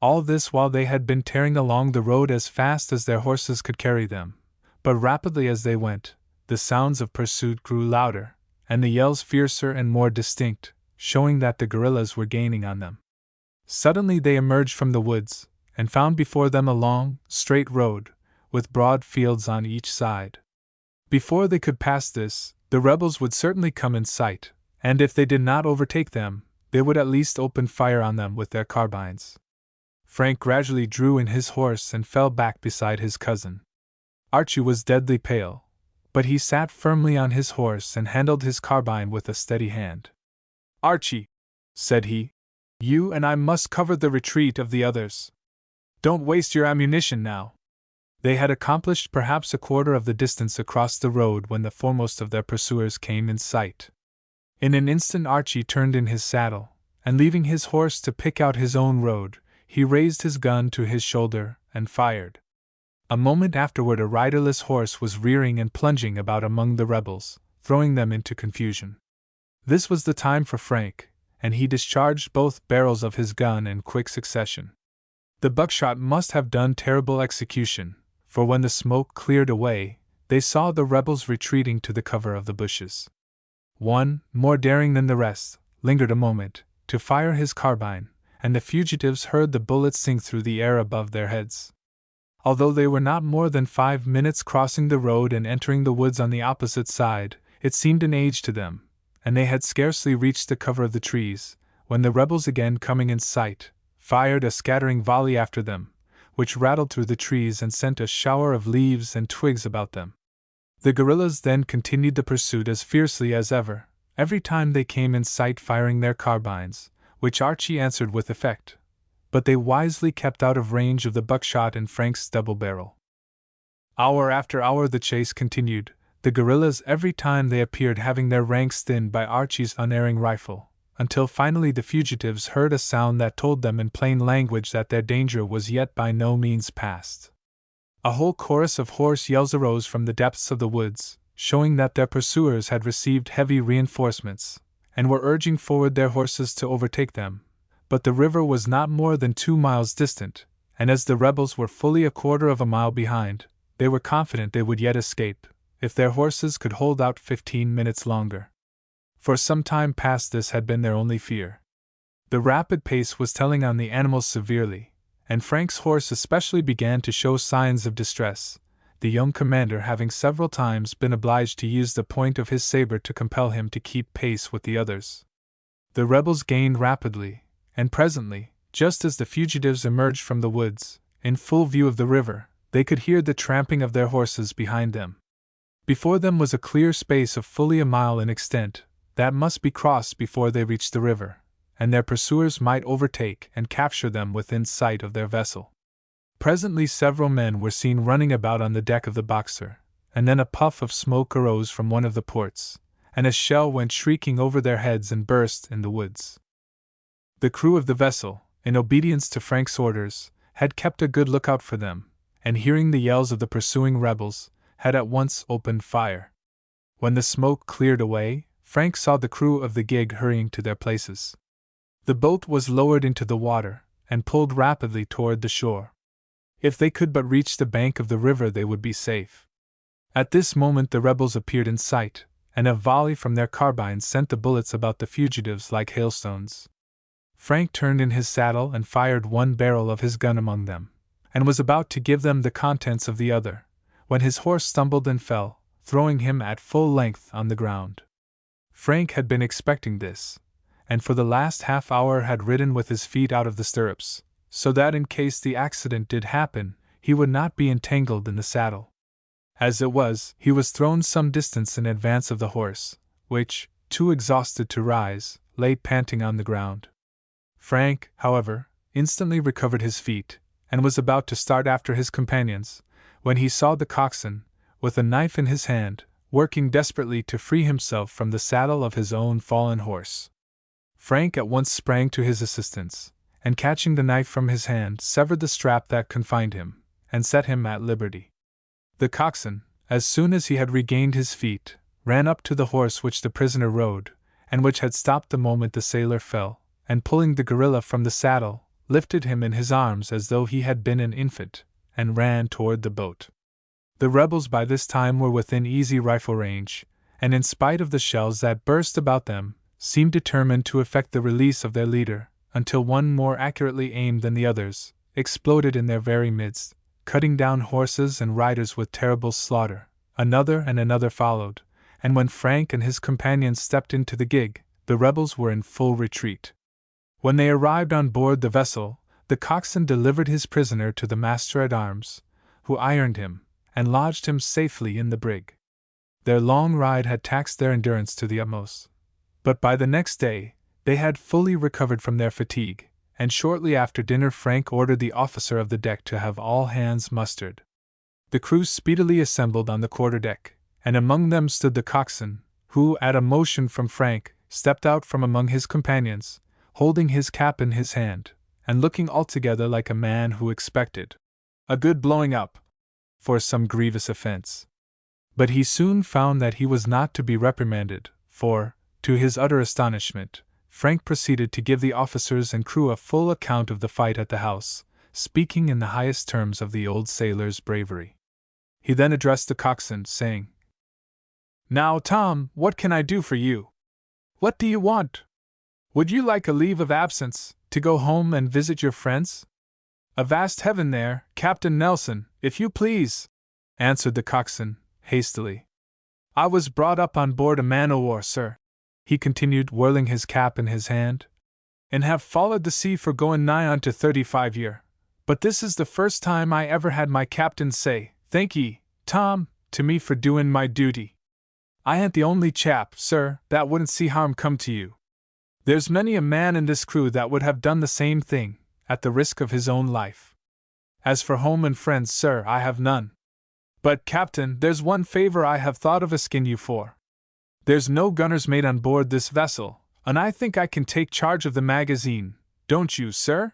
All this while they had been tearing along the road as fast as their horses could carry them, but rapidly as they went, the sounds of pursuit grew louder, and the yells fiercer and more distinct, showing that the guerrillas were gaining on them. Suddenly they emerged from the woods, and found before them a long, straight road, with broad fields on each side. Before they could pass this, the rebels would certainly come in sight, and if they did not overtake them, they would at least open fire on them with their carbines. Frank gradually drew in his horse and fell back beside his cousin. Archie was deadly pale, but he sat firmly on his horse and handled his carbine with a steady hand. "Archie," said he, "you and I must cover the retreat of the others. Don't waste your ammunition now." They had accomplished perhaps a quarter of the distance across the road when the foremost of their pursuers came in sight. In an instant Archie turned in his saddle, and leaving his horse to pick out his own road, he raised his gun to his shoulder and fired. A moment afterward a riderless horse was rearing and plunging about among the rebels, throwing them into confusion. This was the time for Frank, and he discharged both barrels of his gun in quick succession. The buckshot must have done terrible execution, for when the smoke cleared away, they saw the rebels retreating to the cover of the bushes. One, more daring than the rest, lingered a moment, to fire his carbine, and the fugitives heard the bullets sing through the air above their heads. Although they were not more than 5 minutes crossing the road and entering the woods on the opposite side, it seemed an age to them, and they had scarcely reached the cover of the trees, when the rebels, again coming in sight, fired a scattering volley after them, which rattled through the trees and sent a shower of leaves and twigs about them. The guerrillas then continued the pursuit as fiercely as ever, every time they came in sight firing their carbines, which Archie answered with effect, but they wisely kept out of range of the buckshot and Frank's double barrel. Hour after hour the chase continued, the guerrillas every time they appeared having their ranks thinned by Archie's unerring rifle, until finally the fugitives heard a sound that told them in plain language that their danger was yet by no means past. A whole chorus of hoarse yells arose from the depths of the woods, showing that their pursuers had received heavy reinforcements, and were urging forward their horses to overtake them. But the river was not more than 2 miles distant, and as the rebels were fully a quarter of a mile behind, they were confident they would yet escape, if their horses could hold out 15 minutes longer. For some time past this had been their only fear. The rapid pace was telling on the animals severely, and Frank's horse especially began to show signs of distress, the young commander having several times been obliged to use the point of his saber to compel him to keep pace with the others. The rebels gained rapidly, and presently, just as the fugitives emerged from the woods, in full view of the river, they could hear the tramping of their horses behind them. Before them was a clear space of fully a mile in extent, that must be crossed before they reached the river, and their pursuers might overtake and capture them within sight of their vessel. Presently several men were seen running about on the deck of the Boxer, and then a puff of smoke arose from one of the ports, and a shell went shrieking over their heads and burst in the woods. The crew of the vessel, in obedience to Frank's orders, had kept a good lookout for them, and hearing the yells of the pursuing rebels, had at once opened fire. When the smoke cleared away, Frank saw the crew of the gig hurrying to their places. The boat was lowered into the water, and pulled rapidly toward the shore. If they could but reach the bank of the river they would be safe. At this moment the rebels appeared in sight, and a volley from their carbines sent the bullets about the fugitives like hailstones. Frank turned in his saddle and fired one barrel of his gun among them, and was about to give them the contents of the other, when his horse stumbled and fell, throwing him at full length on the ground. Frank had been expecting this, and for the last half hour had ridden with his feet out of the stirrups, so that in case the accident did happen, he would not be entangled in the saddle. As it was, he was thrown some distance in advance of the horse, which, too exhausted to rise, lay panting on the ground. Frank, however, instantly recovered his feet, and was about to start after his companions, when he saw the coxswain, with a knife in his hand, working desperately to free himself from the saddle of his own fallen horse. Frank at once sprang to his assistance, and catching the knife from his hand, severed the strap that confined him, and set him at liberty. The coxswain, as soon as he had regained his feet, ran up to the horse which the prisoner rode, and which had stopped the moment the sailor fell, and pulling the guerrilla from the saddle, lifted him in his arms as though he had been an infant, and ran toward the boat. The rebels by this time were within easy rifle range, and in spite of the shells that burst about them, seemed determined to effect the release of their leader, until one more accurately aimed than the others exploded in their very midst, cutting down horses and riders with terrible slaughter. Another and another followed, and when Frank and his companions stepped into the gig, the rebels were in full retreat. When they arrived on board the vessel, the coxswain delivered his prisoner to the master-at-arms, who ironed him, and lodged him safely in the brig. Their long ride had taxed their endurance to the utmost, but by the next day they had fully recovered from their fatigue, and shortly after dinner Frank ordered the officer of the deck to have all hands mustered. The crew speedily assembled on the quarter-deck, and among them stood the coxswain, who, at a motion from Frank, stepped out from among his companions, holding his cap in his hand, and looking altogether like a man who expected a good blowing up for some grievous offense. But he soon found that he was not to be reprimanded, for, to his utter astonishment, Frank proceeded to give the officers and crew a full account of the fight at the house, speaking in the highest terms of the old sailor's bravery. He then addressed the coxswain, saying, "Now, Tom, what can I do for you? What do you want? Would you like a leave of absence, to go home and visit your friends?" "Avast heaven there, Captain Nelson, if you please," answered the coxswain, hastily. "I was brought up on board a man-o'-war, sir," he continued, whirling his cap in his hand, "and have followed the sea for going nigh on to 35 year. But this is the first time I ever had my captain say, 'Thank ye, Tom,' to me for doing my duty. I ain't the only chap, sir, that wouldn't see harm come to you. There's many a man in this crew that would have done the same thing, at the risk of his own life. As for home and friends, sir, I have none. But, Captain, there's one favor I have thought of asking you for. There's no gunner's mate on board this vessel, and I think I can take charge of the magazine, don't you, sir?"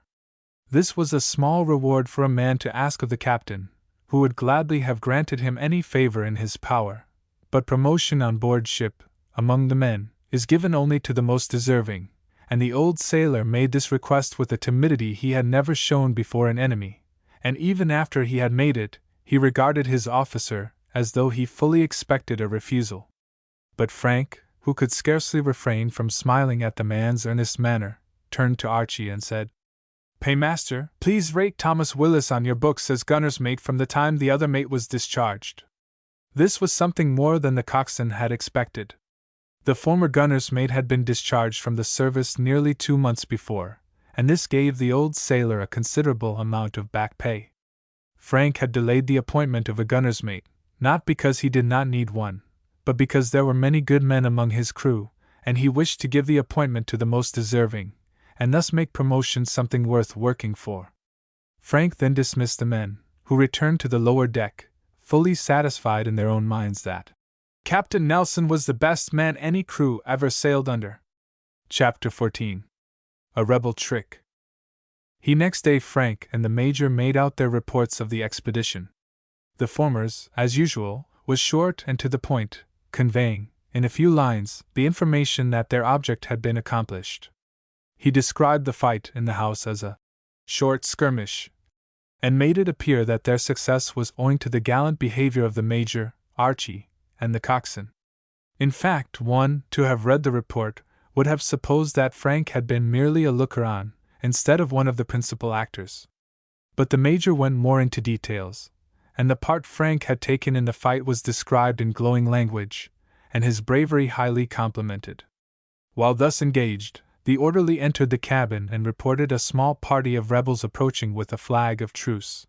This was a small reward for a man to ask of the captain, who would gladly have granted him any favor in his power, but promotion on board ship, among the men, is given only to the most deserving, and the old sailor made this request with a timidity he had never shown before an enemy, and even after he had made it, he regarded his officer as though he fully expected a refusal. But Frank, who could scarcely refrain from smiling at the man's earnest manner, turned to Archie and said, "Paymaster, please rate Thomas Willis on your books as gunner's mate from the time the other mate was discharged." This was something more than the coxswain had expected. The former gunner's mate had been discharged from the service nearly 2 months before, and this gave the old sailor a considerable amount of back pay. Frank had delayed the appointment of a gunner's mate, not because he did not need one, but because there were many good men among his crew, and he wished to give the appointment to the most deserving, and thus make promotion something worth working for. Frank then dismissed the men, who returned to the lower deck, fully satisfied in their own minds that Captain Nelson was the best man any crew ever sailed under. Chapter 14. A Rebel Trick. Next day Frank and the Major made out their reports of the expedition. The former's, as usual, was short and to the point, conveying, in a few lines, the information that their object had been accomplished. He described the fight in the house as a short skirmish, and made it appear that their success was owing to the gallant behavior of the Major, Archie, and the coxswain. In fact, one, to have read the report, would have supposed that Frank had been merely a looker-on, instead of one of the principal actors. But the Major went more into details, and the part Frank had taken in the fight was described in glowing language, and his bravery highly complimented. While thus engaged, the orderly entered the cabin and reported a small party of rebels approaching with a flag of truce.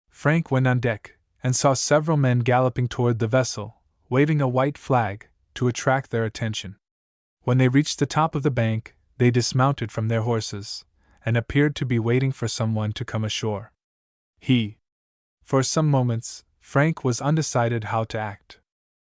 Frank went on deck, and saw several men galloping toward the vessel, waving a white flag, to attract their attention. When they reached the top of the bank, they dismounted from their horses, and appeared to be waiting for someone to come ashore. For some moments, Frank was undecided how to act.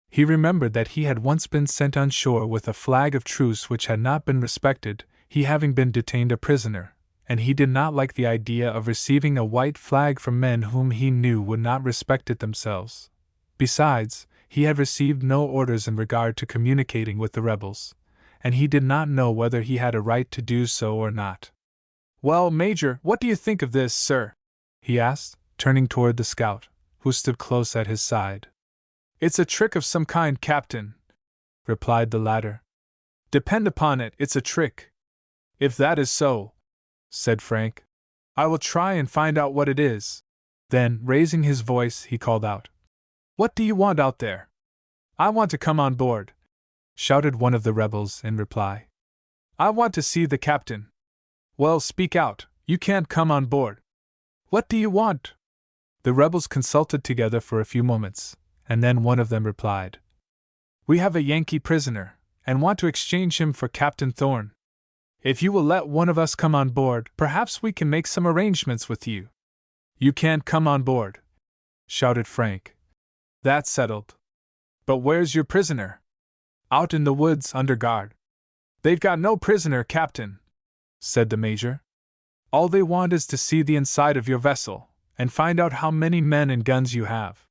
He remembered that he had once been sent on shore with a flag of truce which had not been respected, he having been detained a prisoner, and he did not like the idea of receiving a white flag from men whom he knew would not respect it themselves. Besides, he had received no orders in regard to communicating with the rebels, and he did not know whether he had a right to do so or not. "Well, Major, what do you think of this, sir?" he asked, turning toward the scout, who stood close at his side. "It's a trick of some kind, Captain," replied the latter. "Depend upon it, it's a trick." "If that is so," said Frank, "I will try and find out what it is." Then, raising his voice, he called out, "What do you want out there?" "I want to come on board," shouted one of the rebels in reply. "I want to see the captain." "Well, speak out, you can't come on board." "What do you want?" The rebels consulted together for a few moments, and then one of them replied, "We have a Yankee prisoner, and want to exchange him for Captain Thorne. If you will let one of us come on board, perhaps we can make some arrangements with you." "You can't come on board," shouted Frank. "That's settled." "But where's your prisoner?" "Out in the woods under guard." "They've got no prisoner, Captain," said the Major. "All they want is to see the inside of your vessel, and find out how many men and guns you have."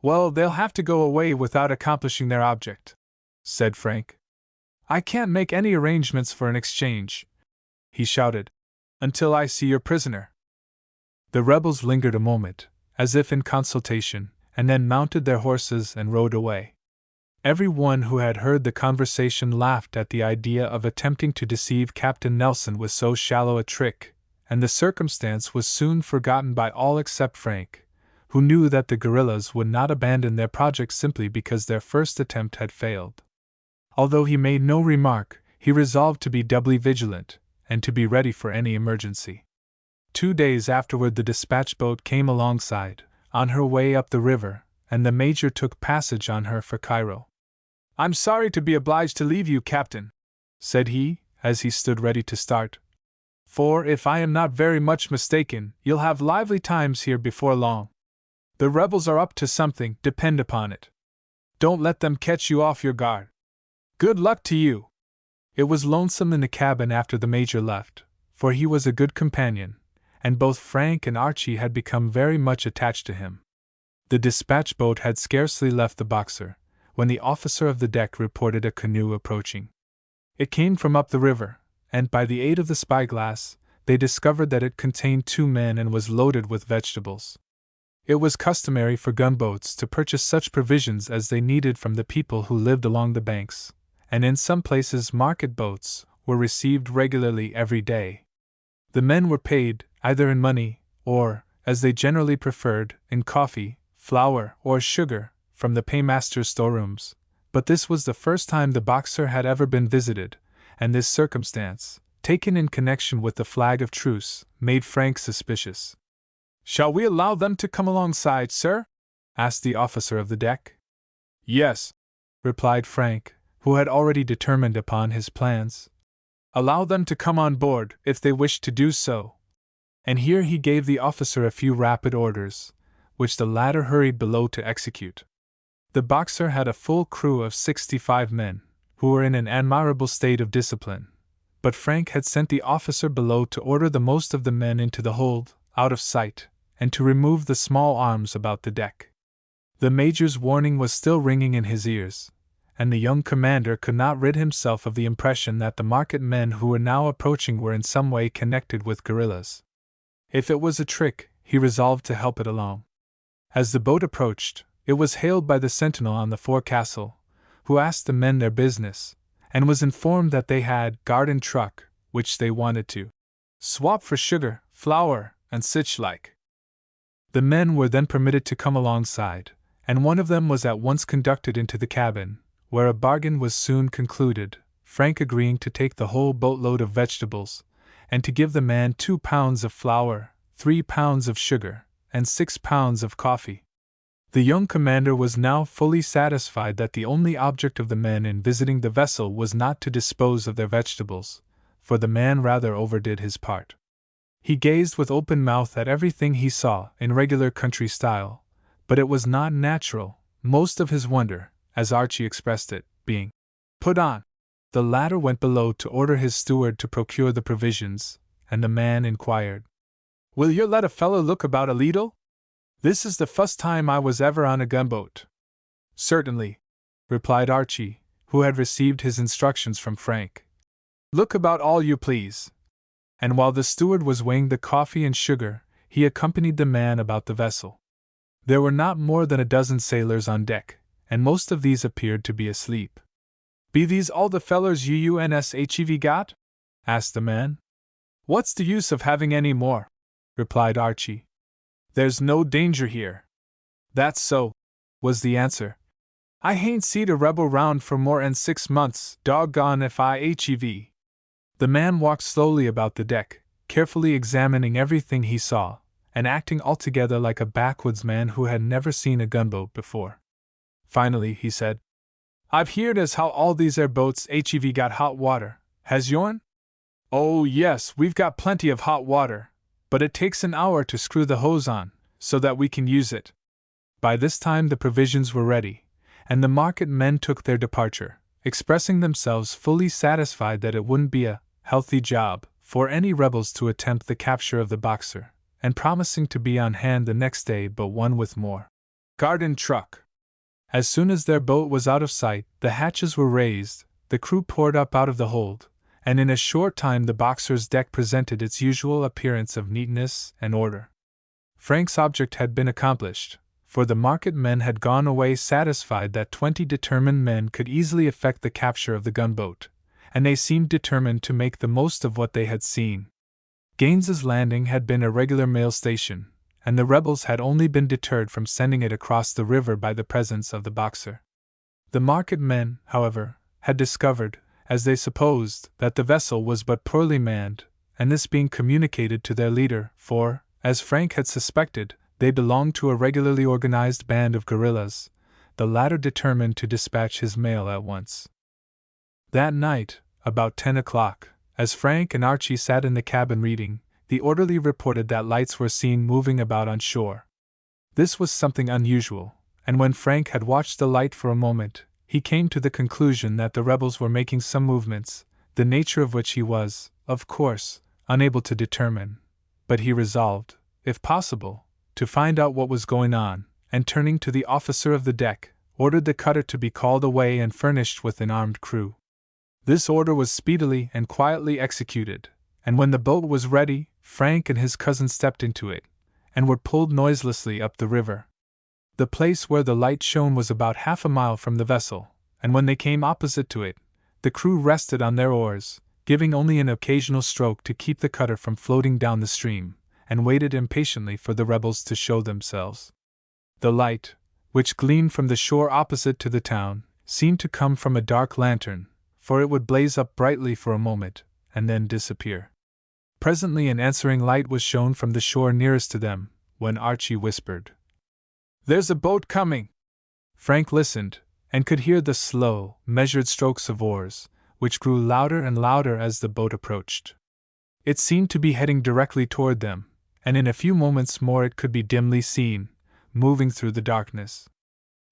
"Well, they'll have to go away without accomplishing their object," said Frank. "I can't make any arrangements for an exchange," he shouted, "until I see your prisoner." The rebels lingered a moment, as if in consultation, and then mounted their horses and rode away. Every one who had heard the conversation laughed at the idea of attempting to deceive Captain Nelson with so shallow a trick, and the circumstance was soon forgotten by all except Frank, who knew that the guerrillas would not abandon their project simply because their first attempt had failed. Although he made no remark, he resolved to be doubly vigilant, and to be ready for any emergency. 2 days afterward the dispatch boat came alongside, on her way up the river, and the Major took passage on her for Cairo. "I'm sorry to be obliged to leave you, Captain," said he, as he stood ready to start. "For, if I am not very much mistaken, you'll have lively times here before long. The rebels are up to something, depend upon it. Don't let them catch you off your guard. Good luck to you." It was lonesome in the cabin after the Major left, for he was a good companion, and both Frank and Archie had become very much attached to him. The dispatch boat had scarcely left the Boxer, when the officer of the deck reported a canoe approaching. It came from up the river, and by the aid of the spyglass, they discovered that it contained 2 men and was loaded with vegetables. It was customary for gunboats to purchase such provisions as they needed from the people who lived along the banks, and in some places market boats were received regularly every day. The men were paid, either in money, or, as they generally preferred, in coffee, flour, or sugar, from the paymaster's storerooms, but this was the first time the Boxer had ever been visited, and this circumstance, taken in connection with the flag of truce, made Frank suspicious. "Shall we allow them to come alongside, sir?" asked the officer of the deck. "Yes," replied Frank, who had already determined upon his plans. "Allow them to come on board, if they wish to do so." And here he gave the officer a few rapid orders, which the latter hurried below to execute. The Boxer had a full crew of 65 men, who were in an admirable state of discipline, but Frank had sent the officer below to order the most of the men into the hold, out of sight, and to remove the small arms about the deck. The Major's warning was still ringing in his ears, and the young commander could not rid himself of the impression that the market men who were now approaching were in some way connected with guerrillas. If it was a trick, he resolved to help it along. As the boat approached, it was hailed by the sentinel on the forecastle, who asked the men their business, and was informed that they had garden truck, which they wanted to swap for sugar, flour, and sich like. The men were then permitted to come alongside, and one of them was at once conducted into the cabin, where a bargain was soon concluded, Frank agreeing to take the whole boatload of vegetables, and to give the man 2 pounds of flour, 3 pounds of sugar, and 6 pounds of coffee. The young commander was now fully satisfied that the only object of the men in visiting the vessel was not to dispose of their vegetables, for the man rather overdid his part. He gazed with open mouth at everything he saw, in regular country style, but it was not natural, most of his wonder, as Archie expressed it, being put on. The latter went below to order his steward to procure the provisions, and the man inquired, "Will you let a fellow look about a leetle? This is the first time I was ever on a gunboat." "Certainly," replied Archie, who had received his instructions from Frank. "Look about all you please." And while the steward was weighing the coffee and sugar, he accompanied the man about the vessel. There were not more than a dozen sailors on deck, and most of these appeared to be asleep. "Be these all the fellers you've got?" asked the man. "What's the use of having any more?" replied Archie. "There's no danger here." "That's so," was the answer. "I hain't seed a rebel round for more 'n 6 months, doggone if I hev." The man walked slowly about the deck, carefully examining everything he saw, and acting altogether like a backwoodsman who had never seen a gunboat before. Finally, he said, "I've heerd as how all these air boats hev got hot water. Has yourn?" "Oh, yes, we've got plenty of hot water, but it takes an hour to screw the hose on, so that we can use it." By this time the provisions were ready, and the market men took their departure, expressing themselves fully satisfied that it wouldn't be a healthy job for any rebels to attempt the capture of the Boxer, and promising to be on hand the next day but one with more garden truck. As soon as their boat was out of sight, the hatches were raised, the crew poured up out of the hold, and in a short time the Boxer's deck presented its usual appearance of neatness and order. Frank's object had been accomplished, for the market men had gone away satisfied that 20 determined men could easily effect the capture of the gunboat, and they seemed determined to make the most of what they had seen. Gaines's Landing had been a regular mail station, and the rebels had only been deterred from sending it across the river by the presence of the Boxer. The market men, however, had discovered, as they supposed, that the vessel was but poorly manned, and this being communicated to their leader, for, as Frank had suspected, they belonged to a regularly organized band of guerrillas, the latter determined to dispatch his mail at once. That night, about 10 o'clock, as Frank and Archie sat in the cabin reading, the orderly reported that lights were seen moving about on shore. This was something unusual, and when Frank had watched the light for a moment, he came to the conclusion that the rebels were making some movements, the nature of which he was, of course, unable to determine, but he resolved, if possible, to find out what was going on, and turning to the officer of the deck, ordered the cutter to be called away and furnished with an armed crew. This order was speedily and quietly executed, and when the boat was ready, Frank and his cousin stepped into it, and were pulled noiselessly up the river. The place where the light shone was about half a mile from the vessel, and when they came opposite to it, the crew rested on their oars, giving only an occasional stroke to keep the cutter from floating down the stream, and waited impatiently for the rebels to show themselves. The light, which gleamed from the shore opposite to the town, seemed to come from a dark lantern, for it would blaze up brightly for a moment, and then disappear. Presently an answering light was shown from the shore nearest to them, when Archie whispered, "There's a boat coming!" Frank listened, and could hear the slow, measured strokes of oars, which grew louder and louder as the boat approached. It seemed to be heading directly toward them, and in a few moments more it could be dimly seen, moving through the darkness.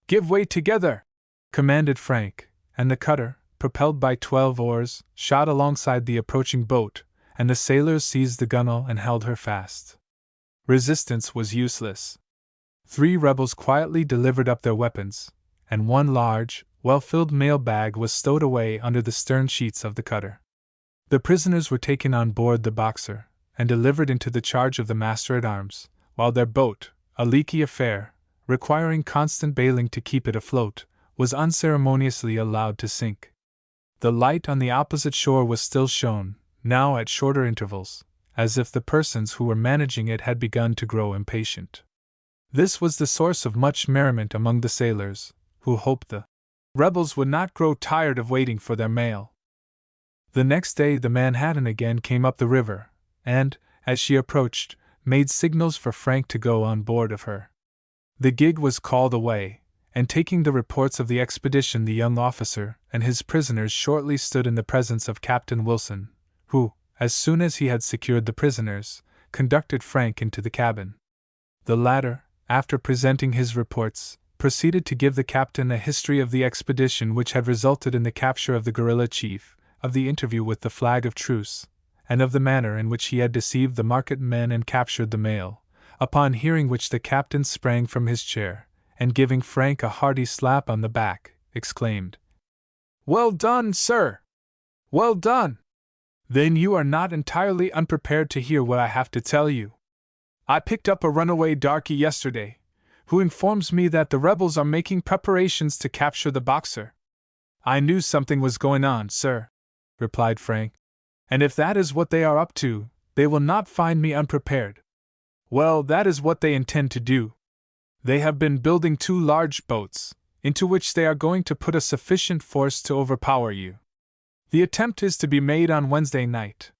"Give way together!" commanded Frank, and the cutter, propelled by 12 oars, shot alongside the approaching boat, and the sailors seized the gunwale and held her fast. Resistance was useless. 3 rebels quietly delivered up their weapons, and one large, well-filled mail bag was stowed away under the stern sheets of the cutter. The prisoners were taken on board the Boxer, and delivered into the charge of the master-at-arms, while their boat, a leaky affair, requiring constant bailing to keep it afloat, was unceremoniously allowed to sink. The light on the opposite shore was still shown, now at shorter intervals, as if the persons who were managing it had begun to grow impatient. This was the source of much merriment among the sailors, who hoped the rebels would not grow tired of waiting for their mail. The next day the Manhattan again came up the river, and, as she approached, made signals for Frank to go on board of her. The gig was called away, and taking the reports of the expedition, the young officer and his prisoners shortly stood in the presence of Captain Wilson, who, as soon as he had secured the prisoners, conducted Frank into the cabin. The latter, after presenting his reports, proceeded to give the captain a history of the expedition which had resulted in the capture of the guerrilla chief, of the interview with the flag of truce, and of the manner in which he had deceived the market men and captured the mail, upon hearing which the captain sprang from his chair, and giving Frank a hearty slap on the back, exclaimed, "Well done, sir! Well done! Then you are not entirely unprepared to hear what I have to tell you. I picked up a runaway darky yesterday, who informs me that the rebels are making preparations to capture the Boxer." "I knew something was going on, sir," replied Frank, "and if that is what they are up to, they will not find me unprepared." "Well, that is what they intend to do. They have been building 2 large boats, into which they are going to put a sufficient force to overpower you. The attempt is to be made on Wednesday night.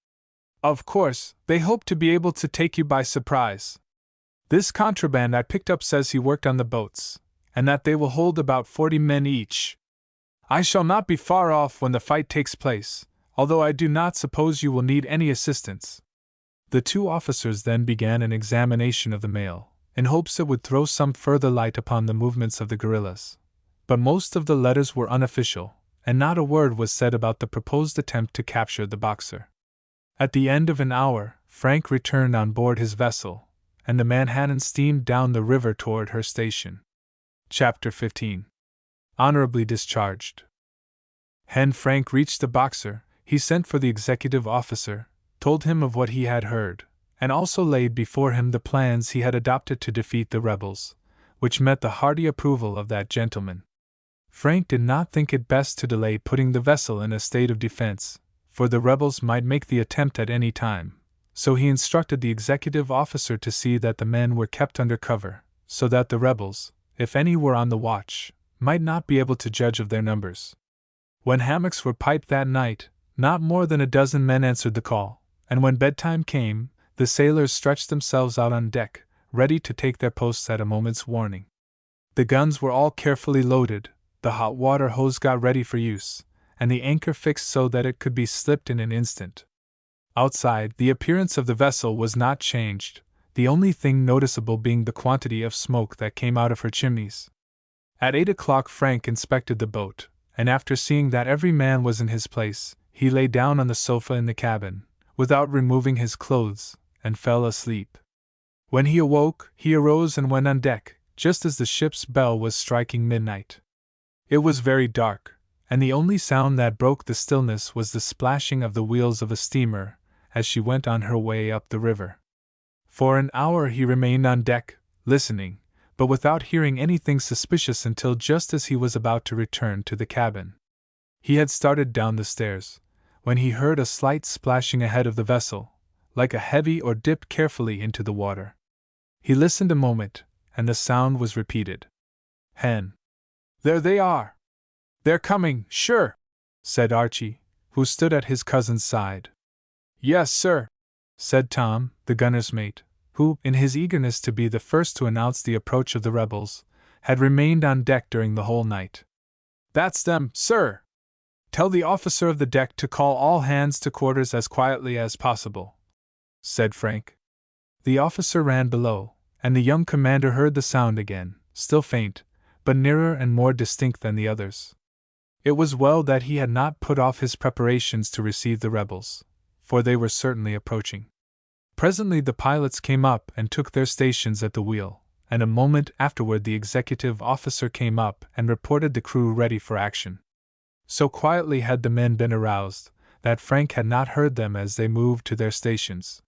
Of course, they hope to be able to take you by surprise. This contraband I picked up says he worked on the boats, and that they will hold about 40 men each. I shall not be far off when the fight takes place, although I do not suppose you will need any assistance." The two officers then began an examination of the mail, in hopes it would throw some further light upon the movements of the guerrillas. But most of the letters were unofficial, and not a word was said about the proposed attempt to capture the Boxer. At the end of an hour, Frank returned on board his vessel, and the Manhattan steamed down the river toward her station. Chapter 15. Honorably discharged. When Frank reached the Boxer, he sent for the executive officer, told him of what he had heard, and also laid before him the plans he had adopted to defeat the rebels, which met the hearty approval of that gentleman. Frank did not think it best to delay putting the vessel in a state of defense, for the rebels might make the attempt at any time, so he instructed the executive officer to see that the men were kept under cover, so that the rebels, if any were on the watch, might not be able to judge of their numbers. When hammocks were piped that night, not more than a dozen men answered the call, and when bedtime came, the sailors stretched themselves out on deck, ready to take their posts at a moment's warning. The guns were all carefully loaded, the hot water hose got ready for use, and the anchor fixed so that it could be slipped in an instant. Outside, the appearance of the vessel was not changed, the only thing noticeable being the quantity of smoke that came out of her chimneys. At 8 o'clock Frank inspected the boat, and after seeing that every man was in his place, he lay down on the sofa in the cabin, without removing his clothes, and fell asleep. When he awoke, he arose and went on deck, just as the ship's bell was striking midnight. It was very dark, and the only sound that broke the stillness was the splashing of the wheels of a steamer as she went on her way up the river. For an hour he remained on deck, listening, but without hearing anything suspicious until just as he was about to return to the cabin. He had started down the stairs, when he heard a slight splashing ahead of the vessel, like a heavy oar dipped carefully into the water. He listened a moment, and the sound was repeated. "Hen! There they are! They're coming, sure!" said Archie, who stood at his cousin's side. "Yes, sir," said Tom, the gunner's mate, who, in his eagerness to be the first to announce the approach of the rebels, had remained on deck during the whole night. "That's them, sir! Tell the officer of the deck to call all hands to quarters as quietly as possible," said Frank. The officer ran below, and the young commander heard the sound again, still faint, but nearer and more distinct than the others. It was well that he had not put off his preparations to receive the rebels, for they were certainly approaching. Presently the pilots came up and took their stations at the wheel, and a moment afterward the executive officer came up and reported the crew ready for action. So quietly had the men been aroused, that Frank had not heard them as they moved to their stations.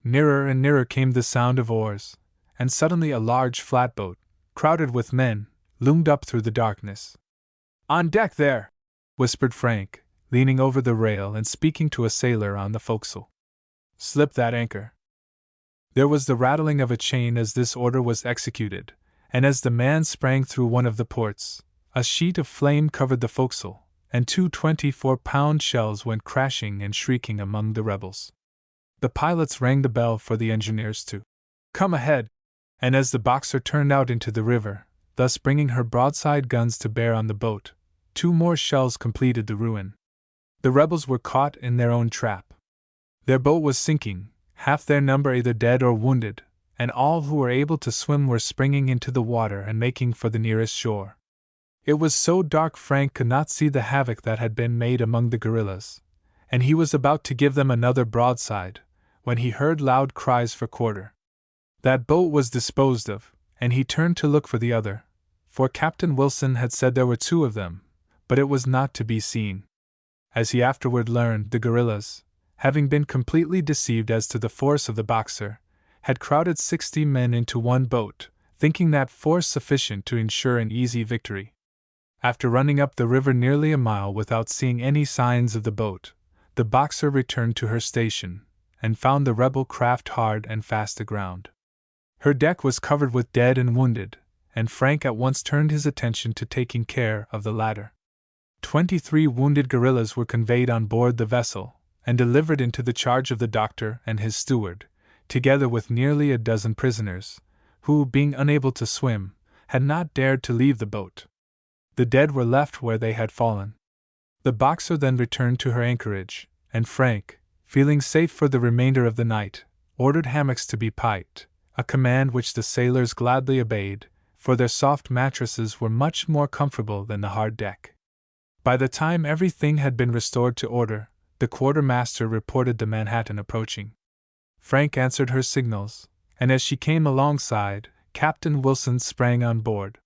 Nearer and nearer came the sound of oars, and suddenly a large flatboat, crowded with men, loomed up through the darkness. "On deck there!" whispered Frank, leaning over the rail and speaking to a sailor on the forecastle. "Slip that anchor." There was the rattling of a chain as this order was executed, and as the man sprang through one of the ports, a sheet of flame covered the forecastle, and 2 24-pound shells went crashing and shrieking among the rebels. The pilots rang the bell for the engineers to come ahead, and as the Boxer turned out into the river, thus bringing her broadside guns to bear on the boat, 2 more shells completed the ruin. The rebels were caught in their own trap. Their boat was sinking, half their number either dead or wounded, and all who were able to swim were springing into the water and making for the nearest shore. It was so dark Frank could not see the havoc that had been made among the guerrillas, and he was about to give them another broadside, when he heard loud cries for quarter. That boat was disposed of, and he turned to look for the other, for Captain Wilson had said there were 2 of them, but it was not to be seen. As he afterward learned, the guerrillas, having been completely deceived as to the force of the Boxer, had crowded 60 men into one boat, thinking that force sufficient to ensure an easy victory. After running up the river nearly a mile without seeing any signs of the boat, the Boxer returned to her station, and found the rebel craft hard and fast aground. Her deck was covered with dead and wounded, and Frank at once turned his attention to taking care of the latter. 23 wounded guerrillas were conveyed on board the vessel, and delivered into the charge of the doctor and his steward, together with nearly a dozen prisoners, who, being unable to swim, had not dared to leave the boat. The dead were left where they had fallen. The Boxer then returned to her anchorage, and Frank, feeling safe for the remainder of the night, ordered hammocks to be piped, a command which the sailors gladly obeyed, for their soft mattresses were much more comfortable than the hard deck. By the time everything had been restored to order, the quartermaster reported the Manhattan approaching. Frank answered her signals, and as she came alongside, Captain Wilson sprang on board.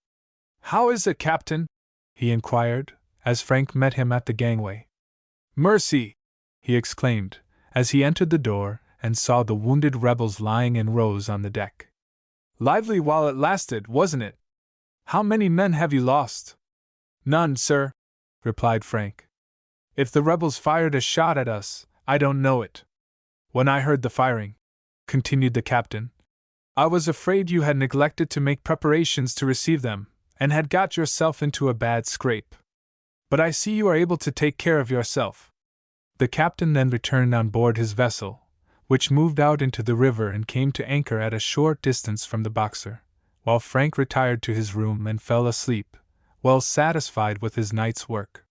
"How is it, Captain?" he inquired, as Frank met him at the gangway. "Mercy!" he exclaimed, as he entered the door and saw the wounded rebels lying in rows on the deck. "Lively while it lasted, wasn't it? How many men have you lost?" "None, sir," replied Frank. "If the rebels fired a shot at us, I don't know it. When I heard the firing," continued the captain, "I was afraid you had neglected to make preparations to receive them, and had got yourself into a bad scrape. But I see you are able to take care of yourself." The captain then returned on board his vessel, which moved out into the river and came to anchor at a short distance from the Boxer, while Frank retired to his room and fell asleep, well satisfied with his night's work.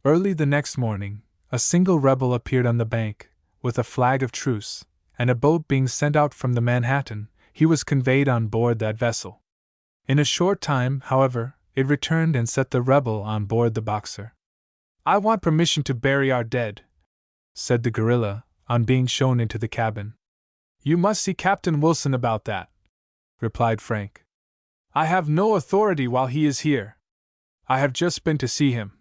Early the next morning, a single rebel appeared on the bank, with a flag of truce, and a boat being sent out from the Manhattan, he was conveyed on board that vessel. In a short time, however, it returned and set the rebel on board the Boxer. "I want permission to bury our dead," said the guerrilla, on being shown into the cabin. "You must see Captain Wilson about that," replied Frank. "I have no authority while he is here." "I have just been to see him,"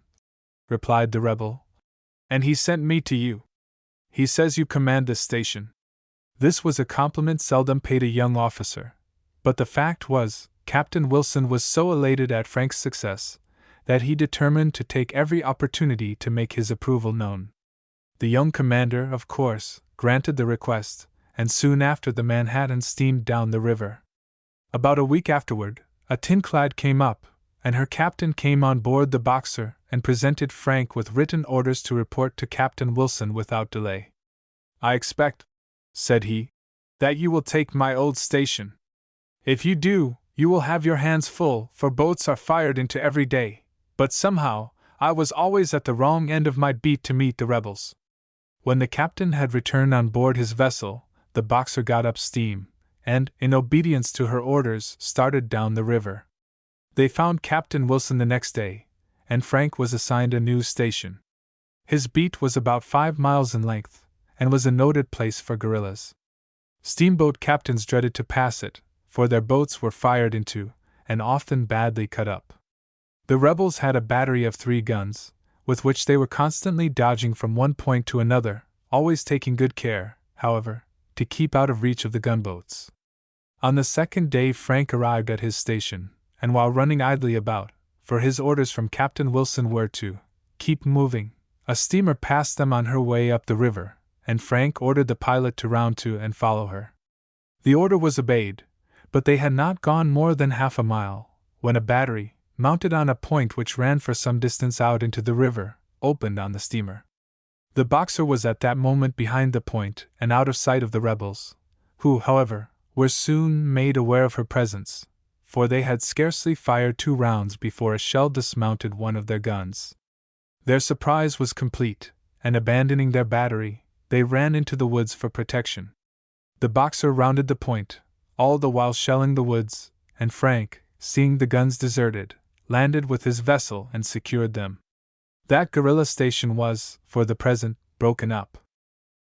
replied the rebel, "and he sent me to you. He says you command this station." This was a compliment seldom paid a young officer, but the fact was, Captain Wilson was so elated at Frank's success that he determined to take every opportunity to make his approval known. The young commander, of course, granted the request, and soon after the Manhattan steamed down the river. About a week afterward, a tinclad came up, and her captain came on board the Boxer and presented Frank with written orders to report to Captain Wilson without delay. "I expect," said he, "that you will take my old station. If you do, you will have your hands full, for boats are fired into every day, but somehow, I was always at the wrong end of my beat to meet the rebels." When the captain had returned on board his vessel, the Boxer got up steam, and, in obedience to her orders, started down the river. They found Captain Wilson the next day, and Frank was assigned a new station. His beat was about 5 miles in length, and was a noted place for guerrillas. Steamboat captains dreaded to pass it, for their boats were fired into, and often badly cut up. The rebels had a battery of 3 guns, with which they were constantly dodging from one point to another, always taking good care, however, to keep out of reach of the gunboats. On the second day Frank arrived at his station, and while running idly about, for his orders from Captain Wilson were to keep moving, a steamer passed them on her way up the river, and Frank ordered the pilot to round to and follow her. The order was obeyed, but they had not gone more than half a mile, when a battery, mounted on a point which ran for some distance out into the river, opened on the steamer. The Boxer was at that moment behind the point and out of sight of the rebels, who, however, were soon made aware of her presence, for they had scarcely fired 2 rounds before a shell dismounted one of their guns. Their surprise was complete, and abandoning their battery, they ran into the woods for protection. The Boxer rounded the point, all the while shelling the woods, and Frank, seeing the guns deserted, landed with his vessel and secured them. That guerrilla station was, for the present, broken up.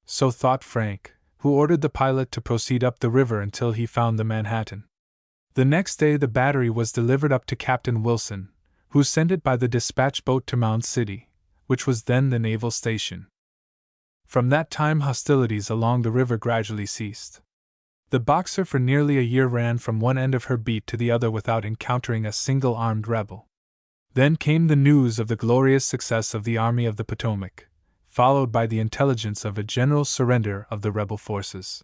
So thought Frank, who ordered the pilot to proceed up the river until he found the Manhattan. The next day the battery was delivered up to Captain Wilson, who sent it by the dispatch boat to Mound City, which was then the naval station. From that time hostilities along the river gradually ceased. The Boxer for nearly a year ran from one end of her beat to the other without encountering a single armed rebel. Then came the news of the glorious success of the Army of the Potomac, followed by the intelligence of a general surrender of the rebel forces.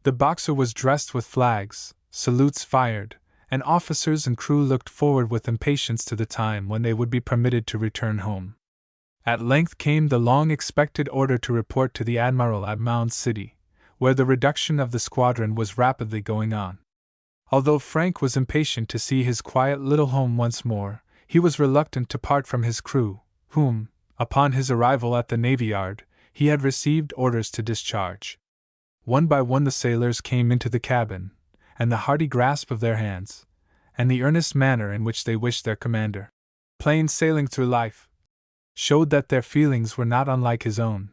The Boxer was dressed with flags, salutes fired, and officers and crew looked forward with impatience to the time when they would be permitted to return home. At length came the long-expected order to report to the Admiral at Mound City, where the reduction of the squadron was rapidly going on. Although Frank was impatient to see his quiet little home once more, he was reluctant to part from his crew, whom, upon his arrival at the Navy Yard, he had received orders to discharge. One by one the sailors came into the cabin, and the hearty grasp of their hands, and the earnest manner in which they wished their commander plain sailing through life, showed that their feelings were not unlike his own.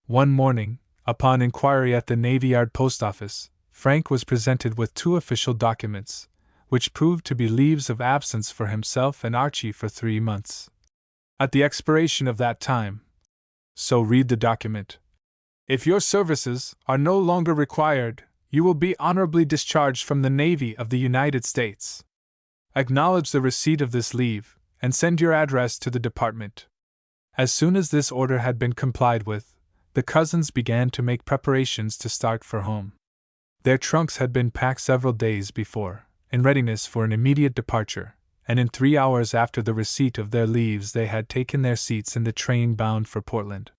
One morning, upon inquiry at the Navy Yard post office, Frank was presented with 2 official documents, which proved to be leaves of absence for himself and Archie for 3 months. At the expiration of that time, so read the document, if your services are no longer required, you will be honorably discharged from the Navy of the United States. Acknowledge the receipt of this leave, and send your address to the department. As soon as this order had been complied with, the cousins began to make preparations to start for home. Their trunks had been packed several days before, in readiness for an immediate departure, and in 3 hours after the receipt of their leaves they had taken their seats in the train bound for Portland.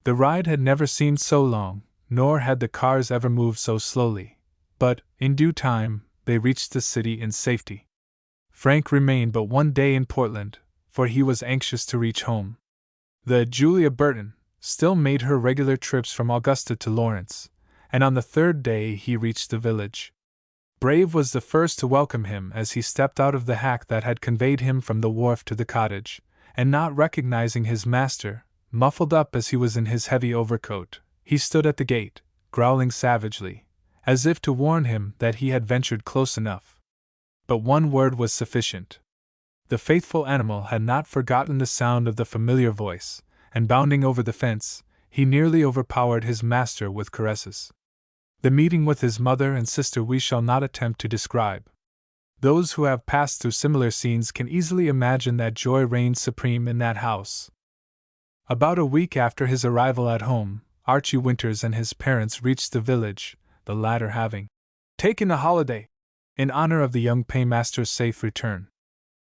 The ride had never seemed so long, nor had the cars ever moved so slowly, but, in due time, they reached the city in safety. Frank remained but 1 day in Portland, for he was anxious to reach home. The Julia Burton still made her regular trips from Augusta to Lawrence, and on the 3rd day he reached the village. Brave was the first to welcome him as he stepped out of the hack that had conveyed him from the wharf to the cottage, and not recognizing his master, muffled up as he was in his heavy overcoat, he stood at the gate, growling savagely, as if to warn him that he had ventured close enough. But 1 word was sufficient. The faithful animal had not forgotten the sound of the familiar voice, and bounding over the fence, he nearly overpowered his master with caresses. The meeting with his mother and sister we shall not attempt to describe. Those who have passed through similar scenes can easily imagine that joy reigned supreme in that house. About a week after his arrival at home, Archie Winters and his parents reached the village, the latter having taken a holiday in honor of the young paymaster's safe return.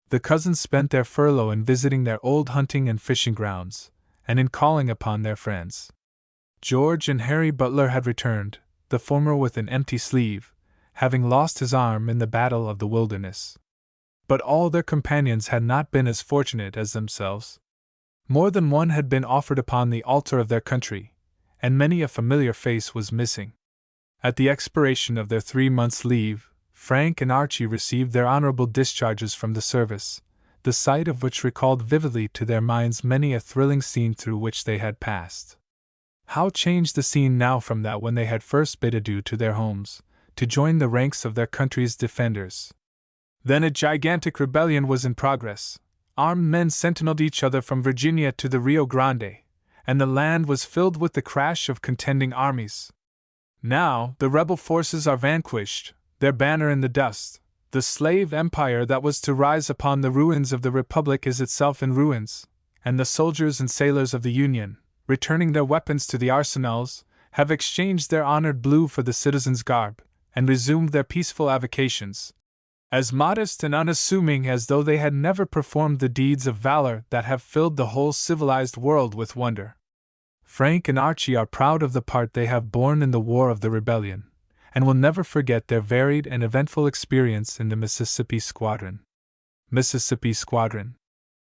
The cousins spent their furlough in visiting their old hunting and fishing grounds, and in calling upon their friends. George and Harry Butler had returned, the former with an empty sleeve, having lost his arm in the Battle of the Wilderness. But all their companions had not been as fortunate as themselves. More than one had been offered upon the altar of their country, and many a familiar face was missing. At the expiration of their 3 months' leave, Frank and Archie received their honorable discharges from the service, the sight of which recalled vividly to their minds many a thrilling scene through which they had passed. How changed the scene now from that when they had first bid adieu to their homes, to join the ranks of their country's defenders. Then a gigantic rebellion was in progress. Armed men sentineled each other from Virginia to the Rio Grande, and the land was filled with the crash of contending armies. Now the rebel forces are vanquished, their banner in the dust. The slave empire that was to rise upon the ruins of the Republic is itself in ruins, and the soldiers and sailors of the Union, returning their weapons to the arsenals, have exchanged their honored blue for the citizen's garb, and resumed their peaceful avocations, as modest and unassuming as though they had never performed the deeds of valor that have filled the whole civilized world with wonder. Frank and Archie are proud of the part they have borne in the War of the Rebellion, and will never forget their varied and eventful experience in the Mississippi Squadron. Mississippi Squadron.